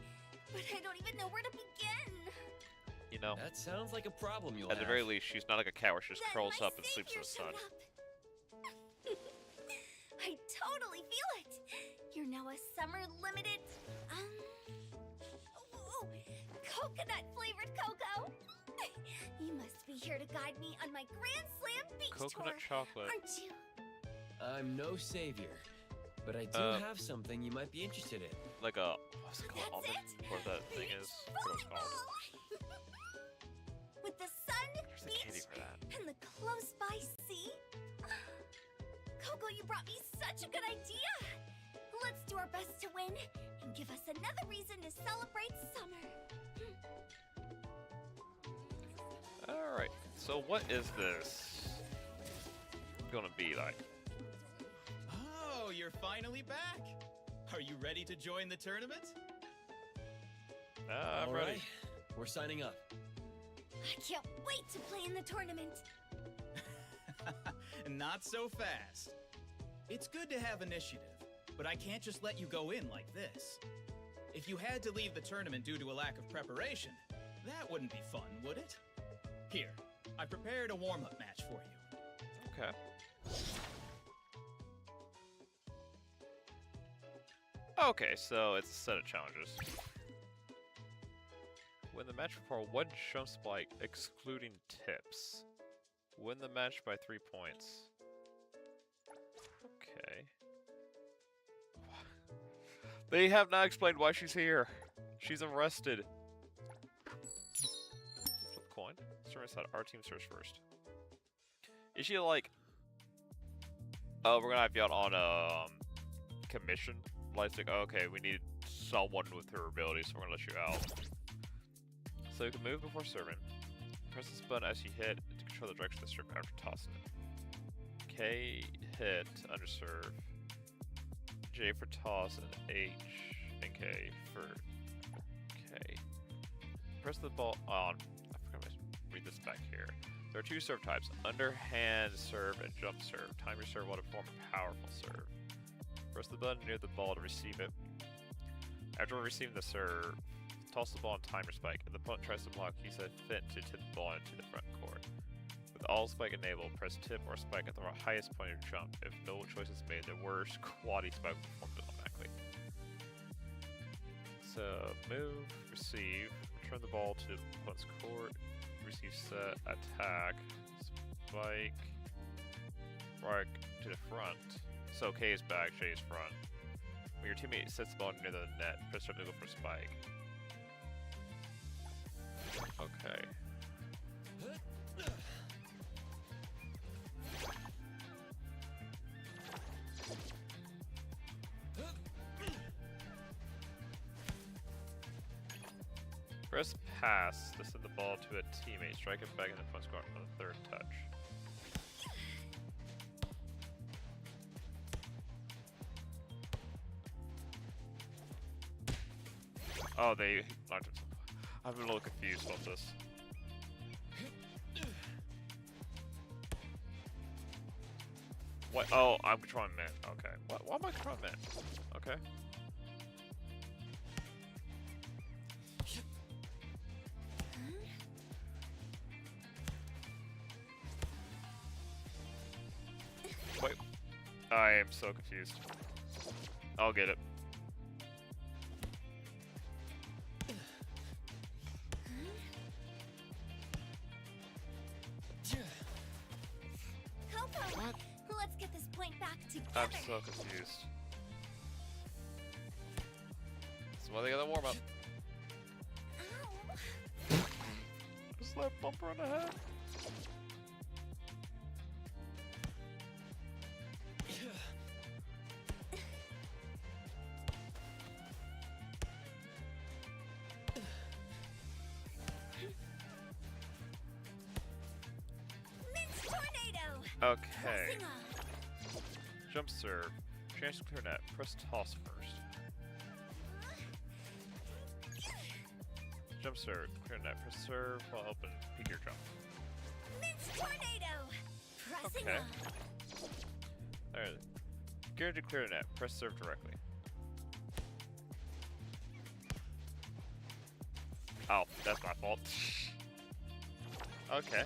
but I don't even know where to begin. You know, that sounds like a problem you'll at the have. very least, she's not like a cat where she just curls up and sleeps in the sun. I totally feel it. You're now a summer limited, coconut flavored cocoa. You must be here to guide me on my Grand Slam beach Coconut tour, chocolate. aren't you? I'm no savior, but I do have something you might be interested in. Like a, what's it called? Almond? Whatever that thing is. What it's called. With the sun, There's a candy beach, for that. and the close by sea. Coco, you brought me such a good idea. Let's do our best to win and give us another reason to celebrate summer. Alright, so what is this gonna be like? Oh, you're finally back. Are you ready to join the tournament? I'm All ready. right, we're signing up. I can't wait to play in the tournament. Not so fast. It's good to have initiative, but I can't just let you go in like this. If you had to leave the tournament due to a lack of preparation, that wouldn't be fun, would it? Here, I prepared a warm-up match for you. Okay. Okay, so it's a set of challenges. Win the match for 1 jump spike, excluding tips. Win the match by 3 points. Okay. They have not explained why she's here. She's arrested. Flip coin. Service that our team starts first. Is she like, oh, we're gonna have you out on commission? Like, okay, we need someone with her abilities, so we're gonna let you out. So you can move before serving. Press this button as you hit to control the direction of the serve after tossing it. K hit to underserve. J for toss and H and K for K. Press the ball on. I forgot to read this back here. There are 2 serve types: underhand serve and jump serve. Time your serve while to perform a powerful serve. Press the button near the ball to receive it. After receiving the serve, toss the ball and timer spike. If the opponent tries to block, use a fin to tip the ball into the front court. With all spike enabled, press tip or spike at the highest point of jump. If no choice is made, the worst quality spike will perform automatically. So move, receive, return the ball to the opponent's court, receive set, attack, spike, right to the front. So K is back, J is front. When your teammate sets the ball near the net, press start to go for spike. Okay. Press pass to send the ball to a teammate. Strike it back in the front square on the 3rd touch. Oh, they knocked it. I'm a little confused about this. What? Oh, I'm controlling Mint. Okay. What? Why am I controlling Mint? Okay. Wait. I am so confused. I'll get it. I'm so confused. That's why they got a warm up. Just that bumper on the head. Okay. Jump serve. Chance to clear net. Press toss first. Jump serve. Clear net. Press serve while open. Peek your jump. Okay. Alright. Guaranteed clear net. Press serve directly. Oh, that's my fault. Okay.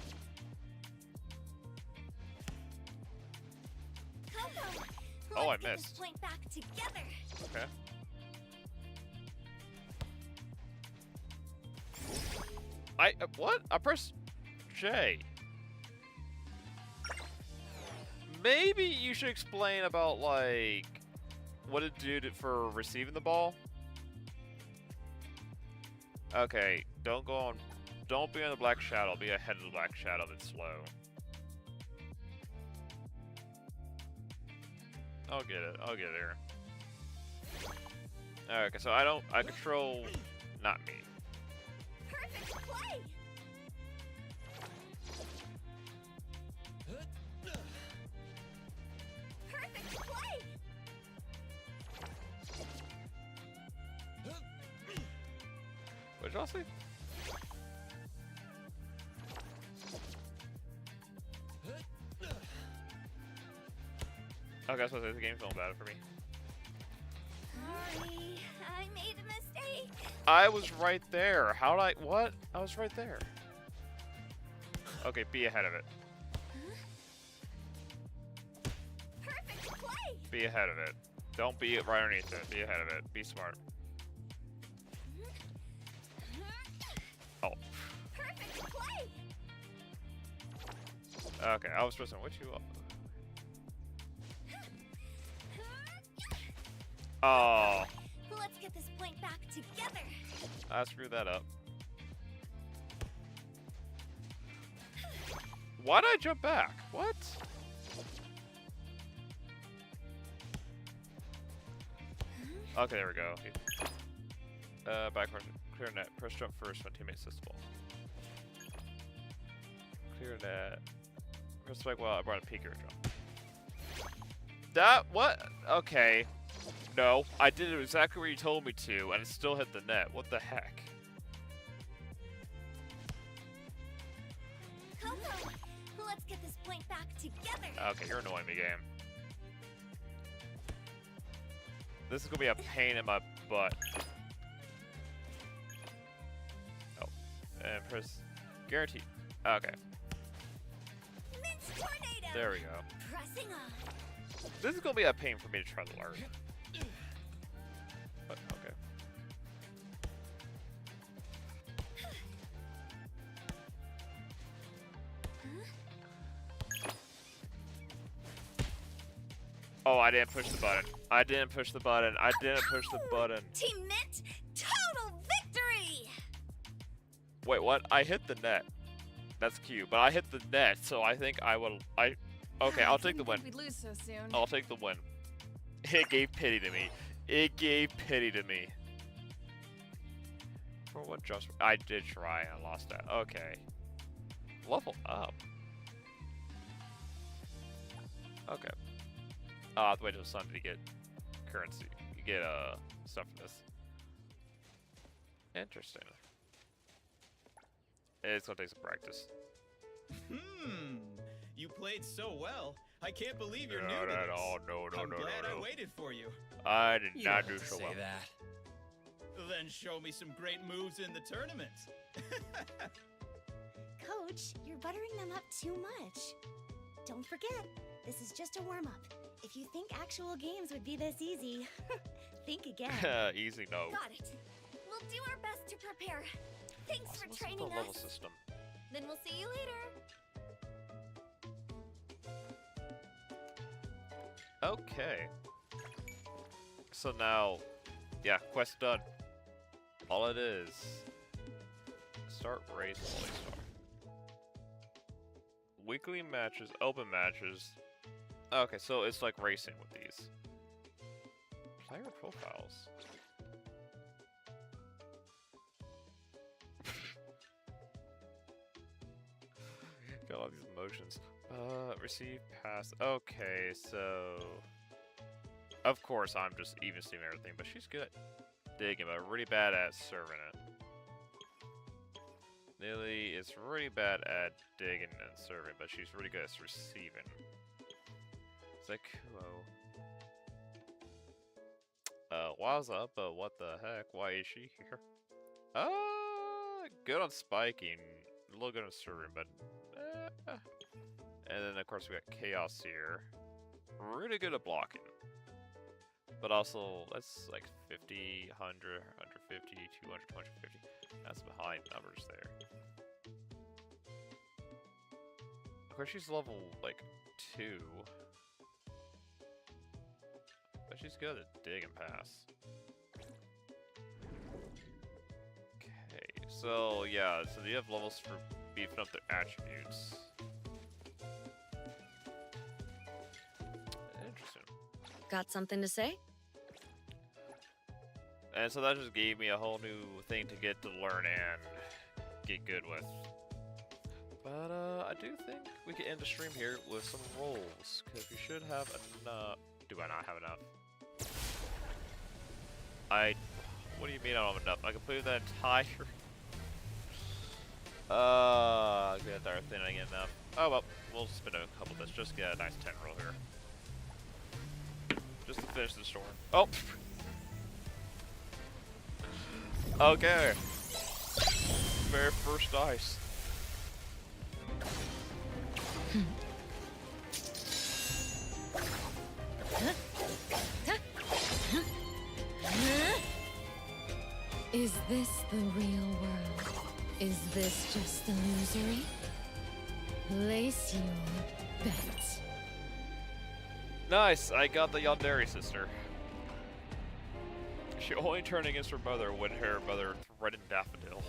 Oh, I missed. Point back together. Okay. What? I pressed J. Maybe you should explain about, like, what it did for receiving the ball. Okay, don't be on the black shadow, be ahead of the black shadow that's slow. I'll get it, here. Okay, so I control, not me. Perfect play. Perfect play. What did y'all see? Okay, so the game's going bad for me. Sorry, I made a mistake. I was right there. How did I? What? I was right there. Okay, be ahead of it. Perfect play. Be ahead of it. Don't be right underneath it. Be ahead of it. Be smart. Oh. Perfect play. Okay, I was pressing what you. Oh. Let's get this point back together. I screwed that up. Why did I jump back? What? Okay, there we go. Backward, clear net. Press jump first when teammate assists the ball. Clear net. Press spike while I brought a peeker jump. That what? Okay. No, I did it exactly where you told me to, and it still hit the net. What the heck? Coco, let's get this point back together. Okay, you're annoying me, game. This is gonna be a pain in my butt. Oh, and press guaranteed. Okay. There we go. Pressing on. This is gonna be a pain for me to try to learn. But okay. Oh, I didn't push the button. I didn't push the button. I didn't push the button. Team Mint, total victory! Wait, what? I hit the net. That's cute, but I hit the net, so I think I will. Okay, I'll take the win. We'd lose so soon. I'll take the win. It gave pity to me. It gave pity to me. For what just? I did try and I lost that. Okay. Level up. Okay. I'll have to wait till Sunday to get currency. You get stuff for this. Interesting. It's gonna take some practice. You played so well. I can't believe you're new Not to at this. all. No, I'm glad I waited for you. I did not do so well. that. Then show me some great moves in the tournament. Coach, you're buttering them up too much. Don't forget, this is just a warm-up. If you think actual games would be this easy, think again. Easy, no. Got it. We'll do our best to prepare. Thanks for What's the training level us. system? Then we'll see you later. Okay. So now, yeah, quest done. All it is, start race Polystar. Weekly matches, open matches. Okay, so it's like racing with these. Player profiles. Got all these emotions. Receive pass. Okay, so of course I'm just even steaming everything, but she's good at digging, but really bad at serving it. Lily is really bad at digging and serving, but she's really good at receiving. Zekuo. Wowza, but what the heck? Why is she here? Good on spiking. A little good on serving, but and then of course we got Chaos here. Really good at blocking. But also, that's like 50, 100, 150, 200, 250. That's behind numbers there. Of course, she's level, like, 2. But she's good at dig and pass. Okay, so, yeah, so you have levels for beefing up their attributes. Interesting. Got something to say? And so that just gave me a whole new thing to get to learn and get good with. But I do think we can end the stream here with some rolls, because we should have enough. Do I not have enough? What do you mean I don't have enough? I can play the entire. Get entire thing. I get enough. Oh well, we'll spin a couple of this. Just get a nice 10 roll here, just to finish the storm. Oh. Okay. Very first ice. Is this the real world? Is this just illusory? Place your bet. Nice, I got the Yandere sister. She only turned against her mother when her mother threatened Daffodil.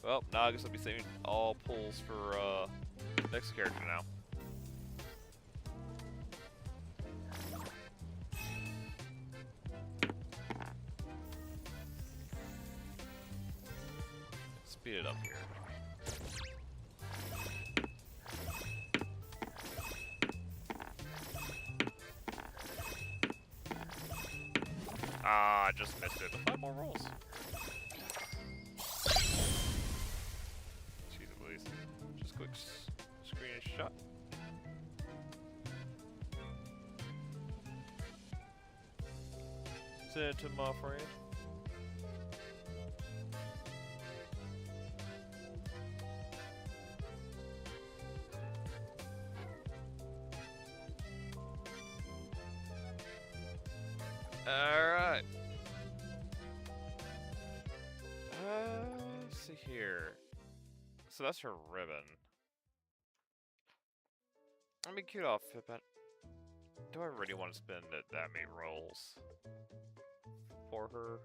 Well, now I guess I'll be saving all pulls for next character now. Speed it up here. Ah, I just missed it. 5 more rolls. Jeez Louise. Just quick screenshot. Send it to my friend. Alright. Let's see here. So that's her ribbon. I mean, cute outfit, but do I really want to spend that many rolls for her?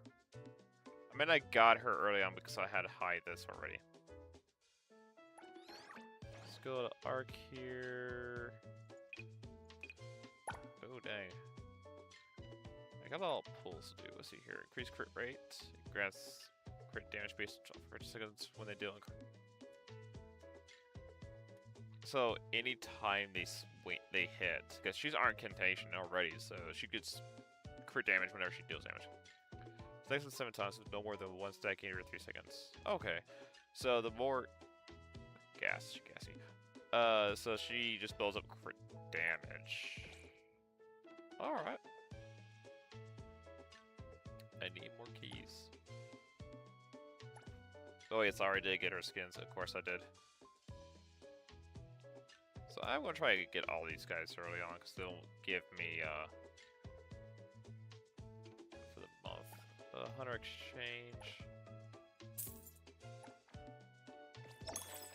I mean, I got her early on because I had to hide this already. Let's go to Arc here. Oh, dang. I got all pulls to do. Let's see here. Increase crit rate. Grants crit damage based on 30 seconds when they deal in crit. So anytime they hit, because she's incantation already, so she gets crit damage whenever she deals damage. Next to 7 times with no more than 1 stacking every 3 seconds. Okay, so the more gassy. So she just builds up crit damage. All right. I need more keys. Oh yes, I already did get her skins. Of course I did. So I'm gonna try to get all these guys early on because they'll give me for the month. Hunter exchange.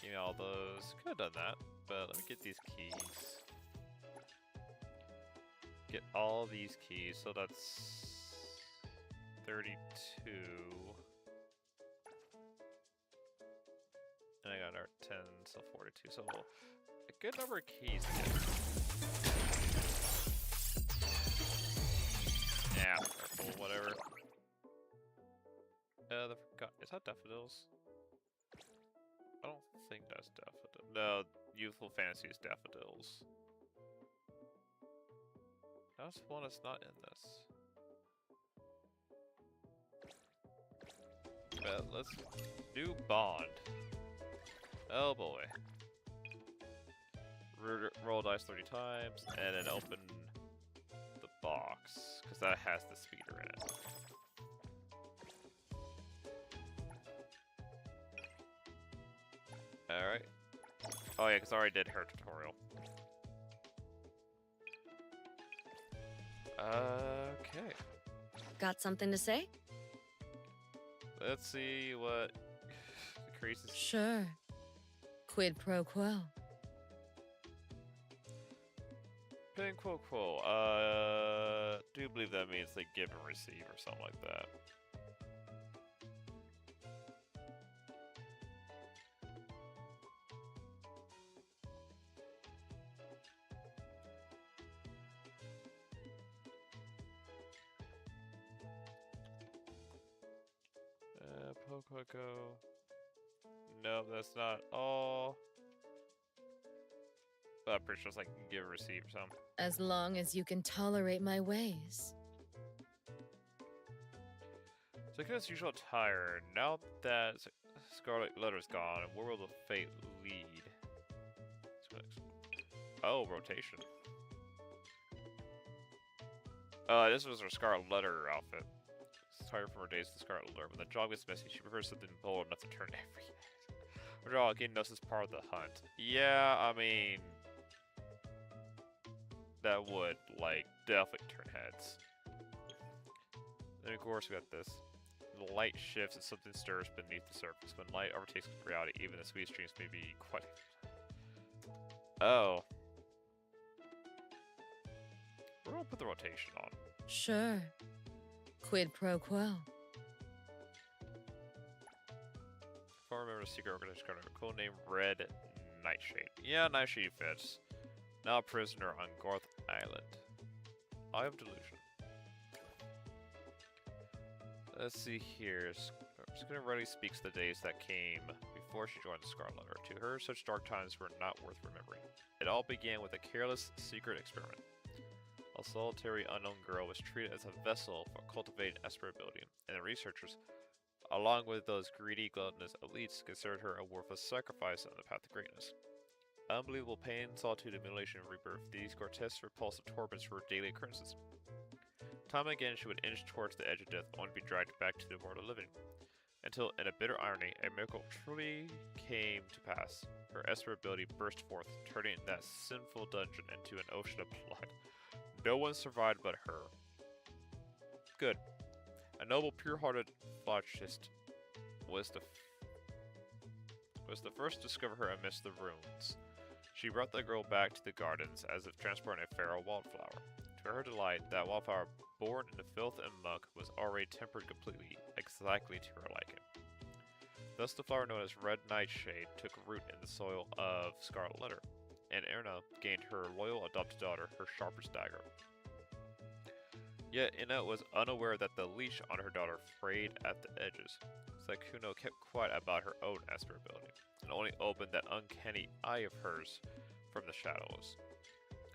Give me all those. Could have done that. But let me get these keys. Get all these keys, so that's 32. And I got our 10, so 42. So a good number of keys to get. Yeah, purple, whatever. Is that daffodils? I don't think that's daffodils. No, youthful fantasy is daffodils. That's one that's not in this. But let's do Bond. Oh boy. Roll dice 30 times, and then open the box, because that has the speeder in it. Alright. Oh yeah, because I already did her tutorial. Okay. Got something to say? Let's see what the craziest. Sure. Quid pro quo. Quid pro quo. Do believe that means they give and receive or something like that. Poco. No, that's not all. But I'm pretty sure it's like give and receive or something. As long as you can tolerate my ways. Sakura's usual attire. Now that Scarlet Letter's gone, where will the fate lead? Oh, rotation. This was her Scarlet Letter outfit. Tired from her days with the Scarlet Letter. When the job gets messy, she prefers something bold enough to turn every head. Which all again knows is part of the hunt. Yeah, I mean, that would like definitely turn heads. Then of course we got this. The light shifts and something stirs beneath the surface. When light overtakes reality, even the sweet streams may be quite. Oh. We're gonna put the rotation on. Sure. Quid pro quo. If I remember the secret organization card, a cool name Red Nightshade. Yeah, Nightshade fits. Now a prisoner on Garth Island. Eye of Delusion. Let's see here. Skinner Ruddy speaks the days that came before she joined the Scarlet Letter. To her, such dark times were not worth remembering. It all began with a careless, secret experiment. A solitary, unknown girl was treated as a vessel for cultivating Esper ability, and the researchers, along with those greedy, gluttonous elites, considered her a worthless sacrifice on the path to greatness. Unbelievable pain, solitude, and mutilation of rebirth, these grotesque, repulsive torments were daily occurrences. Time and again, she would inch towards the edge of death, only to be dragged back to the world of living. Until, in a bitter irony, a miracle truly came to pass. Her Esper ability burst forth, turning that sinful dungeon into an ocean of blood. No one survived but her. Good. A noble, pure-hearted phlogisist was the first to discover her amidst the ruins. She brought the girl back to the gardens as if transporting a feral wildflower. To her delight, that wildflower, born in the filth and muck, was already tempered completely, exactly to her liking. Thus the flower known as Red Nightshade took root in the soil of Scarlet Letter, and Erna gained her loyal adopted daughter her sharpest dagger. Yet Ina was unaware that the leash on her daughter frayed at the edges. Sakuno kept quiet about her own Esper ability, and only opened that uncanny eye of hers from the shadows,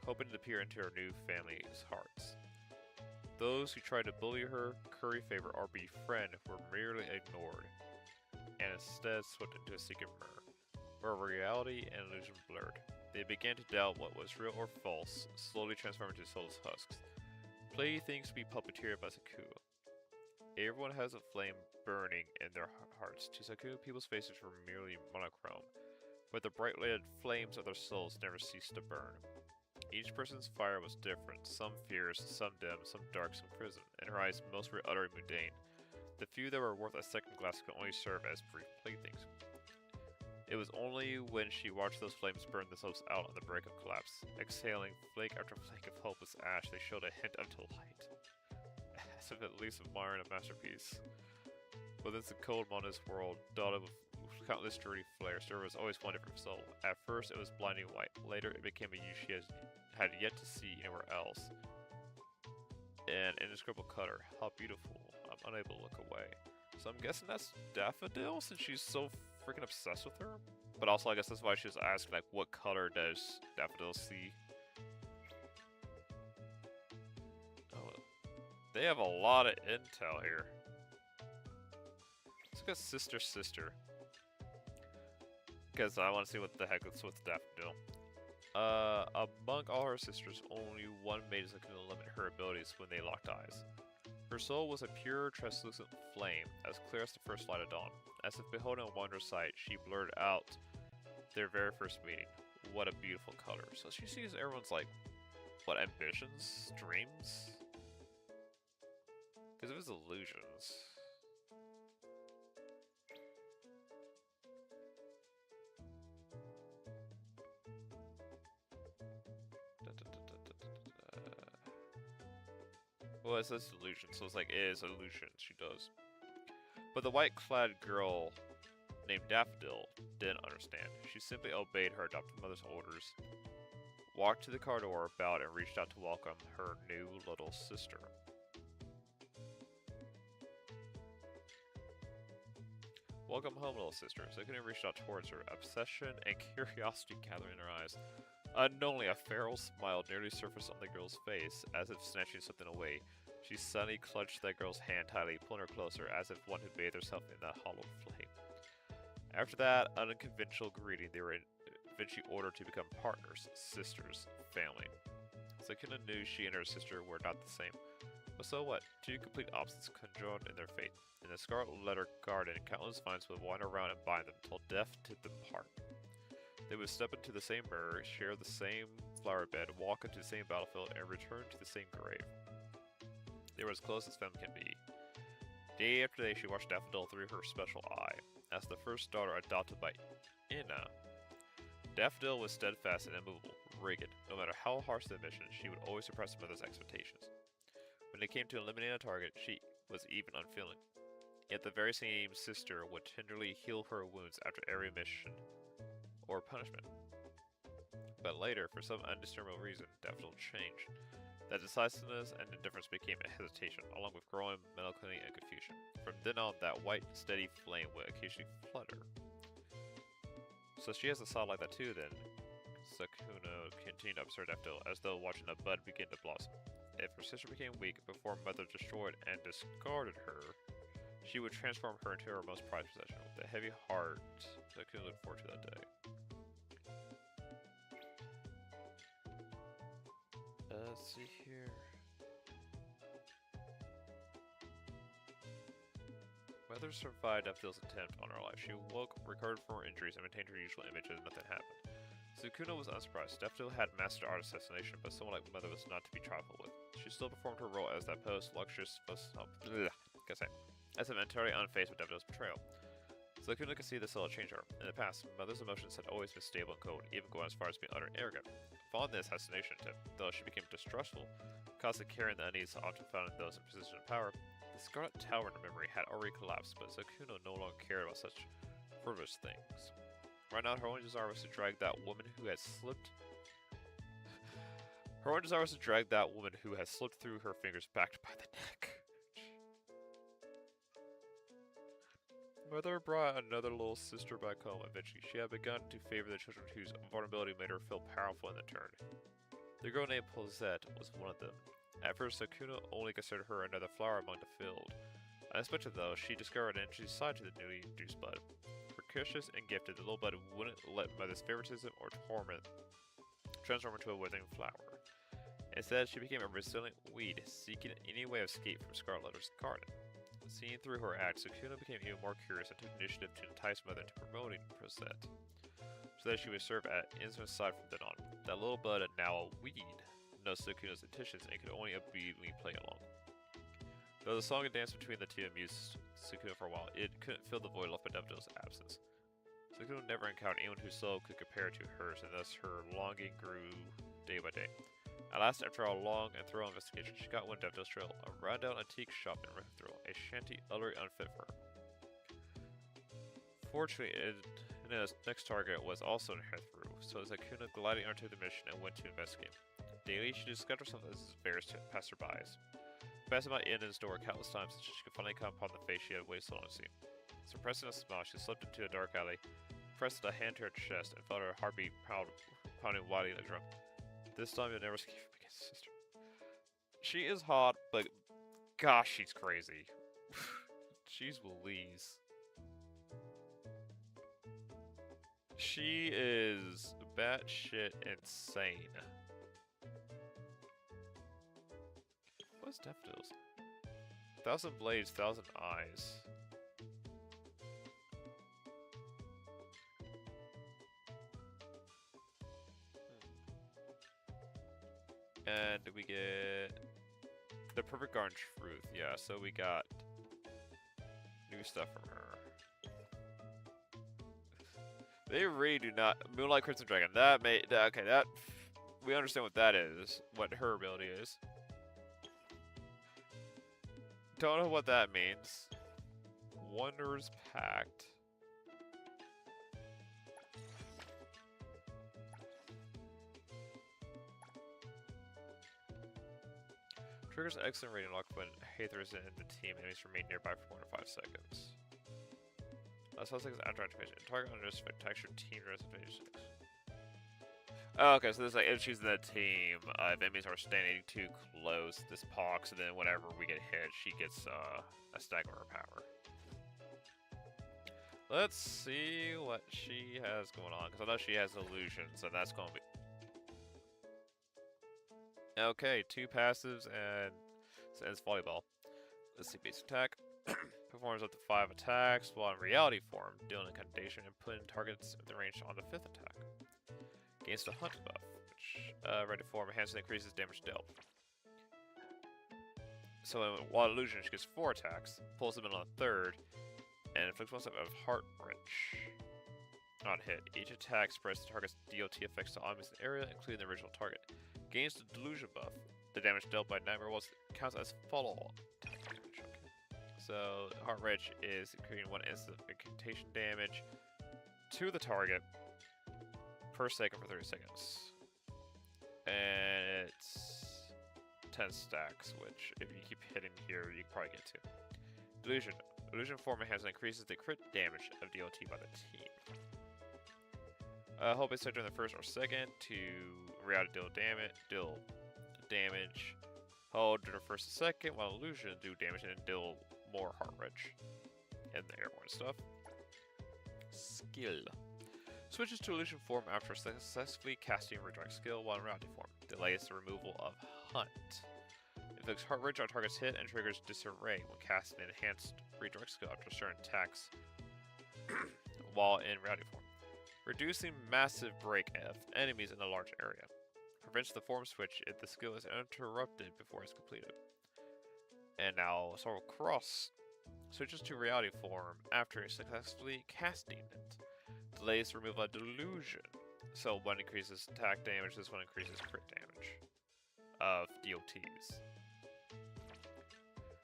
hoping to peer into her new family's hearts. Those who tried to bully her, curry favor, or befriend were merely ignored, and instead swept into a secret mirror, where reality and illusion blurred. They began to doubt what was real or false, slowly transforming into soulless husks. Playthings to be puppeteered by Sakuno. Everyone has a flame burning in their hearts. To Sakuno, people's faces were merely monochrome, but the bright-lighted flames of their souls never ceased to burn. Each person's fire was different, some fierce, some dim, some dark, some crimson. In her eyes, most were utterly mundane. The few that were worth a second glance could only serve as brief playthings. It was only when she watched those flames burn themselves out on the brink of collapse, exhaling flake after flake of hopeless ash, they showed a hint of delight, as if at least admiring a masterpiece. Within the cold, monotonous world, dotted with countless dirty flares, there was always one different soul. At first, it was blinding white. Later, it became a hue she had yet to see anywhere else. An indescribable color. How beautiful. I'm unable to look away. So I'm guessing that's Daffodil, since she's so freaking obsessed with her. But also, I guess that's why she was asking, like, what color does Daffodil see? Oh, they have a lot of intel here. Let's look at Sister. Because I want to see what the heck is with Daffodil. Among all her sisters, only one maid is looking to limit her abilities when they locked eyes. Her soul was a pure, translucent flame, as clear as the first light of dawn. As if beholding a wondrous sight, she blurred out their very first meeting. What a beautiful color. So she sees everyone's, like, what, ambitions? Dreams? Because of his illusions. Well, it says illusion, so it's like, it is illusion, she does. But the white-clad girl named Daffodil didn't understand. She simply obeyed her adopted mother's orders, walked to the car door, bowed, and reached out to welcome her new little sister. Welcome home, little sister. Sukuna reached out towards her, obsession and curiosity gathering in her eyes. Unknowingly, a feral smile nearly surfaced on the girl's face, as if snatching something away. She suddenly clutched that girl's hand tightly, pulling her closer, as if one who bathed herself in that hollow flame. After that unconventional greeting, they were eventually ordered to become partners, sisters, family. Sukuna knew she and her sister were not the same. But so what? Two complete opposites conjoined in their fate. In the Scarlet Letter Garden, countless vines would wind around and bind them until death did them part. They would step into the same mirror, share the same flower bed, walk into the same battlefield, and return to the same grave. They were as close as femme can be. Day after day, she watched Daffodil through her special eye. As the first daughter adopted by Ina, Daffodil was steadfast and immovable, rigid. No matter how harsh the mission, she would always surpass her mother's expectations. When it came to eliminating a target, she was even unfeeling. Yet the very same sister would tenderly heal her wounds after every mission or punishment. But later, for some undiscernible reason, Daffodil changed. That decisiveness and indifference became a hesitation, along with growing melancholy and confusion. From then on, that white, steady flame would occasionally flutter. So she has a side like that too, then. Sukuna continued to observe Daffodil, as though watching a bud begin to blossom. If her sister became weak before Mother destroyed and discarded her, she would transform her into her most prized possession. With a heavy heart, Sukuna looked forward to that day. Let's see here. Mother survived Daffodil's attempt on her life. She woke, recovered from her injuries, and maintained her usual image as nothing happened. Sukuna was unsurprised. Daffodil had mastered art assassination, but someone like Mother was not to be trifled with. She still performed her role as that post-luxurious as if entirely unfazed with Daffodil's betrayal. Sukuna could see the soul change her. In the past, Mother's emotions had always been stable and cold, even going as far as being utterly arrogant. Following the assassination attempt, though she became distrustful, constantly carrying the unease often found in those in position of power, the Scarlet Tower in her memory had already collapsed, but Sukuna no longer cared about such frivolous things. Right now, her only desire was to drag that woman who had slipped through her fingers back by the neck. Mother brought another little sister back home eventually. She had begun to favor the children whose vulnerability made her feel powerful in turn. The girl named Posette was one of them. At first, Sukuna only considered her another flower among the field. Unexpected though, she discovered an interesting side to the newly introduced bud. Precocious and gifted, the little bud wouldn't let Mother's favoritism or torment transform into a withering flower. Instead, she became a resilient weed, seeking any way of escape from Scarlet Letter's garden. Seeing through her acts, Sukuna became even more curious and took initiative to entice Mother into promoting Prosette, so that she would serve at Inzuma's side from then on. That little bud, now a weed, knows Sukuna's intentions and could only obediently play along. Though the song and dance between the two amused Sukuna for a while, it couldn't fill the void left by Daffodil's absence. Sukuna never encountered anyone whose soul could compare to hers, and thus her longing grew day by day. At last, after a long and thorough investigation, she got wind of Daffodil's trail, a rundown antique shop in Rifthrill, a shanty utterly unfit for her. Fortunately, his next target was also in Rifthrill, so Sukuna glided onto the mission and went to investigate. Daily, she discovered herself as various passerbys. Passing by Inn's door countless times until she could finally come upon the face she had waited so long to see. Suppressing a smile, she slipped into a dark alley, pressed a hand to her chest, and felt her heartbeat pounding wildly in a drum. This time you'll never escape from against sister. She is hot, but gosh, she's crazy. She's Louise. She is batshit insane. What's Daffodil's? 1,000 blades, 1,000 eyes. And we get the perfect garden truth. Yeah, so we got new stuff from her. They really do not. Moonlight Crimson Dragon. Okay, that we understand what that is. What her ability is. Don't know what that means. Wonders Pact. Triggers an excellent rating lock when Hathor is in the team. Enemies remain nearby for 1 to 5 seconds. Last 5 seconds after activation. Target under this attacks your team reservation. Oh, okay, so this is like if she's in the team, if enemies are standing too close, this pox, and then whenever we get hit, she gets a stack of her power. Let's see what she has going on, because I know she has illusions, and that's going to be... Okay, 2 passives, and it's volleyball. Let's see, basic attack. Performs up to 5 attacks, while in reality form, dealing incantation and putting targets within range on the 5th attack. Gains the Hunt buff, which, ready form, enhances and increases damage dealt. So while illusion, she gets 4 attacks, pulls them in on the 3rd, and inflicts 1 step of Heart Wrench on hit. Each attack spreads the target's DOT effects to enemies in the area, including the original target. Gains the Delusion buff. The damage dealt by Nightmare Walls counts as follow attack damage. Okay. So Heart Wrench is creating 1 instant incantation damage to the target per second for 30 seconds. And it's 10 stacks, which if you keep hitting here, you can probably get to. Delusion. Illusion form enhances and increases the crit damage of DOT by the team. Hold base during the 1st or 2nd to reality deal damage. Hold during the 1st and 2nd, while illusion do damage and deal more Heart Wrench. And the airborne stuff. Skill. Switches to illusion form after successfully casting redirect skill while in reality form. Delays the removal of Hunt. Inflicts Heart Wrench on target's hit and triggers Disarray when casting an enhanced redirect skill after certain attacks while in reality form. Reducing massive break of enemies in a large area. Prevents the form switch if the skill is interrupted before it's completed. And now Sorrow Cross switches to reality form after successfully casting it. Delays the removal of Delusion. So one increases attack damage, this one increases crit damage of DOTs.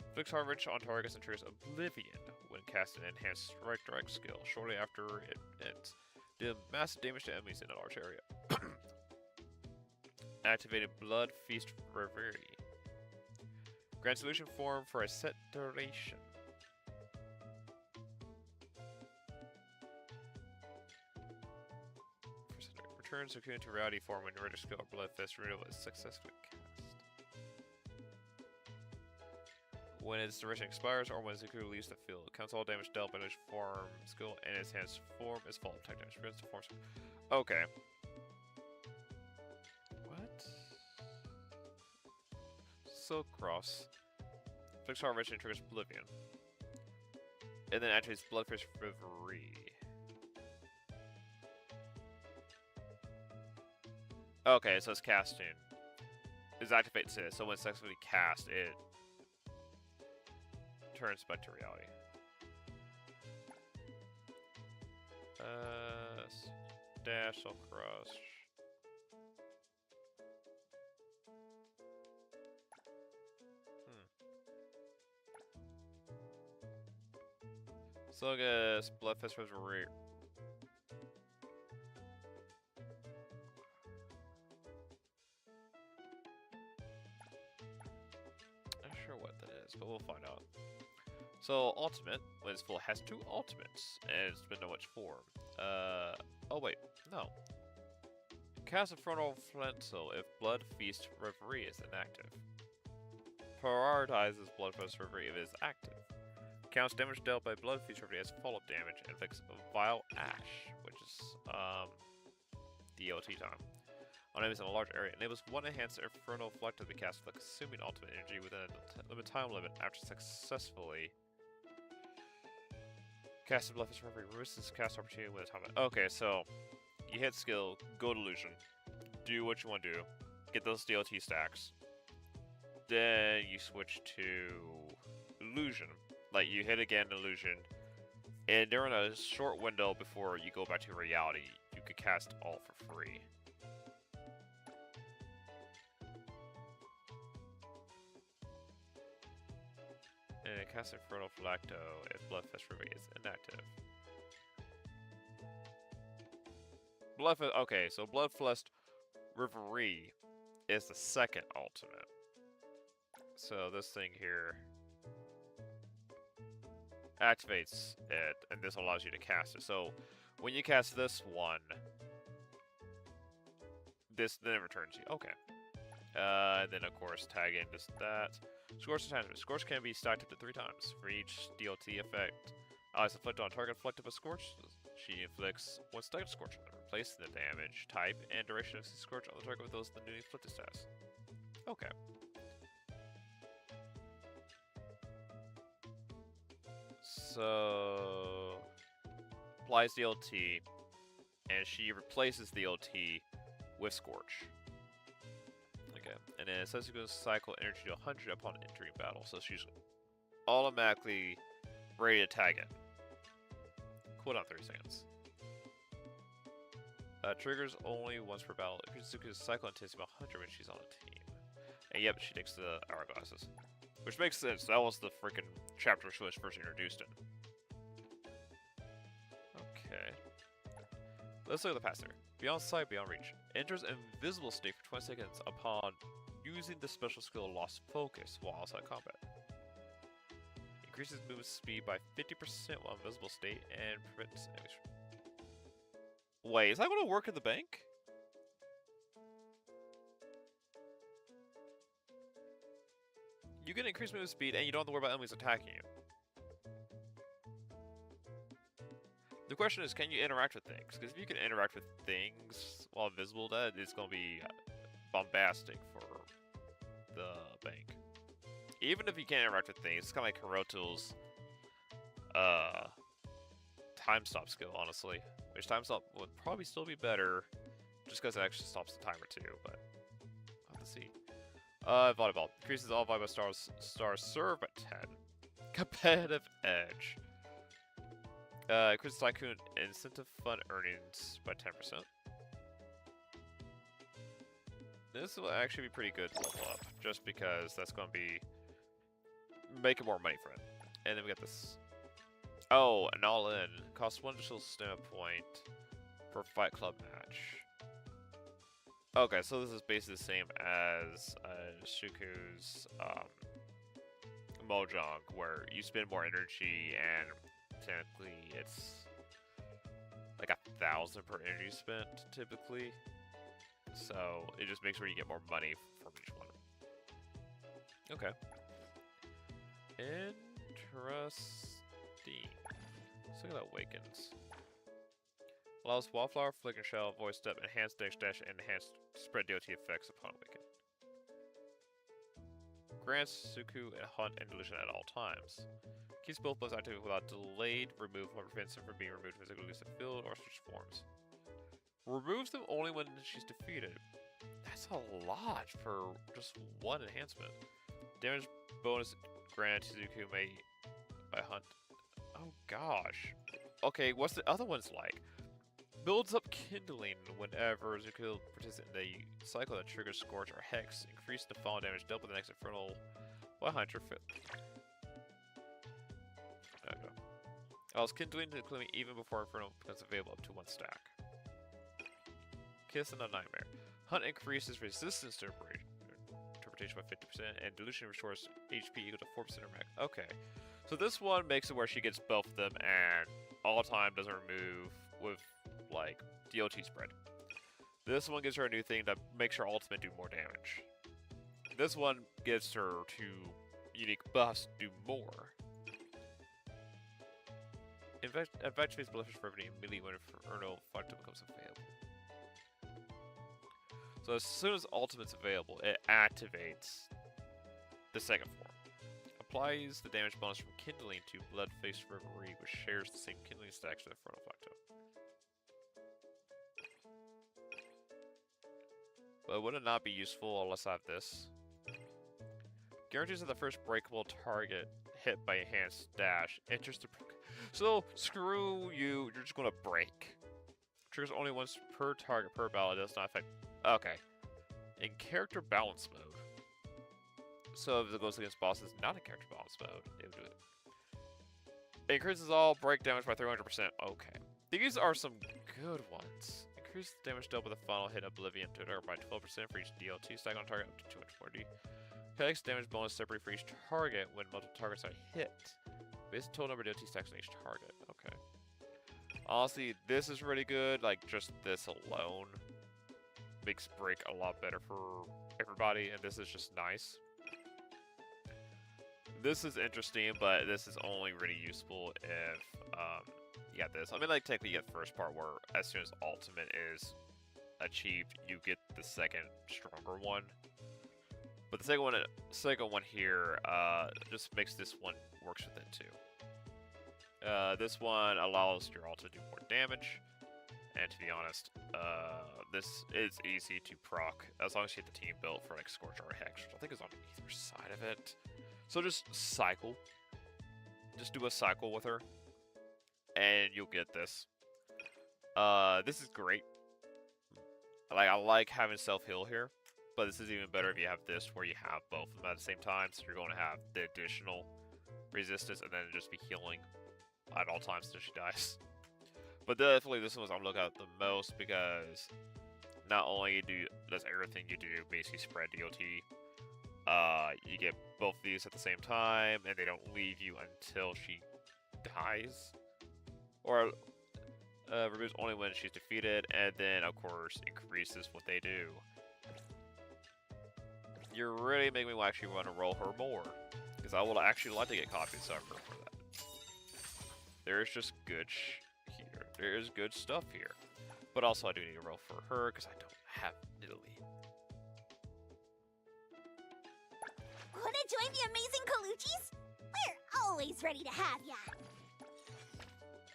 Inflicts Heart Wrench on targets and triggers Oblivion when casting an enhanced strike direct skill shortly after it ends. Deal massive damage to enemies in a large area. Activated Blood Feast Reverie. Grants illusion form for a set duration. Returns Sukuna to reality form when ready to skill or Blood Fist renewal is successfully cast. When its duration expires or when Sukuna leaves the field, it counts all damage dealt by illusion form skill and its enhanced form is fall attack damage. Prevents the form. Okay. What? So cross. Flicks Heart Wrench and triggers Oblivion. And then activates Bloodfish Reverie. Okay, so it's casting. It's activates it, so when it's successfully cast, it turns back to reality. Dash or crush. So I guess Bloodfist was rare. Not sure what that is, but we'll find out. So Ultimate, when it's full, has 2 ultimates, and it's been no which form. Oh wait, no. Cast Infernal Flental if Blood Feast Reverie is inactive. Prioritizes Bloodfist Reverie if it is active. Counts damage dealt by Blood Feast Reverie as follow-up damage and inflicts Vile Ash, which is DOT time. On enemies in a large area, enables one enhanced Infernal Flector to be cast with a consuming ultimate energy within a limited time limit after successfully casting Bloodfist Reverie. Removes this cast opportunity with a time limit. Okay, so you hit skill, go to illusion, do what you want to do, get those DOT stacks. Then you switch to illusion. Like you hit again illusion, and during a short window before you go back to reality, you could cast all for free. And it casts Infernal Flacto if Bloodfist Reverie is inactive. Bloodfist. Okay, so Bloodfist Reverie is the second ultimate. So this thing here activates it, and this allows you to cast it. So when you cast this one, this then it returns you. Okay. And then of course tag in just that. Scorch attachment. Scorch can be stacked up to 3 times. For each DOT effect allies inflicted on target inflicted with Scorch, she inflicts 1 stack Scorch on them, replacing the damage, type, and duration of Scorch on the target with those of the newly inflicted stats. Okay. So applies the LT, and she replaces the LT with Scorch. Okay, and then it says you can cycle energy to 100 upon entering battle, so she's automatically ready to tag it. Cooldown 30 seconds. Triggers only once per battle. Ikritsuka's cycle intensity about 100 when she's on a team. And yep, she takes the hourglasses. Which makes sense, that was the freaking chapter she was first introduced in. Okay. Let's look at the pass there. Beyond sight, beyond reach. Enters invisible state for 20 seconds upon using the special skill Lost Focus while outside combat. Increases movement speed by 50% while invisible state and prevents... Wait, is that going to work in the bank? You get increased movement speed and you don't have to worry about enemies attacking you. The question is, can you interact with things? Because if you can interact with things while invisible, that is going to be bombastic for the bank. Even if you can't interact with things, it's kind of like Hiroto's time stop skill, honestly. Which time stop would probably still be better, just because it actually stops the timer too, but I'll have to see. Volleyball. Increases all volleyball stars served by 10. Competitive edge. Increases Tycoon incentive fund earnings by 10%. This will actually be pretty good to level up, just because that's going to be making more money for it. And then we got this. Oh, an all-in. Costs 1 additional stamina point per Fight Club match. Okay, so this is basically the same as Shuku's Mojang, where you spend more energy and technically it's like 1,000 per energy spent, typically. So it just makes sure you get more money from each one. Okay. Interesting. Let's look at that Awakens. Allows Wallflower, Flicker Shell, Voice Step, Enhanced Dash Dash, and Enhanced Spread DOT effects upon Awaken. Grants Suku and Hunt and Delusion at all times. Keeps both bows active without delayed removal and prevents them from being removed physically in the field or switch forms. Removes them only when she's defeated. That's a lot for just one enhancement. Damage bonus grant Suzuki may by Hunt. Oh gosh. Okay, what's the other ones like? Builds up kindling whenever Zuko participates in a cycle that triggers Scorch or Hex. Increase the fall damage double the next Infernal by 100 fit. Okay. Allows kindling to include even before Infernal becomes available up to 1 stack. Kiss and a Nightmare. Hunt increases resistance to interpretation by 50% and dilution restores HP equal to 4% or max. Okay. So this one makes it where she gets both of them and all time doesn't remove with like DOT spread. This one gives her a new thing that makes her ultimate do more damage. This one gives her 2 unique buffs to do more. Activates Bluffers for every melee when Infernal Fighter becomes available. So as soon as ultimate's available, it activates the second form. Applies the damage bonus from Kindling to Bloodface Reverie, which shares the same Kindling stacks to the Infernal Facto. But would it not be useful unless I have this? Guarantees that the first breakable target hit by enhanced dash enters the... So, screw you, you're just gonna break. Triggers only once per target per battle, it does not affect... Okay. In character balance mode. So if it goes against bosses not in character balance mode, it would do it. It increases all break damage by 300%. Okay. These are some good ones. Increase the damage dealt with the final hit Oblivion to target by 12% for each DLT stack on target up to 240. Collects damage bonus separately for each target when multiple targets are hit. Base total number of DLT stacks on each target. Okay. Honestly, this is really good. Like, just this alone makes break a lot better for everybody, and this is just nice. This is interesting, but this is only really useful if you got this. I mean, like, technically you get the first part where as soon as ultimate is achieved, you get the second stronger one. But the second one here just makes this one works with it too. This one allows your ult to do more damage, and to be honest, this is easy to proc as long as you hit the team build for like Scorch or Hex, which I think is on either side of it. So just cycle. Just do a cycle with her, and you'll get this. This is great. Like, I like having self-heal here, but this is even better if you have this where you have both of them at the same time, so you're going to have the additional resistance and then just be healing at all times until she dies. But definitely this one's I'm looking at the most because not only does everything you do basically spread DOT, you get both of these at the same time, and they don't leave you until she dies. Or removes only when she's defeated, and then, of course, increases what they do. You're really making me actually want to roll her more, because I would actually like to get copies of her for that. There's just good here. There is good stuff here. But also I do need to roll for her, because I don't have Nidalee. Wanna join the amazing Coluchis? We're always ready to have ya!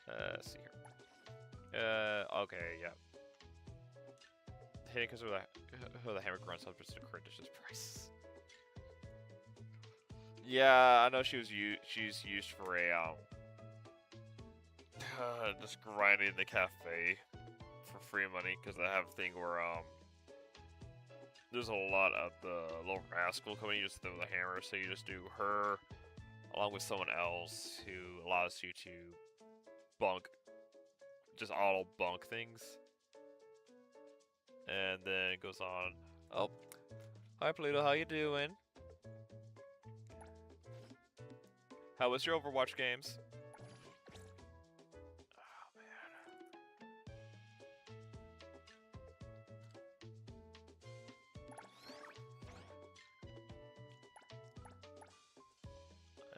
Let's see here. Okay, yeah. Hitting because of the hammer grunts up just to crit dishes prices. Yeah, I know she's used for a just grinding in the cafe for free money because I have a thing where there's a lot of the little rascal coming. You just throw the hammer, so you just do her along with someone else who allows you to bunk, just auto bunk things. And then it goes on. Oh, hi Pluto, how you doing? How was your Overwatch games? Oh man.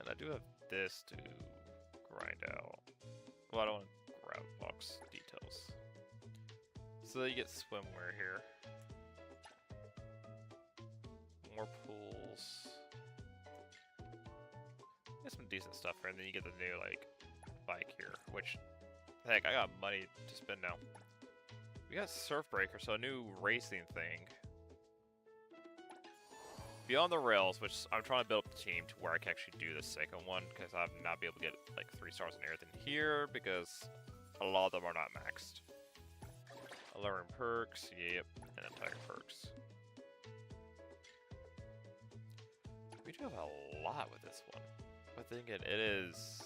And I do have this to grind out. Well, I don't want to grab box details. So you get swimwear here. More pools. Get some decent stuff here, and then you get the new, like, bike here, which, heck, I got money to spend now. We got Surf Breaker, so a new racing thing. Beyond the Rails, which I'm trying to build up the team to where I can actually do the second one, because I've not be able to get, like, 3 stars and everything here, because a lot of them are not maxed. 11 perks, yep, and entire perks. We do have a lot with this one. But then again, it is...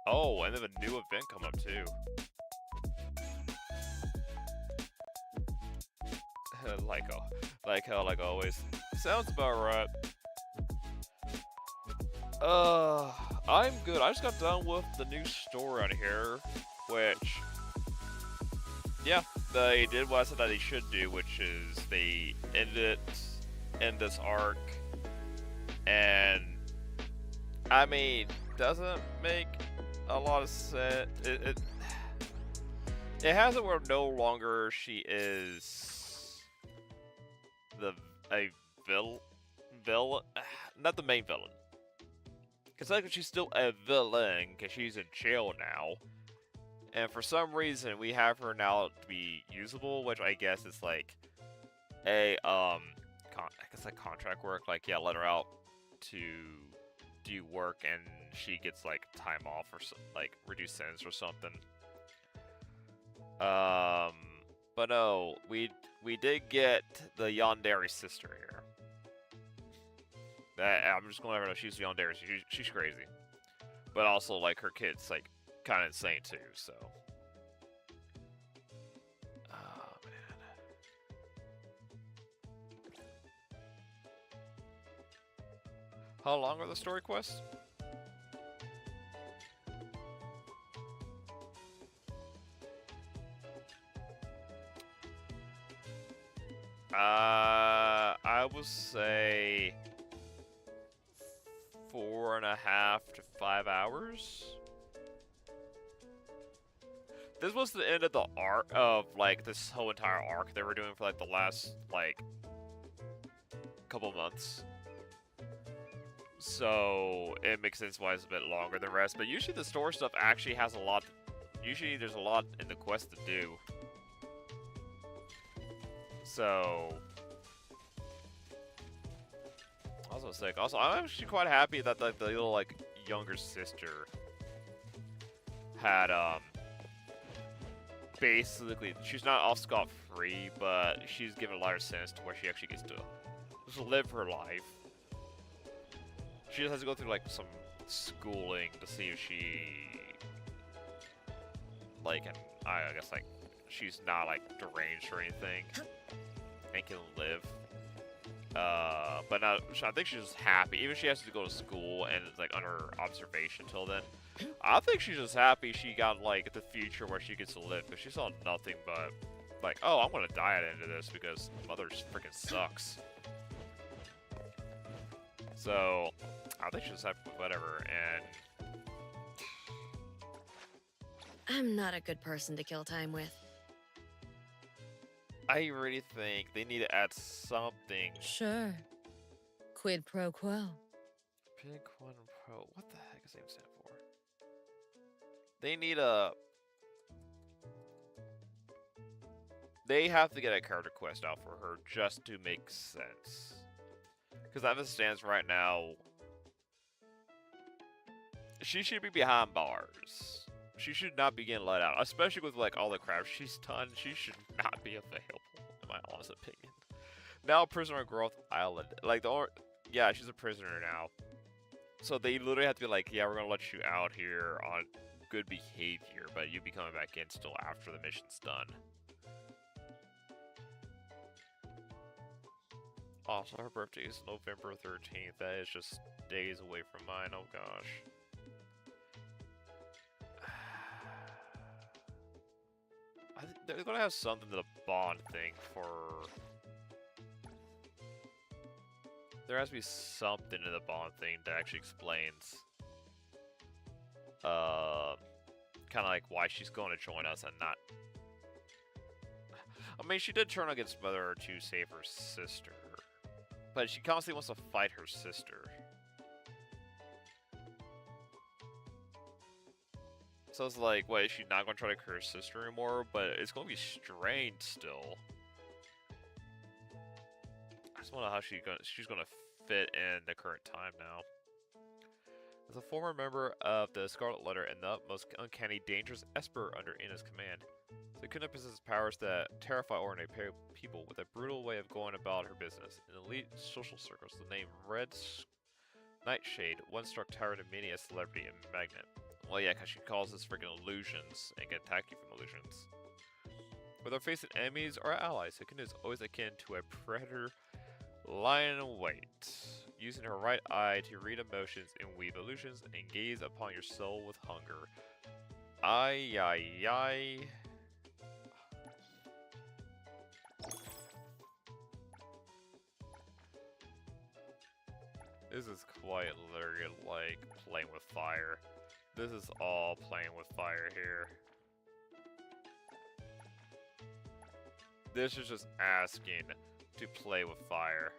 Oh, and then a new event come up too. like always. Sounds about right. I'm good. I just got done with the new story on here, which, yeah, they did what I said that they should do, which is they ended in this arc, and I mean, doesn't make a lot of sense. It has it where no longer she is a villain, not the main villain. Because like she's still a villain because she's in jail now, and for some reason we have her now to be usable, which I guess is like a I guess like contract work. Like, yeah, let her out to do work, and she gets like time off or like reduced sentence or something. But no, we did get the Yandere sister here. I'm just gonna let her know she's Yandere. She's crazy, but also like her kid's like kind of insane too. So, oh man. How long are the story quests? I would say 4.5 to 5 hours. This was the end of the arc of like this whole entire arc they were doing for like the last like couple months. So it makes sense why it's a bit longer than the rest. But usually the story stuff actually has a lot. Usually there's a lot in the quest to do. So also sick. Also, I'm actually quite happy that the little like younger sister had basically she's not off scot-free, but she's given a lighter sentence to where she actually gets to just live her life. She just has to go through like some schooling to see if she like, and I guess like she's not like deranged or anything and can live. But now I think she's just happy. Even if she has to go to school and it's like under observation till then, I think she's just happy she got like the future where she gets to live, because she saw nothing but like, oh, I'm gonna die at the end of this because mother freaking sucks. So I think she's just happy with whatever. And I'm not a good person to kill time with. I really think they need to add something. Sure. Quid pro quo. Quid pro. What the heck does that stand for? They need a. They have to get a character quest out for her just to make sense. Because as it stands right now, she should be behind bars. She should not be getting let out, especially with like all the crap she's done. She should not be available, in my honest opinion. Now, prisoner on Growth Island, like yeah, she's a prisoner now. So they literally have to be like, yeah, we're gonna let you out here on good behavior, but you'll be coming back in still after the mission's done. Also, her birthday is November 13th. That is just days away from mine. Oh gosh. I think they're gonna have something to the bond thing for. There has to be something in the bond thing that actually explains, kind of like why she's going to join us and not. I mean, she did turn against Mother to save her sister, but she constantly wants to fight her sister. So it's like, what, is she not going to try to kill her sister anymore? But it's going to be strained still. I just want to know how she's going to fit in the current time now. As a former member of the Scarlet Letter and the most uncanny, dangerous Esper under Ina's command, Sukuna possesses powers that terrify ordinary people with a brutal way of going about her business. In elite social circles, the name Red Nightshade once struck terror to many a celebrity and magnate. Well, yeah, because she causes freaking illusions and can attack you from illusions. Whether facing enemies or allies, Sukuna is always akin to a predator lying in wait, using her right eye to read emotions and weave illusions and gaze upon your soul with hunger. Ay, ay, ay. This is quite literally like playing with fire. This is all playing with fire here. This is just asking to play with fire.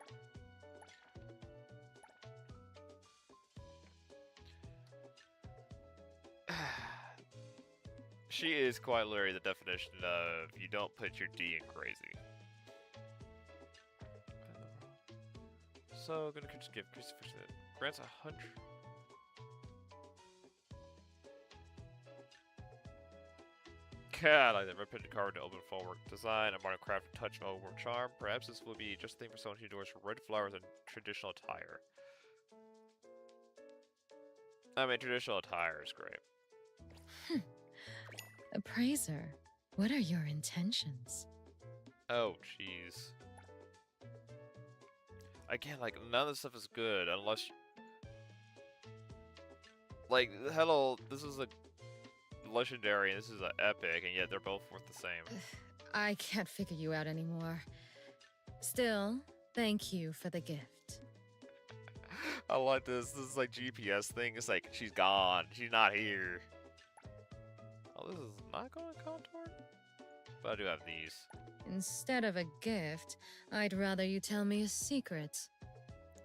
She is quite literally the definition of you don't put your D in crazy. So gonna just give Christopher that grants 100. God, I like that red printed card to open forward design, a modern craft touch of warm charm. Perhaps this will be just the thing for someone who adores red flowers and traditional attire. I mean, traditional attire is great. Appraiser, what are your intentions? Oh, jeez. Again, like, none of this stuff is good unless you... Like, hello, this is a legendary and this is an epic, and yet they're both worth the same. I can't figure you out anymore. Still, thank you for the gift. I like this. This is like GPS thing. It's like, she's gone. She's not here. Oh, this is not going to contour? But I do have these. Instead of a gift, I'd rather you tell me a secret.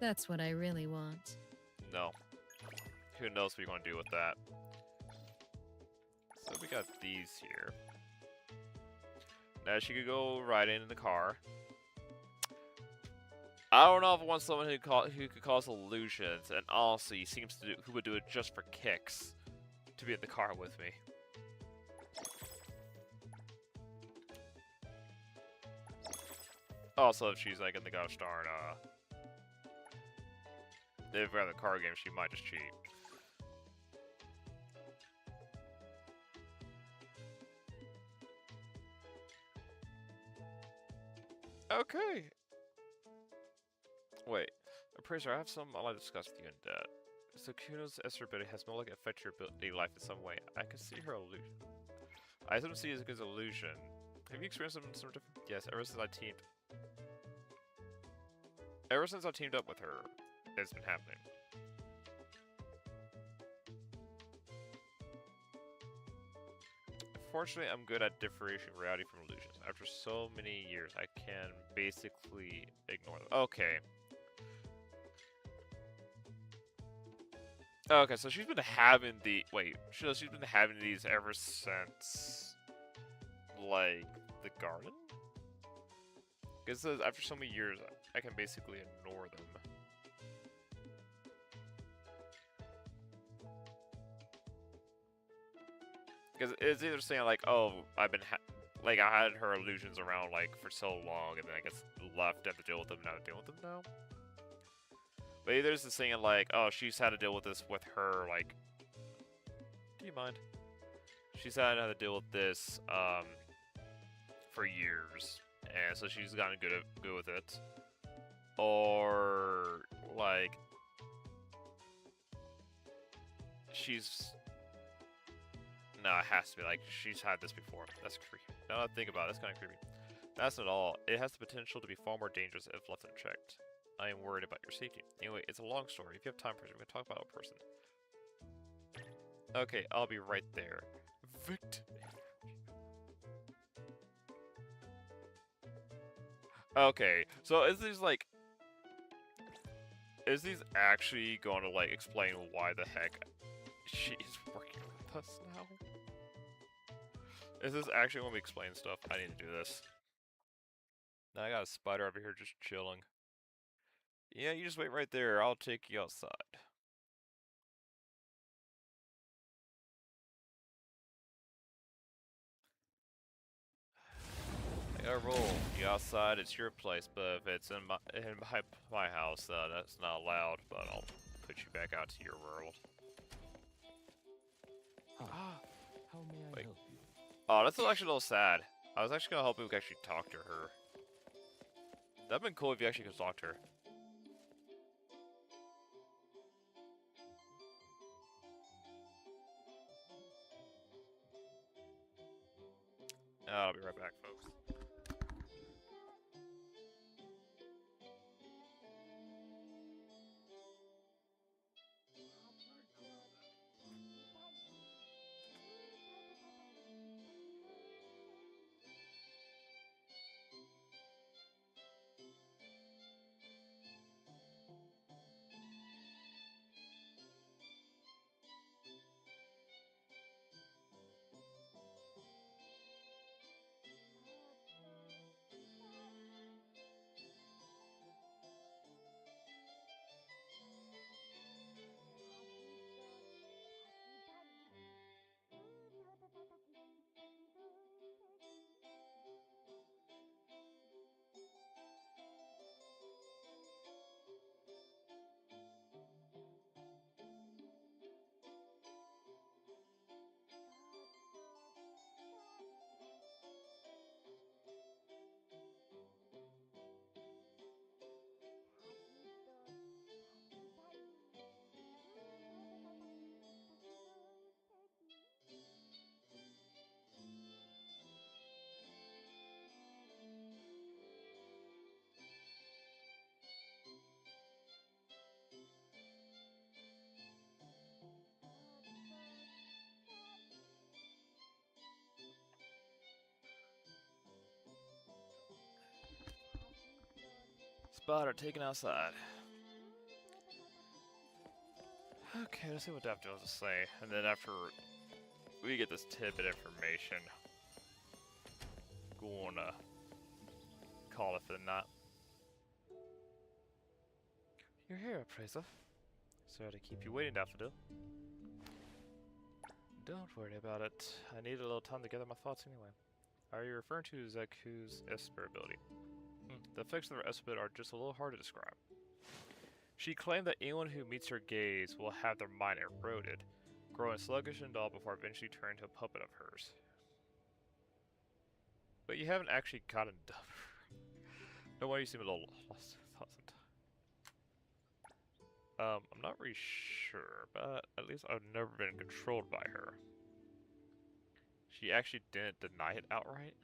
That's what I really want. No. Who knows what you're going to do with that. So we got these here. Now she could go right in the car. I don't know if I want someone who could cause illusions, and honestly seems to do, who would do it just for kicks, to be in the car with me. Also, if she's like in the gosh darn, if we're in the car game, she might just cheat. Okay. Wait, Appraiser, I have some I'd like to discuss with you in depth. So Kuno's Esper ability has more like affect your ability life in some way. I can see her illusion. I sometimes see it as a good illusion. Have you experienced some sort of different? Yes, Ever since I teamed up with her, it's been happening. Fortunately, I'm good at differentiating reality from illusions. After so many years, I can basically ignore them. Okay. Okay, so she's been having the... Wait, she's been having these ever since... like, the garden? Because it says after so many years, I can basically ignore them. Because it's either saying like, oh, I had her illusions around like for so long, and then I guess left, have to deal with them, now to deal with them now. But either it's saying like, oh, she's had to deal with this with her, like, do you mind? She's had to deal with this, for years, and so she's gotten good with it. Or like, she's. No, it has to be like she's had this before. That's creepy. Now that I think about it, that's kind of creepy. That's not all. It has the potential to be far more dangerous if left unchecked. I am worried about your safety. Anyway, it's a long story. If you have time for it, we can talk about a person. Okay, I'll be right there. Victim. Okay, so is these actually going to like explain why the heck she's working with us now? Is this actually when we explain stuff? I need to do this. Now I got a spider over here just chilling. Yeah, you just wait right there. I'll take you outside. Yeah, roll. You outside, it's your place, but if it's in my house, that's not allowed. But I'll put you back out to your world. How may I Wait. help you? Oh, that's actually a little sad. I was actually gonna hope we could actually talk to her. That'd been cool if you actually could talk to her. I'll be right back, folks. Spotter taken outside. Okay, let's see what Daffodil has to say. And then after we get this tidbit information, gonna call it for the night. You're here, Appraiser. Sorry to keep you waiting, Daffodil. Don't worry about it. I need a little time to gather my thoughts anyway. Are you referring to Zaku's Esper ability? The effects of her Esper are just a little hard to describe. She claimed that anyone who meets her gaze will have their mind eroded, growing sluggish and dull before eventually turning to a puppet of hers. But you haven't actually gotten dumb. No wonder you seem a little lost. I'm not really sure, but at least I've never been controlled by her. She actually didn't deny it outright.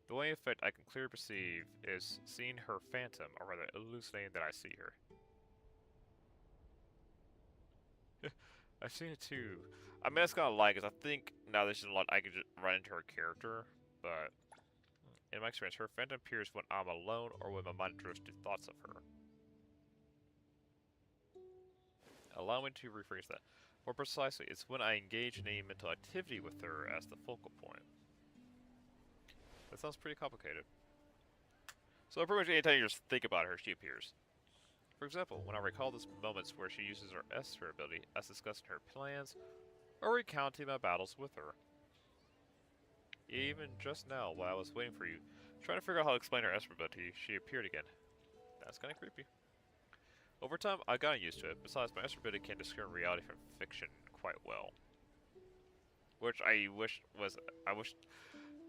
The only effect I can clearly perceive is seeing her phantom, or rather hallucinating that I see her. I've seen it too. I mean, that's kind of like, because I think now there's a lot I could just run into her character, but in my experience, her phantom appears when I'm alone or when my mind drifts to thoughts of her. Allow me to rephrase that. More precisely, it's when I engage in any mental activity with her as the focal point. That sounds pretty complicated. So pretty much anytime you just think about her, she appears. For example, when I recall those moments where she uses her Esper ability, as discussing her plans, or recounting my battles with her. Even just now, while I was waiting for you, trying to figure out how to explain her Esper ability, she appeared again. That's kinda creepy. Over time, I got used to it. Besides, my Esper ability can discern reality from fiction quite well. Which I wish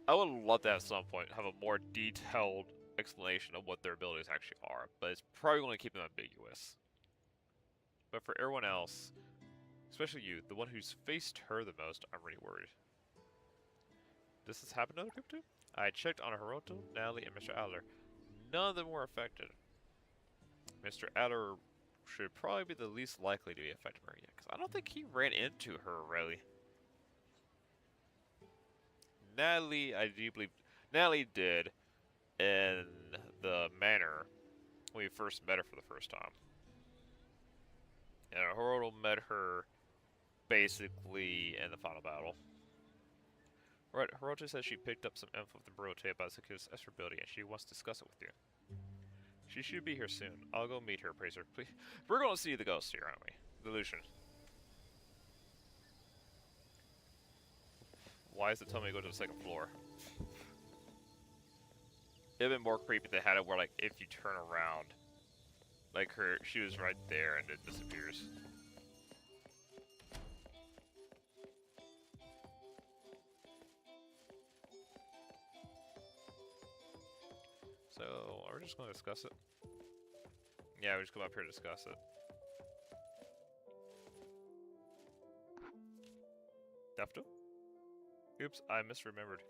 I would love to at some point have a more detailed explanation of what their abilities actually are, but it's probably going to keep them ambiguous. But for everyone else, especially you, the one who's faced her the most, I'm really worried. This has happened to other people too? I checked on Hiroto, Natalie, and Mr. Adler. None of them were affected. Mr. Adler should probably be the least likely to be affected by her yet, because I don't think he ran into her, really. Natalie, I do believe, Natalie did in the manor when we first met her for the first time. And Hiroto met her basically in the final battle. Right, Hiroto says she picked up some info from the Barote about Zaku's Esper ability and she wants to discuss it with you. She should be here soon. I'll go meet her, Praiser. Please. We're going to see the ghost here, aren't we? The Lucian. Why is it telling me to go to the second floor? It'd been more creepy if they had it where, like, if you turn around, like she was right there and it disappears. So, are we just going to discuss it? Yeah, we just come up here to discuss it. Defto? Oops, I misremembered.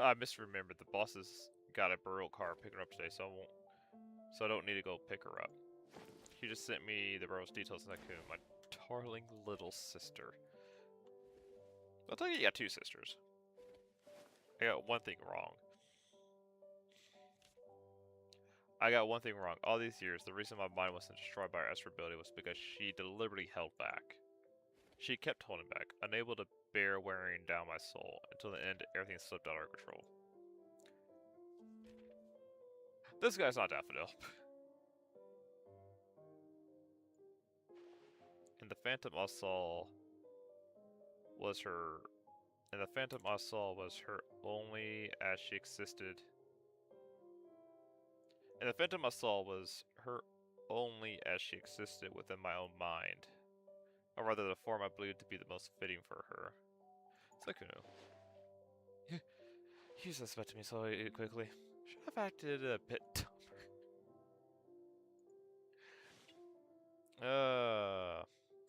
I misremembered. The boss has got a burial car picking her up today, so I don't need to go pick her up. She just sent me the burial details of Nakun, my darling little sister. I'll tell you, you got two sisters. I got one thing wrong. All these years, the reason my mind wasn't destroyed by her Esper ability was because she deliberately held back. She kept holding back, unable to bear wearing down my soul. Until the end, everything slipped out of her control. This guy's not Daffodil. And the Phantom I saw was her. And the Phantom I saw was her only as she existed. And the Phantom I saw was her only as she existed within my own mind. Or rather, the form I believed to be the most fitting for her. Sekuno. You suspected me so quickly. Should have acted a bit dumber.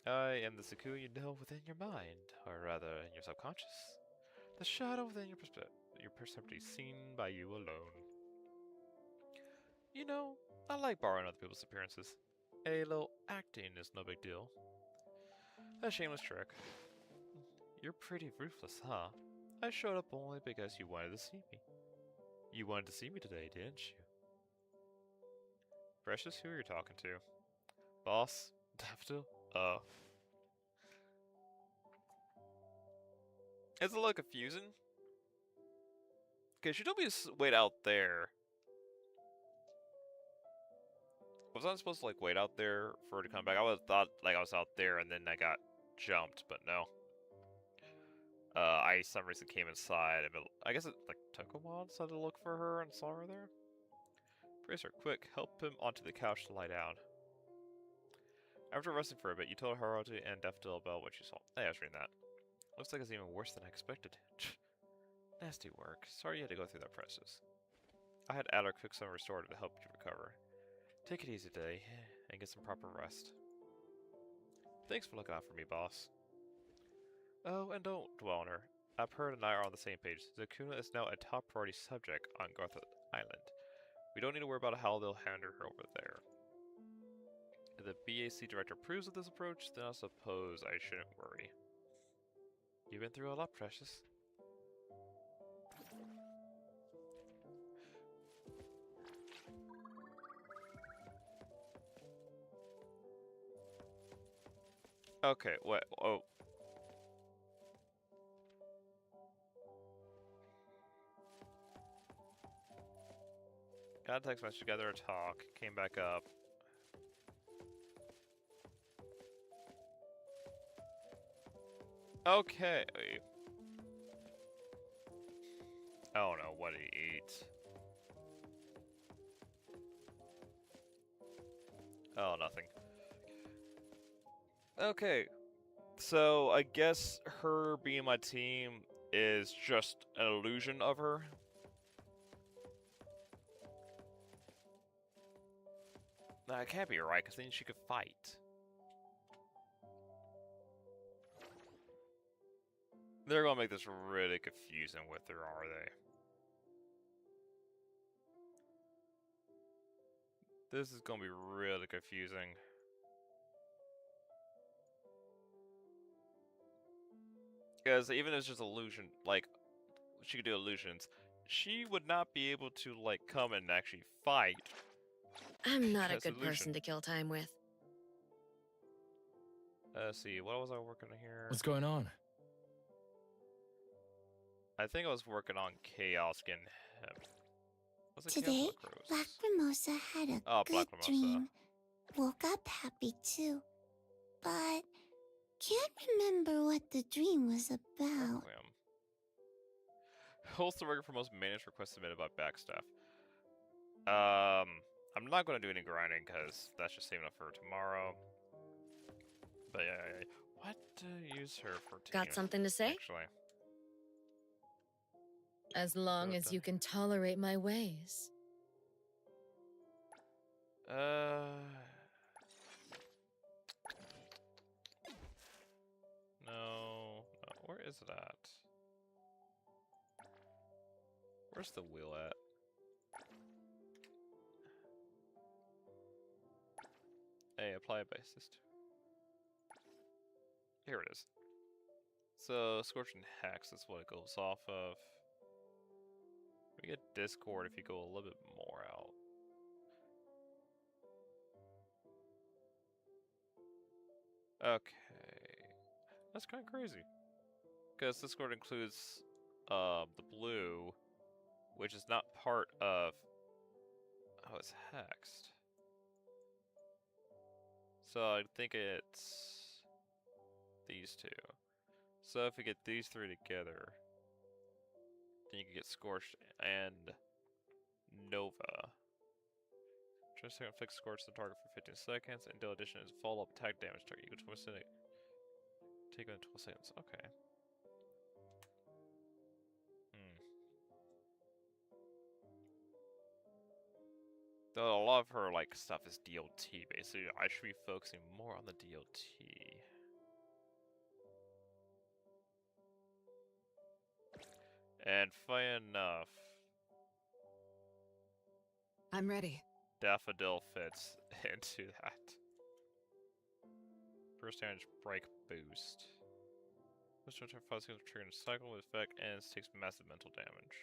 I am the Seku you know within your mind, or rather in your subconscious. The shadow within your perception seen by you alone. You know, I like borrowing other people's appearances. A little acting is no big deal. A shameless trick. You're pretty ruthless, huh? I showed up only because you wanted to see me. You wanted to see me today, didn't you? Precious, who are you talking to? Boss? Daffodil? It's a little confusing. Okay, she told me to wait out there. Was I supposed to, like, wait out there for her to come back? I would have thought, like, I was out there and then I got jumped, but no. I, for some reason, came inside. And I guess it, like, took a while to look for her and saw her there. Brace her, quick. Help him onto the couch to lie down. After resting for a bit, you told Haruto and Daffodil about what you saw. Hey, I was reading that. Looks like it's even worse than I expected. Nasty work. Sorry you had to go through that process. I had Adler cook some restorative to help you recover. Take it easy today, and get some proper rest. Thanks for looking out for me, boss. Oh, and don't dwell on her. Abherd and I are on the same page. Zakuna is now a top priority subject on Garth Island. We don't need to worry about how they'll handle her over there. If the BAC director approves of this approach, then I suppose I shouldn't worry. You've been through a lot, Precious. Okay, what? Oh. Got a text message together to talk, came back up. Okay. I don't know what he eats. Oh, nothing. Okay. So, I guess her being my team is just an illusion of her. Nah, it can't be right, because then she could fight. They're gonna make this really confusing with her, are they? This is gonna be really confusing. Because even if it's just illusion, like, she could do illusions, she would not be able to, like, come and actually fight. I'm not a good person to kill time with. Let's see, what was I working on here? What's going on? I think I was working on Chaos getting him. Today, Black Mimosa had a good dream. Woke up happy too. But can't remember what the dream was about. holds the record for most managed requests submitted by backstaff. I'm not going to do any grinding because that's just saving up for tomorrow. But yeah, what to use her for team? Got something to say? Actually. As long as you can tolerate my ways. No. Where is it at? Where's the wheel at? Hey, apply a bassist. Here it is. So, Scorching Hex is what it goes off of. We get Discord if you go a little bit more out. Okay. That's kind of crazy. Because Discord includes the blue, which is not part of... Oh, it's hexed. So I think it's these two. So if we get these three together, then you can get Scorched and Nova. Just second fix Scorch the target for 15 seconds, and deal addition is follow-up attack damage target equal to 20 take on 12 seconds. Okay. Though a lot of her like stuff is DLT basically. I should be focusing more on the DLT. And funny enough, I'm ready. Daffodil fits into that. First damage break boost. This turn 5 seconds triggering a cycle with effect and takes massive mental damage.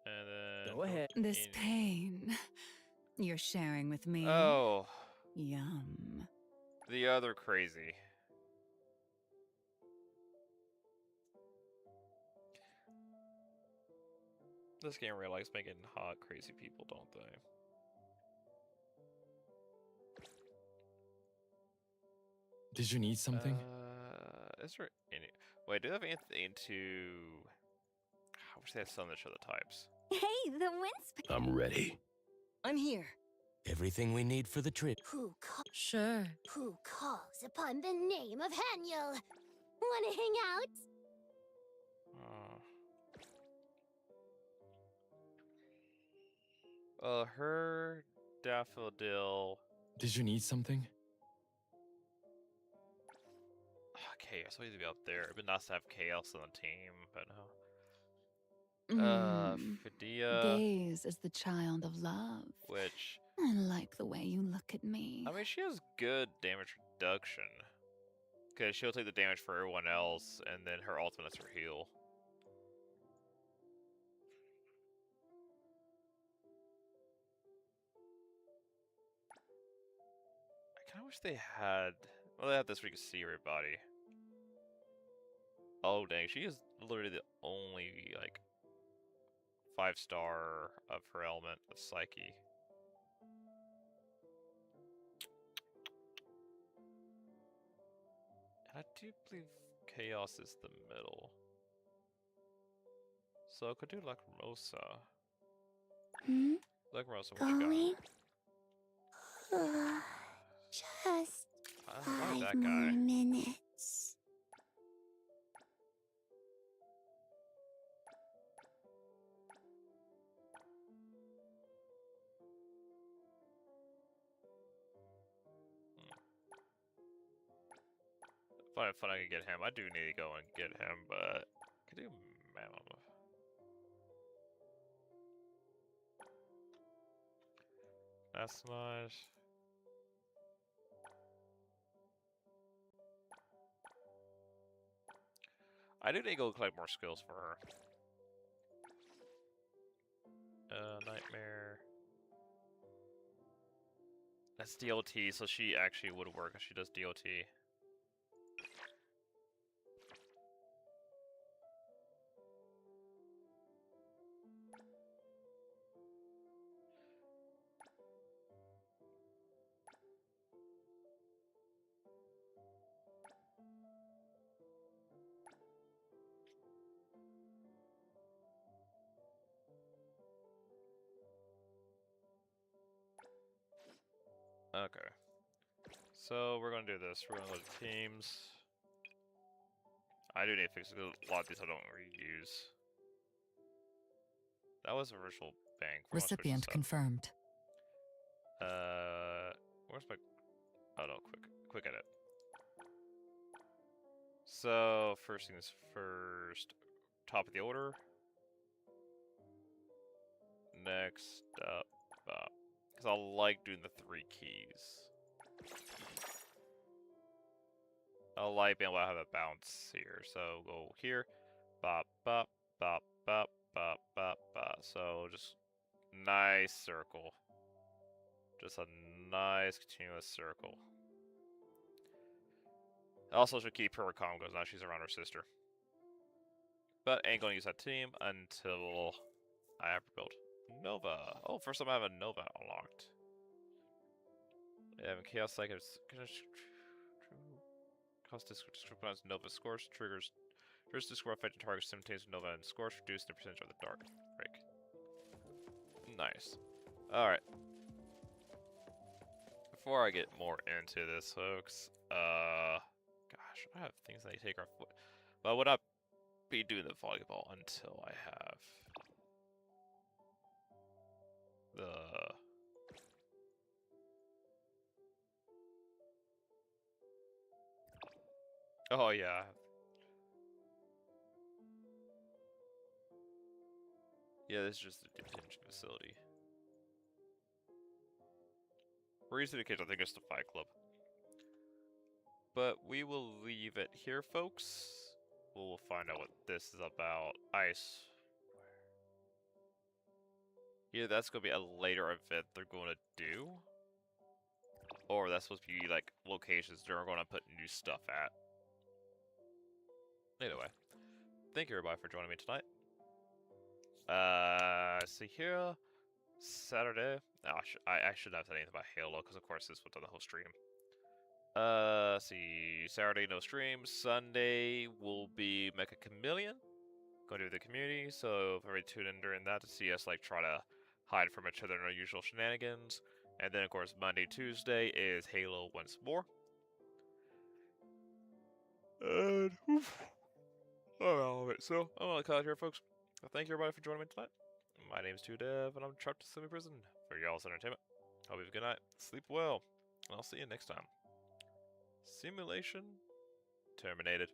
And then go ahead. This pain you're sharing with me. Oh. Yum. The other crazy. This game really likes making hot, crazy people, don't they? Did you need something? Is there any... Wait, do they have anything to... I wish they had some that show the types. Hey, the wind's... I'm ready. I'm here. Everything we need for the trip. Sure. Who calls upon the name of Haniel? Wanna hang out? Her Daffodil... Did you need something? Chaos, we need to be out there. It'd be nice to have Chaos on the team, but no. Fidea... Gaze is the child of love. Which... I like the way you look at me. I mean, she has good damage reduction. Because she'll take the damage for everyone else, and then her ultimate is her heal. I kind of wish they had... Well, they have this where you can see everybody. Oh, dang. She is literally the only, like, 5-star of her element of Psyche. I do believe Chaos is the middle. So I could do Lacrimosa. Lacrimosa, what you got? Just I like that 5 more guy. minutes. If I can get him. I do need to go and get him, but I could do Mammoth. That's nice. I do need to go collect more skills for her. Nightmare. That's DLT, so she actually would work if she does DLT. Okay. So we're gonna do this. We're gonna go to teams. I do need to fix a lot of these I don't reuse. That was a virtual bank. We're gonna switch Recipient this up. confirmed. Where's my... Oh no, quick edit. So, first things first, top of the order. Next up, because I like doing the 3 keys. I like being able to have a bounce here. So, go here, bop, bop, bop, bop, bop, bop, bop. So, just nice circle. Just a nice continuous circle. Also should keep her calm because now she's around her sister. But ain't gonna use that team until I have built Nova. Oh, first time I have a Nova unlocked. Yeah, Chaos Psychic cost discrepancy Nova scores triggers discord affecting target simultaneously Nova and scores reduce the percentage of the dark break. Nice. Alright. Before I get more into this, folks, gosh, I have things that I take off. But I would not be doing the volleyball until I have the... Oh yeah. Yeah, this is just a detention facility. Reason kids, I think it's the Fight Club. But we will leave it here, folks. We'll find out what this is about. Ice. Yeah, that's gonna be a later event they're gonna do. Or that's supposed to be like locations they're gonna put new stuff at. Anyway, thank you everybody for joining me tonight. See here, Saturday. Oh, I shouldn't have said anything about Halo because of course this was on the whole stream. See, Saturday no stream. Sunday will be Mecha Chameleon. Going to do the community, so very tune in during that to see us like try to hide from each other in our usual shenanigans. And then of course Monday, Tuesday is Halo once more. And alright, so I'm gonna cut out here, folks. Thank you everybody for joining me tonight. My name's 2Dev, and I'm trapped in semi-prison for y'all's entertainment. Hope you have a good night, sleep well, and I'll see you next time. Simulation terminated.